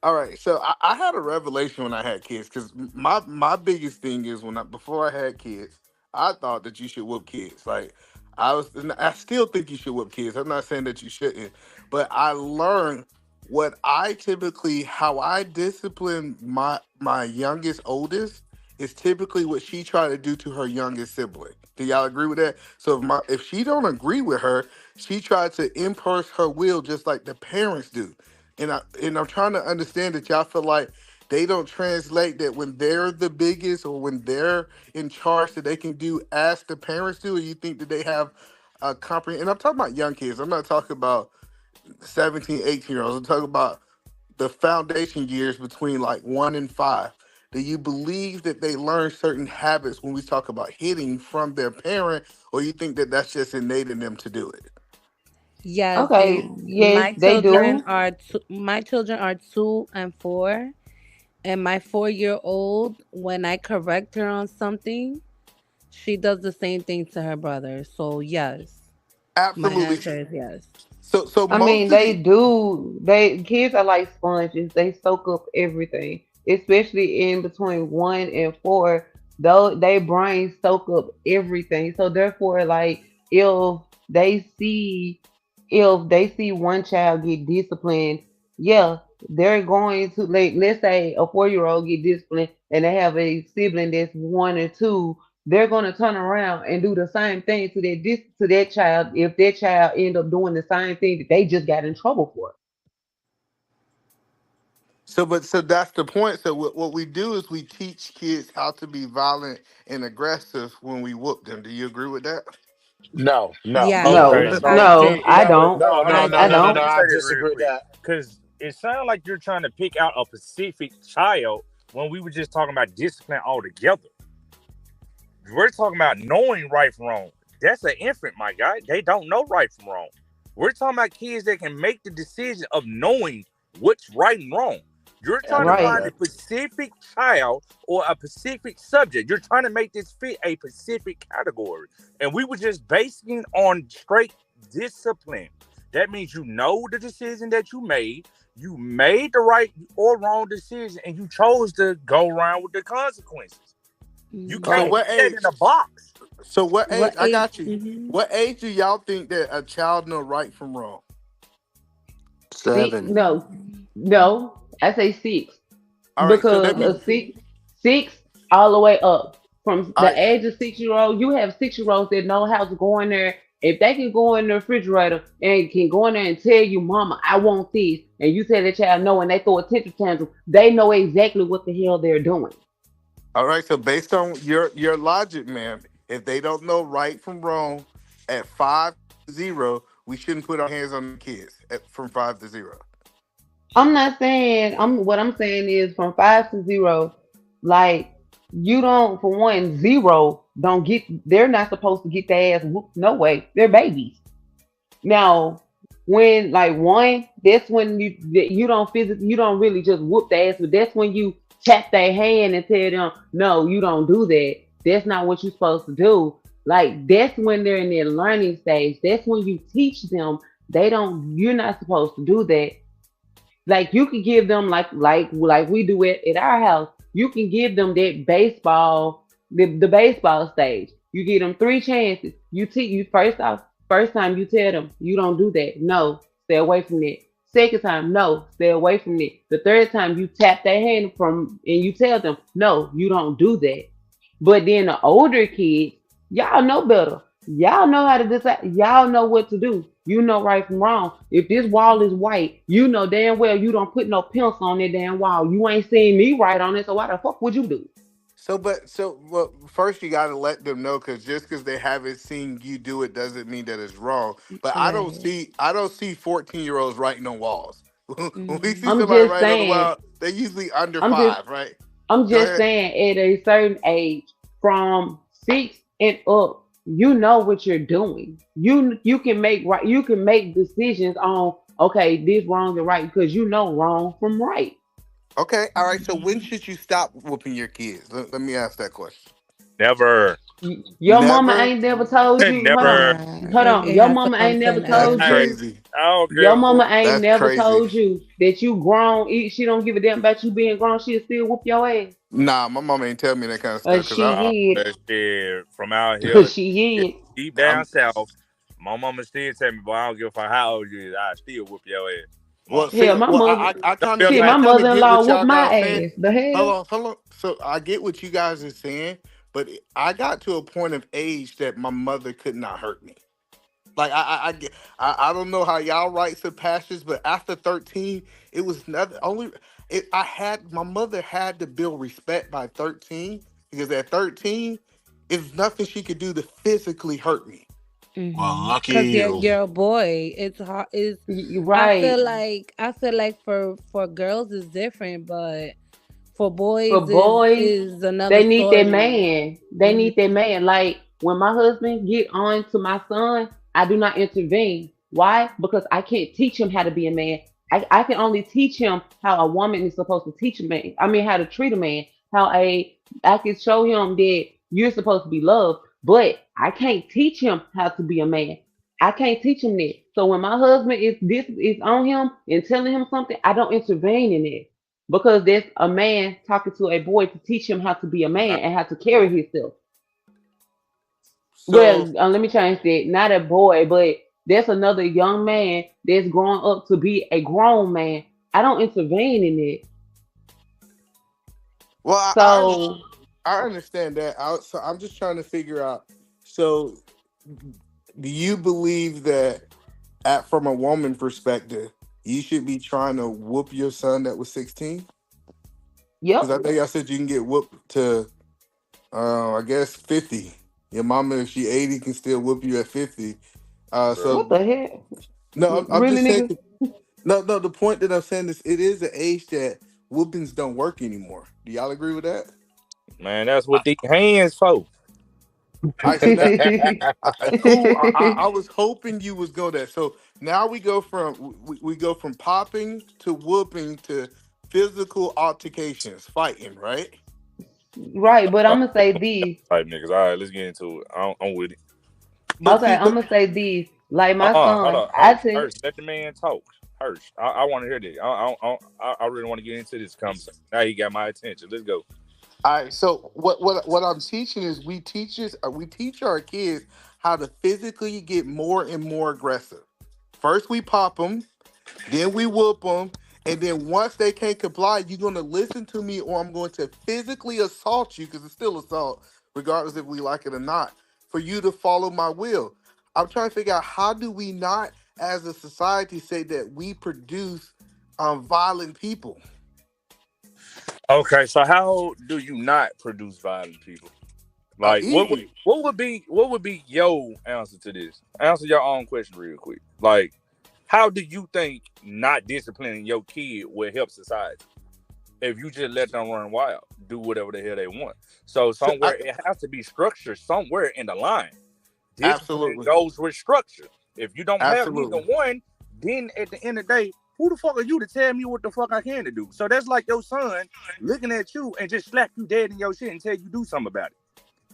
all right, so I had a revelation when I had kids because my biggest thing is when before I had kids, I thought that you should whoop kids. Like and I still think you should whoop kids. I'm not saying that you shouldn't, but I learned what I typically how I discipline my youngest oldest is typically what she tried to do to her youngest sibling. Do y'all agree with that? So if she don't agree with her, she tried to impose her will just like the parents do. And I'm trying to understand that y'all feel like they don't translate that when they're the biggest or when they're in charge that they can do as the parents do, or you think that they have a comprehend. And I'm talking about young kids. I'm not talking about 17, 18-year-olds. I'm talking about the foundation years between like 1 and 5. Do you believe that they learn certain habits when we talk about hitting from their parent, or you think that that's just innate in them to do it? Yes, Okay. Yes, my they children do. are my children are 2 and 4, and my 4-year old, when I correct her on something, she does the same thing to her brother. So yes, my Absolutely. answer is yes. So I most mean, of they the do. They kids are like sponges. They soak up everything, especially in between 1 and 4. Though they brains soak up everything. So therefore, like if they see if they see one child get disciplined, yeah, they're going to like let's say a 4-year-old get disciplined and they have a sibling that's 1 or 2, they're gonna turn around and do the same thing to that child if that child end up doing the same thing that they just got in trouble for. so that's the point. So what we do is we teach kids how to be violent and aggressive when we whoop them. Do you agree with that? No, no, Yes, no, Okay, No, no, I so no, do. I yeah, but don't. no, I no, I no. do. Let me don't. say I this real disagree with quick, that. because it sounds like you're trying to pick out a specific child when we were just talking about discipline altogether. We're talking about knowing right from wrong. That's an infant, my guy. They don't know right from wrong. We're talking about kids that can make the decision of knowing what's right and wrong. You're Yeah, I trying to didn't know find Right. a that. specific child or a specific subject. You're trying to make this fit a specific category. And we were just basing on straight discipline. That means you know the decision that you made. You made the right or wrong decision and you chose to go around with the consequences. You So can't Mm. put what that in age? a box. So what age? What I age? got you. What age do y'all think that a child know right from wrong? See, 7. no, no. I say 6 All right. So that because means six all the way up. From all the right. age of 6 year old, you have 6 year olds that know how to go in there. If they can go in the refrigerator and can go in there and tell you, "Mama, I want this," and you say that child no, and they throw a temper tantrum, they know exactly what the hell they're doing. All right. So based on your logic, man, if they don't know right from wrong at 5 to 0, we shouldn't put our hands on the kids from 5 to 0. I'm not saying what I'm saying is from 5 to 0, like you don't for one 0 don't get they're not supposed to get their ass whooped no way. They're babies. Now when like one, that's when you don't physically, you don't really just whoop their ass, but that's when you tap their hand and tell them, no, you don't do that. That's not what you're supposed to do. Like that's when they're in their learning stage. That's when you teach them they don't. You're not supposed to do that. Like you can give them like we do it at our house. You can give them that baseball, the baseball stage. You give them three chances. You teach you first off. First time you tell them you don't do that. No, stay away from that. Second time, no, stay away from it. The third time you tap their hand from and you tell them, no, you don't do that. But then the older kids, y'all know better. Y'all know how to decide. Y'all know what to do. You know right from wrong. If this wall is white, you know damn well you don't put no pencil on that damn wall. You ain't seen me write on it, so why the fuck would you do? Well, first you got to let them know because just because they haven't seen you do it doesn't mean that it's wrong. But Right. I don't see 14-year-olds writing on walls. When we see I'm somebody just writing on the saying. wall, they usually under I'm just five, right? I'm Go just ahead. saying at a certain age, from 6 and up, you know what you're doing. You can make right. You can make decisions on okay, this wrong and right because you know wrong from right. Okay, all right. So when Mhm. should you stop whooping your kids? Let me ask that question. Never. Your mama Never. ain't never told you. Hold on, Never. Yeah, hold on. it Your has to mama come ain't never from That's told Hey, you. age. crazy. I don't Your care mama who. ain't That's never crazy. told you that you grown. She don't give a damn about you being grown. She'll still whoop your ass. Nah, my mom ain't tell me that kind of stuff because I. She That shit from out did. here, She did. deep down I'm south. My mama still tell me, boy, I don't give a fuck how old you is, I still whoop your ass. well. Mama. See, Hell, my well, mother. Don't feel Shit, like my get mother-in-law what whooped y'all my guys saying. ass. The hell? Hold on. So I get what you guys are saying, but I got to a point of age that my mother could not hurt me. Like I don't know how y'all rites of passage, but after 13, it was nothing. I had my mother had to build respect by 13 because at 13, it's nothing she could do to physically hurt me. Well, Mm-hmm. lucky Cause you're you. you're a boy. It's hard. Is You right. I feel like for girls it's different, but for boys For boys, is another they need that story. man. They Hmm. need that man. Like when my husband get on to my son, I do not intervene. Why? Because I can't teach him how to be a man. I can only teach him how a woman is supposed to teach a man. I mean, how to treat a man. I can show him that you're supposed to be loved, but I can't teach him how to be a man. I can't teach him that. So when my husband is on him and telling him something, I don't intervene in it because there's a man talking to a boy to teach him how to be a man and how to carry himself. So Well, let me change that. Not a boy, but there's another young man that's growing up to be a grown man. I don't intervene in it. well, So, I understand that. So I'm just trying to figure out. So do you believe that from a woman perspective, you should be trying to whoop your son that was 16? Because yep. I think I said you can get whooped to, I guess 50. Your mama, if she 80, can still whoop you at 50. Bruh. What So the heck? no, I'm Really, just saying. nigga? No. The point that I'm saying is, it is an age that whoopings don't work anymore. Do y'all agree with that? Man, that's what these hands for. All right, so now, cool. I was hoping you was go there. So now we go from popping to whooping to physical altercations, fighting, right? Right, but Uh, I'm gonna say this. Type niggas. All right, let's get into it. I'm with it. But Okay, see, I'm but gonna say this. Like my Hold son, on, I Hirsch. tell Hirsch, let the man talk. Hirsch, I want to hear this. I really want to get into this conversation. Now he got my attention. Let's go. all right. So what I'm teaching is we teach our kids how to physically get more and more aggressive. First we pop them, then we whoop them, and then once they can't comply, you're gonna listen to me, or I'm going to physically assault you because it's still assault, regardless if we like it or not. For you to follow my will. I'm trying to figure out how do we not, as a society, say that we produce violent people. Okay, so how do you not produce violent people? Like, Easy. what would be your answer to this? Answer your own question real quick. Like, how do you think not disciplining your kid will help society if you just let them run wild, do whatever the hell they want? So So somewhere it has to be structured somewhere in the line. Discipline absolutely, goes with structure. If you don't have neither absolutely. one, Then at the end of the day, who the fuck are you to tell me what the fuck I can to do? So that's like your son looking at you and just slap you dead in your shit and tell you do something about it.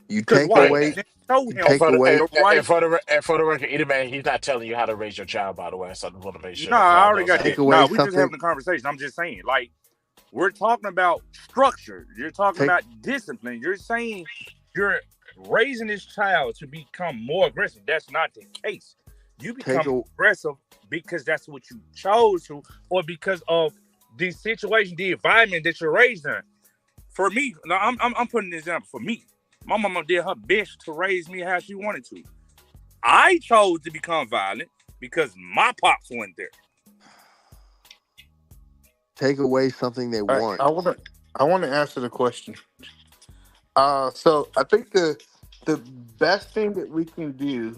You Because take why? And, You away, didn't show you him take away. the right. for the record, either man, he's not telling you how to raise your child. By the way, so I just want to make sure Nah, the I crowd already knows got that. Take that. Nah, away we just something. having a conversation. I'm just saying, like, we're talking about structure. You're talking Take about discipline. You're saying you're raising this child to become more aggressive. That's not the case. You take become a aggressive because that's what you chose to, or because of the situation, the environment that you're raised in. For me, now I'm putting an example. For me, my mama did her best to raise me how she wanted to. I chose to become violent because my pops went there. take away something they I, want. I want to I want to answer the question. So I think the best thing that we can do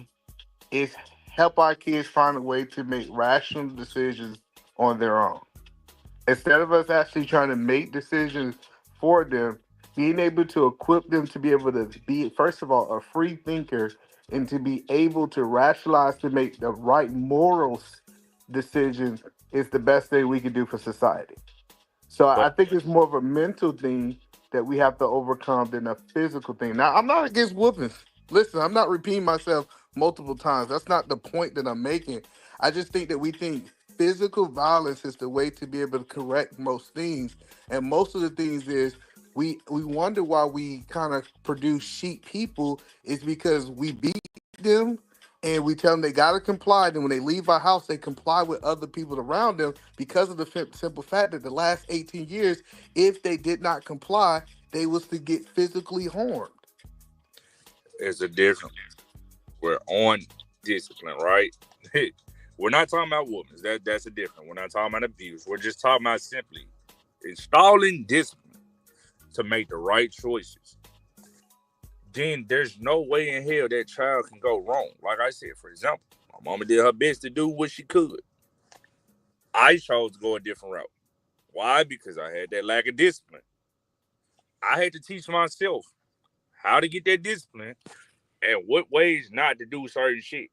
is help our kids find a way to make rational decisions on their own. Instead of us actually trying to make decisions for them, being able to equip them to be able to be, first of all, a free thinker and to be able to rationalize to make the right morals decisions is the best thing we can do for society. So But I think it's more of a mental thing that we have to overcome than a physical thing. Now, I'm not against whoopings. Listen, I'm not repeating myself multiple times. That's not the point that I'm making. I just think that we think physical violence is the way to be able to correct most things. And most of the things is we wonder why we kind of produce sheep people is because we beat them and we tell them they got to comply. Then when they leave our house, they comply with other people around them because of the simple fact that the last 18 years, if they did not comply, they was to get physically harmed. it's a difference. We're on discipline, right? We're not talking about women. That's a different. We're not talking about abuse. We're just talking about simply installing discipline to make the right choices. Then there's no way in hell that child can go wrong. Like I said, for example, my mama did her best to do what she could. I chose to go a different route. Why? Because I had that lack of discipline. I had to teach myself how to get that discipline and what ways not to do certain shit.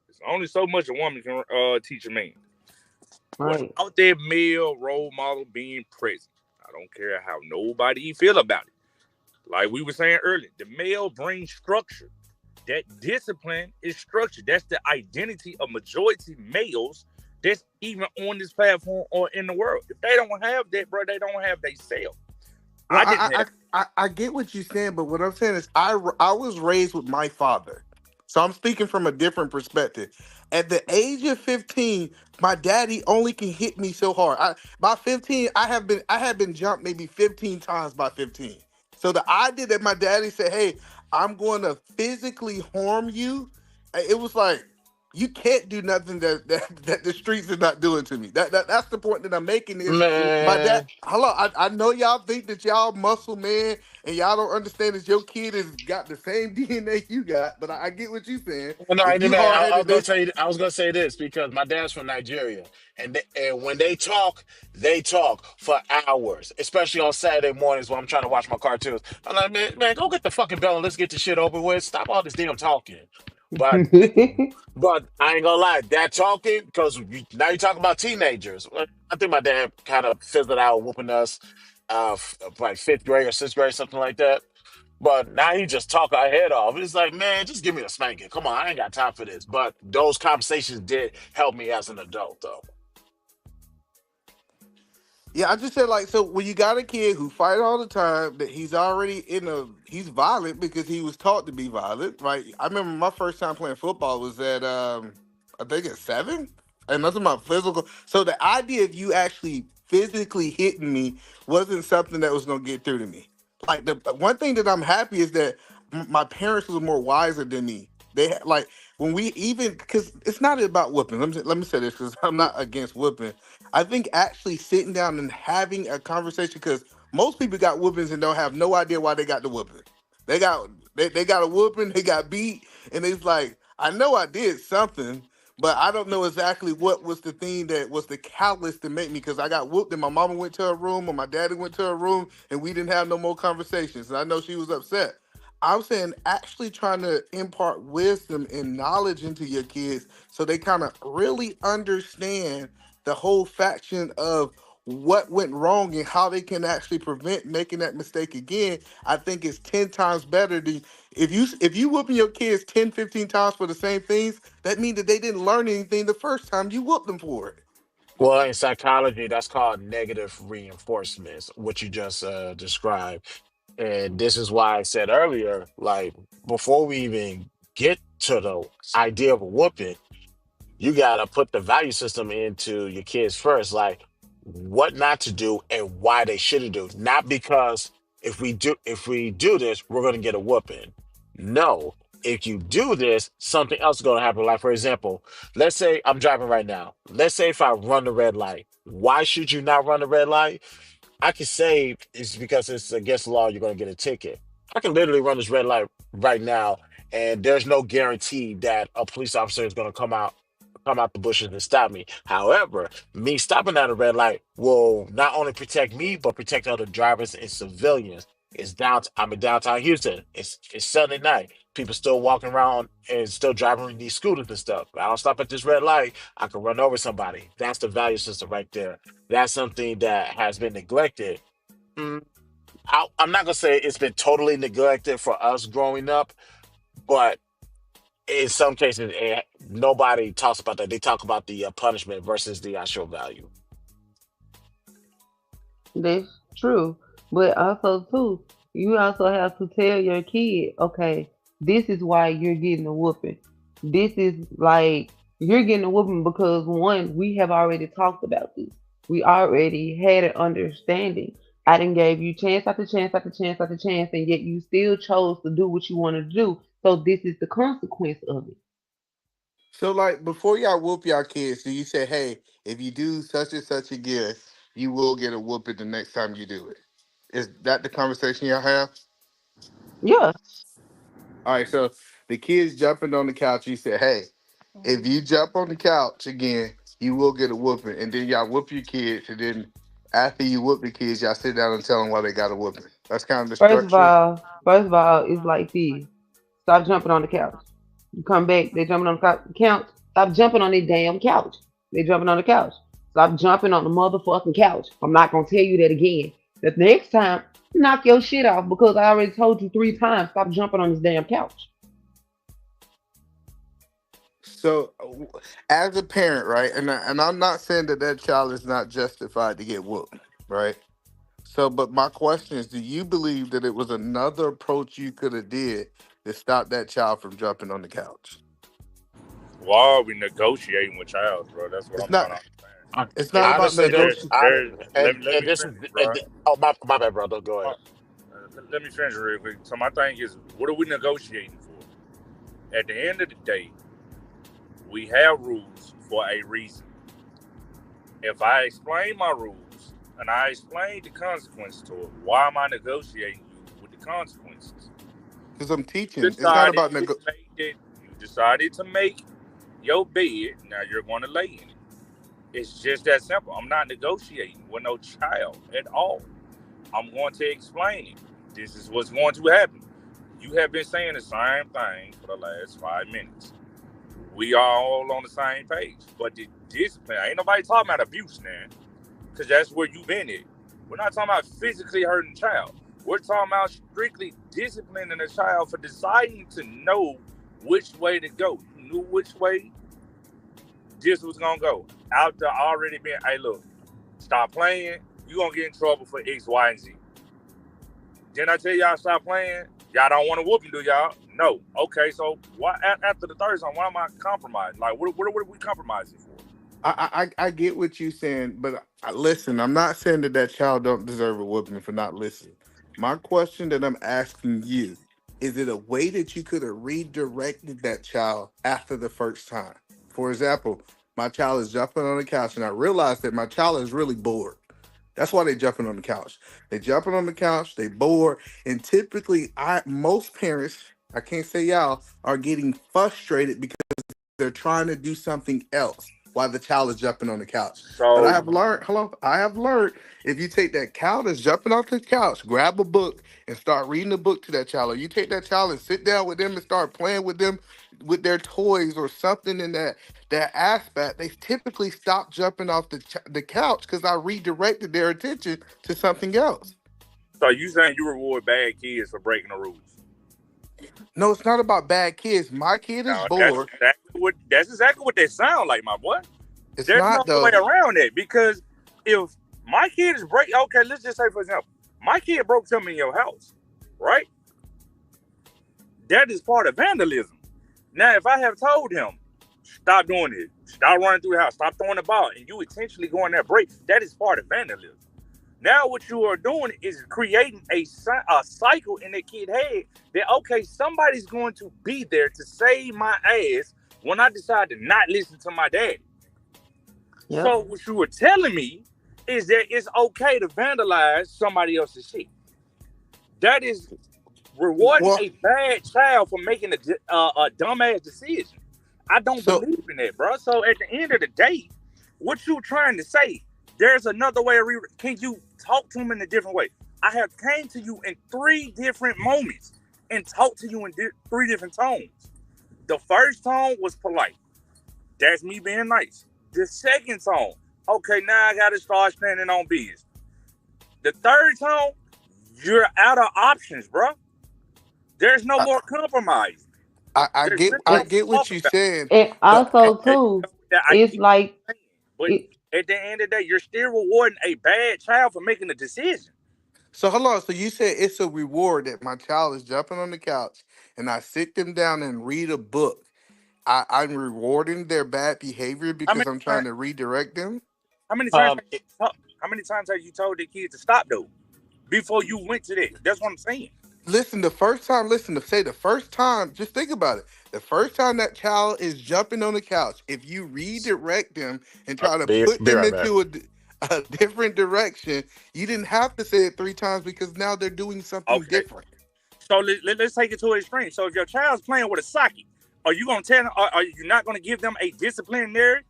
It's only so much a woman can teach a man. Right. Without that male role model being present, I don't care how nobody feel about it. Like we were saying earlier, the male brings structure. That discipline is structure. That's the identity of majority males that's even on this platform or in the world. If they don't have that, bro, they don't have they self. Well, I didn't have. I get what you're saying, but what I'm saying is I was raised with my father. So I'm speaking from a different perspective. At the age of 15, my daddy only can hit me so hard. By 15, I had been jumped maybe 15 times by 15. So the idea that my daddy said, "Hey, I'm going to physically harm you," it was like you can't do nothing that the streets are not doing to me. That's the point that I'm making is my dad. Man, Hello, I know y'all think that y'all muscle man and y'all don't understand that your kid has got the same DNA you got, but I get what you saying. well, no, If you man, hard I was headed, gonna tell you. I was gonna say this because my dad's from Nigeria, and when they talk for hours, especially on Saturday mornings when I'm trying to watch my cartoons. I'm like, man, go get the fucking bell and let's get the shit over with. Stop all this damn talking. But but I ain't gonna lie, that talking because now you talking about teenagers. Well, I think my dad kind of fizzled out whooping us, like fifth grade or sixth grade, something like that. But now he just talk our head off. It's like, man, just give me a spanking. Come on, I ain't got time for this. But those conversations did help me as an adult, though. yeah, I just said like so when you got a kid who fight all the time, that he's violent because he was taught to be violent, right? I remember my first time playing football was at I think at 7. And nothing about physical. So the idea of you actually physically hitting me wasn't something that was gonna get through to me. Like the one thing that I'm happy is that my parents was more wiser than me. They had like when we even because it's not about whooping. Let me say this because I'm not against whooping. I think actually sitting down and having a conversation because most people got whoopings and don't have no idea why they got the whooping. They got a whooping, they got beat, and it's like I know I did something, but I don't know exactly what was the thing that was the catalyst to make me because I got whooped and my mama went to her room or my daddy went to her room and we didn't have no more conversations. And I know she was upset. I'm saying actually trying to impart wisdom and knowledge into your kids so they kind of really understand the whole faction of what went wrong and how they can actually prevent making that mistake again. I think it's 10 times better than if you whooping your kids 10, 15 times for the same things, that means that they didn't learn anything the first time you whooped them for it. Well, in psychology, that's called negative reinforcements, what you just described. And this is why I said earlier, like, before we even get to the idea of a whooping, you gotta put the value system into your kids first, like what not to do and why they shouldn't do. Not because if we do this, we're gonna get a whooping. No, if you do this, something else is gonna happen. Like for example, let's say I'm driving right now. Let's say if I run the red light, why should you not run the red light? I can say it's because it's against the law, you're going to get a ticket. I can literally run this red light right now, and there's no guarantee that a police officer is going to come out the bushes and stop me. However, me stopping at a red light will not only protect me, but protect other drivers and civilians. I'm in downtown Houston. It's Sunday night. People still walking around and still driving these scooters and stuff. I don't stop at this red light. I can run over somebody. That's the value system right there. That's something that has been neglected. Mm, I'm not gonna say it's been totally neglected for us growing up, but in some cases, nobody talks about that. They talk about the punishment versus the actual value. That's true. But also too, you also have to tell your kid, okay, this is why you're getting a whooping. This is like you're getting a whooping because one, we have already talked about this. We already had an understanding. I didn't gave you chance after chance after chance after chance, and yet you still chose to do what you wanted to do. So this is the consequence of it. So, like, before y'all whoop y'all kids, do you say, hey, if you do such and such again, you will get a whooping the next time you do it? Is that the conversation y'all have? Yeah. All right, so the kids jumping on the couch, you say, hey, if you jump on the couch again, you will get a whooping. And then y'all whoop your kids, and then after you whoop the kids, y'all sit down and tell them why they got a whooping. That's kind of the structure. First of all, it's like this. Stop jumping on the couch. You come back, they jumping on the couch. Stop jumping on the damn couch. They jumping on the couch. Stop jumping on the motherfucking couch. I'm not gonna tell you that again. The next time, knock your shit off because I already told you 3 times. Stop jumping on this damn couch. So, as a parent, right, and I'm not saying that that child is not justified to get whooped, right? So, but my question is, do you believe that it was another approach you could have did to stop that child from jumping on the couch? Why are we negotiating with child, bro? That's what It's I'm trying not. to understand. It's not It's about Honestly, negotiation. let and me this is finish, bro. oh my bad, brother. Go ahead. Let me finish real quick. So my thing is, what are we negotiating for? At the end of the day, we have rules for a reason. If I explain my rules and I explain the consequences to it, why am I negotiating you with the consequences? Because I'm You teaching. It's not decided about to make it. You decided to make your bed. Now you're going to lay in it. It's just that simple. I'm not negotiating with no child at all. I'm going to explain it. This is what's going to happen. You have been saying the same thing for the last 5 minutes. We are all on the same page. But the discipline, ain't nobody talking about abuse now, because that's where you've been at. We're not talking about physically hurting the child. We're talking about strictly disciplining a child for deciding to know which way to go. You knew which way this was gonna go. After already being, hey, look, stop playing. You gonna get in trouble for X, Y, and Z. Didn't I tell y'all stop playing? Y'all don't want to whoop him, do y'all? No. Okay, so why after the third time? Why am I compromising? Like, what are we compromising for? I get what you're saying, but listen, I'm not saying that that child don't deserve a whooping for not listening. My question that I'm asking you is: it a way that you could have redirected that child after the first time? For example, my child is jumping on the couch, and I realize that my child is really bored. That's why they jumping on the couch. They jumping on the couch. They bored, and typically, I most parents, I can't say y'all, are getting frustrated because they're trying to do something else. while the child is jumping on the couch. But I So have learned, hello, I have learned if you take that child that's jumping off the couch, grab a book and start reading the book to that child, or you take that child and sit down with them and start playing with them with their toys or something in that aspect, they typically stop jumping off the couch because I redirected their attention to something else. so you saying you reward bad kids for breaking the rules? No, it's not about bad kids. My kid is Now that's bored. exactly what they sound like, my boy. It's There's no not way though. around it because if my kid is okay, let's just say for example, my kid broke something in your house, right? That is part of vandalism. Now, if I have told him, stop doing it, stop running through the house, stop throwing the ball, and you intentionally go in there break, that is part of vandalism. Now, what you are doing is creating a cycle in the kid's head that, okay, somebody's going to be there to save my ass when I decide to not listen to my daddy. Yep. So what you were telling me is that it's okay to vandalize somebody else's shit. That is rewarding Well, a bad child for making a dumbass decision. I don't so believe in that, bro. So at the end of the day, what you trying to say? There's another way. Can you talk to him in a different way? I have came to you in 3 different moments and talked to you in 3 different tones. The first tone was polite. That's me being nice. The second tone, okay, now I got to start standing on business. The third tone, you're out of options, bro. There's no I, more compromise. I There's get really I no get what talking you're about. saying. And The also And too, I it's keep like saying, but it, at the end of the day, you're still rewarding a bad child for making a decision. So hold on. So you said it's a reward that my child is jumping on the couch and I sit them down and read a book. I'm rewarding their bad behavior How because many I'm trying times? to redirect them. How many times? Um, it- How many times have you told the kid to stop though before you went to that? That's what I'm saying. Listen, the first time, just think about it. The first time that child is jumping on the couch, if you redirect them and try to put be them right back. into a different direction, you didn't have to say it 3 times because now they're doing something Okay. different. So let's take it to an extreme. So if your child's playing with a socket, are you gonna tell them? Are you not gonna give them a disciplinary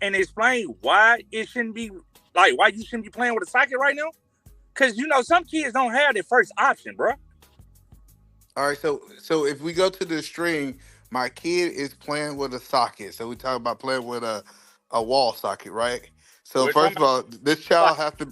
and explain why it shouldn't be why you shouldn't be playing with a socket right now? Because some kids don't have their first option, bro. All right, so if we go to the string, my kid is playing with a socket. So we talk about playing with a wall socket, right? So We're talking first of about all, this socket. child has to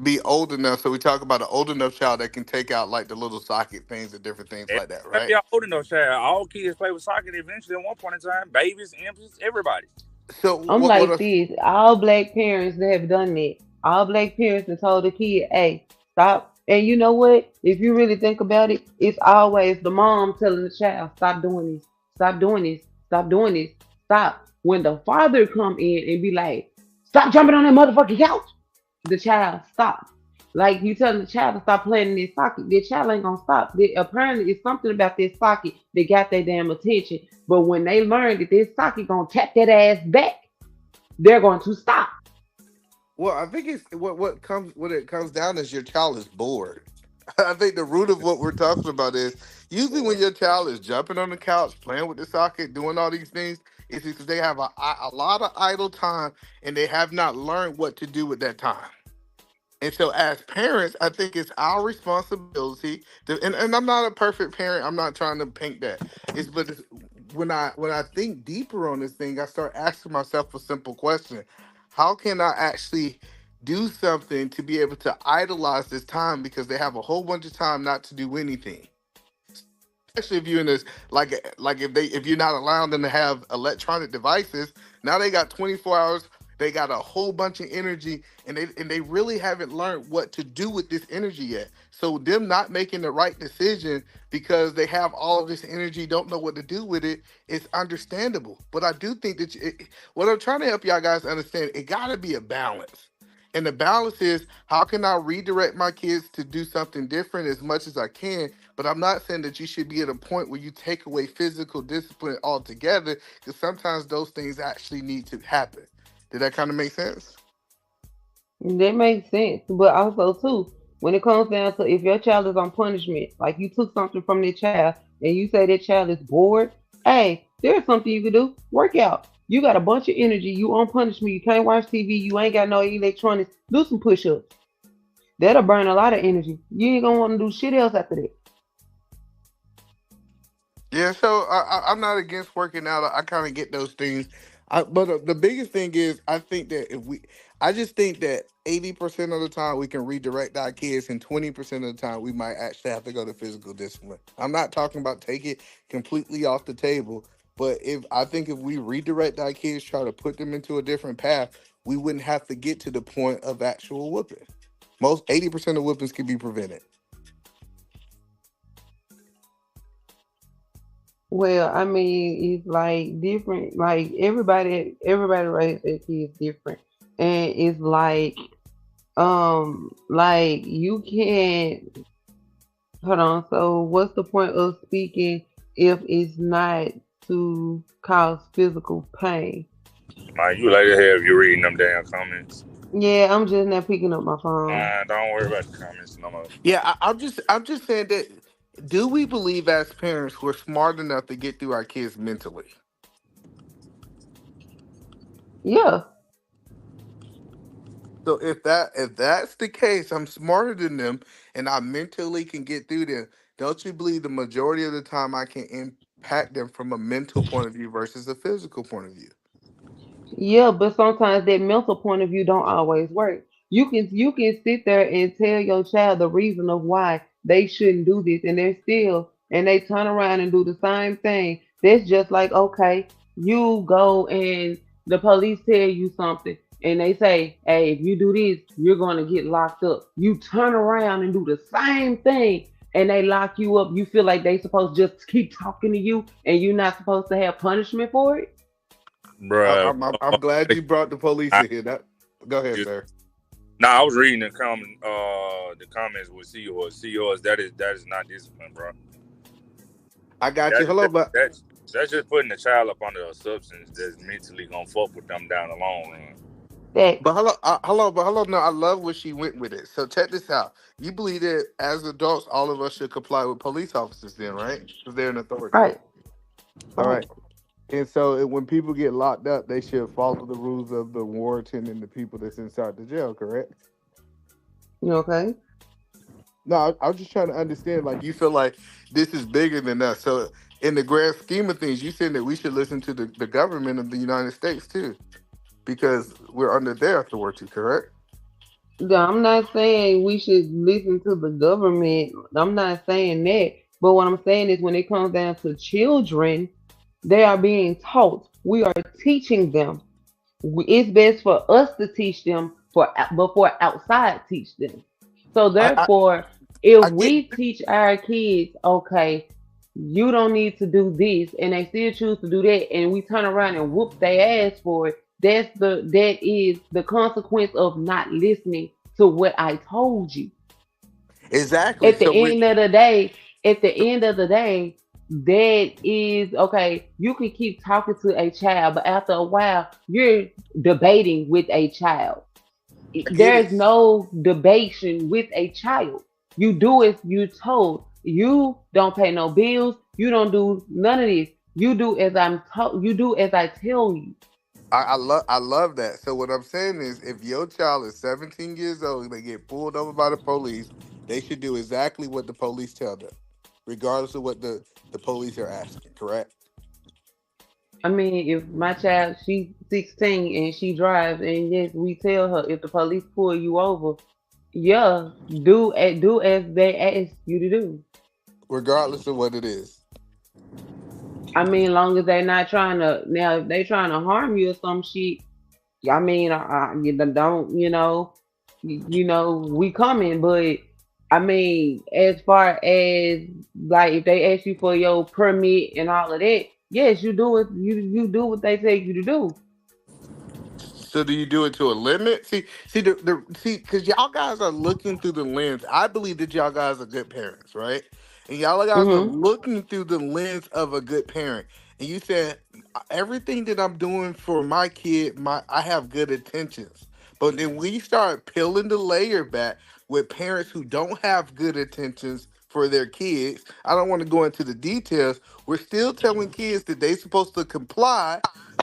be old enough. So we talk about an old enough child that can take out like the little socket things and different things like that, Maybe right? y'all old enough, child. All kids play with socket eventually at one point in time. Babies, infants, everybody. So I'm what like this. All black parents that have done that. All black parents that told the kid, "Hey, stop." And you know what? If you really think about it, it's always the mom telling the child, "Stop doing this. Stop doing this. Stop doing this. Stop." When the father come in and be like, "Stop jumping on that motherfucking couch," the child stop. Like you telling the child to stop playing in this socket, the child ain't gonna stop. Apparently, it's something about this socket that got their damn attention. But when they learn that this socket gonna tap that ass back, they're going to stop. Well, I think it's what it comes down is your child is bored. I think the root of what we're talking about is usually when your child is jumping on the couch, playing with the socket, doing all these things, it's because they have a lot of idle time and they have not learned what to do with that time. And so, as parents, I think it's our responsibility to. And I'm not a perfect parent. I'm not trying to paint that. When I think deeper on this thing, I start asking myself a simple question: how can I actually do something to be able to idolize this time because they have a whole bunch of time not to do anything? Especially if you're in this like if you're not allowing them to have electronic devices, now they got 24 hours, they got a whole bunch of energy, and they really haven't learned what to do with this energy yet. So them not making the right decision because they have all of this energy, don't know what to do with it, is understandable. But I do think that what I'm trying to help y'all guys understand, it got to be a balance. And the balance is how can I redirect my kids to do something different as much as I can? But I'm not saying that you should be at a point where you take away physical discipline altogether, because sometimes those things actually need to happen. Did that kind of make sense? That makes sense. But also, too, when it comes down to if your child is on punishment, like you took something from their child and you say that child is bored, hey, there's something you can do. Work out. You got a bunch of energy. You on punishment. You can't watch TV. You ain't got no electronics. Do some push-ups. That'll burn a lot of energy. You ain't gonna want to do shit else after that. Yeah, so I'm not against working out. I kind of get those things. But the biggest thing is, I just think that 80% of the time we can redirect our kids, and 20% of the time we might actually have to go to physical discipline. I'm not talking about take it completely off the table, but if we redirect our kids, try to put them into a different path, we wouldn't have to get to the point of actual whooping. Most 80% of whoopings can be prevented. Well, I mean, it's like different. Like everybody raised their kids different, and it's like you can't. Hold on. So, what's the point of speaking if it's not to cause physical pain? Man, you later here if you're reading them damn comments. Yeah, I'm just not picking up my phone. Don't worry about the comments no more. Yeah, I'm just saying that. Do we believe as parents we're smart enough to get through our kids mentally? Yeah. So if that's the case, I'm smarter than them, and I mentally can get through them. Don't you believe the majority of the time I can impact them from a mental point of view versus a physical point of view? Yeah, but sometimes that mental point of view don't always work. You can sit there and tell your child the reason of why they shouldn't do this, and they turn around and do the same thing. That's just like, okay, you go and the police tell you something and they say, hey, if you do this, you're gonna get locked up. You turn around and do the same thing and they lock you up. You feel like they supposed to just keep talking to you and you're not supposed to have punishment for it? I, Bruh. I'm glad you brought the police I, in here. Go ahead, sir. I was reading the comments with CEOs. That is not discipline, bro. I got you. That's Hello, just, but that's just putting the child up under a substance that's mentally gonna fuck with them down the long run. That hello. No, I love where she went with it. So check this out. You believe that as adults, all of us should comply with police officers, then, right? Because they're an authority. right, All right. right. And so when people get locked up, they should follow the rules of the warden and the people that's inside the jail, correct? You okay? No, I was just trying to understand. Like, you feel like this is bigger than us. So, in the grand scheme of things, you said that we should listen to the government of the United States too, because we're under their authority, correct? Yeah, I'm not saying we should listen to the government. I'm not saying that. But what I'm saying is when it comes down to children, they are being taught. We are teaching them. It's best for us to teach them before outside teach them. So I I, therefore, if I get. we teach our kids, okay, you don't need to do this, and they still choose to do that, and we turn around and whoop their ass for it, that is the consequence of not listening to what I told you. Exactly. At the So we end of the day, at the end of the day, that is okay. You can keep talking to a child, but after a while, you're debating with a child. I get There's it. no debation with a child. You do as you told. You don't pay no bills. You don't do none of this. You do as I'm told. You do as I tell you. I love that. So what I'm saying is, if your child is 17 years old and they get pulled over by the police, they should do exactly what the police tell them, regardless of what the police are asking. Correct? I mean, if my child she's 16 and she drives, and yes, we tell her if the police pull you over, yeah, do as they ask you to do. Regardless of what it is. I mean, long as they're not trying to now, if they trying to harm you or some shit, I mean, you don't, we coming, but I mean, as far as like if they ask you for your permit and all of that, yes, you do it. You do what they tell you to do. So do you do it to a limit? Because y'all guys are looking through the lens. I believe that y'all guys are good parents, right? And y'all guys are Hmm. looking through the lens of a good parent. And you said everything that I'm doing for my kid, I have good intentions. But then we start peeling the layer back with parents who don't have good intentions for their kids. I don't want to go into the details. We're still telling kids that they supposed to comply,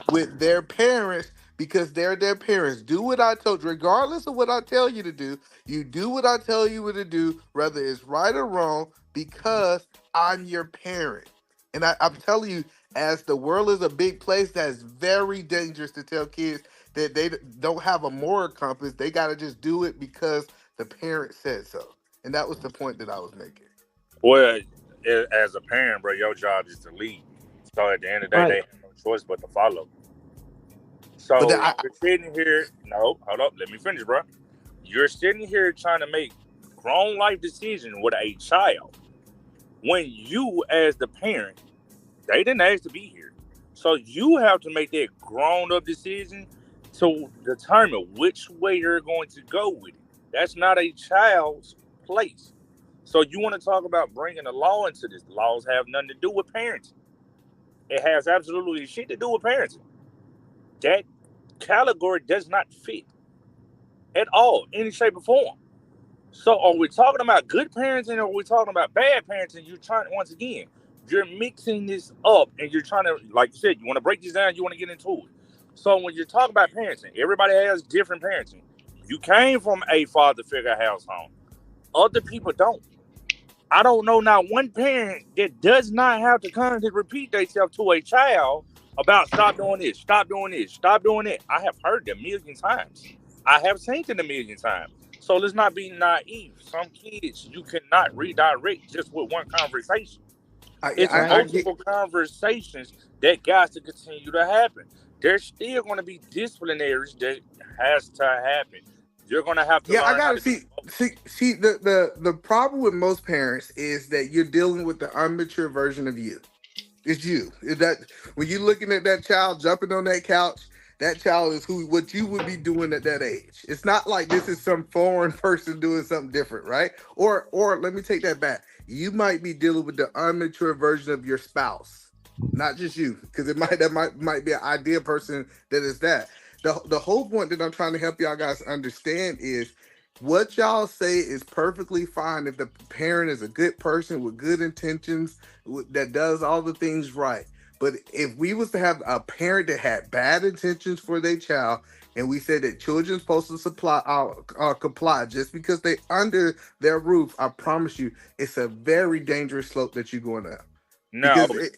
with their parents because they're their parents. Do what I told you, regardless of what I tell you to do. You do what I tell you to do, whether it's right or wrong, because I'm your parent. And I'm telling you, as the world is a big place, that's very dangerous to tell kids that they don't have a moral compass. They got to just do it because the parent said so. And that was the point that I was making. Well, as a parent, bro, your job is to lead. So at the end of the day, they Right. have no choice but to follow. But So that, you're sitting here. No, hold up. Let me finish, bro. You're sitting here trying to make grown life decisions with a child when you, as the parent, they didn't ask to be here. So you have to make that grown up decision to determine which way you're going to go with it. That's not a child's place. So you want to talk about bringing the law into this? Laws have nothing to do with parenting. It has absolutely shit to do with parenting. That category does not fit at all, any shape or form. So are we talking about good parenting or are we talking about bad parenting? You're trying, once again, you're mixing this up and you're trying to, like you said, you want to break this down, you want to get into it. So when you're talking about parenting, everybody has different parenting. You came from a father figure household. Other people don't. I don't know not one parent that does not have to constantly repeat themselves to a child about stop doing this, stop doing this, stop doing that. I have heard them a million times. I have seen it a million times. So let's not be naive. Some kids you cannot redirect just with one conversation. It's I Right. get. multiple conversations that got to continue to happen. There's still going to be disciplinaries that has to happen. You're going to have to Yeah, I learn how gotta to do both. see the problem with most parents is that you're dealing with the immature version of you. It's you. That when you're looking at that child jumping on that couch, that child is who what you would be doing at that age. It's not like this is some foreign person doing something different, right? Or let me take that back. You might be dealing with the immature version of your spouse, not just you, because it might be an ideal person that is that. The whole point that I'm trying to help y'all guys understand is what y'all say is perfectly fine if the parent is a good person with good intentions that does all the things right. But if we was to have a parent that had bad intentions for their child, and we said that children's supposed to comply just because they under their roof, I promise you, it's a very dangerous slope that you're going up. Now, Because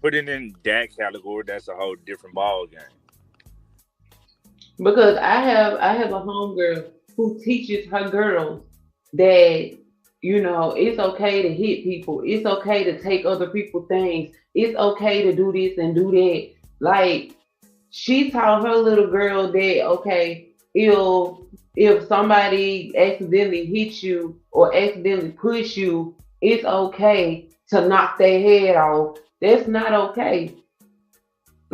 put it in that category, that's a whole different ball game. Because I have a homegirl who teaches her girls that it's okay to hit people. It's okay to take other people's things. It's okay to do this and do that. Like she taught her little girl that okay, if somebody accidentally hits you or accidentally push you, it's okay to knock their head off. That's not okay.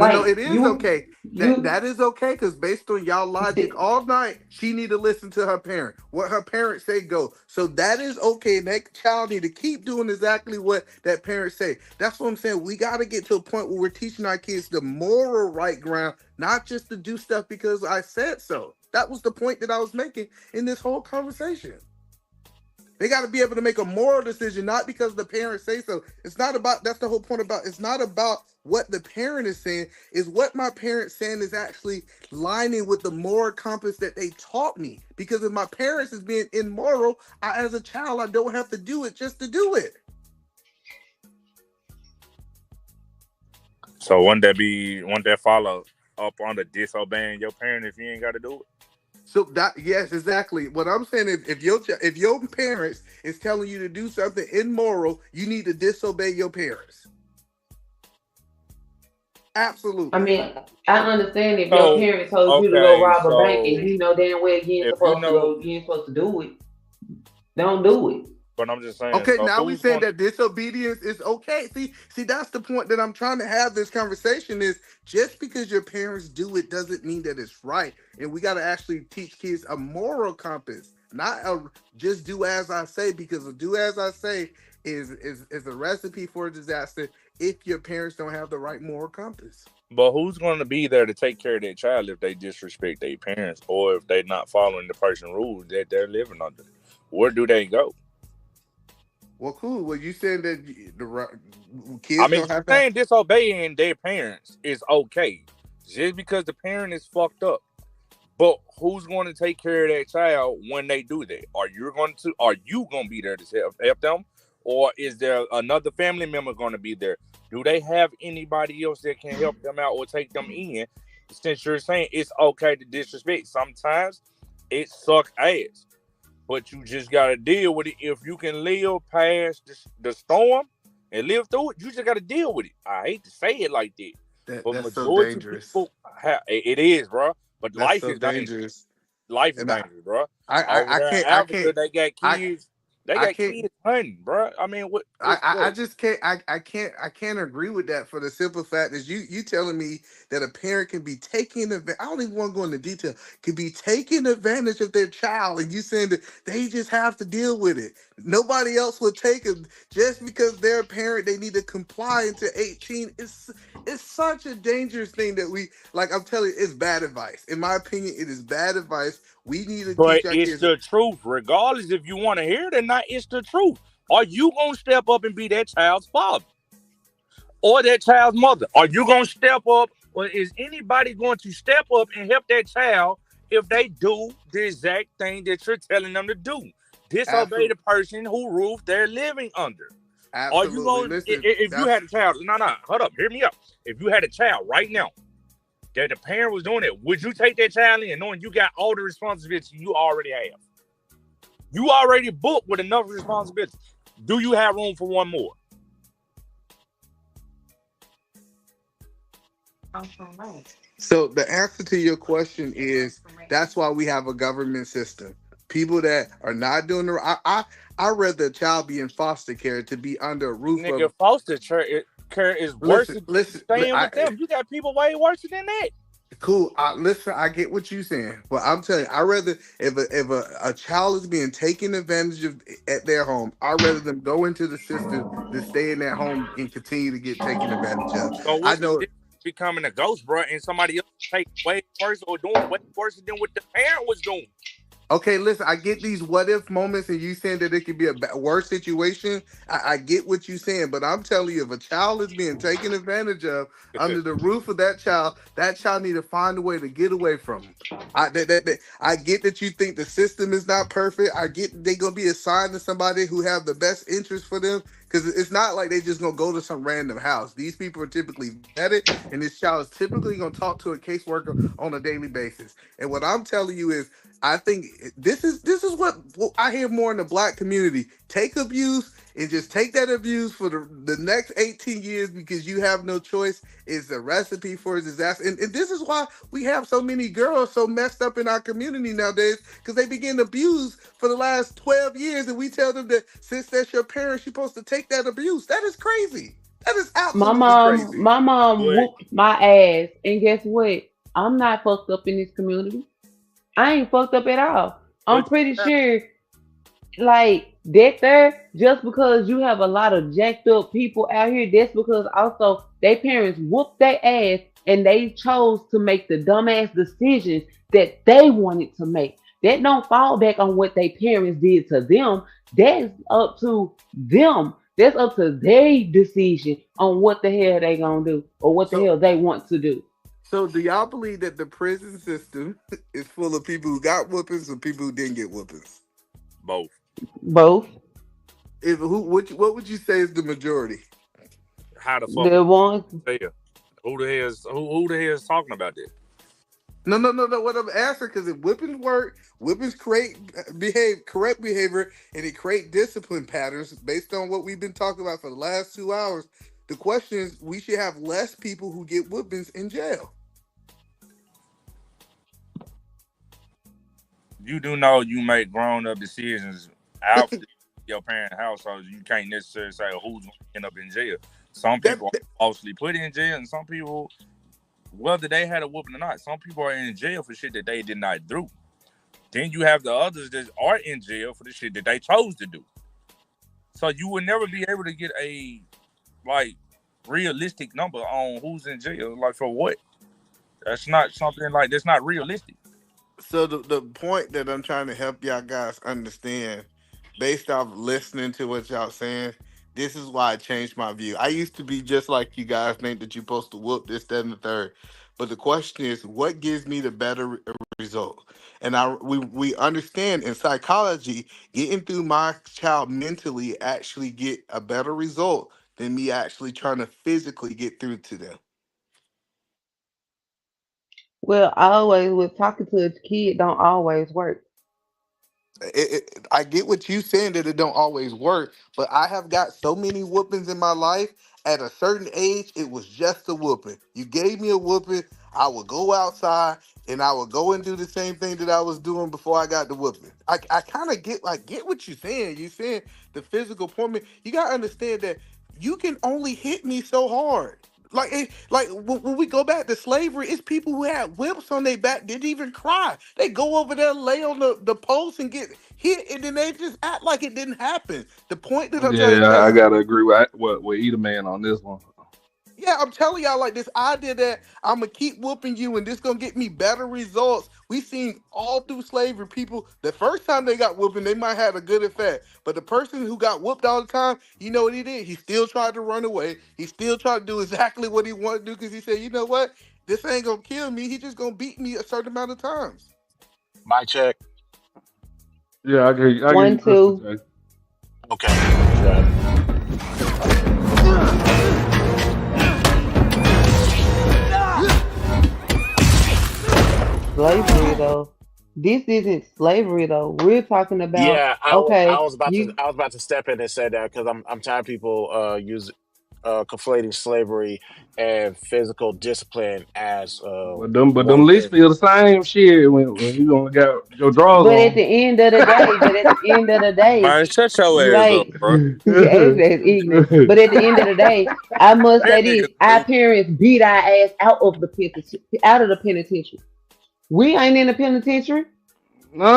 no, Like it is you okay. That you that is okay because based on y'all logic, all night she need to listen to her parent. What her parents say go. So that is okay. And that child need to keep doing exactly what that parent say. That's what I'm saying. We got to get to a point where we're teaching our kids the moral right ground, not just to do stuff because I said so. That was the point that I was making in this whole conversation. They got to be able to make a moral decision, not because the parents say so. It's not about, that's the whole point about, it's not about what the parent is saying, is what my parents saying is actually lining with the moral compass that they taught me. Because if my parents is being immoral, as a child, I don't have to do it just to do it. So wouldn't that follow up on the disobeying your parent if you ain't got to do it? So that, yes, exactly. What I'm saying is, if your parents is telling you to do something immoral, you need to disobey your parents. I Absolutely. mean, I understand if your So parents told you to go okay, rob a bank and so you know damn well if you know, you ain't supposed to do it. Don't do it. but I'm just saying. Okay, So now we who's saying going? that disobedience is okay. See, that's the point that I'm trying to have this conversation is just because your parents do it doesn't mean that it's right. And we got to actually teach kids a moral compass, not a just do as I say, because a do as I say is a recipe for disaster if your parents don't have the right moral compass. But who's going to be there to take care of their child if they disrespect their parents or if they're not following the person rules that they're living under? Where do they go? Well, cool. Well, you saying that I kids mean, don't you have to. saying disobeying their parents is okay. just because the parent is fucked up. But who's going to take care of that child when they do that? Are you going to be there to help them, or is there another family member going to be there? Do they have anybody else that can help them out or take them in? Since you're saying it's okay to disrespect, sometimes it suck ass, but you just gotta deal with it. If you can live past the storm and live through it, you just gotta deal with it. I hate to say it like that, but That's so majority of dangerous. people, it is, bro. But That's life so is dangerous. dangerous. Life is And dangerous, bro. I, Over I, I there in can't, I Africa, can't, they got I, kids. They I got can't. kids hunting, bro. I mean, what? I What? just can't I can't agree with that for the simple fact is you telling me that a parent can be taking advantage. I don't even want to go into detail. Can be taking advantage of their child, and you saying that they just have to deal with it. Nobody else will take it just because they're a parent. They need to comply until 18. It's such a dangerous thing that we like. I'm telling you, it's bad advice. In my opinion, it is bad advice. We need to But teach our it's kids. the truth, regardless if you want to hear it or not. It's the truth. Are you gonna step up and be that child's father or that child's mother? Are you gonna step up, or is anybody going to step up and help that child if they do the exact thing that you're telling them to do? Disobey the Absolutely, person who roof they're living under. Are you absolutely. going Listen, if you that's had a child? No, no, hold up, hear me up. If you had a child right now that the parent was doing it, would you take that child in knowing you got all the responsibility you already have? You already booked with enough responsibility. Do you have room for one more? so. The answer to your question is that's why we have a government system. People that are not doing the I rather a child be in foster care to be under a roof Nigga, of. foster care is worse Listen, than listen. staying with them. You got people way worse than that. Cool. Listen, I get what you're saying, but I'm telling you, I rather if a child is being taken advantage of at their home, I rather them go into the system than stay in their home and continue to get taken advantage of. So I what's the know. difference becoming a ghost, bro, and somebody else take way worse or doing way worse than what the parent was doing? Okay, listen, I get these what if moments, and you saying that it could be a worse situation. I get what you're saying, but I'm telling you, if a child is being taken advantage of under the roof of that child need to find a way to get away from them. I get that you think the system is not perfect. I get they're gonna be assigned to somebody who have the best interest for them. Because it's not like they just gonna go to some random house. These people are typically vetted, and this child is typically gonna talk to a caseworker on a daily basis. And what I'm telling you is I think this is what I hear more in the black community. Take abuse and just take that abuse for the next 18 years because you have no choice is a recipe for disaster. And this is why we have so many girls so messed up in our community nowadays because they begin abused for the last 12 years and we tell them that since that's your parents, you're supposed to take that abuse. That is crazy. That is My absolutely mom, crazy. my mom But whooped my ass, and guess what? I'm not fucked up in this community. I ain't fucked up at all. I'm but pretty sure, like that there, just because you have a lot of jacked up people out here, that's because also their parents whooped their ass and they chose to make the dumbass decisions that they wanted to make. That don't fall back on what their parents did to them. That's up to them. That's up to their decision on what the hell they gonna do or what the So hell they want to do. so do y'all believe that the prison system is full of people who got whoopings and people who didn't get whoopings? both. Both. If who what would you say is the majority? How the fuck The ones would you tell? Who the hell is talking about that? No, no, no, no. What I'm asking, because if whippings work, whippings create correct behavior, and it create discipline patterns based on what we've been talking about for the last 2 hours. The question is, we should have less people who get whippings in jail. You do know you make grown up decisions out your parent household. You can't necessarily say who's going to end up in jail. Some That, people are that- falsely put in jail, and some people, whether they had a whooping or not, some people are in jail for shit that they did not do. Then you have the others that are in jail for the shit that they chose to do. So you will never be able to get a like realistic number on who's in jail. Like for what? That's not something like that's not realistic. so the point that I'm trying to help y'all guys understand, based off listening to what y'all saying, This is why I changed my view. I used to be just like you guys, think that you're supposed to whoop this, that, and the third. But the question is, what gives me the better result? And we understand in psychology, getting through my child mentally actually get a better result than me actually trying to physically get through to them. Well, always with talking to a kid don't always work. I get what you saying that it don't always work, but I have got so many whoopings in my life. At a certain age, it was just a whooping. You gave me a whooping, I would go outside and I would go and do the same thing that I was doing before I got the whooping. I kind of get what you're saying. You're saying the physical point. You gotta understand that you can only hit me so hard. Like when we go back to slavery, it's people who had whips on their back didn't even cry. They go over there, lay on the post, and get hit, and then they just act like it didn't happen. The point that I'm trying to Yeah, tell I you, gotta agree with Eater Man on this one. yeah, I'm telling y'all, like this idea that I'm gonna keep whooping you and this gonna get me better results. We seen all through slavery, people the first time they got whooping, they might have a good effect. But the person who got whooped all the time, you know what he did? He still tried to run away. He still tried to do exactly what he wanted to do because he said, you know what? This ain't gonna kill me. He just gonna beat me a certain amount of times. Mic check. Yeah, I give you One, Crystal two. J. Okay. Got it. Slavery though. This isn't slavery though. We're talking about Yeah, I okay, was about to you step in and say that because I'm tired of people conflating slavery and physical discipline as But them one leaks thing. feel the same shit when you only got your drawers but at on. the end of the day, but at the end of the day, Man, shut your you ass up, like bro. your ass is ignorant. But at the end of the day, I must That say nigga this: our stupid. parents beat our ass out of the penitentiary. We ain't in the penitentiary.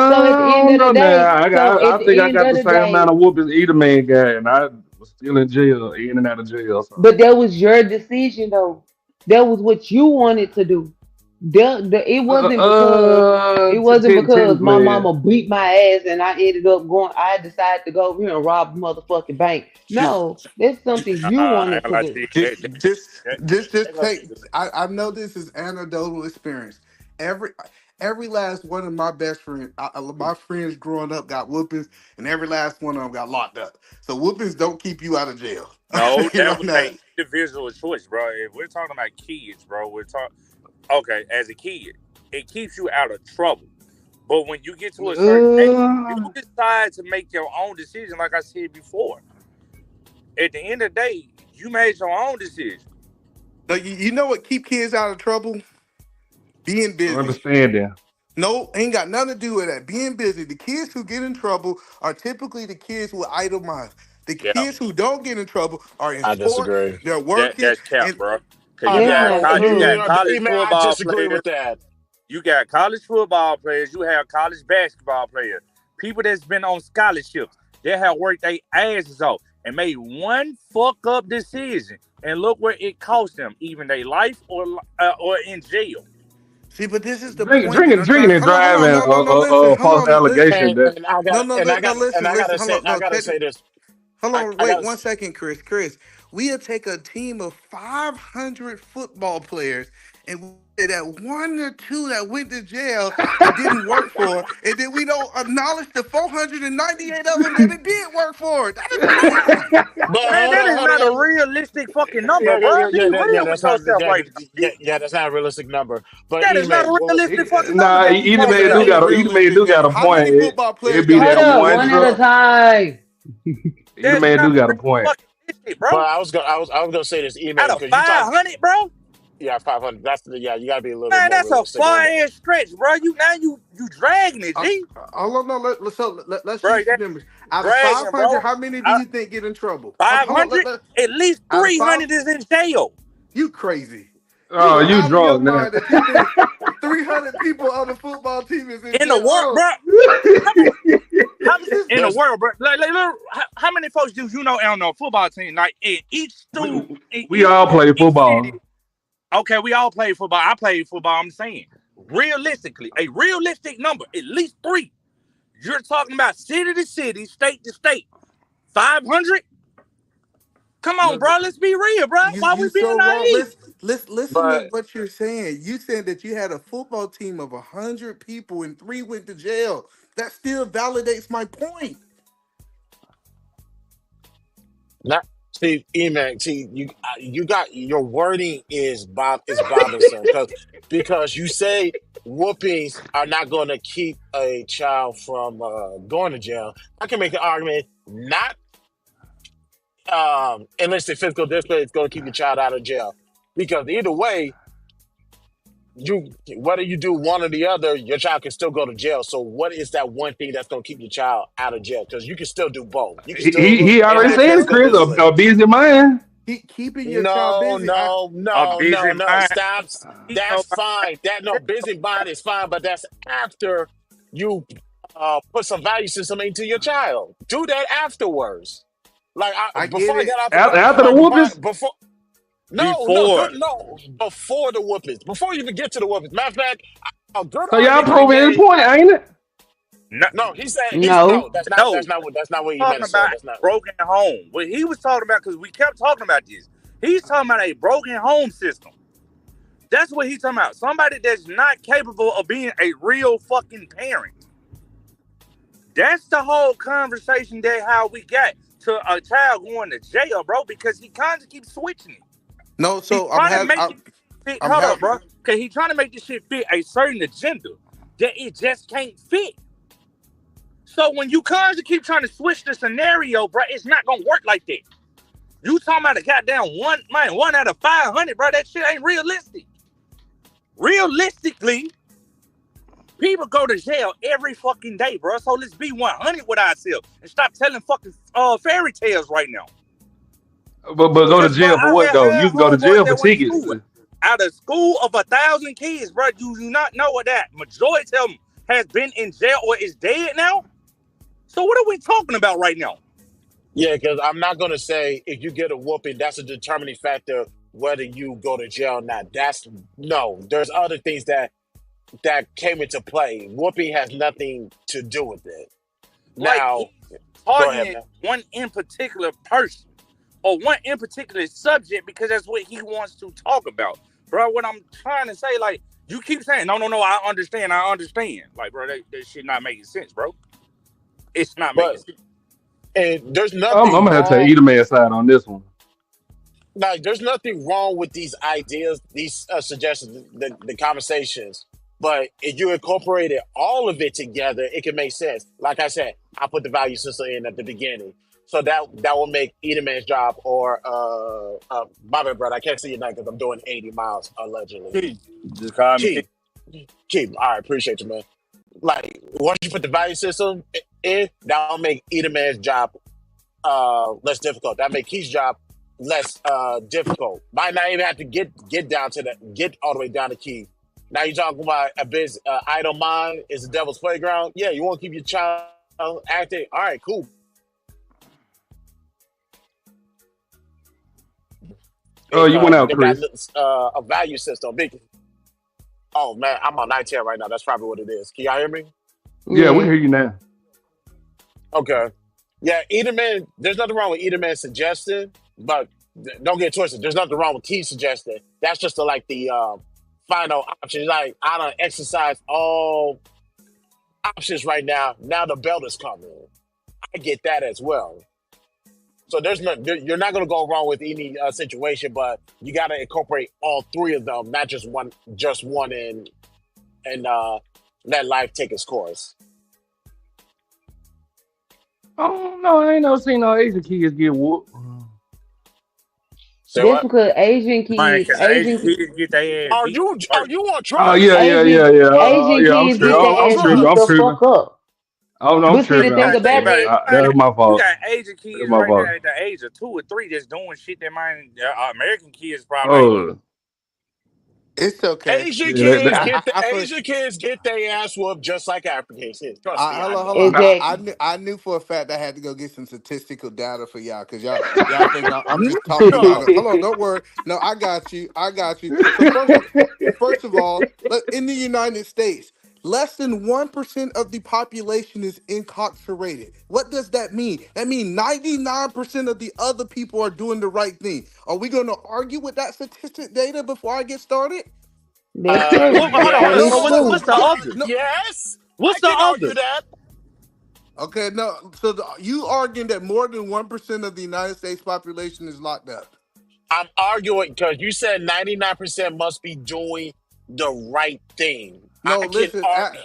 So at the end No, of the no, no. day, so I at think the I end got of the the same amount day, of whoopings Eater Man got, and I was still in jail, in and out of jail. So but that was your decision though. That was what you wanted to do. It wasn't because my technically, mama beat my ass and I ended up going. I decided to go over here and rob a motherfucking bank. Just, No, that's something you I ain't wanted gonna to lie to do. you. just, That, just Ain't gonna take. take it. I know this is anecdotal experience. Every every last one of my best friends, my friends growing up got whoopings, and every last one of them got locked up. So whoopings don't keep you out of jail. I'll tell no, you that right was now. an individual choice, bro. If we're talking about kids, bro, we're talking. Okay, as a kid, it keeps you out of trouble. But when you get to a certain age, you uh, decide to make your own decision. Like I said before, at the end of the day, you made your own decision. No, you know what keep kids out of trouble? Being busy. understanding. No, ain't got nothing to do with that. Being busy. The kids who get in trouble are typically the kids with idle minds. The Yeah, kids who don't get in trouble are in I sports. disagree. They're working, that's cap, and bro. Cause I, That's not I, you true. got college man, I football disagree players. with that. You got college football players. You have college basketball players. People that's been on scholarships. They have worked their asses off and made one fuck up decision, and look where it cost them, even their life or in jail. see, but this is the Drinking, point that drinking, I'm trying. drinking and Hold on, driving, no, listen, hold false on, listen, allegation that And I no, got and listen, I gotta listen, hold say on, no, check. this. Hold on, I wait gotta 1 second, Chris. Chris, we'll take a team of 500 football players and we say that one or two that went to jail it didn't work for, and then we don't acknowledge the 498 of them that it did work for. That is crazy. but Man, hold that on, is hold not a on. realistic fucking number, bro. Be real with yourself right now, G. That's not a realistic number. But That is not E-Man, a realistic fucking number nah, that you either talking man That do about. is a got either man realistic do got number. a How point. many football It players be got that Hold whooped up, in one one the at a drop. jail? time. Either That's man not do got a point. fucking but bro. I was gonna say this E-Man Out of because you talk 500, bro. yeah 500. You gotta be a little bit Man, more that's a realistic far on that. ass stretch, bro. You dragging it, Uh, G. Hold on, no, let's Bro, use some that's numbers. Out of dragging, 500, bro. how many do Out you think get in trouble? Hold on, 500, at least out of five, 300 is in jail. you crazy. Oh, You you out of your drunk now. mind that you think 300 people on the football team is in In the jail. world, Oh, bro. Come on. How this is in the There's world, bro? Look, how many folks do you know on a football team? Like we, in we all play each city. football. Okay, we all play football. I played football. I'm saying, realistically, a realistic number, at least three. You're talking about city to city, state to state. 500. Come on, No, bro. Let's be real, bro. Why we you being so wrong. naive? Listen to But what you're saying. You said that you had a football team of 100 people and 3 went to jail. That still validates my point. Not see, Emac. See, you got your wording is bothersome because you say whoopings are not going to keep a child from going to jail. I can make an argument not unless the physical discipline is going to keep your child out of jail because either way, you whether you do one or the other, your child can still go to jail. So what is that one thing that's going to keep your child out of jail? Because you can still do both. You can still He already enact said it, physical Chris. discipline. A busy man. Keeping your child No, busy. no, A no, busy no, no. mind. Stop. He That's told fine. That no busy body is fine, but that's after you put some value system into your child. Do that afterwards. I get Before I it. got out the car, After the whoopings. before no, no, before. no, before the whoopings, before you even get to the whoopings. Matter of fact, a good So y'all argument can be proving his made. point, ain't it? No, No, he said he's No. no. no. That's not what he meant Talking to say. about a That's not. broken home. What he was talking about, because we kept talking about this. He's talking about a broken home system. That's what he's talking about. Somebody that's not capable of being a real fucking parent. That's the whole conversation that how we got to a child going to jail, bro, because he kind of keeps switching it. No, He's so trying to make it fit. I'm Hold up, having bro. Because he's trying to make this shit fit a certain agenda that it just can't fit. So when you constantly keep trying to switch the scenario, bro, it's not gonna work like that. You talking about a goddamn one out of 500, bro? That shit ain't realistic. Realistically, people go to jail every fucking day, bro. So let's be 100 with ourselves and stop telling fucking fairy tales right now. But go to Cause bro, jail for I what had though? You can go to homeboys jail for that went to tickets. school. Out of school of 1,000 kids, bro, you do not know what that majority of them has been in jail or is dead now. So what are we talking about right now? Yeah, because I'm not gonna say if you get a whooping, that's a determining factor whether you go to jail or not. That's no. There's other things that came into play. Whooping has nothing to do with it. Like Now, he's go ahead, targeting man. one in particular person or one in particular subject because that's what he wants to talk about. Bro, what I'm trying to say, like, you keep saying, no, I understand. Like, bro, that shit not making sense, bro. It's not making But sense. and there's I'm nothing gonna have to wrong. eat a man side on this one. Like, there's nothing wrong with these ideas, these suggestions, the conversations. But if you incorporated all of it together, it can make sense. Like I said, I put the value system in at the beginning, so that will make either man's job or my bad, brother. I can't see you now because I'm doing 80 miles allegedly. Keith, just call me Keith. Keep. All right, appreciate you, man. Like once you put the value system in, that'll make either man's job less difficult. That make Keith's job less difficult. Might not even have to get down to get all the way down to Keith. Now you're talking about a biz idle mind is the devil's playground. Yeah, you want to keep your child active. All right, cool. Oh, you went out, They got Chris. a value system. Big. Oh man, I'm on 19 right now. That's probably what it is. Can y'all hear me? Yeah, we Yeah. hear you now. Okay. Yeah, either man. There's nothing wrong with either man suggesting, but don't get twisted. There's nothing wrong with Keith suggesting. That's just the final option. Like I don't exercise all options right now. Now the belt is coming. I get that as well. So you're not going to go wrong with any situation, but you got to incorporate all three of them, not just one, and let life take its course. Oh no, I ain't never seen no Asian kids get whooped. Say That's what? because Asian Man, kids, because Asian kids get their ass beat Are first. you on Oh drugs? yeah, yeah, yeah, Asian yeah. Asian Yeah, I'm kids You get tripping. their on I'm ass tripping. beat I'm drugs? the tripping. fuck up. I'm But see, the tripping. thing You gotta think about about it, it. That's my You fault. got Asian That's kids my right now fault. at the age of 2 or 3 that's doing shit that mine American kids probably ain't doing. Oh, it's okay. Asian yeah, kids I, get the I, I feel Asian kids get their ass whooped just like African kids. Trust me, I hold on, hold know. on. exactly. I knew for a fact I had to go get some statistical data for y'all because y'all think I'm just talking out of. Hold on, don't worry. No, I got you. I got you. So first of all, in the United States, less than 1% of the population is incarcerated. What does that mean? That means 99% of the other people are doing the right thing. Are we going to argue with that statistic data before I get started? That's true. Hold on. That is No, So no, true. what's the other? No. yes, I What's the can argue other? that. Okay, no. So you arguing that more than 1% of the United States population is locked up? I'm arguing because you said 99% must be doing the right thing. No, I can listen, argue.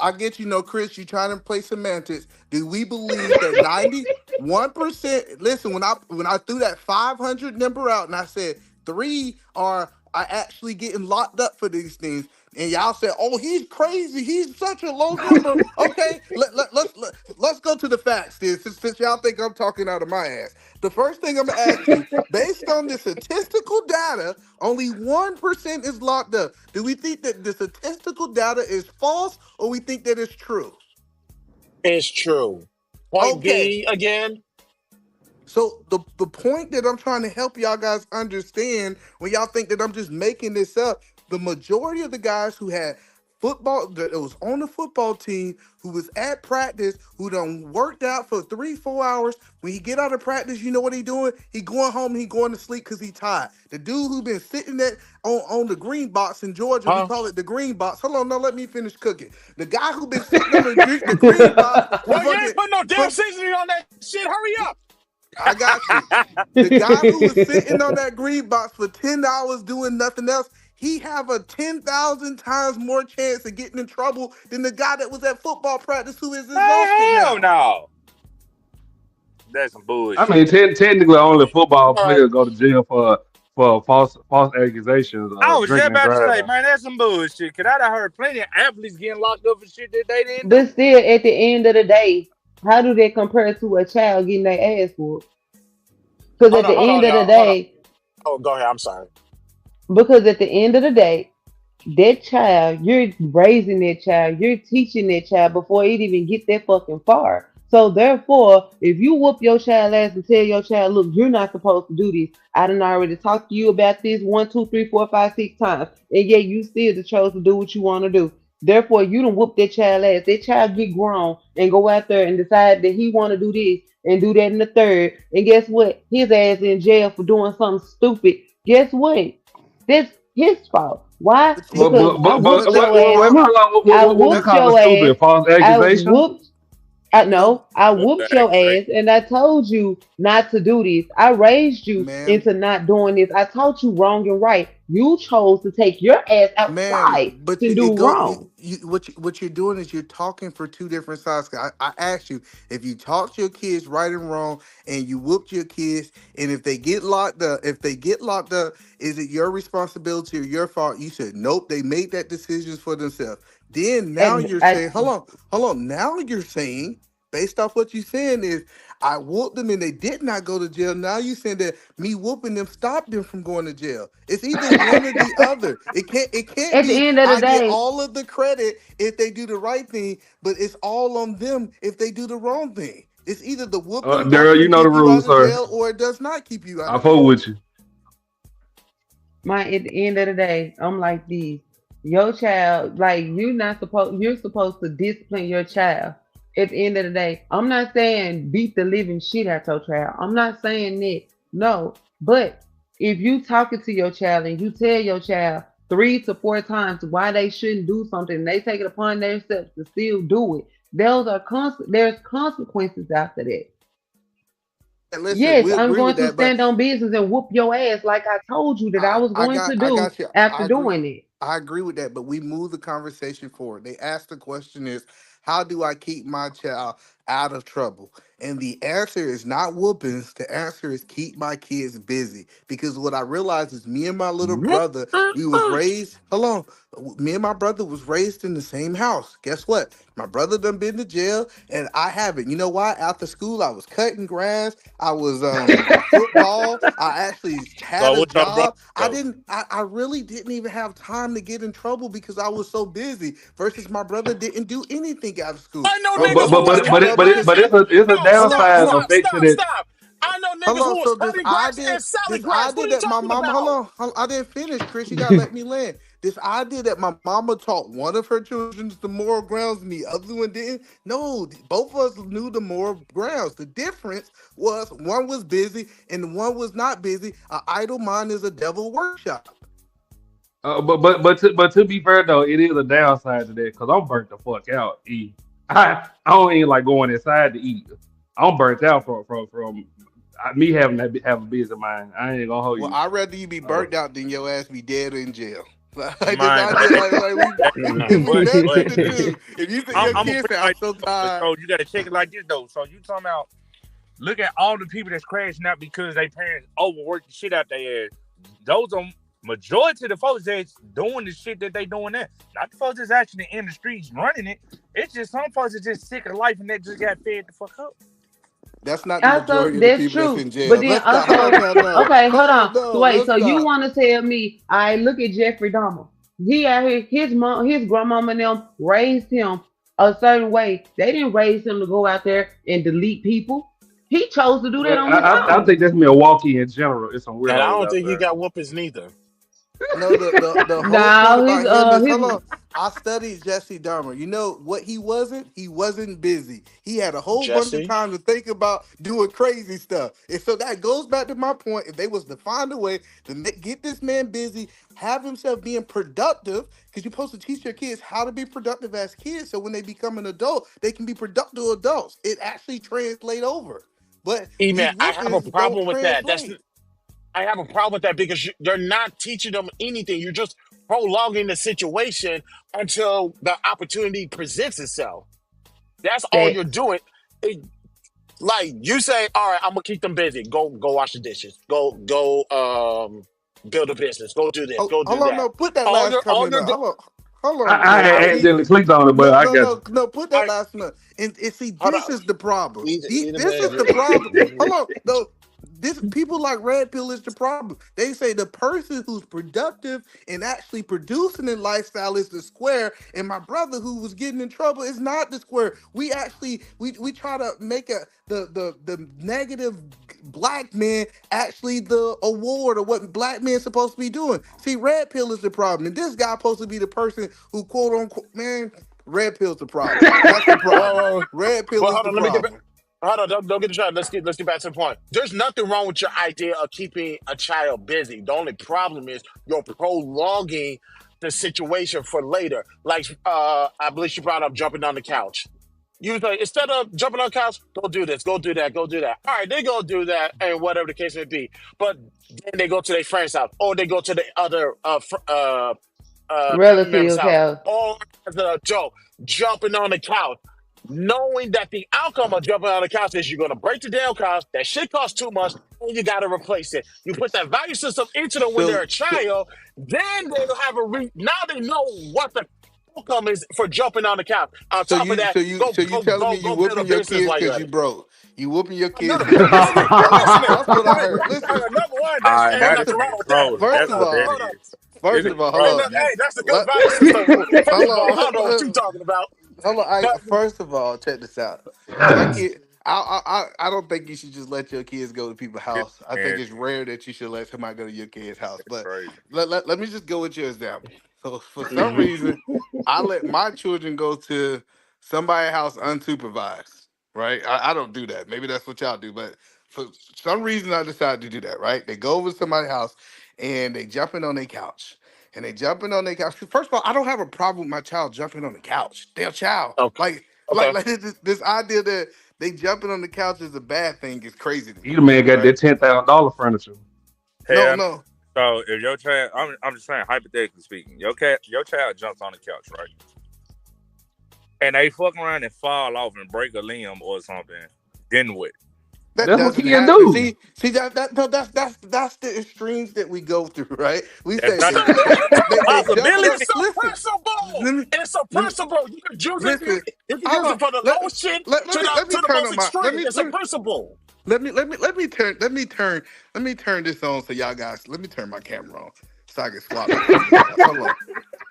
I get you know, Chris, you trying to play semantics. Do we believe that 91%? Listen, when I threw that 500 number out and I said three are actually getting locked up for these things, and y'all said, "Oh, he's crazy. He's such a low number." Okay, let's go to the facts, since y'all think I'm talking out of my ass. The first thing I'm gonna ask you, based on the statistical data, only 1% is locked up. Do we think that the statistical data is false, or we think that it's true? It's true. Point Okay, B again. so the point that I'm trying to help y'all guys understand, when y'all think that I'm just making this up, the majority of the guys who had football, that was on the football team, who was at practice, who done worked out for 3-4 hours, when he get out of practice, you know what he doing? He going home and he going to sleep because he tired. The dude who been sitting there on the green box in Georgia, we Huh? call it the green box. Hold on, no, let me finish cooking. The guy who been sitting on the green box for Well, you fucking ain't put no damn for seasoning on that shit. Hurry up. I got you. The guy who was sitting on that green box for 10 hours doing nothing else, he have a 10,000 times more chance of getting in trouble than the guy that was at football practice who is exhausted Hell now. no. That's some I bullshit. mean, technically, only football All right. players go to jail for false accusations I of was just drinking and about to say, driving. man, that's some bullshit. Cause I done heard plenty of athletes getting locked up for shit that they didn't But do. still, at the end of the day, how do they compare to a child getting their ass whooped? Because Hold at on, the hold end on, of the y'all. Hold on. day, Oh, go ahead. I'm sorry. because at the end of the day, that child, you're raising that child, you're teaching that child before it even get that fucking far. So therefore, if you whoop your child ass and tell your child, look, you're not supposed to do this. I done already talked to you about this 1, 2, 3, 4, 5, 6 times, and yet you still chose to do what you want to do. Therefore, you don't whoop that child ass. That child get grown and go out there and decide that he want to do this and do that in the third. And guess what? His ass in jail for doing something stupid. Guess what? That's his fault. Why? But see, Because I but whooped that your ass. Wait, hold on. I What we that whooped call it your ass. stupid? False I accusation? whooped. I you know, no, I What whooped the your accusation? ass, and I told you not to do this. I raised you ma'am, into not doing this. I taught you wrong and right. You chose to take your ass ma'am, outside but to it do go wrong. what you're doing is you're talking for two different sides. I asked you if you taught your kids right and wrong, and you whooped your kids, and if they get locked up, is it your responsibility or your fault? You said nope. They made that decisions for themselves. Then now And you're I saying, hold on. Now you're saying, based off what you're saying is, I whooped them and they did not go to jail. Now you saying that me whooping them stopped them from going to jail. It's either one or the other. It can't at the be end of the I get day, all of the credit if they do the right thing, but it's all on them if they do the wrong thing. It's either the whooping Daryl, you can know the keep you out rules, of sir. jail or it does not keep you out I of fuck jail. with you. at the end of the day, I'm like this. Your child, like you're supposed to discipline your child. At the end of the day, I'm not saying beat the living shit out your child. I'm not saying that. No. But if you talking to your child and you tell your child 3 to 4 times why they shouldn't do something, and they take it upon themselves to still do it, there's consequences after that. And listen, Yes, we I'm agree going with to that, but stand on business and whoop your ass like I told you that I was I going got to I do got you. after I agree. doing it. I agree with that, but we move the conversation forward. They asked the question is, how do I keep my child out of trouble? And the answer is not whoopings. The answer is keep my kids busy. Because what I realized is me and my little brother, we was raised, hold on, me and my brother was raised in the same house. Guess what? My brother done been to jail and I haven't. You know why? After school, I was cutting grass. I was football. I actually had So a what your brother job. I go? didn't. I really didn't even have time to get in trouble because I was so busy. Versus my brother didn't do anything out of school. I know My But but niggas brother who but was got but in but it, cutting but trouble. it, grass but and it's a no, Hold on, stop, hold downside on. stop, effect to stop, that. stop. I know Hold niggas who on. was So this cutting I grass did and selling this grass. I What are did you that my talking mom. about? I didn't finish, Chris. You gotta let me land. this idea that my mama taught one of her children the moral grounds and the other one didn't. No, both of us knew the moral grounds. The difference was one was busy and one was not busy. An idle mind is a devil workshop. But to be fair though, it is a downside to that because I'm burnt the fuck out. I don't even like going inside to eat. I'm burnt out from me having to have a busy mind. I ain't gonna hold Well, you. I'd rather you be burnt out than your ass be dead or in jail. Like this Man, idea, we but married the two. If you think your I'm gonna kids put say it I'm like so this, though. tired, So you gotta check it like this though. So you talking about look at all the people that's crashing out because they parents overwork the shit out their ass. Those are majority of the folks that's doing the shit that they doing there. Not the folks that's actually in the streets running it. It's just some folks that's just sick of life and they just got fed the fuck up. that's not the Also, majority of the that's people that's true. in But jail. then Let's stop. Hold also, on, now, no, okay, hold hold on, on. So no, wait, let's so you stop. want to tell me I look at Jeffrey Dahmer. He out here, his mom, his grandmama and them raised him a certain way. They didn't raise him to go out there and delete people. He chose to do that Well, on his I own. think that's Milwaukee in general. It's some And I weirdos don't out think he there. got whoopings neither. No, the whole point Now about him is his hold on. I studied Jesse Dahmer. You know what he wasn't? He wasn't busy. He had a whole bunch of Jesse. time to think about doing crazy stuff. And so that goes back to my point. If they was to find a way to get this man busy, have himself being productive, because you're supposed to teach your kids how to be productive as kids, so when they become an adult, they can be productive adults. It actually translate over. But E man, these I have a whoopings don't problem with that. translate. I have a problem with that because you're not teaching them anything. You're just prolonging the situation until the opportunity presents itself. That's all you're facts. doing. It- like you say, all right, I'm gonna keep them busy. Go wash the dishes. Go build a business. Go do this. Oh, Go do hold on, that. no, put that All last you're all comment you're up. doing. Hold I, on, I Jay. had I See, accidentally clicked on it, but no, I no, got no, you. no, put that I last one up. And see, hold this on. is the problem. Either This man. is the problem. Hold on, no. This people like Red Pill is the problem. They say the person who's productive and actually producing in lifestyle is the square, and my brother who was getting in trouble is not the square. We actually we try to make the negative black man actually the award of what black men supposed to be doing. See, Red Pill is the problem, and this guy supposed to be the person who quote unquote man. Red Pill's the problem. That's the Well, problem. Red Pill is hold the on. Let me get back. problem. Hold on, don't get distracted. Let's get back to the point. There's nothing wrong with your idea of keeping a child busy. The only problem is you're prolonging the situation for later. Like I believe she brought up jumping on the couch. You was like, instead of jumping on the couch, go do this, go do that, go do that. All right, they go do that, and whatever the case may be. But then they go to their friend's house, or they go to the other family member's Relatives house, have. or as an adult, jumping on the couch, knowing that the outcome of jumping on the couch is you're going to break the damn couch, that shit costs too much, and you got to replace it. You put that value system into them when they're a So child, then they'll have now they know what the outcome is for jumping on the couch. On So top of you, that, so you, so you telling me you go build a whooping your business kids while you're because at you it. broke? You whooping your No, kids no, because no, you listen broke? here. No, listen here. That's what I heard. Listen, Number one, that's ain't Now nothing this first, wrong nigga with that. trolling. first That's of what all, that Hold on. is. This first nigga of all, hold Ain't on, no, trolling. hey, that's a good Let- value system. First hold of all, I on, don't know what you're talking about. hold on. But First of all, check this out. My kid, I don't think you should just let your kids go to people's This house. I think man it's rare that you should let somebody go to your kid's house. is But crazy. let me just go with your example. So for some reason, I let my children go to somebody's house unsupervised. Right? I don't do that. Maybe that's what y'all do, but for some reason, I decided to do that. Right? They go over to somebody's house and they jumping on their couch. And they jumping on their couch. First of all, I don't have a problem with my child jumping on the couch. Their child. okay, okay. Like this idea that they jumping on the couch is a bad thing is crazy to me, Either man got right? that $10,000 furniture. No, Hell, no. so if your child, I'm just saying hypothetically speaking, your child jumps on the couch, right? And they fuck around and fall off and break a limb or something. Then what? That That's what doesn't kids happen. do. See that no, that's the extremes that we go through, right? We That's say not So the they jumping up. possibility. it's a Listen, principle. let me It's a let me principle. You can use it. listen. You can Hold use on. it from the Let, lowest shit let me let me to the turn most on my extreme. It's a principle. let me turn this on so y'all guys let me turn my camera on so I can swap this for you guys. Hold on.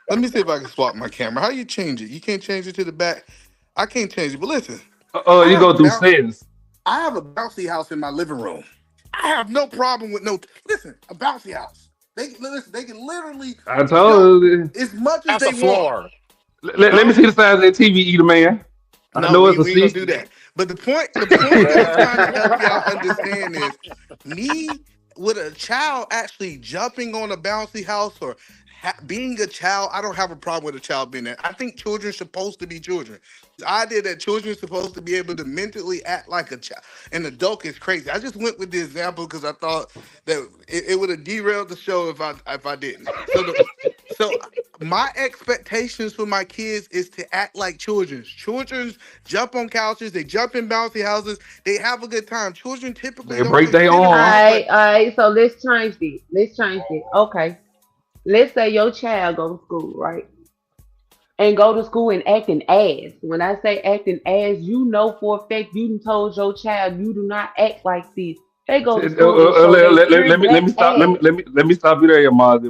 Let me see if I can swap my camera. How you change it? You can't change it to the back. I can't change it. But listen, I You have go a through bounce. settings. I have a bouncy house in my living room. I have no problem with no. Listen, a bouncy house. They can literally I jump told you. as much as That's a they want. floor. Let me see the size of that TV eater, man. I No, know it's a we ain't gonna do 60. that. But the point that I'm trying to help y'all understand is me with a child actually jumping on a bouncy house or being a child. I don't have a problem with a child being there. I think children are supposed to be children. This idea that children are supposed to be able to mentally act like a child, an adult is crazy. I just went with the example because I thought that it would have derailed the show if I didn't. So my expectations for my kids is to act like children. Children jump on couches, they jump in bouncy houses, they have a good time. Children typically They don't break their consider arm. complex. All right. So let's change it. Let's change it. Okay. Let's say your child go to school, right? And go to school and acting ass. When I say acting ass, you know for a fact you done told your child you do not act like this. They go to school and show they pure Let black me stop. ass. Let me stop you there, Mars.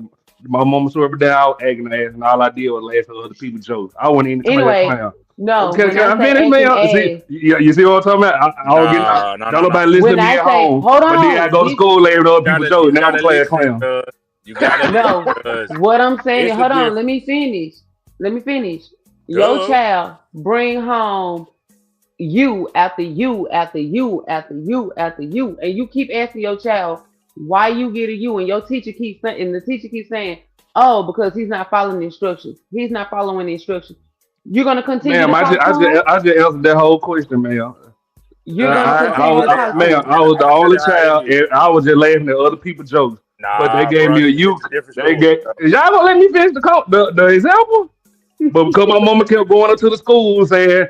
My mama swear down, I was acting ass, and all I did was laugh at other people's jokes. I wasn't even class Anyway, clown. no, Can, when can I I say finish, acting man? See, ass, you see what I'm talking about? I was getting, No, no, don't no, no. nobody listen when to me I at say, home, hold but then I on, go to school later with other people's You jokes. Now I'm a gotta class listen, clown. you gotta listen, no, cause what I'm saying is, it's a hold on, difference. let me finish. Your Duh. child bring home you after you after you after you after you, and you keep asking your child why you get a you, and your teacher keeps saying, and the teacher keeps saying, oh, because he's not following the instructions. He's not following the instructions. You're gonna continue Ma'am, to talk to him. I just answered that whole question, ma'am. You're gonna continue to talk to Man, him. I was the I tell only you how it child, is. and I was just laughing at other people's jokes. But they Nah, gave bro, me a you. it's a different They story, get bro. y'all gonna let me finish the example? But because my mama kept going up to the school saying,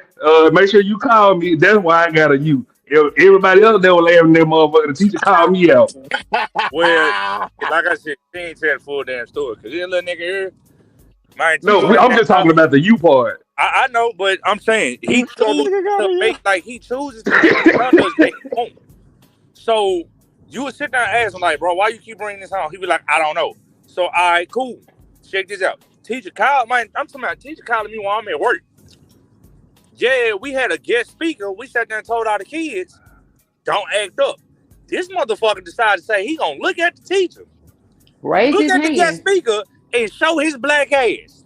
make sure you call me, that's why I got a you. Everybody else that was laughing at that motherfucker, the teacher called me out. Well, like I said, she ain't tell the full damn story. Cause this little nigga here, man, No, teach like I'm that. just talking about the you part. I know, but I'm saying he That chooses nigga got to it. make like he chooses to make the standards that he wants. So you would sit there and ask him like, bro, why you keep bringing this home? He be like, I don't know. So all right, cool. Check this out. Teacher called, man. I'm talking about teacher calling me while I'm at work. Yeah, we had a guest speaker. We sat there and told all the kids, don't act up. This motherfucker decided to say he gonna look at the teacher, Raise look his at the guest hand. speaker, and show his black ass.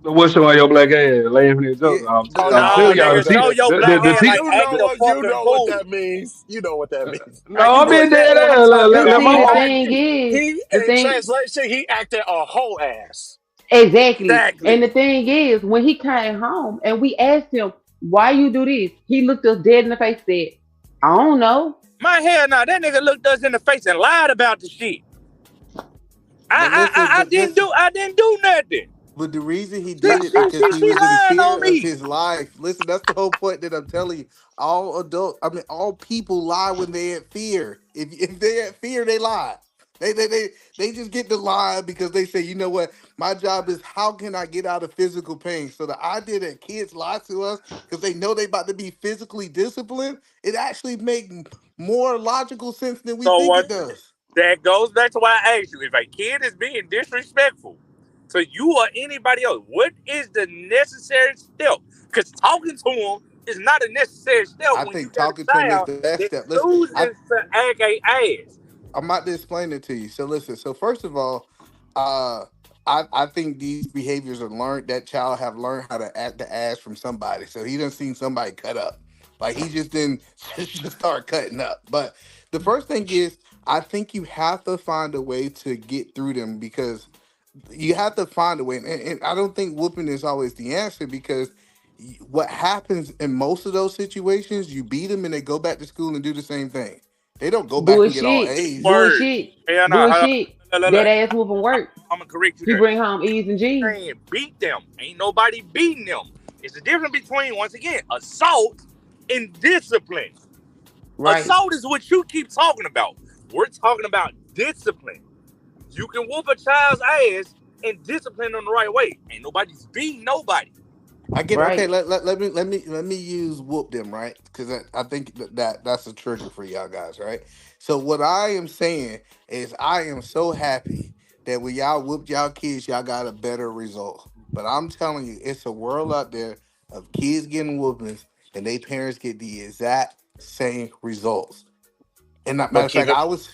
So what's showing your black ass laughing at Yeah, jokes? Oh I'm No, telling no, y'all, nigga, show your black the ass like teacher. you act know the what fucking fool. that means. You know what that means. Now No, you I'm know being dead exactly what I'm ass. talking But Let about, my see, the nigga. mom. thing is, He the in thing translation, he acted a whole ass. exactly, and Exactly. the thing is, when he came home and we asked him why you do this, he looked us dead in the face, and said, I don't know. My hell, now that nigga looked us in the face and lied about the shit. but listen, I didn't do nothing. but the reason he She did it because he she was in lying on fear of me. his life. Listen, that's the whole point that I'm telling you. All people lie when they at fear. If they at fear, they lie. They just get to lie because they say, you know what, my job is how can I get out of physical pain. So the idea that kids lie to us because they know they about to be physically disciplined, it actually makes more logical sense than we So think what? it does. That goes back to why I asked you. If a kid is being disrespectful to you or anybody else, what is the necessary step? Because talking to them is not a necessary step I when you think got a talking to him is child the best that step. Listen, chooses to act a ass. I'm about to explain it to you. So listen. So first of all, uh, I think these behaviors are learned. That child have learned how to act the ass from somebody. So he done seen somebody cut up. Like he just didn't just start cutting up. But the first thing is, I think you have to find a way to get through them because you have to find a way. And I don't think whooping is always the answer because what happens in most of those situations, you beat them and they go back to school and do the same thing. They don't go back and get all Bullshit, A's. Word. bullshit, Hell no. Hold bullshit. on. Look, That look. ass whooping work. I'm gonna correct you He there. bring home E's and G's. Saying beat them. Ain't nobody beating them. It's the difference between once again assault and discipline. Right, Assault is what you keep talking about. We're talking about discipline. You can whoop a child's ass and discipline them the right way. Ain't nobody's beating nobody. I get okay. right. Let me use whoop them right because I think that's a trigger for y'all guys, right? So what I am saying is I am so happy that when y'all whooped y'all kids, y'all got a better result. But I'm telling you, it's a world out there of kids getting whoopings and they parents get the exact same results. And matter But of fact, I was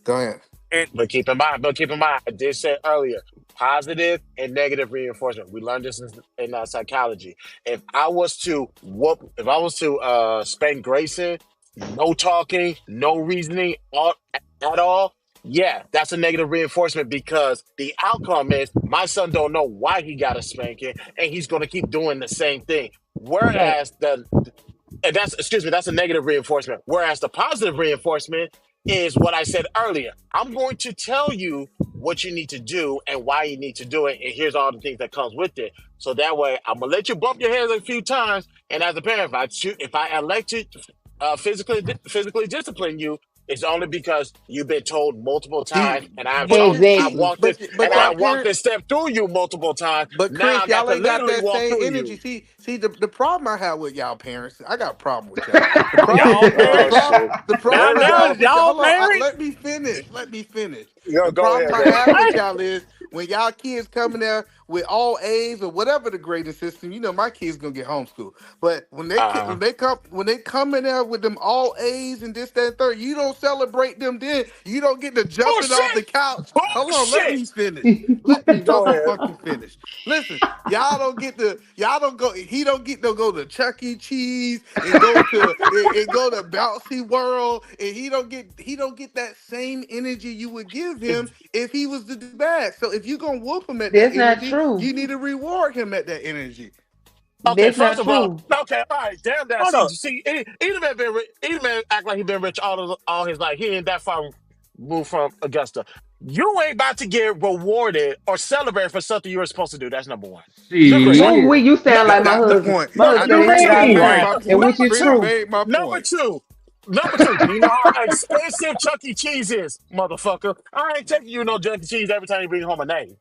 Go ahead. And But keep in mind, I did say earlier, positive and negative reinforcement. We learned this in psychology. If I was to spank Grayson, no talking, no reasoning at all, yeah, that's a negative reinforcement because the outcome is my son don't know why he got a spanking, and he's going to keep doing the same thing. Fact. Whereas that's a negative reinforcement. Whereas the positive reinforcement is what I said earlier. I'm going to tell you what you need to do and why you need to do it, and here's all the things that comes with it. So that way, I'm gonna let you bump your head a few times. And as a parent, if I elect to physically discipline you, it's only because you've been told multiple times, See, and I've but told, I Exactly. walked this, and I y'all walked parents. this step through you multiple times. But Now Chris, I got y'all to ain't got literally that walk same through energy. you. See, the problem I have with y'all parents, I got a problem with y'all. The problem, y'all the Oh parents. problem, shit! the Now, problem I now have is with y'all. y'all Hold on, parents. let me finish. Let me finish. Yo, The go problem ahead, I man. have with y'all is when y'all kids coming there with all A's or whatever the grading system. You know, my kids gonna get homeschooled. But Uh, when they come in there with them all A's and this, that, and third, you don't celebrate them. Then you don't get to jumping off the bullshit! couch. Hold on, let me Bullshit! finish. Let me Go ahead. motherfucking finish. Listen, y'all don't go. He don't get to go to Chuck E. Cheese and go to Bouncy World, and he don't get that same energy you would give him if he was the bad. So if you gonna whoop him at that That's not energy, true. you need to reward him at that energy. Okay, That's first not of all, true. okay, all right, damn that. Hold up. Edom man been rich. Edom man act like he been rich all his life. He ain't that far moved from Augusta. You ain't about to get rewarded or celebrated for something you were supposed to do. That's number one. Number two, Ooh, Shit. you sound like my number That's the husband. point. My no, husband say that number Chris shit all two, the made time, my and point. which number is Chris two, true. made my number point. two, number two. Do you know how expensive Chuck E. Cheese is, motherfucker? I ain't taking you no Chuck E. Cheese every time you bring home a name.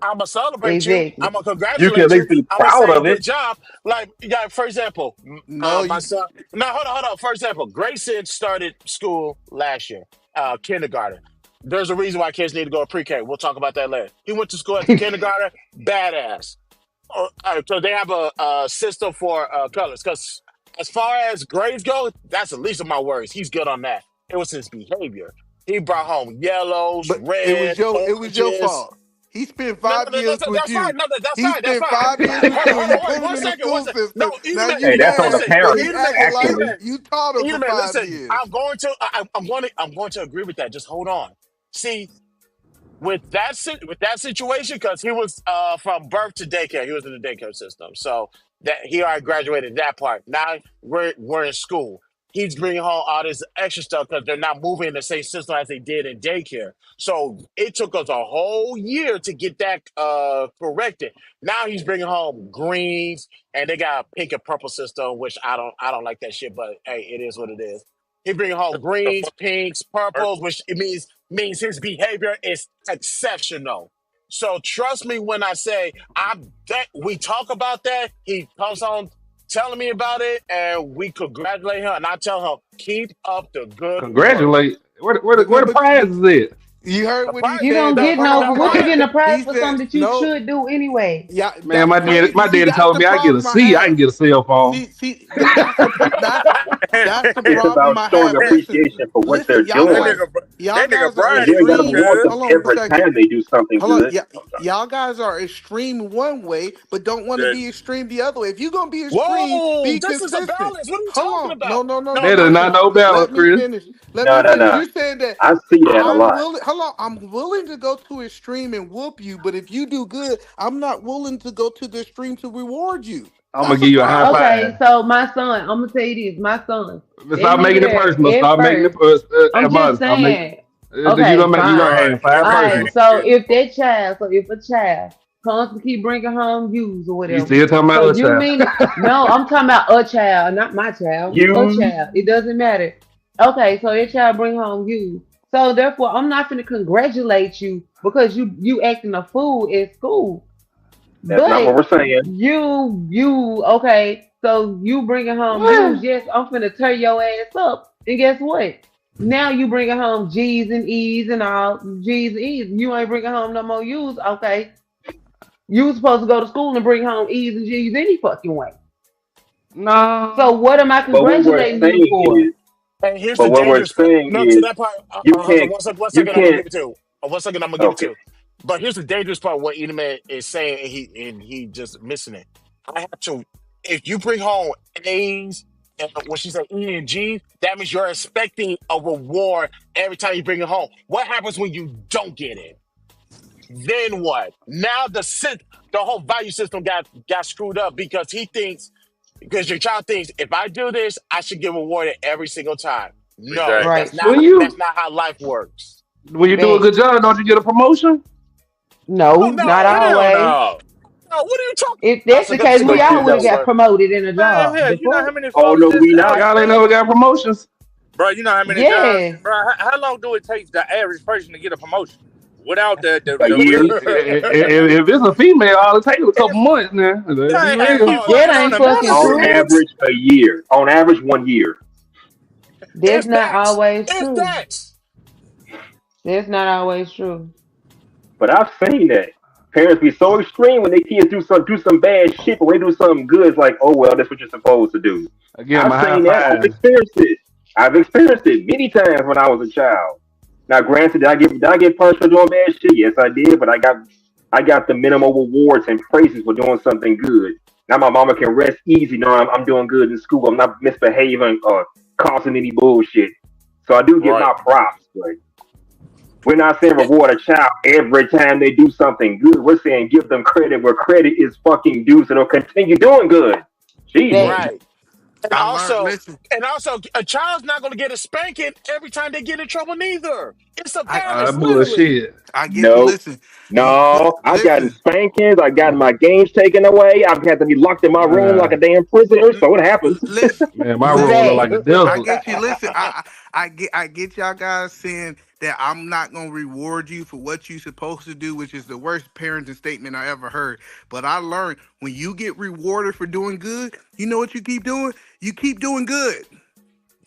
I'm gonna celebrate you. I'm Exactly. gonna You can at congratulate you. least be I'm gonna proud say of it. good job. Like, yeah, for example, No, my you son. No, hold on. For example, Grayson started school last year, kindergarten. There's a reason why kids need to go to pre-K. We'll talk about that later. He went to school at the kindergarten, badass. So they have a system for colors. Because as far as grades go, that's the least of my worries. He's good on that. It was his behavior. He brought home yellows, but red, it was your oranges. fault. He spent No, 5 years with that's fine. you. No, that's He fine. That's spent fine. 5 years Hey, with you, and you wait, put him one in the second, one school second. No, system. Now Edomman, you Hey, that's on the listen, mad, but parents, he acting Edomman, like actually. Edomman, you taught him for Edomman, 5 listen. years. I'm going to agree with that. Just hold on. See, with that situation because he was from birth to daycare. He was in the daycare system, so that he already graduated that part. Now we're in school. He's bringing home all this extra stuff because they're not moving in the same system as they did in daycare. So it took us a whole year to get that corrected. Now he's bringing home greens, and they got a pink and purple system, which I don't like that shit. But hey, it is what it is. He bringing home The greens, fuck pinks, hurt. purples, which it means his behavior is exceptional. So trust me when I say we talk about that. He comes on telling me about it, and we congratulate him. And I tell him, keep up the good work. Congratulate. But Where no, the prize is at? you heard The what he prize, You said don't the, though. get Hold no, on, the but hold what on. you prize. getting a prize He for said something that you no. should do anyway? Yeah, Man, that's crazy. my See, daddy that's told the me I get a problem I C, I can have. get a cell phone. See, that's the It's problem about I showing have. appreciation for what Listen, they're doing. y'all that nigga guys are And Brian you is ain't got to so extreme. reward good. them Hold on one every second. time they do something Hold on, good. yeah, y'all guys are extreme one way, but don't want to That be extreme the other way. If you're gonna be extreme, Whoa, be this is a consistent. balance. What are you Hold talking on, no, about? no, no, No, no. That is not Listen, no balance, let me Chris. finish. Let No, me no, finish. no. You're saying that I see that a I'm lot. willing. Hold on, I'm willing to go to extreme and whoop you, but if you do good, I'm not willing to go to the extreme to reward you. I'm gonna That's a give you a high problem. Okay, five. so my son, I'm gonna tell you this, my son, that Stop nigga making it there personal. at Stop making it first, I'm just about. Stop making. saying, okay, You gonna fine. have Brian, it five All personal. right, so if a child constantly bringing home views or You whatever, still talking so about a you child? mean no? I'm talking about a child, not my child, a You, child. It doesn't matter. Okay, so your child bring home views, so therefore I'm not gonna congratulate you because you acting a fool at school. that's not what But we're saying. okay, so you bringing home views. What? Yes, I'm finna tear your ass up. And guess what? Now you bringing home G's and E's and all G's and E's. You ain't bringing home no more U's. Okay, you was supposed to go to school and bring home E's and G's any fucking way. So No. what am I But what we're congratulating you saying is, for? And here's But the what we're dangerous part. saying No, to is that part. you Hold on can't, one you second. I'm gonna can't. give it to. 1 second. I'm gonna give it Okay. to. But here's the dangerous part. What Edelman is saying, and he just missing it. I have to. If you bring home A's and when she said E and G, that means you're expecting a reward every time you bring it home. What happens when you don't get it? Then what? Now the whole value system got screwed up because he thinks because your child thinks if I do this, I should get rewarded every single time. No, Exactly. Right. When that's you not how life works. when you do a Back. good job, don't you get a promotion? Oh No, not no, Hell always. no. no! What are you talking? If Oh, that's so the go to case, school. we But I all you would have guess know. got so. promoted in a Man, job. hell, The you know how fuck? many Oh folks no, that's we not. Y'all ain't never got promotions. bro, you know how many jobs, Yeah. bro, how long do it take the average person to get a promotion? Without A the year. reason. If it's a female, all it takes is a couple if months now. Let's be Man, half real. these oh, folks That get on ain't the fucking On true. benefits. average, a year. On average, 1 year. That's if not that, always if true. that. That's not always true. But I've seen that parents be so extreme when their kids do some bad shit, but when they do something good, it's like, oh well, that's what you're supposed to do. Again, I've my high seen that. I've five. experienced it. I've experienced it many times when I was a child. Now, granted, did I get punished for doing bad shit? Yes, I did. But I got the minimal rewards and praises for doing something good. Now my mama can rest easy knowing I'm doing good in school. I'm not misbehaving or causing any bullshit. So I do get Right. my props. But we're not saying reward a child every time they do something good. We're saying give them credit where credit is fucking due so they'll continue doing good. Jesus. Back. Right. And I learned. also, Listen, a child's not going to get a spanking every time they get in trouble neither. It's a I balance, literally. Bullshit. I get you. No. Listen, No. I've gotten listen. spankings. I've gotten my games taken away. I've had to be locked in my room like a Man, damn prisoner. So it happens. Listen, man, my room listen. look Back. like the I desert. get you. Listen, I get y'all guys saying that I'm not gonna reward you for what you're supposed to do, which is the worst parenting statement I ever heard. But I learned when you get rewarded for doing good, you know what you keep doing? You keep doing good.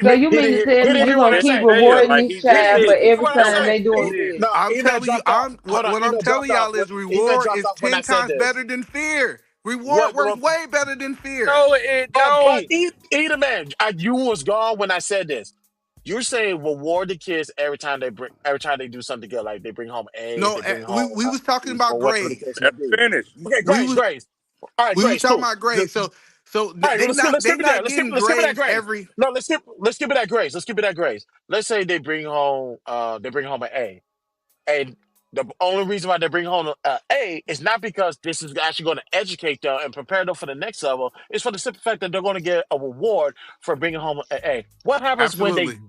So you He mean didn't to hear, tell he me didn't you're hear what gonna I As he keep say. said, rewarding like this he just child Listen, for said, listen every what I keep time say. doing they doing good. good? No, I'm email telling you, dropped off. Hold on, what I'm email telling dropped off. y'all is Email reward dropped is off when I 10 said times this. better than fear. Reward What? works way better than fear. No, it But don't. either man, you was gone when I said this. You're saying reward the kids every time they do something good, like they bring home A's, No, they bring we home we was talking about or whatever the grades. case may Let me be. finish. Okay, We Grace, was Grace. All right, we was Grace, talking cool. about grades. So All right, they let's they skip it there. not getting Let's skip it that grades Grace. every. No, let's skip it that Grace. Let's skip it that Grace. Let's say they bring home an A. And the only reason why they bring home an A is not because this is actually going to educate them and prepare them for the next level. It's for the simple fact that they're going to get a reward for bringing home an A. Absolutely.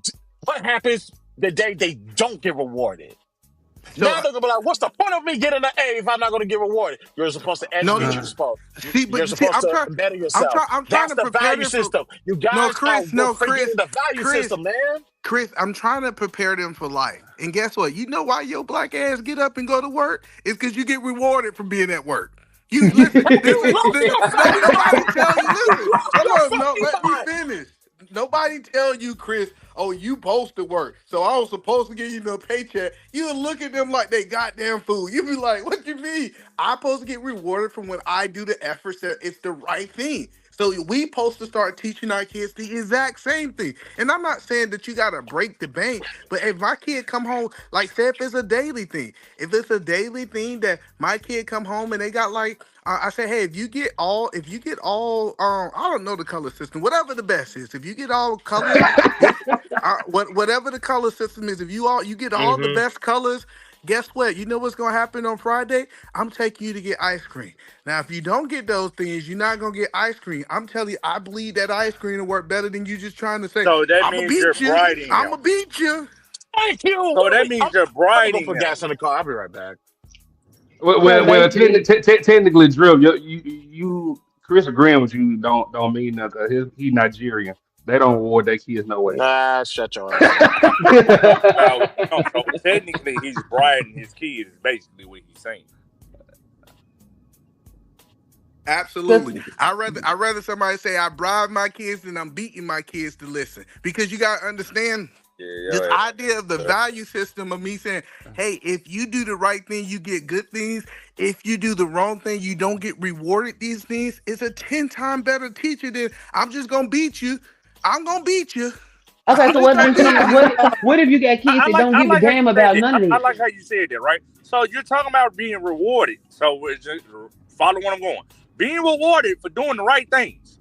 What happens the day they don't get rewarded? So Now they're gonna be like, "What's the point of me getting an A if I'm not gonna get rewarded?" You're supposed to no, educate. Uh, You're see, supposed to better yourself. I'm trying That's to the prepare value them for. system. You No, guys are Chris, no, forgetting Chris, the value Chris, system, man. Chris. I'm trying to prepare them for life. And guess what? You know why your black ass get up and go to work? It's because you get rewarded for being at work. You listen, You lost your fucking nobody mind. tell you. You Listen, lost hold your on, no, fucking let me mind. finish. Nobody tell you, Chris. Oh, you supposed to work, so I was supposed to give you no paycheck. You look at them like they goddamn fool. You be like, "What you mean? I'm supposed to get rewarded from when I do the efforts that it's the right thing." So we supposed to start teaching our kids the exact same thing. And I'm not saying that you gotta break the bank, but if my kid come home, like say if it's a daily thing, if it's a daily thing that my kid come home and they got like I say, hey, if you get all, I don't know the color system, whatever the best is. If you get all colors, this, whatever the color system is, if you get all the Mm-hmm. best colors, guess what? You know what's gonna happen on Friday? I'm taking you to get ice cream. Now, if you don't get those things, you're not gonna get ice cream. I'm telling you, I believe that ice cream will work better than you just trying to say, So that "I'ma means you're beat you, briding I'ma him. beat you." Thank you. So What are that we? means you're I'm gonna go briding put him. gas in the car. I'll be right back. well, So basically, technically, Drill, Chris agreeing with you don't mean nothing. He Nigerian. They don't award their kids no way. Nah, shut your ass up. No. So technically, he's briding his kid. Is basically what he's saying. Absolutely. cause I rather somebody say I bribe my kids than I'm beating my kids to listen. Because you gotta understand Yeah, this yo, idea of the ass. value system of me saying, hey, if you do the right thing, you get good things. If you do the wrong thing, you don't get rewarded these things. It's a 10 times better teacher than I'm just gonna beat you. I'm gonna beat you. Okay, so what them kids? What if you got kids that don't I give a like how you damn said about that. none of I this? like how you said that, right? So you're talking about being rewarded. So it's just, follow where I'm going. Being rewarded for doing the right things.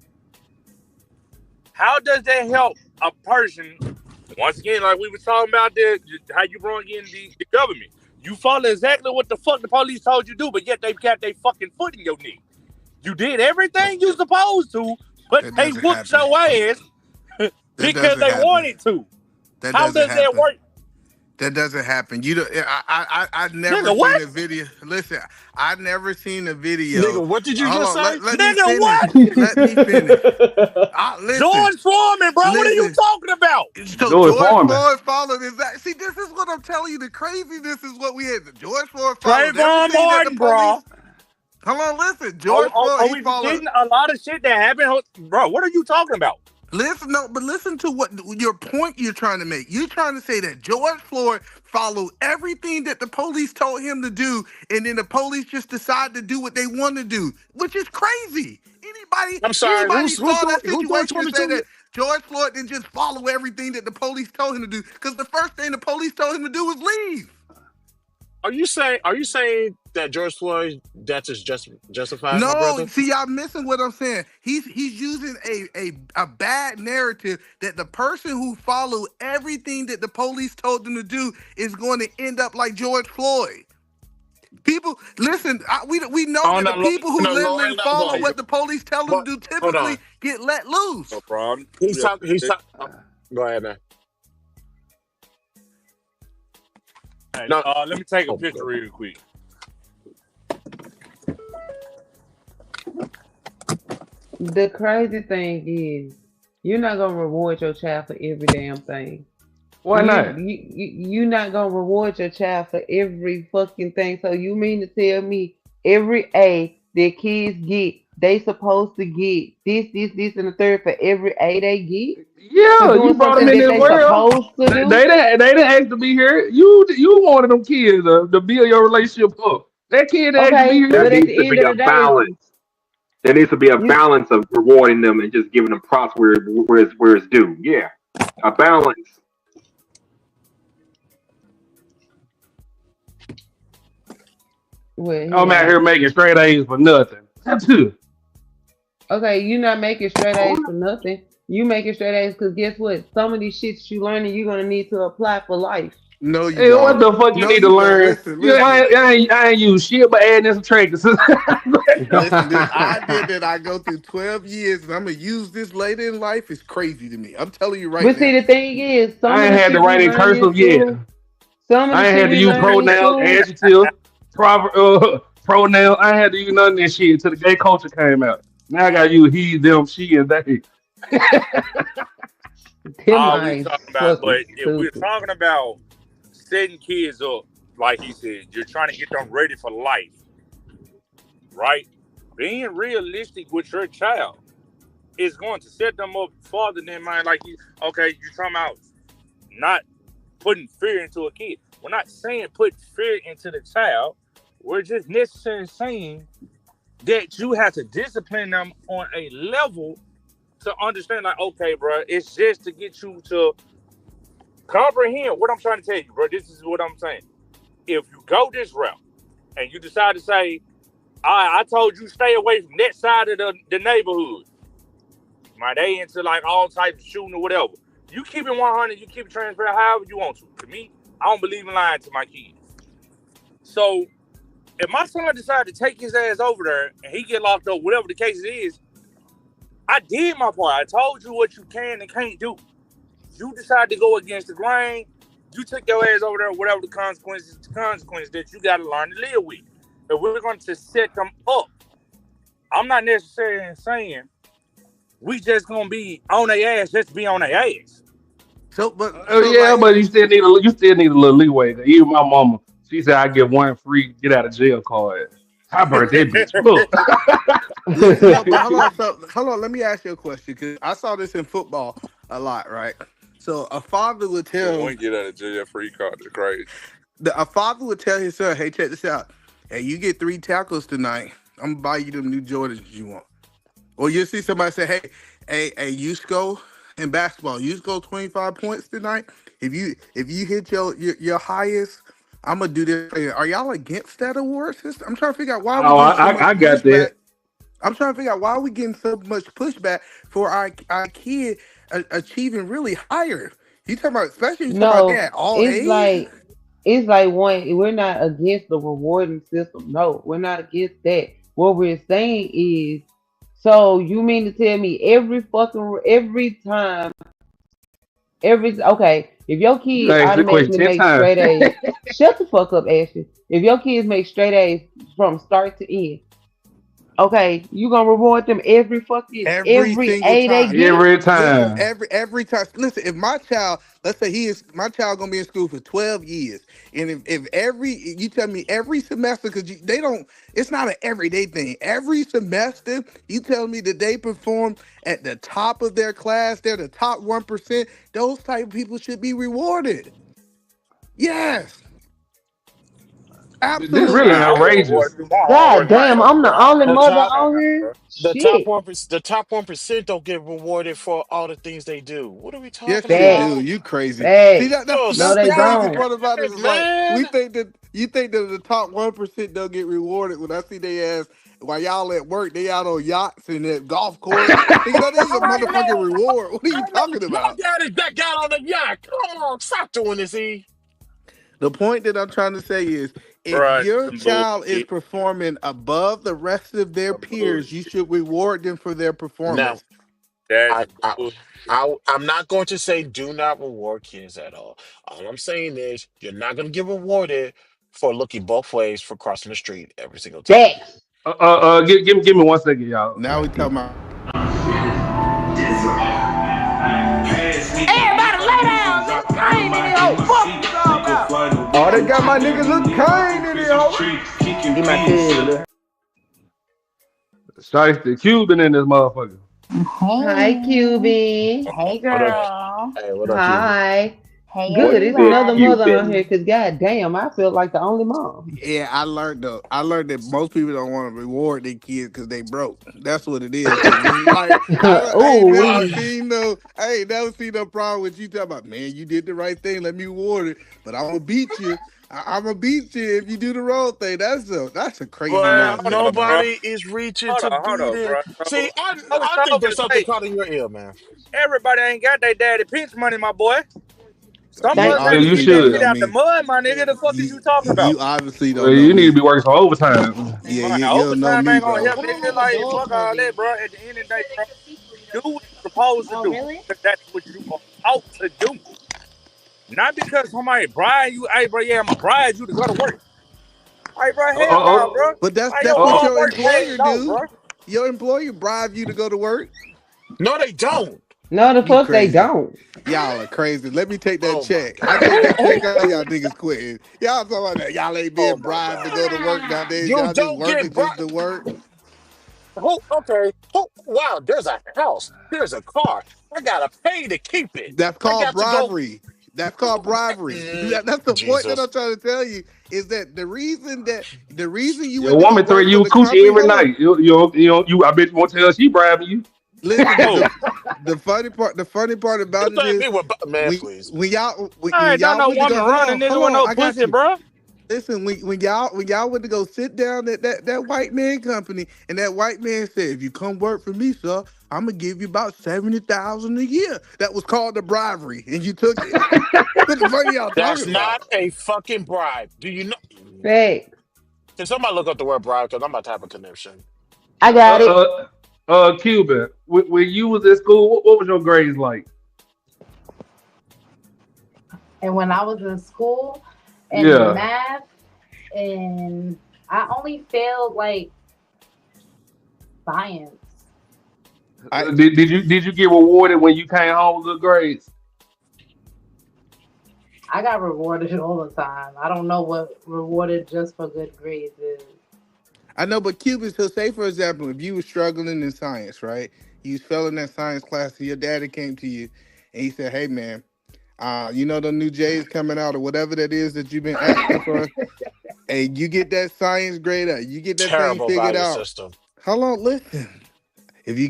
How does that help a person? Once again, like we were talking about how you brought in the government. You follow exactly what the fuck the police told you to do, but yet they got their fucking foot in your neck. You did everything you supposed to, but That they doesn't whooped happen. your ass That because doesn't they happen. wanted to. That How doesn't does that happen. work? That doesn't happen. You don't. I never Nigga, seen what? a video. Listen, I never seen a video. Nigga, what did you Hold just on. say? Let me Nigga, finish. what? Let me finish. Listen. George Foreman, bro, what are you Listen. talking about? So Joey George Foreman. Floyd followed his. See, this is what I'm telling you. The craziness is what we had. George Floyd followed Trayvon everything that the Martin, police. bro. Hold on. Listen. George Floyd. Are He we followed. forgetting a lot of shit that happened? Bro, what are you talking about? Listen, no, but listen to what your point you're trying to make. You're trying to say that George Floyd followed everything that the police told him to do, and then the police just decide to do what they want to do, which is crazy. Anybody, I'm sorry. anybody saw that Who's doing situation and say 22? that George Floyd didn't just follow everything that the police told him to do? Because the first thing the police told him to do was leave. Are you saying that George Floyd death is justified, my No, brother? see, y'all missing what I'm saying. He's using a bad narrative that the person who followed everything that the police told them to do is going to end up like George Floyd. People, listen, we know On that the the people who lower literally follow level. what the police tell them But to do hold typically on. get let loose. No problem. He's Yeah. talking. Go ahead, man. Hey, No. let me take a picture real quick. The crazy thing is, you're not gonna reward your child for every damn thing. Why not? You're not gonna reward your child for every fucking thing. So you mean to tell me every A that kids get, they supposed to get this, and the third for every A they get for Yeah, you doing brought them something in that this they world. supposed to do? They didn't ask to be here. You wanted them kids to build your relationship up. That kid asked to be Okay, There here. but at needs to the be end of a the day, balance. There needs to be a you balance of rewarding them and just giving them props where it's due. Yeah, a balance. well, I'm out yeah. here making straight A's for nothing. That's too. Okay, you not making straight A's for nothing. You making straight A's because guess what? Some of these shits you learning, you're gonna need to apply for life. No, you Hey, what don't. the fuck you No, need to you don't. learn? Listen, You listen. I ain't use shit but adding in some triggers. Listen, this idea that I go through 12 years and I'm gonna use this later in life is crazy to me. I'm telling you right But see, now. the thing is, some I of ain't the had to shit we write in learn in cursive yet. school, some of the I ain't shit had to we use learn in pronouns, school, adjectives, pronouns. I ain't had to use none of that shit until the gay culture came out. Now I gotta use he, them, she, and they. them All we eyes talking about, fucking but if we're stupid. talking about setting kids up, like he said, you're trying to get them ready for life, right? Being realistic with your child is going to set them up farther than mine. Like, okay, you're talking about not putting fear into a kid. We're not saying put fear into the child. We're just necessarily saying that you have to discipline them on a level to understand, like, okay, bro, it's just to get you to comprehend what I'm trying to tell you, bro. This is what I'm saying. If you go this route and you decide to say, I told you stay away from that side of the neighborhood, my they into like all types of shooting or whatever. You keep it 100, you keep it transparent however you want to. To me, I don't believe in lying to my kids. So if my son decided to take his ass over there and he get locked up, whatever the case is, I did my part. I told you what you can and can't do. You decide to go against the grain. You took your ass over there, whatever the consequences that you got to learn to live with. If we're going to set them up, I'm not necessarily saying we just going to be on their ass just to be on their ass. So, but Yeah, but you still need a little leeway. Even my mama, she said I get one free get out of jail card. I burnt that bitch. Look. listen, no, but hold on. So, hold on. Let me ask you a question because I saw this in football a lot, right? So, a father would The tell one get out of jail free card is crazy. a father would tell his son, "Hey, check this out. Hey, you get 3 tackles tonight. I'm gonna buy you them new Jordans you want." Or you see somebody say, "Hey, you Sco, in basketball. You score 25 points tonight. If you hit your highest, I'm gonna do this. Are y'all against that award system? I'm trying to figure out why we Oh, getting so much I got pushback. that. I'm trying to figure out why we getting so much pushback for our kid achieving really higher. You talking about, especially you talking about No, that all it's A's. like it's like one. We're not against the rewarding system. No, we're not against that. What we're saying is, so you mean to tell me every time, okay, if your You kid asked the question automatically 10 makes times. straight A's, shut the fuck up, Ashley. If your kids make straight A's from start to end, okay, you gonna reward them Every every single A they time. get? Every Listen, time. every time. Listen, if my child, let's say my child gonna be in school for 12 years, and if you tell me every semester, because they don't, it's not an everyday thing. Every semester, you tell me that they perform at the top of their class, they're the top 1%. Those type of people should be rewarded. Yes, This Nah, really absolutely. I get rewarded outrageous. through my hard God work damn, myself, I'm bro. the I only don't The do mother top, that, on here. bro. Shit. the top 1% don't get rewarded for all the things they do. What are we Yes, talking they do. about? Facts. You crazy. See Facts. that's Oh, No, that's the they stop crazy don't. part about it it, is like we man. think that you think that the top 1% don't get rewarded. When I see they ass while y'all at work, they out on yachts and at golf course. Nigga, that is a All right, motherfucking no. reward. What are you I know. talking My about? dad is that guy on the yacht. Come on, stop doing this, E. The point that I'm trying to say is if Bro, that's your some child is bullshit. performing above the rest of their Some peers, you bullshit. should reward them for their Now, performance. That's I, some I, bullshit. I'm not going to say do not reward kids at all. All I'm saying is you're not going to get rewarded for looking both ways for crossing the street every single time. Facts. Give me 1 second, y'all. Now we talking about Everybody lay down, nigga. Kane in here, hoe. Fuck you all about. Oh, they got my nigga Lil Kane in there, ho. He my cousin, Lil. Shiesty Cuban in this motherfucker. Hi, Hey, QB. hey, What up? girl. Hey, what up, Cuban? Hi. Hey, Good. What's It's good, another everybody. mother on Cupid? here because god damn, I feel like the only mom. yeah, I learned though. I learned that most people don't want to reward their kids because they broke. That's what it is. Because it's like I ain't Ooh never wee. seen no. I ain't never seen no problem with you talking about. Man, you did the right thing. Let me reward it. But I'm gonna beat you. I'm gonna beat you if you do the wrong thing. That's a crazy Well, But hold mindset, on, man. bro. nobody is reaching Hold to on, hold beat on, it. bro. See, So I was I think told there's to something say caught in your ear, man. everybody ain't got their daddy pinch money, my boy. Some of You us Yeah, had to you obviously get that don't. shit should. Know out the me. mud, my nigga. The fuck is You you talking about? you obviously Well, don't know you need to me. be working some overtime. Yeah, Man, you don't know overtime me, ain't gonna bro. help, nigga. Like, fuck all that, bro. At the end of the day, bro, do what you're supposed to do because that's what you are taught to do. Not because somebody bribe you. Hey, bro, yeah, I'm gonna bribe you to go to work. Hey, bro, Oh, hell no, bro. oh, But that's Like, that's your what oh, hard your work employer pays off, do. bro. Your employer bribe you to go to work. No, they don't. No, the You fuck they crazy. don't. Y'all are crazy. Let me take that Oh my check. I God. take that check. Who? All y'all niggas quitting. Y'all talking about that. Y'all ain't Oh being my bribed to God. go to work nowadays. You Y'all just don't working get just to brought. work. Who? Okay. Who? Wow. There's a house. There's a car. I gotta pay to keep it. That's I called got to go. bribery. That's called bribery. That's the point that Jesus. I'm trying to tell you is that the reason you your went to go woman threaten work for you with the coochie company. every Hold on. night. I bet you won't tell her she bribing you. Listen, Who? the funny part You about it think is me with man, when please. I when ain't done y'all no went to woman go. Hold running, on, nigga, hold with on. no I got pussy, you. bro. Listen, when y'all went to go sit down at that white man company, and that white man said, "If you come work for me, sir, I'm gonna give you about 70,000 a year." That was called the bribery, and you took it. What the fuck are y'all That's talking not about? a fucking bribe. Do you know? Facts. Can somebody look up the word bribe? Because I'm about to have a connection. I Uh, got it. uh, Cuban. When you was at school, what was your grades like? And when I was in school and Yeah. math, and I only failed like science. I Did you get rewarded when you came home with good grades? I got rewarded all the time. I don't know what rewarded just for good grades is. I know, but Cubans. So say for example, if you were struggling in science, right? You was failing that science class, and your daddy came to you, and he said, "Hey, man, you know the new J's coming out or whatever that is that you've been asking for. Hey, you get that science grade up, you get that thing Terrible figured value out. system. Hold on, listen. If you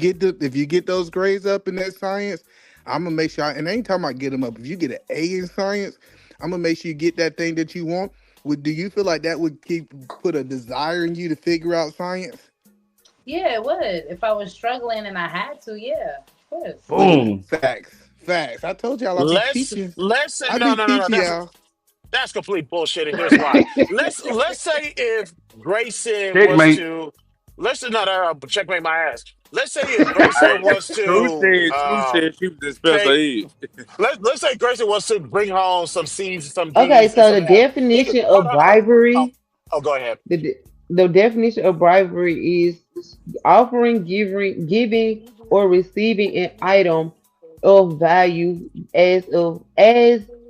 get those grades up in that science, I'm gonna make sure. And I ain't talking about get them up. If you get an A in science, I'm gonna make sure you get that thing that you want. Would do you feel like that would keep put a desire in you to figure out science? Yeah, it would. If I was struggling and I had to, yeah, of course. Look at Boom. facts, facts. I told y'all I be Let's teaching. let's say I no be no no no. teaching y'all. That's complete bullshit, and here's why. Let's say if Grayson was Checkmate. to let's no no no checkmate my ass. Let's say if Grayson was to True said she was in special take ed. let's say Grayson wants to bring home some C's, some Okay, D's, and so some the F. He could definition hold of on, hold on. Oh, bribery, oh, go ahead. the de- the definition of bribery is offering, giving, or receiving an item of value as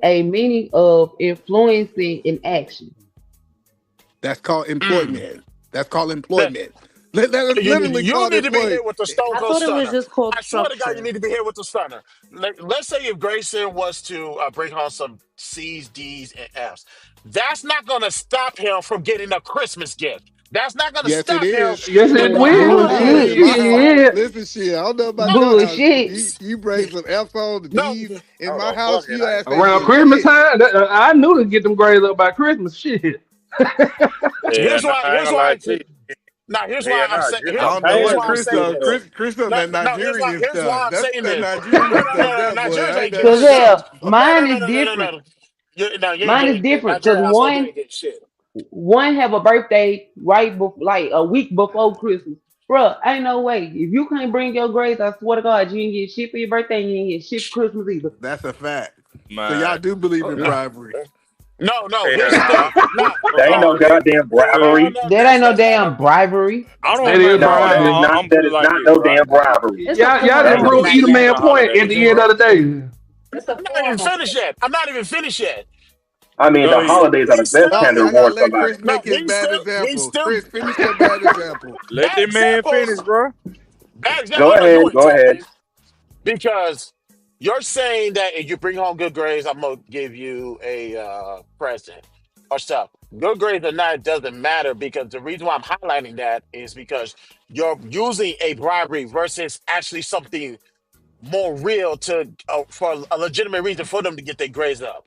a meaning of influencing an action. That's called Mm. employment. That's called That, employment. That's literally you called need to be here employment. with the Stone I Cold thought it was Stunner. just called I swear to God, you structure. need to be here with the Stunner. Let's say if Grayson was to bring home some C's, D's, and F's, that's not going to stop him from getting a Christmas gift. That's not going to Yes, it stop him is. Yes, from it In my going house, on it a is. You In my house, will. listen, shit. I don't know about no, your house. bullshit. You bring some F's on the no. D's. In Oh my no, house, fuck it. you I ain't ask gonna ain't Around get do it. Christmas shit. time, I knew to get them grades up by Christmas. Shit. Yeah, Here's no, why. I ain't Here's gonna why. lie to you. Now, here's Yeah, why I'm no, saying. just I I'm don't know Here's paying what why I'm for Chris shit. saying on. this. Chris on No, that no. Here's why. Nigerian Here's stuff. why I'm saying That this. Nigerian No, stuff. no, no. That boy, Nigerians I ain't ain't never getting Cause heard shit. that hell, one before. No, mine no, is no, no, no, different. no. No, you ain't Mine is getting different. Cause Nigerian household. You one ain't getting shit. one have a birthday right before, like a week before Christmas. Bruh, ain't no way. If you can't bring your grades, I swear to God, you ain't get shit for your birthday and you ain't get shit for Christmas either. That's a fact. So Man, y'all do believe in No, bribery. no, no. Here's hell the no. thing. No, That ain't no All that. goddamn Well, no, bribery. no. That ain't no That's not damn no. bribery. I That's That not don't no is think. No, that is bribery. not. I'm That put it is like not this, no right? damn bribery. It's a Y'all form done That of is proved Now, either see, payment. man The point at holidays, the end bro. of the day. It's a I'm not even form of finished yet. I'm not even finished yet. I mean, Go the ahead. holidays are the We best still, time to Y'all gotta reward let somebody. Chris no, make his bad we example. still, Chris, finish your bad example. Let bad the man finish, examples, bro. bad example. Go I'm not ahead. doing Go ahead. examples because you're saying that if you bring home good grades, I'm gonna give you a present or stuff. Good grades or not, it doesn't matter because the reason why I'm highlighting that is because you're using a bribery versus actually something more real to for a legitimate reason for them to get their grades up.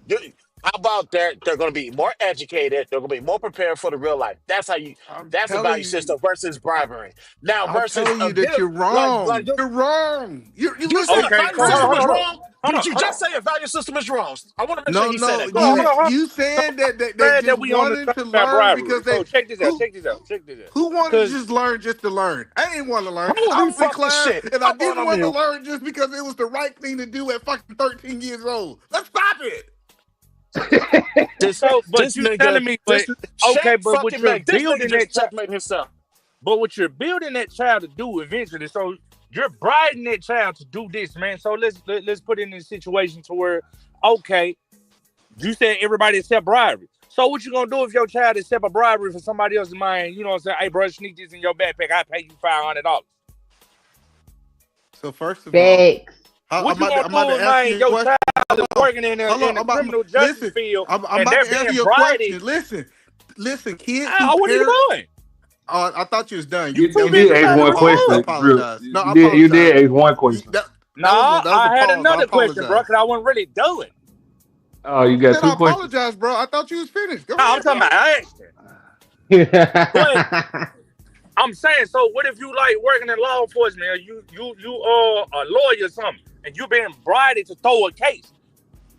You- How about they're going to be more educated, they're going to be more prepared for the real life. That's how you. I'm That's a telling value you. system versus bribery. Now I'm versus telling a you that gift, you're like wrong. you You're wrong. You you said listen. a Okay, value so hold on, system hold is on, hold on, wrong. hold on, Did you hold on. just say a value system is wrong? I want to make sure No, you said no. that. Go ahead. You saying that they Glad that just we on the wanted thing to about learn bribery. because they So check this out. who Check this out. Check this out. who wanted to Cause just learn just to learn? I didn't want to learn. I Holy was in fucking class shit! and I Come on, didn't I'm want to here. learn just because it was the right thing to do at fucking 13 years old. Let's stop it. This so, but this you nigga, telling me, but this okay, Shaq but what fucking you're Mac. This nigga building just that child, checkmate himself. but what you're building that child to do eventually. So you're bribing that child to do this, man. So let's put it in a situation to where, okay, you said everybody accept bribery. So what you gonna do if your child accept a bribery for somebody else's mind? You know what I'm saying? Hey, bro, sneak this in your backpack. I pay you $500. So first of all, Facts. What you gonna I'm about to do, answer man? your Your question. child Hold is on. working in Hold on. the criminal justice Listen. field, I'm and about they're to answer being your bribed. question. Listen. Kids who What are you parent. doing? Oh, I thought you was done. You too You That did busy was ask trying to one record. I question, Drew. apologize. No, I You apologize. did ask one question. Nah, That was a I had pause. I another question, bro, apologize. because I wasn't really done. Oh, you I got said I two questions. apologize, bro. I thought you was finished. Go Nah, I'm ahead, talking bro. about action. But I'm saying, so what if you like working in law enforcement, or you a lawyer or something, and you being bribed to throw a case?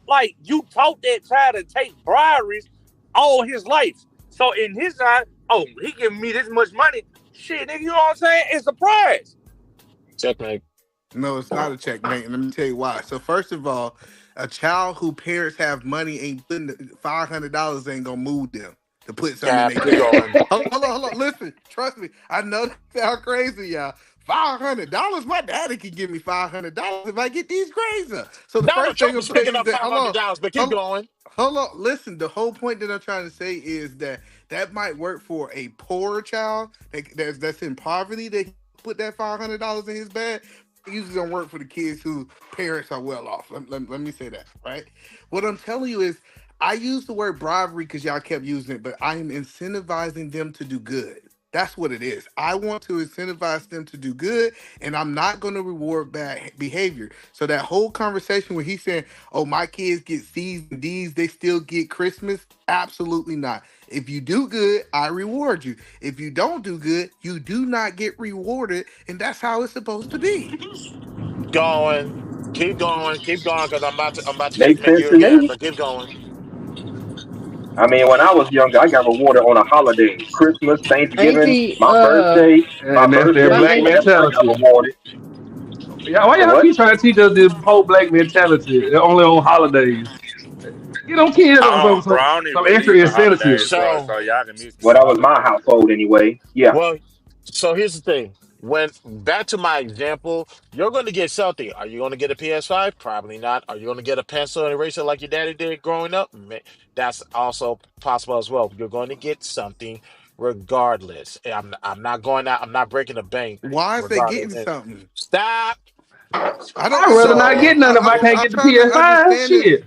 Like you taught that child to take briberies all his life. So in his eye, oh, he giving me this much money. Shit, nigga, you know what I'm saying? It's a prize. Checkmate. No, it's not a checkmate, and let me tell you why. So first of all, a child who parents have money ain't putting $500 ain't gonna move them to put something in Cap, their keep bag. going. Hold on. Listen, trust me. I know that sound crazy, y'all. $500. My daddy can give me $500 if I get these grades up. So the Donald first thing Trump I'm is saying picking is up that $500, but keep hold, going. hold on. Listen, the whole point that I'm trying to say is that that might work for a poor child that's in poverty. They put that $500 in his bag. Usually don't work for the kids whose parents are well off. Let me say that, right? What I'm telling you is, I use the word bribery because y'all kept using it, but I am incentivizing them to do good. That's what it is. I want to incentivize them to do good, and I'm not going to reward bad behavior. So that whole conversation where he's saying, "Oh, my kids get C's and D's, they still get Christmas," absolutely not. If you do good, I reward you. If you don't do good, you do not get rewarded, and that's how it's supposed to be. Going. Keep going, because I'm about to Makes checkmate sense you to again. me. But keep going. I mean, when I was younger, I got rewarded on a holiday, Christmas, Thanksgiving, Auntie, my birthday. My And that's that birthday my was black aunt, whenever I got mentality. rewarded. Yeah, why So y'all what? keep trying to teach us this whole black mentality only on holidays? Get them kids Bro, I don't even some extra believe in holidays, incentive. bro. So So y'all can mute me Well, on that was my holidays. household anyway. Yeah. well, so here's the thing. When back to my example, you're going to get something. Are you going to get a PS5? Probably not. Are you going to get a pencil and eraser like your daddy did growing up? That's also possible as well. You're going to get something regardless. I'm not going out. I'm not breaking the bank Why is they regardless. getting And something? stop. I don't. I'd rather not So get none if I can't I'm get the trying to PS5. understand this. Shit.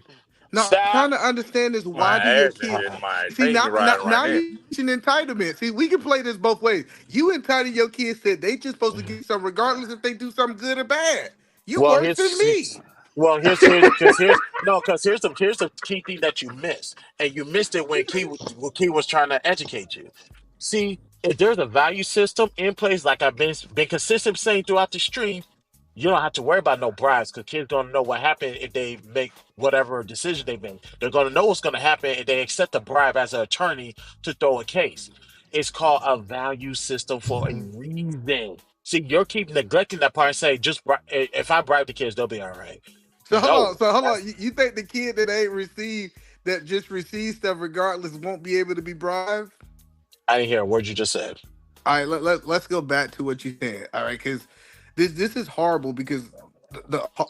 No, I'm stop. trying to understand this. My Why do your ass is kids just my see pinky riding right now now. you an entitlement? See, we can play this both ways. You entitle your kids that they just supposed to get something regardless if they do something good or bad. You Well, worse than me. here's the key thing that you missed, and you missed it when Key was trying to educate you. See, if there's a value system in place, like I've been consistent saying throughout the stream, you don't have to worry about no bribes because kids gonna know what happened if they make whatever decision they make. They're gonna know what's gonna happen if they accept a bribe as an attorney to throw a case. It's called a value system for a reason. See, you're keep neglecting that part and say if I bribe the kids, they'll be all right. So hold on. No, So hold on. that's You think the kid that ain't received that just received stuff regardless won't be able to be bribed? I didn't hear a word you just said. All right, let's go back to what you said. All right, because this is horrible because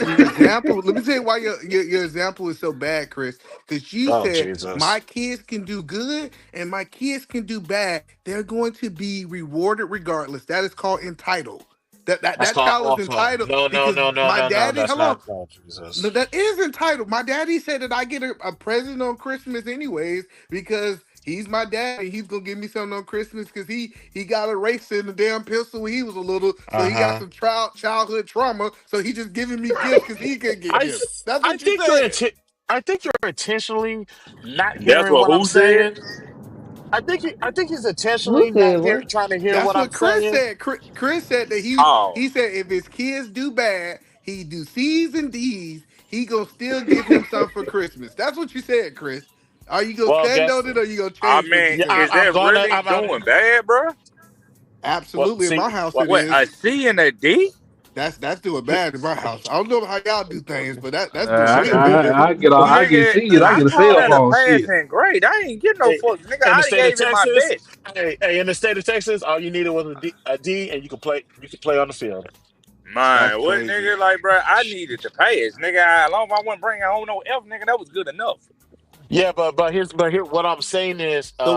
your example. Let me tell you why your example is so bad, Chris. Because you Oh said Jesus, my kids can do good and my kids can do bad. They're going to be rewarded regardless. That is called entitled. that's That called child is awful. entitled No, no, because no, no, my no, no. daddy. That's Hold on. not called No, Jesus. that is entitled. My daddy said that I get a present on Christmas anyways because he's my daddy. He's gonna give me something on Christmas because he got a racer and a damn pistol when he was a little, so Uh he got huh. some childhood trauma. So he just giving me gifts because he could get I gifts. That's I what you think said. I think you're intentionally not That's hearing what what I'm who said? saying. I think he's who intentionally not said what? trying to hear That's what I'm what Chris saying. said. Chris said that Oh, he said if his kids do bad, he do C's and D's. He gonna still give him something for Christmas. That's what you said, Chris. Are you gonna Well, stand guess on it or you gonna I change what you mean, yeah, said? is that really I'm doing bad, bro? well. Absolutely, in See, my house what it What, is. a C and a D? That's doing bad in my house. I don't know how y'all do things, but that's doing I, good. I, I get see, I get Nigga, seed. I I get a call cell that a phone. Shit. passing grade. I ain't getting no hey, fuck. Nigga, in the I done state of gave it my Texas, best. in the state of Texas, all you needed was a D, and you could play on the field. That's Man, what crazy. nigga, like, bro, I needed to pass. Nigga, as long as I wasn't bringing home no F, nigga, that was good enough. Yeah, but here what I'm saying is, So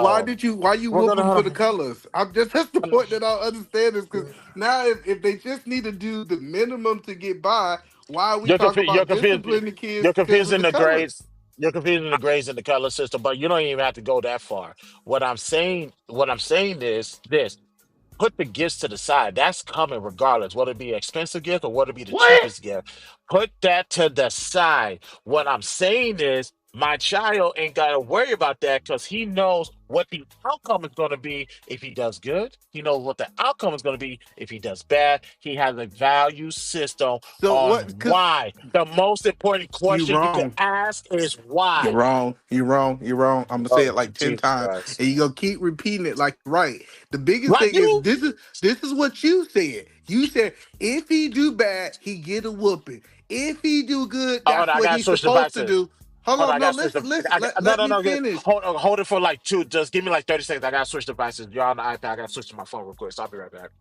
why you we're whoop them for gonna the colors? I'm just that's the point that I don't understand is because now if they just need to do the minimum to get by, why are we talking you're about confused disciplining kids you're because of confusing the the colors? grades. You're confusing the grades in the color system, but you don't even have to go that far. What I'm saying is this: put the gifts to the side. That's coming regardless, whether it be an expensive gift or whether it be the What? cheapest gift. Put that to the side. What I'm saying is my child ain't got to worry about that because he knows what the outcome is going to be if he does good. He knows what the outcome is going to be if he does bad. He has a value system So on what? Because why. The most important you question you can wrong. ask is You're why. wrong. You're wrong. You're wrong. I'm gonna say Oh, it like 10 Jesus times, Christ. and you gonna keep repeating it like right. The biggest Like thing is you? this is what you said. You said if he do bad, he get a whooping. If he do good, Oh, hold that's on, I what gotta he's switch supposed to devices. do. Hold Hold on, on, I no, gotta switch listen, listen. no, Let no, me no. finish. Hold it for like two. Just give me like 30 seconds. I gotta switch devices. You're on the iPad. I gotta switch to my phone real quick. So I'll be right back.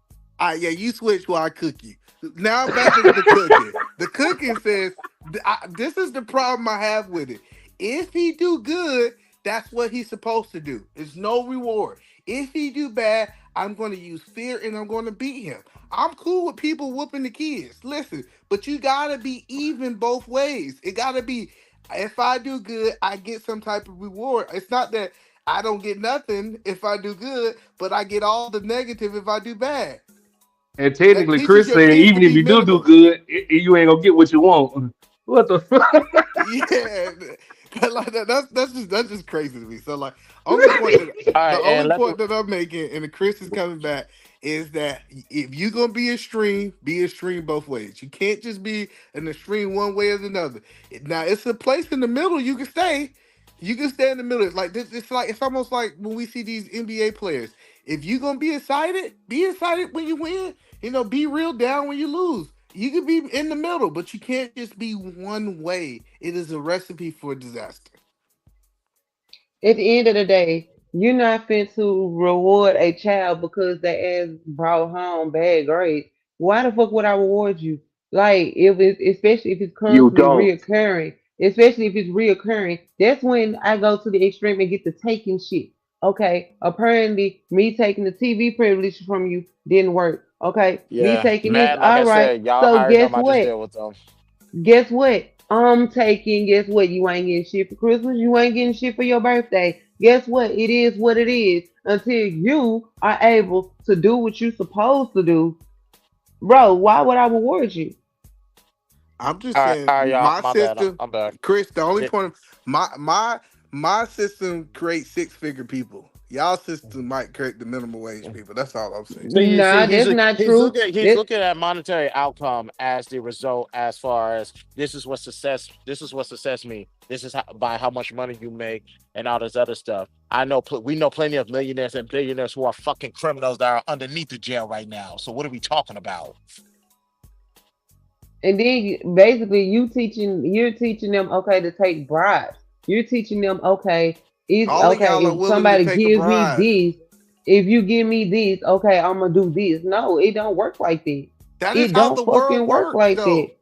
Yeah, you switch while I cook you. Now back to the cooking. The cooking says this is the problem I have with it. If he do good, that's what he's supposed to do. It's no reward. If he do bad, I'm going to use fear and I'm going to beat him. I'm cool with people whooping the kids. Listen, but you gotta be even both ways. It gotta be if I do good, I get some type of reward. It's not that I don't get nothing if I do good, but I get all the negative if I do bad. And That technically, teaches Chris your said kids to even if be you do minimal. good, you ain't gonna get what you want. What the fuck? Yeah, like that's just crazy to me. So like, only point that All the right, and only let me. point that I'm making, and the Chris is coming back, is that if you're gonna be extreme both ways. You can't just be an extreme one way or another. Now it's a place in the middle you can stay. You can stay in the middle. Like this, it's almost like when we see these NBA players. If you're gonna be excited when you win. Be real down when you lose. You could be in the middle, but you can't just be one way. It is a recipe for disaster. At the end of the day, you're not fit to reward a child because they ass brought home bad grades. Why the fuck would I reward you? Like if it's especially if it's You constantly don't. reoccurring, especially if it's reoccurring, that's when I go to the extreme and get the taking shit. Okay, apparently me taking the TV privilege from you didn't work. Okay, me Yeah, taking this, man. Like I all right. said, y'all So hired guess them. I just what? deal with them. Guess what? I'm taking, guess what? You ain't getting shit for Christmas. You ain't getting shit for your birthday. Guess what? It is what it is until you are able to do what you're supposed to do. Bro, why would I reward you? I'm just saying, All right, y'all. my My bad. system, I'm back. Chris. The only Yeah. point of my system creates 6-figure people. Y'all system might create the minimum wage people. That's all I'm saying. See, Nah, that's not true. he's That looking at monetary outcome as the result, as far as this is what success. This is what success means. This is by how much money you make and all this other stuff. I know we know plenty of millionaires and billionaires who are fucking criminals that are underneath the jail right now. So what are we talking about? and then basically you're teaching them okay to take bribes. You're teaching them okay, it's All of okay y'all are if willing to somebody take a gives me bribe. this, if you give me this, okay, I'm gonna do this. No, it don't work like that. That is It how the don't world fucking work works, like that. though.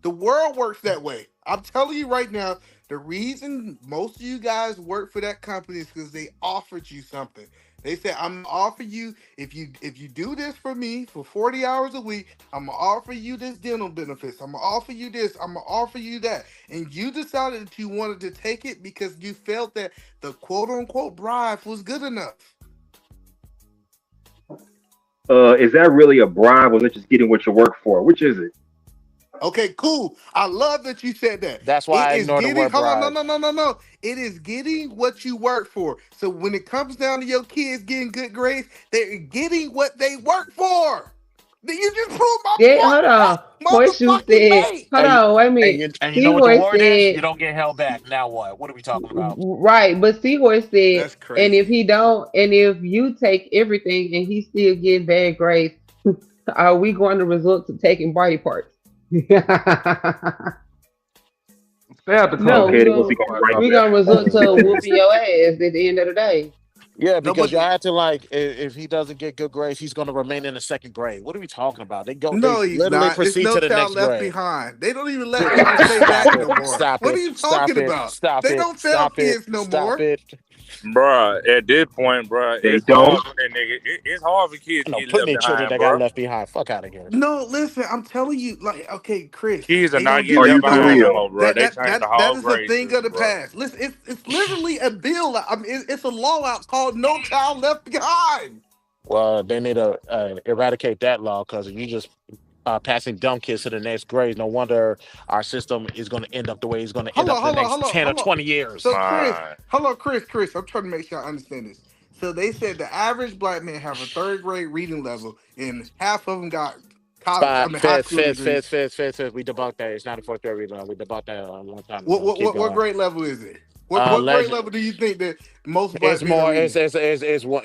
The world works that way. I'm telling you right now, the reason most of you guys work for that company is because they offered you something. They said, "I'm gonna offer you if you do this for me for 40 hours a week. I'm gonna offer you this dental benefits. I'm gonna offer you this. I'm gonna offer you that." And you decided that you wanted to take it because you felt that the quote unquote bribe was good enough. Is that really a bribe, or is it just getting what you work for? Which is it? Okay, cool. I love that you said that. That's It why I is ignore the getting, word hold on, no, bribe. no, no, no, no. It is getting what you work for. So when it comes down to your kids getting good grades, they're getting what they work for. You just proved my That hold on. point, Horseshoe motherfucking said, mate. hold on, wait a minute. And you know what the Seahorse word is? said, You don't get held back. Now what? What are we talking about? right, but Seahorse said, That's and if crazy. he don't, and if you take everything and he still get bad grades, are we going to resort to taking body parts? Stay out the No, Okay, comments. then what's he gonna Like, write we're back? gonna resort to whooping your ass at the end of the day. Yeah, No, because but you're acting like if he doesn't get good grades, he's going to remain in the second grade. What are we talking about? They no, he's literally not. It's proceed no to the child next left grade. behind. They don't even let people stay Stop back it! no more. Stop What are it! you Stop talking it! about? Stop They it! don't fail Stop it! kids no Stop more. it! Bruh, at this point, bruh, They it's hard don't. for that nigga. It's hard for kids I to know get plenty left of children behind, that got bruh. left behind. Fuck out of here. No, listen, I'm telling you, like, okay, Chris, Kids are they not don't do getting Are left you that no for behind no more. real? more, bruh. That They that changed the that that whole is a grade thing of system, the bruh. past. Listen, it's literally a bill. I mean, it's a law out called "No Child Left Behind." Well, they need to eradicate that law because you just passing dumb kids to the next grade. No wonder our system is going to end up the way it's going to end Hold up on, the hold on, next hold on, 10 or hold on. 20 years. So, Chris, Man. hold on, Chris. I'm trying to make sure I understand this. So they said the average black man have a third grade reading level, and half of them got college. I Five, mean, high fifth, school fifth, degrees. fifth, fifth, fifth, fifth. We debunked that. It's not a fourth grade reason. We debunked that a long time What ago. what Keep what, what going. grade level is it? What grade Legend. level do you think that most black It's men are more. reading?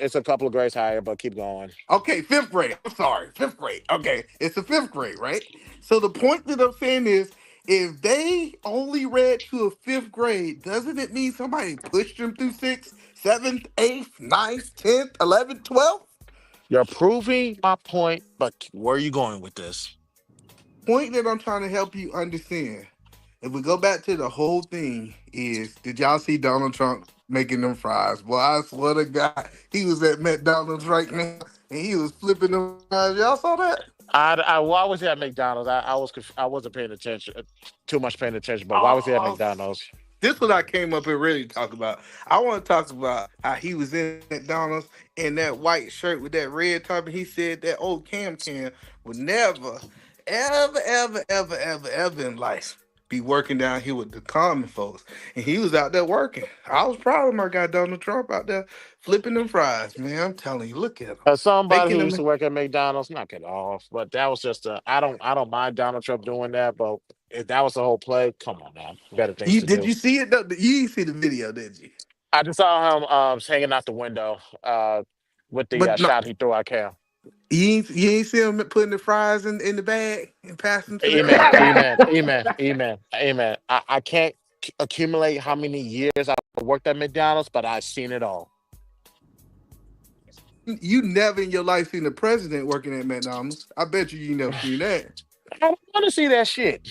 It's a couple of grades higher, but keep going. Okay, fifth grade. I'm sorry, fifth grade. Okay, it's the fifth grade, right? So the point that I'm saying is, if they only read to a fifth grade, doesn't it mean somebody pushed them through sixth, seventh, eighth, ninth, 10th, 11th, 12th? You're proving my point, but where are you going with this? Point that I'm trying to help you understand. If we go back to the whole thing, is did y'all see Donald Trump making them fries? Boy, I swear to God, he was at McDonald's right now and he was flipping them fries. Y'all saw that? Why was he at McDonald's? I wasn't paying attention, too much paying attention. But why was he at Oh, McDonald's? this what I came up here really to talk about. I want to talk about how he was in McDonald's in that white shirt with that red top, and he said that old Cam would never, ever in life be working down here with the common folks. And he was out there working. I was proud of my guy Donald Trump out there flipping them fries, man. I'm telling you, look at him. As somebody Making who them. used to work at McDonald's, knock it off. But that was just a. I don't mind Donald Trump doing that, but if that was the whole play, come on now, better things You to did do. you see it though? You didn't see the video, did you? I just saw him hanging out the window with the But no, shot he threw at Cam. you ain't see him putting the fries in the bag and passing to Amen. the. Amen. Amen. Amen. Amen. I can't accumulate how many years I worked at McDonald's, but I've seen it all. You never in your life seen the president working at McDonald's. I bet you never seen that. I don't want to see that shit.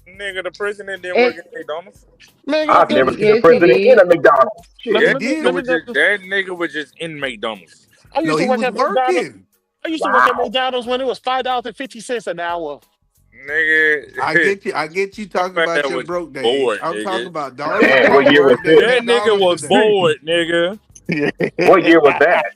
Nigga, the president didn't work And, at McDonald's. Nigga, I've never seen a yes, he president in did. a McDonald's. let, He Shit. let me did. let me let me- That nigga was just in McDonald's. I No, used to he work was at McDonald's. working. I used to work at Wow. McDonald's when it was $5.50 an hour. I Nigga, get you. I get you talking that about man your was broke days. bored, I'm talking nigga. about Donald Man, what Trump year was worked at this? That nigga McDonald's was today. bored, nigga. What year was that?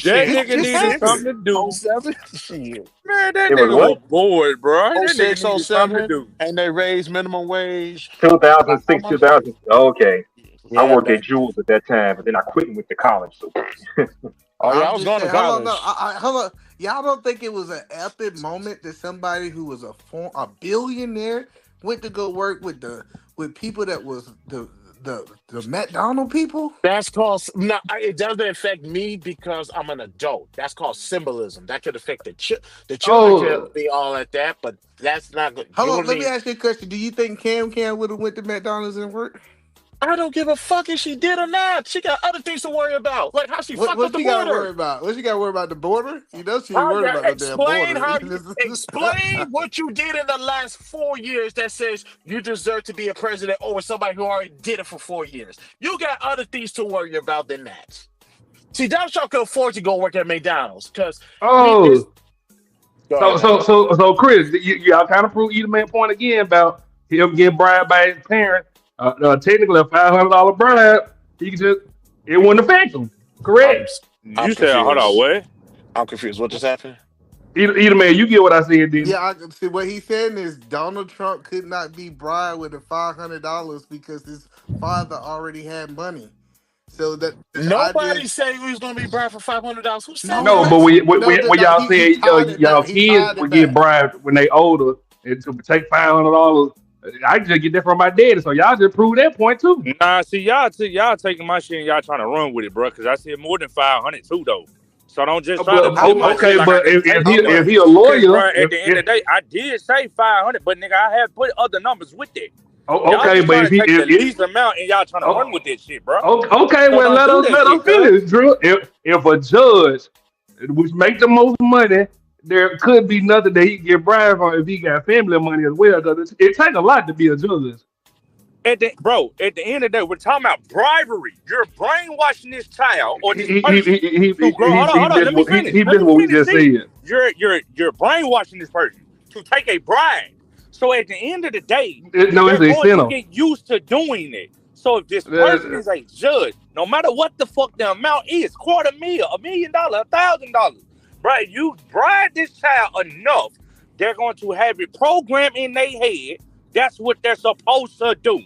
That It's Oh, nigga just needed simple. something to do. 07? Shit. Man, that It was nigga what? was bored, bro. Oh That nigga six, oh needed something to seven, do. and they raised minimum wage by how 2006, much? 2000. Okay. I Yeah, worked at baby. Jules at that time, but then I quit and went to college. So Oh yeah, I I'm was just going to saying. Hold on, no, college. hold on. Y'all don't think it was an epic moment that somebody who was a billionaire went to go work with people that was the McDonald people? That's called no. It doesn't affect me because I'm an adult. That's called symbolism. That could affect the children could Oh, be all at that, but that's not good. Hold You on, and let me me. ask you a question. Do you think Cam would have went to McDonald's and worked? I don't give a fuck if she did or not. She got other things to worry about, like how she fucked What up the she got to border. worry about? What she got to worry about the border? You know she ain't I worried got about no damn explain border. how you explain what you did in the last 4 years that says you deserve to be a president over somebody who already did it for 4 years. You got other things to worry about than that. See, Donald Trump can afford to go work at McDonald's because he is. oh. Go So, ahead, man. so, so, so, Chris, y'all kind of prove either man point again about him getting bribed by his parents. Technically, a $500 bribe, he could just it wouldn't affect him. I'm Correct? You I'm said, hold on, confused. what? I'm confused. What just happened? Either man, you get what I said, didn't Yeah, I can see what he's saying is Donald Trump could not be bribed with the $500 because his father already had money. So that this idea, Nobody said he was going to be bribed for $500. Who said no, no, that? but that's when, no, when, that when no, y'all he said tied it y'all back. He kids tied it would get back. bribed when they older and to take $500, I just get that from my daddy. So y'all just prove that point too. Nah, see, y'all taking my shit and y'all trying to run with it, bro. Because I said more than 500 too, though. So don't just try to But How twist my much? shit okay, like I but just if taking he it, How bro. if he a much? Cause, lawyer, bro, at the end of the day, I did say 500, but nigga, I have put other numbers with it. Y'all okay, just but trying if to he take the if least amount and y'all trying to run oh, with that shit, bro. okay, So well don't do that let us shit, cuz. finish, Drew. If a judge which make the most money, there could be nothing that he can get bribed on if he got family money as well. Because it take a lot to be a judge. At the end of the day, we're talking about bribery. You're brainwashing this child or He this he he person to grow. he Hold on. missed Let me he, finish. he Let missed me what we finish. just See, said. you're brainwashing this person to take a bribe. So at the end of the day, No, it's they're the going to incentive. get used to doing it. So if this person Uh, is a judge, no matter what the fuck the amount is, quarter mil, $1 million, $1,000, right? You bribe this child enough, they're going to have it programmed in their head. That's what they're supposed to do.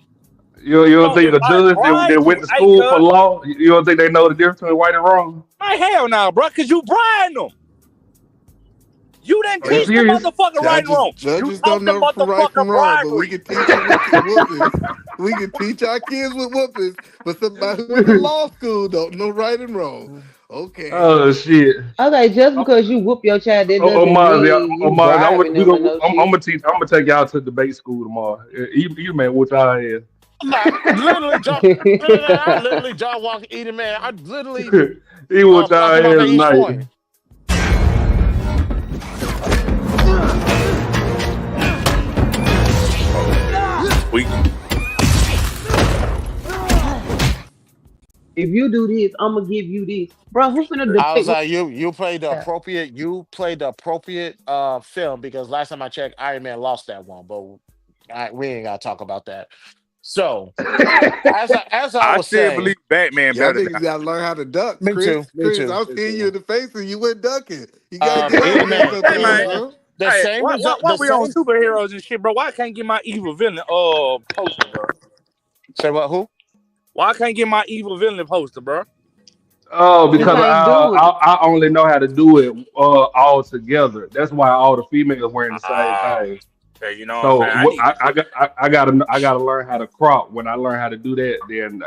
you don't So think if a I judge that bribe went you, to hey, school for cuz, law, you don't think they know the difference between right and wrong? my hell now, bro, because you bribing them. You didn't Are you teach the serious? motherfucker right and Judges wrong. You judges don't taught the know from right from motherfucker wrong, but we bribery. can teach them with whoopings. We can teach our kids with whoopings, but somebody who went to law school don't know right and wrong. Okay. Oh shit. Okay, just Oh, because you whoop your child, that doesn't Mars, yeah, mean you Mars, bribing them or no I'm shit. gonna teach. I'm gonna take y'all to debate school tomorrow. You man, what y'all is? I'm not literally John. I literally John Walker eating man. I literally He what y'all knock him off at is each tonight. point. Oh, tweaking. If you do this, I'm gonna give you this, bro. Who finna I was debate with like, that? you played the appropriate film because last time I checked, Iron Man lost that one, but we ain't gotta talk about that. So as I I was still saying, believe Batman Y'all better than niggas gotta learn how to duck, me Chris. too, me Chris, too, I'm me seeing you too. in the face and you went ducking. You gotta get out Either of there man, Hey sometimes, man, man, bro. the hey, same why result, why the we on same. superheroes and shit, bro? Why I can't get my evil villain poster, bro? Say what? Who? Why I can't get my evil villain poster, bro? Oh, You because can't I, do it. I I only know how to do it all together. That's why all the females wearing the same Oh, thing. okay, you know what I'm saying? So I need to see. I gotta learn how to crop. When I learn how to do that, then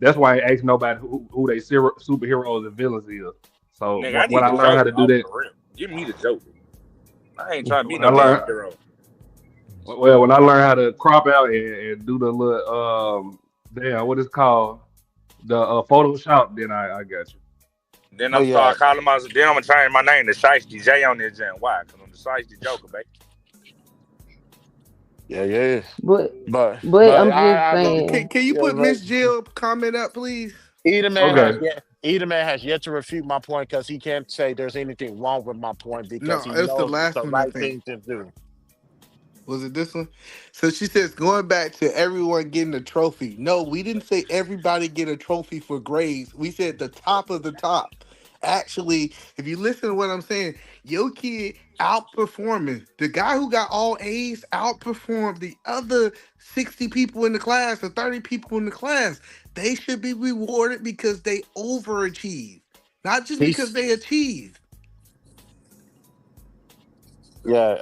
that's why I ain't ask nobody who they superheroes and villains is. So Nigga, I when need I the learn how Joker to do off that, the rip. Give me the Joker. I ain't trying to be when I no damn learn hero. when I learn how to crop out and do the little damn what is called the Photoshop, then I got you. Then But I'm yeah, start calling myself. Then I'm gonna change my name to Shiesty J on this gen. Why? Cause I'm the Shiesty Joker, baby. yeah, yeah. But But I'm just I don't. saying. Can you Yeah, put but Miss Jill comment up, please? Okay. Either man has yet to refute my point because he can't say there's anything wrong with my point because No, he it's the knows it's last the one, I right think. thing to do. Was it this one? So she says, going back to everyone getting a trophy. No, we didn't say everybody get a trophy for grades. We said the top of the top. Actually, if you listen to what I'm saying, your kid outperforming. The guy who got all A's outperformed the other 60 people in the class or 30 people in the class. They should be rewarded because they overachieved, not just because He's they achieved. Yeah,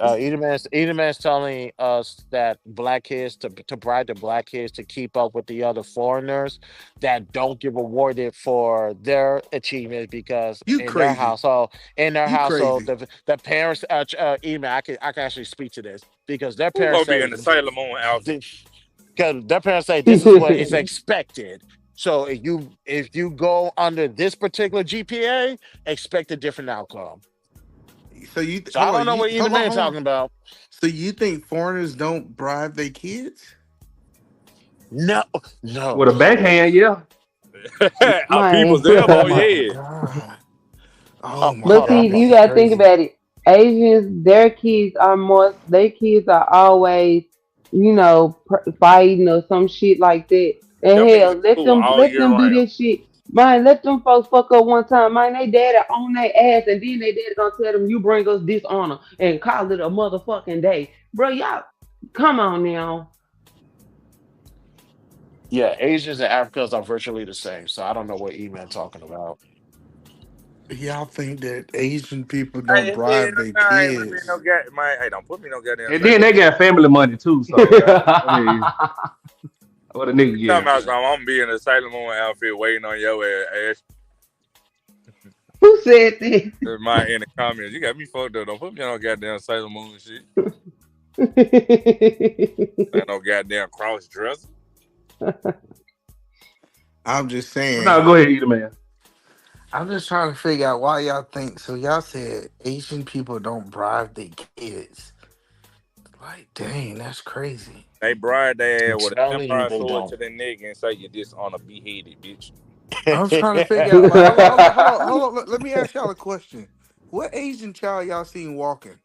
Edelman's telling us that black kids to bribe the black kids to keep up with the other foreigners that don't get rewarded for their achievements because You crazy. in their You household, crazy. the parents Edelman, I can actually speak to this because their Who parents gonna be say in the Sailor Moon outfit? because their parents say this is what is expected. So if you go under this particular GPA, expect a different outcome. So you So I hold on, don't know you what Edelman hold on. talking about. So you think foreigners don't bribe their kids? No, no, With a no. backhand, yeah. Our people's Man. Oh elbow, my yeah. god. Oh my But Hold see, on. God, this you is gotta think crazy. about it. Asians, their kids are always, fighting or some shit like that. And Them niggas hell, in school all let year them do round. this shit. Man, let them folks fuck up one time. Man, they daddy on their ass, and then they daddy gonna tell them you bring us dishonor and call it a motherfucking day, bro. Y'all, come on now. Yeah, Asians and Africans are virtually the same. So I don't know what E-Man talking about. Y'all think that Asian people don't Hey, hell bribe their nah, I ain't put me in no kids? man. Hey, don't put me in no goddamn And Sailor then Moon. they got family money too. So I mean, what a nigga You talking get? about something? I'm gonna be in a Sailor Moon outfit waiting on your ass. Who said that? My in the comments, you got me fucked up. Don't put me on no goddamn Sailor Moon shit. Ain't no goddamn cross dresser. I'm just But saying. now go ahead, eat a man. I'm just trying to figure out why y'all think. So y'all said Asian people don't bribe their kids. Like, dang, that's crazy. They bride their I'm ass with a telling you, samurai they sword don't. to their neck and say you dishonor beheaded, bitch. I'm just trying to figure out. Like, hold on. Let me ask y'all a question. What Asian child y'all seen walking?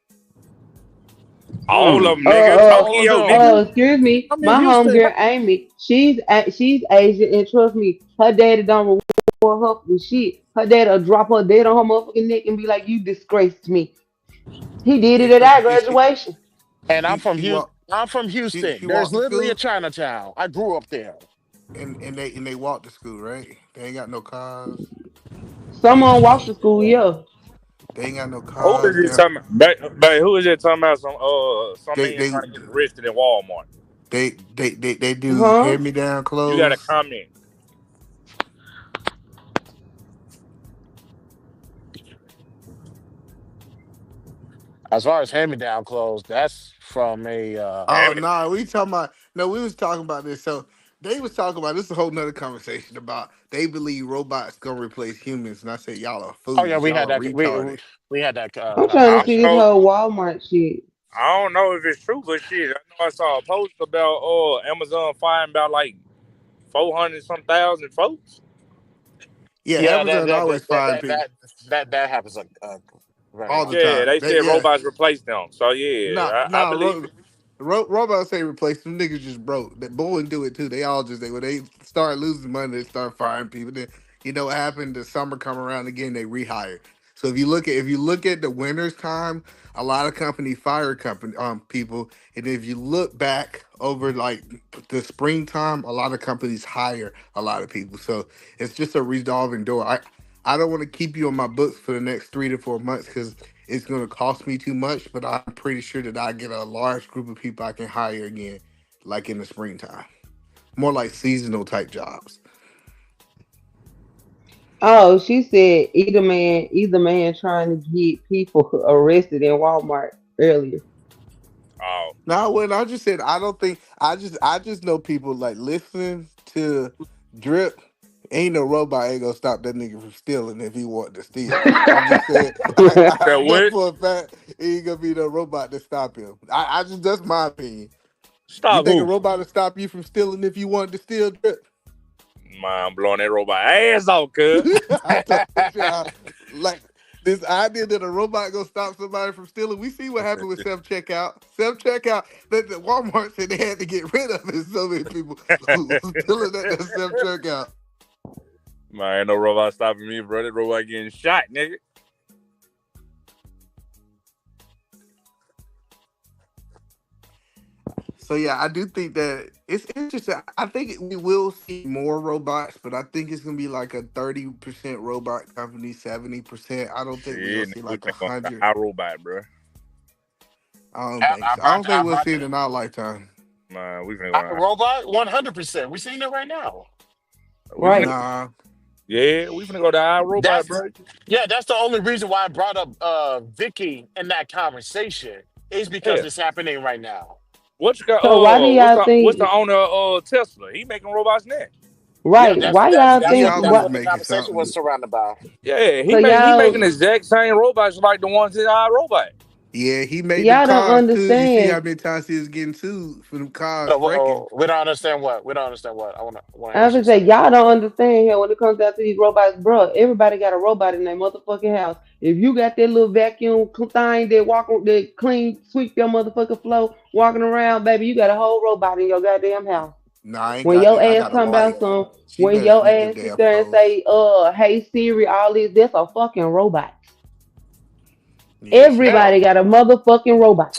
All of them, nigga. All of Tokyo, nigga. them. Excuse me. I'm in My Houston. homegirl Amy, she's Asian, and trust me, her daddy don't reward her for shit. Her daddy'll drop her dead on her motherfucking neck and be like, "You disgraced me." He did it Yeah, at so our graduation. And I'm from she Houston. walked. I'm from Houston. She There's walked to literally a school, Chinatown. I grew up there. and they walked to school, right? They ain't got no cars. They ain't Someone got walked no. to school, yeah. They ain't got no Who is cars. you talking about? Who is you talking about? Some They man they trying to get arrested in Walmart. they do Huh? hand me down You got to clothes. comment. As far as hand-me-down clothes, that's from a Oh Damn it. no, we talking about no. We was talking about this. So they was talking about this. Is a whole nother conversation about they believe robots gonna replace humans, and I said y'all are oh yeah, fools. we Y'all had are that retarded. we had that I'm trying I to see conversation. this don't know. whole Walmart shit. I don't know if it's true, but shit. I know I saw a post about Amazon firing about like 400 some thousand folks. Yeah, Yeah, Amazon always find people that happens very all the often. Yeah, time. they said Yeah, robots replaced them. So yeah, nah, I nah. believe it. Robots say replace them niggas just broke. That Boeing do it too. They all just when they start losing money, they start firing people. Then you know what happened? The summer come around again, they rehire. So if you look at the winter's time, a lot of companies fire people, and if you look back over like the springtime, a lot of companies hire a lot of people. So it's just a revolving door. I don't want to keep you on my books for the next 3 to 4 months because it's going to cost me too much, but I'm pretty sure that I get a large group of people I can hire again, like in the springtime. More like seasonal type jobs. Oh, she said either man trying to get people arrested in Walmart earlier. Oh, Now, when I just said I don't think I just know people like listening to drip. Ain't no robot ain't gonna stop that nigga from stealing if he want to steal. I'm just saying. I that know what? for a fact he ain't gonna be no robot to stop him. I just that's my opinion. You Stop think a who? robot will stop you from stealing if you wanted to steal drip? Man, I'm blowing that robot ass off, cuz. I told y'all, like this idea that a robot gonna stop somebody from stealing. We see what happened with self checkout. Self checkout that the Walmart said they had to get rid of it. So many people who was stealing at that self checkout. Man, ain't no robot stopping me, bro. That robot getting shot, nigga. So yeah, I do think that it's interesting. I think we will see more robots, but I think it's gonna be like a 30% robot company, 70%. I don't think we're gonna Shit, nigga, see we like a finna go to hundred. iRobot, bro. I don't think so. I don't think we'll see it in our lifetime. Man, we finna I go. robot 100%. We seeing it right now. We finna, Right. Nah, yeah, we finna go to iRobot, That's bro. yeah. That's the only reason why I brought up Vicky in that conversation is because Yeah. it's happening right now. What you got? So why do What's y'all the think? owner of Tesla? He making robots now. Yeah, Right. Why y'all he think? that's always What? what the making conversation was something. surrounded by. Yeah, So he making the y'all exact same robots like the ones in iRobot. Yeah, he made them y'all don't cars too. You see how understand. many times he was getting sued for them cars breaking? We don't understand what. We don't understand what. I want to hear I what was you say say. y'all don't understand here when it comes down to these robots, bro. Everybody got a robot in their motherfucking house. If you got that little vacuum thing that clean, sweep your motherfucking floor, walking around, baby, you got a whole robot in your goddamn house. Nah, I ain't When got your that. I ass got a come about wife. some, She when better your sweep them ass sit damn there and floors. say, hey Siri, all this, that's a fucking robot. Yeah, she better. Hell, Everybody got a motherfucking robot.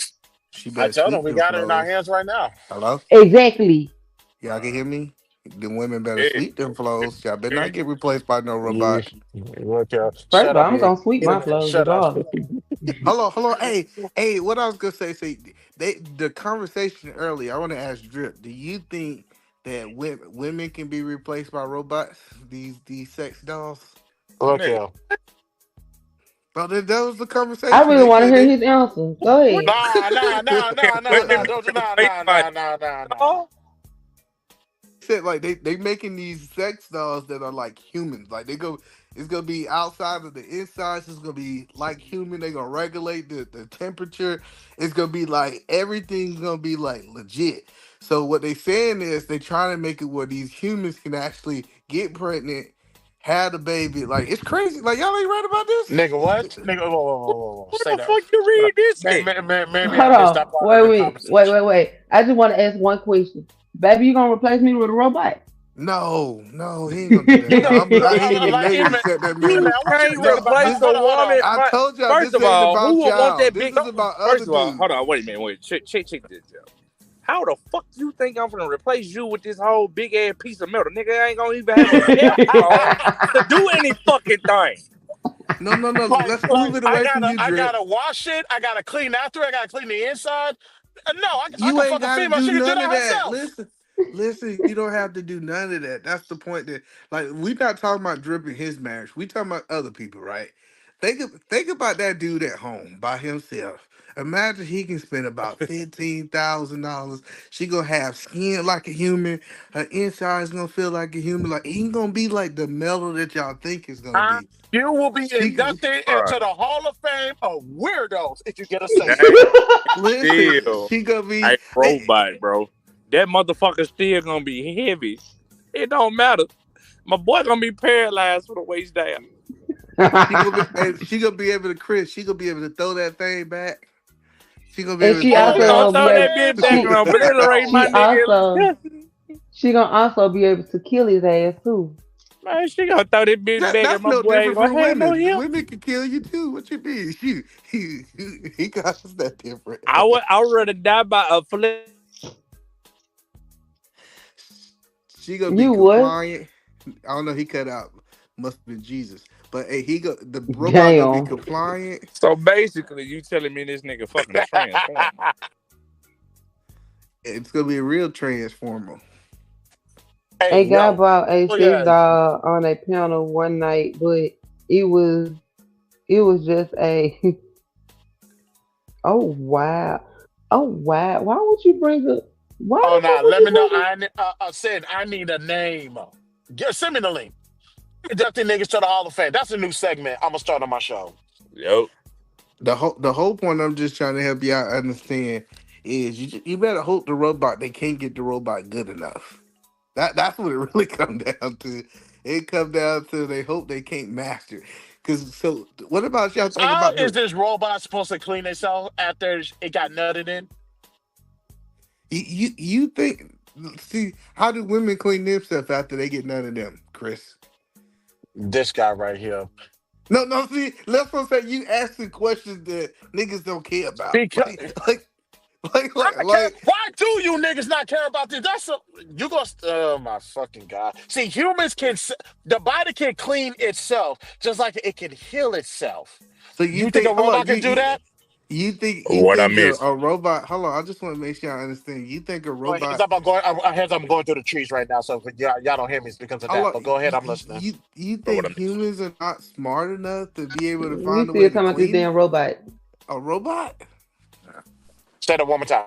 She I better tell them sweep we them got it in our floors. hands right now. Hello, Exactly. y'all can hear me. The women better Yeah. sweep them floors. Y'all better Yeah. not get replaced by no You robot. look, First shut of all, up, I'm you gonna sweep my internet. floors Shut up. regardless. Hold on. Hey, what I was gonna say, the conversation earlier. I want to ask Drip. Do you think that women can be replaced by robots? These sex dolls. Look, Nigga, here. Well, that was the I conversation. really They want to said hear they. his answer. Go what ahead. Nah. women Don't you? be Nah, replaced nah, by nah, nah, nah, nah. dog? Said like they making these sex dolls that are like humans. Like it's gonna be outside of the insides. It's gonna be like human. They gonna regulate the temperature. It's gonna be like everything's gonna be like legit. So what they saying is they trying to make it where these humans can actually get pregnant, have the baby. Like it's crazy. Like y'all ain't read about Nigga, what? this. Nigga, whoa. Where Say the that. fuck you Hold on. read this at? Maybe I Hold missed that on. part of Wait, the wait, wait, conversation. wait, wait. I just want to ask one question. Baby, you gonna replace me with a robot? No, he ain't gonna do that. You No, know, I ain't even like made to even set that even man. man, You I want you to can't think No, about. replace this. a Hold on. woman. I told y'all First this of ain't all, about who would want y'all. that This big? is about other First of all, hold dudes. on, wait a minute, check this out. How the fuck you think I'm gonna replace you with this whole big ass piece of metal? Nigga, I ain't gonna even have a backbone to do any fucking thing. No. Let's move like it away from you, I Drip. gotta wash it. I gotta clean after. I gotta clean the inside. No, I You can ain't fuck a got to female. do She can do none of that that. herself. Listen. You don't have to do none of that. That's the point. That like we not talking about Drip in his marriage. We talking about other people, right? Think about that dude at home by himself. Imagine he can spend about $15,000. She gonna have skin like a human. Her inside's gonna feel like a human. Like he ain't gonna be like the metal that y'all think is gonna be. You will be She inducted Bruh, into the Hall of Fame of weirdos if you get a say that so. listen. still She gonna be. a robot, bro. That motherfucker still gonna be heavy. It don't matter. My boy gonna be paralyzed from the waist down. She gonna be able to Chris. She gonna be able to throw that thing back. She gonna be And able to she Oh, tell she also gonna gonna be throw balance. that able bitch back and she obliterate my she nigga in also custody. she gonna also be able to kill his ass too. Man, she gonna throw that bitch back and That's my no boy ain't different gonna from have no women. him. Women can kill you too. What you mean? He got us that different. I would rather die by a flip. She gonna be You would? compliant. I don't know. He cut out. Must have been Jesus. But hey, the robot gonna be Damn. compliant. So basically, you telling me this nigga fucking a transformer? It's gonna be a real transformer. Hey, A guy yo. bought a Oh sex yeah. doll on a panel one night, but it was it was just a oh wow. Oh wow. Why would you bring up why Oh, the fuck now would let you me know. bring I said I need a name. Send me the link. Inducting niggas to the Hall of Fame. That's a new segment I'm gonna start on my show. Yep. The whole point I'm just trying to help you out understand is you better hope the robot they can't get the robot good enough. That's what it really come down to. It come down to they hope they can't master. Cause so what about y'all think How about is the this robot supposed to clean itself after it got nutted in? you think see how do women clean themselves after they get none of them, Chris? This guy right here. No, see, let's not say you asking questions that niggas don't care about. Because Like, I care. Why do you niggas not care about this? That's a, you gonna. Oh my fucking god! See, humans can. The body can clean itself just like it can heal itself. so you You think a think hold on, robot can do that? you What I think missed? a robot hold on, I just want to make sure I understand. You think a Oh, heads robot up! I'm going through the trees right now, so if y'all don't hear me, it's because of hold that. on, But go ahead, I'm listening. you What think I missed? humans are not smart enough to be able to we find a still way to talking about this clean damn robot. a robot? Say that one more time.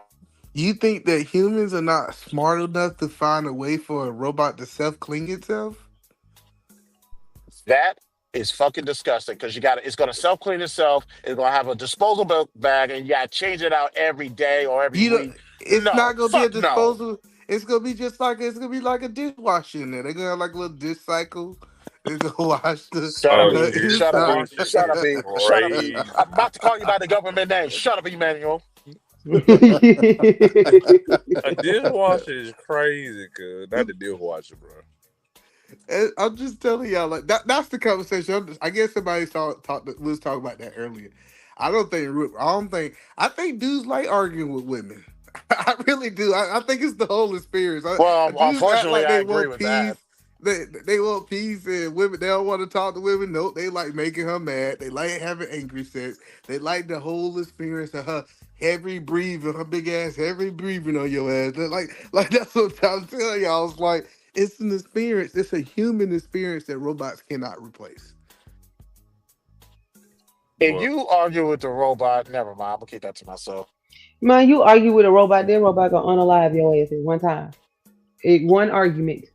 You think that humans are not smart enough to find a way for a robot to self clean itself? That is fucking disgusting because you got it's gonna self clean itself. It's gonna have a disposable bag, and you gotta change it out every day or every You know, week. it's No, not gonna be a fuck no. disposal. It's gonna be just like it's gonna be like a dishwasher in there. They're gonna have like a little dish cycle. They're gonna wash Shut up, Oh, E. this Shut up, E. inside. washing Shut up, is E. Shut up, E. crazy. I'm about to call you by the government name. Shut up, Emmanuel. A dishwasher is crazy, cuz. Not the dishwasher, bro. And I'm just telling y'all, like that's the conversation. I guess somebody was talking about that earlier. I think dudes like arguing with women. I really do. I think it's the whole experience. Well, Dudes act unfortunately, like I they agree want with that. peace. They want peace, and women they don't want to talk to women. Nope, they like making her mad. They like having angry sex. They like the whole experience of her heavy breathing, her big ass heavy breathing on your ass. They're like that's what I'm telling y'all. It's like it's an experience. It's a human experience that robots cannot replace. If But you argue with the robot, never mind. I'm gonna keep that to myself. Man, you argue with a robot, then robot gonna unalive your ass at one time. One argument.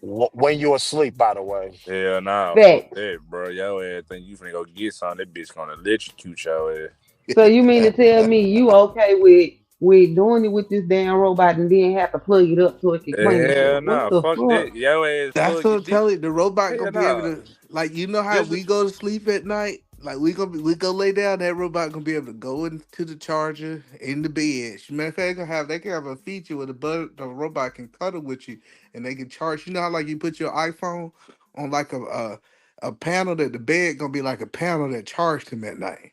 When you're asleep, by the way. hell nah, fuck Facts. that, bro. Your ass think you finna go get something, that bitch gonna electrocute your ass. So you mean to tell me you okay with doing it with this damn robot and then have to plug it up so it can clean Hell itself? What nah, the fuck that. fuck? Your ass That's plug what your I'm dick. telling you. The robot Hell gonna be able nah. to like you know how Just we go to sleep at night. Like we go lay down. That robot gonna be able to go into the charger in the bed. Matter of fact, they can have a feature where the robot can cuddle with you and they can charge. You know how like you put your iPhone on like a panel that the bed gonna be like a panel that charged him at night.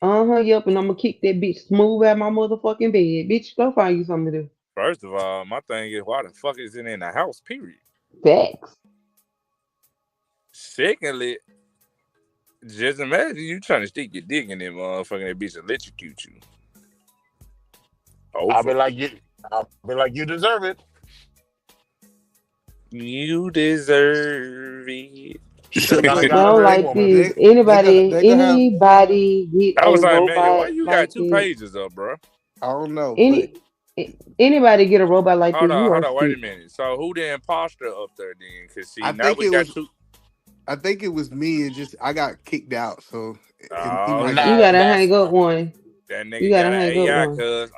Uh-huh, yep, and I'm gonna kick that bitch smooth out my motherfucking bed. Bitch, go find you something to do. first of all, my thing is why the fuck is it in the house? Period. Facts. Secondly, just imagine you trying to stick your dick in that motherfucking that bitch electrocute you. I'll Over. be like you. I'll be like you deserve it. You deserve it. Should So have got a look, I don't gonorrhea like woman. this. they gonna have. Anybody get I a was like, man, why robot you got like two this? pages up, bro? I don't know, but Any anybody get a robot like this? You Hold are on, wait a sick. minute. So who the imposter up there then? Cause see, I now think we it got was. two. I think it was me. It just I got kicked out, so Oh I You got. Nah, gotta that's hang up one. that You nigga gotta got an hang up AI, one. cuz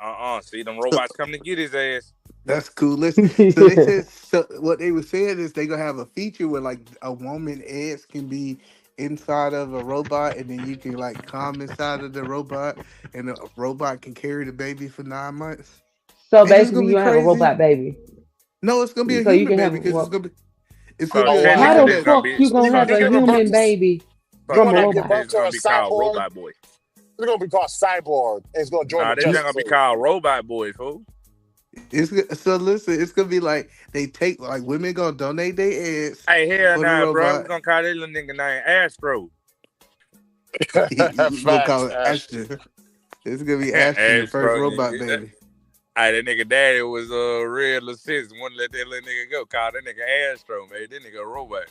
see them robots coming to get his ass. That's cool. So they said so what they were saying is they gonna have a feature where like a woman ass can be inside of a robot, and then you can like come inside of the robot, and the robot can carry the baby for 9 months. So Ain't this gonna basically, be you have a crazy? robot baby. No, it's gonna be a So you human can have baby a because it's gonna So be a How technically, human the it's that gonna fuck be you gonna You have you a giving birth human to baby you so from a want to give technically birth robot? it's to gonna a be called cyborg. Robot Boy. It's gonna be called cyborg. And it's gonna join the Nah, this ain't Justice gonna be League. called Robot Boy, fool. so listen, it's gonna be like they take like women gonna donate their eggs Hey, hell for the nah, bro. robot. We gonna call this little nigga name Astro. You gonna call Facts, it Ash. Ashton. It's gonna be Ashton, the first Astro. robot baby. Hey, that nigga daddy was real assistant. Wouldn't let that little nigga go. Call that nigga Astro, man. That nigga a robot.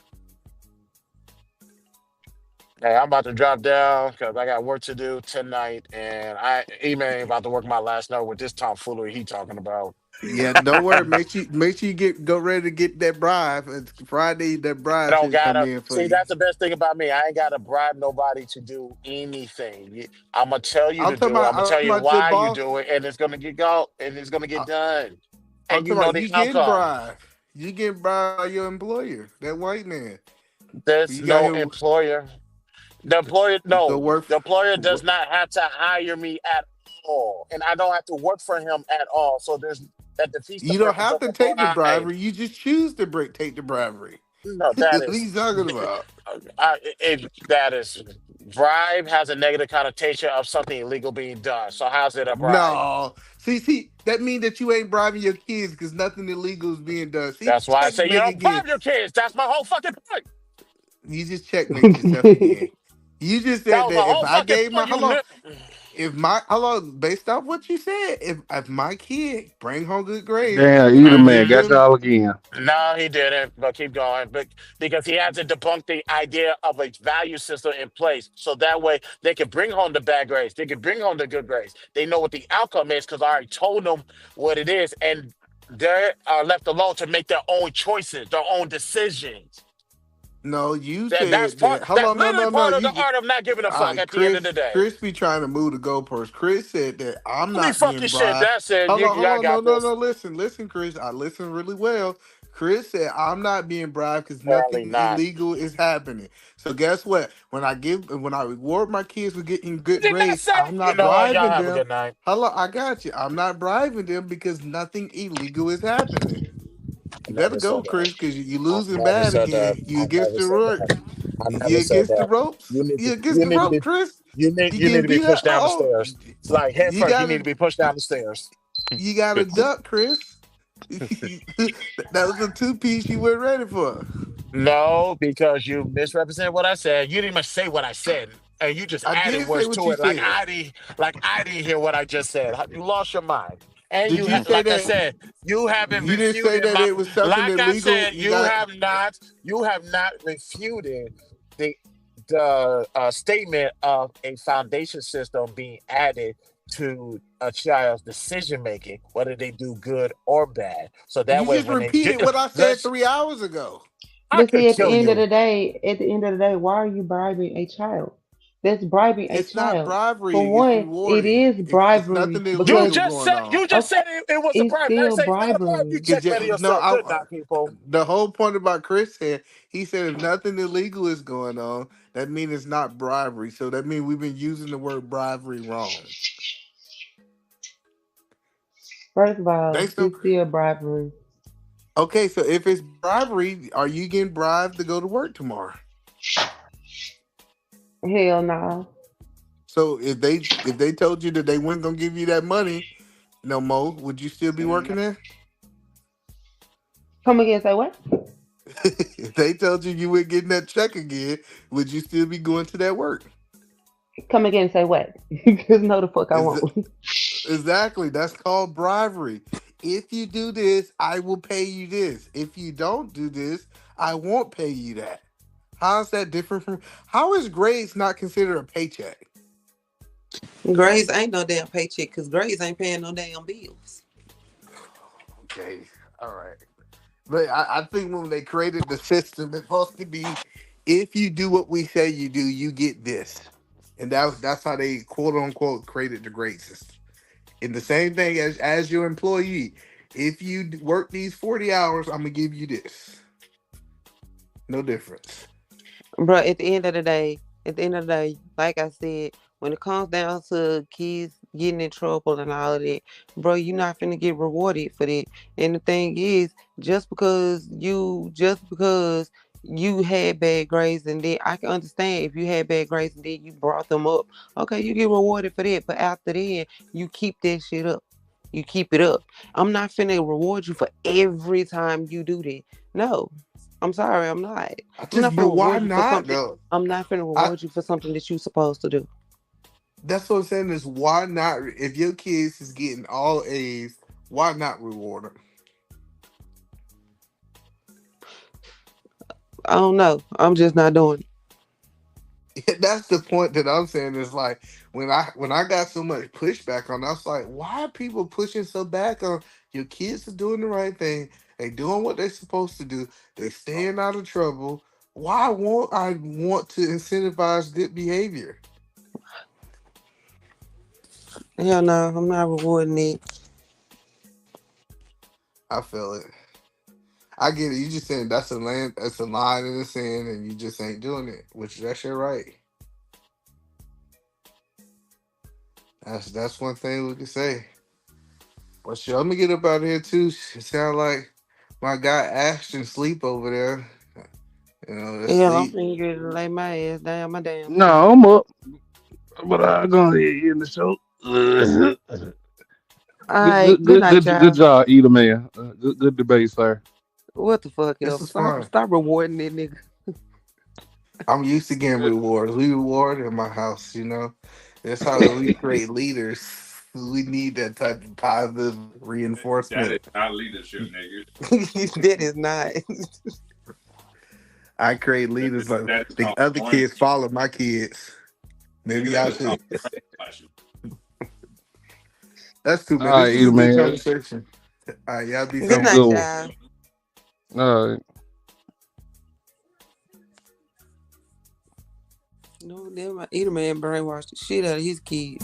Hey, I'm about to drop down because I got work to do tonight, and E-Man ain't about to work my last note with this tomfoolery he talking about. Yeah, don't worry. Make sure you go ready to get that bribe. It's Friday. That I bribe don't should come gotta in for see. you. That's the best thing about me. I ain't gotta bribe nobody to do anything. I'm gonna tell you to do it. I'm gonna I'm tell talking you about your why you boss. do it, and it's gonna get go, and it's gonna get I, done, I'm and you talking know about the you getting outcome. bribed. You getting bribed by your employer, that white man. There's You got no him employer. The employer, go no, work. the employer does Work. not have to hire me at all, and I don't have to work for him at all. So that defeats the You don't purpose have of to the take the bribe. bribery. You just choose to take the bribery. No, that What are is, you talking about? that is, bribe has a negative connotation of something illegal being done. So how's it a bribe? No. See, that means that you ain't bribing your kids because nothing illegal is being done. See, That's why I say you checkmate don't again. bribe your kids. That's my whole fucking point. You just checkmate yourself again. You just That said was my that if whole I fucking gave my point. hold on, if my hold on, based off what you said, if my kid bring home good grades Damn, and either I man give got them y'all again. No, he didn't. But keep going. But because he hasn't debunked the idea of a value system in place, so that way they can bring home the bad grades, they can bring home the good grades. They know what the outcome is because I already told them what it is, and they are left alone to make their own choices, their own decisions. no, you That's said part. that. Hold That's on, literally no. part of the art of not giving a All fuck. right, At the end of the day, Chris be trying to move the goalposts. Chris said that I'm holy not being fucking shit. bribed. That's it. Hold on, I got no. this. Listen, Chris. I listen really well. Chris said I'm not being bribed because Apparently nothing not. illegal is happening. So guess what? When I reward my kids for getting I good did not grades, say. I'm You not know what? Y'all bribing have a them. good night. Hello, I got you. I'm not bribing them because nothing illegal is happening. I You better never go, said that. Chris, because you I losing never bad said that. again. You I against never the said rope. that. I You never said against the that. ropes. You against You the need to ropes, be Chris. You you need getting to be beat pushed up. down the stairs. It's like head You first. You need to gotta be pushed down the stairs. you gotta duck, Chris. That was a two piece you weren't ready for. No, because you misrepresented what I said. You didn't even say what I said, and you just I added did say words what to you it said. like I didn't hear what I just said. You lost your mind. And Did you say like I that? said, you haven't You didn't say refuted that my. it was something Like I illegal. said, You got you have not refuted the statement of a foundation system being added to a child's decision making, whether they do good or bad. So that you way, just when they repeated get, what I said let's, 3 hours ago. I But see, could kill you. at the end of the day, why are you bribing a child? That's bribing a It's not child. For bribery, it's one, it rewarding. is It's bribery nothing illegal because going on. You just okay, said it was a it's bribe. Now still say it's not a bribe. You bribery. checkmate No, yourself. Good night, people. the whole point about Chris said he said if nothing illegal is going on, that means it's not bribery. So that means we've been using the word bribery wrong. First of all, Based on it's still bribery. okay, so if it's bribery, are you getting bribed to go to work tomorrow? Hell no. So if they told you that they weren't gonna give you that money no more, would you still be working there? Come again, say what? If they told you you weren't getting that check again, would you still be going to that work? Come again, say what? Because no, the fuck I Is won't. exactly that's called bribery. If you do this, I will pay you this. If you don't do this, I won't pay you that. How is that different from how is grades not considered a paycheck? Grace ain't no damn paycheck because Grace ain't paying no damn bills. Okay, all right. But I think when they created the system, it's supposed to be if you do what we say you do, you get this. And that's how they quote unquote created the grade system. And the same thing as your employee. If you work these 40 hours, I'm gonna give you this. No difference. Bro, at the end of the day, like I said, when it comes down to kids getting in trouble and all of that, bro, you're not finna get rewarded for that. And the thing is, just because you had bad grades and then I can understand if you had bad grades and then you brought them up. Okay, you get rewarded for that. But after then, you keep that shit up. You keep it up. I'm not finna reward you for every time you do that. No. I'm sorry, I'm not. I'm not But finna why reward you for not something. though? I'm not finna I reward you for something that you're supposed to do. That's what I'm saying is why not? If your kids is getting all A's, why not reward them? I don't know. I'm just not doing it. That's the point that I'm saying is like when I got so much pushback on, I was like, why are people pushing so back on your kids are doing the right thing? They doing what they're supposed to do. They're staying out of trouble. Why won't I want to incentivize good behavior? Hell no, I'm not rewarding it. I feel it. I get it. You just saying that's a line in the sand, and you just ain't doing it, which that's your right. That's one thing we can say. Well, sure, let me get up out of here too. It sound like my guy Ashton sleep over there. Let's Hell, I'm sleep. finna get to lay my ass down my damn self. No, I'm up, but I go ahead and end the show. Good, Alright, good, good good, night, good, good y'all. job, Eater man. Good debate, sir. What the fuck This ever. is Stop fun. stop rewarding that nigga. I'm used to getting rewards. We reward in my house. That's how we create leaders. We need that type of positive That is reinforcement. not leadership, nigga. That is not. I create leaders like That is the called other kids brainwashing. follow my kids. Maybe That y'all is called should. brainwashing. That's cool, All man. right, This was Eater a good man. conversation. All right, y'all be Good Have a safe. night, good one. y'all. All right. No, damn, my eater man brainwashed the shit out of his kid.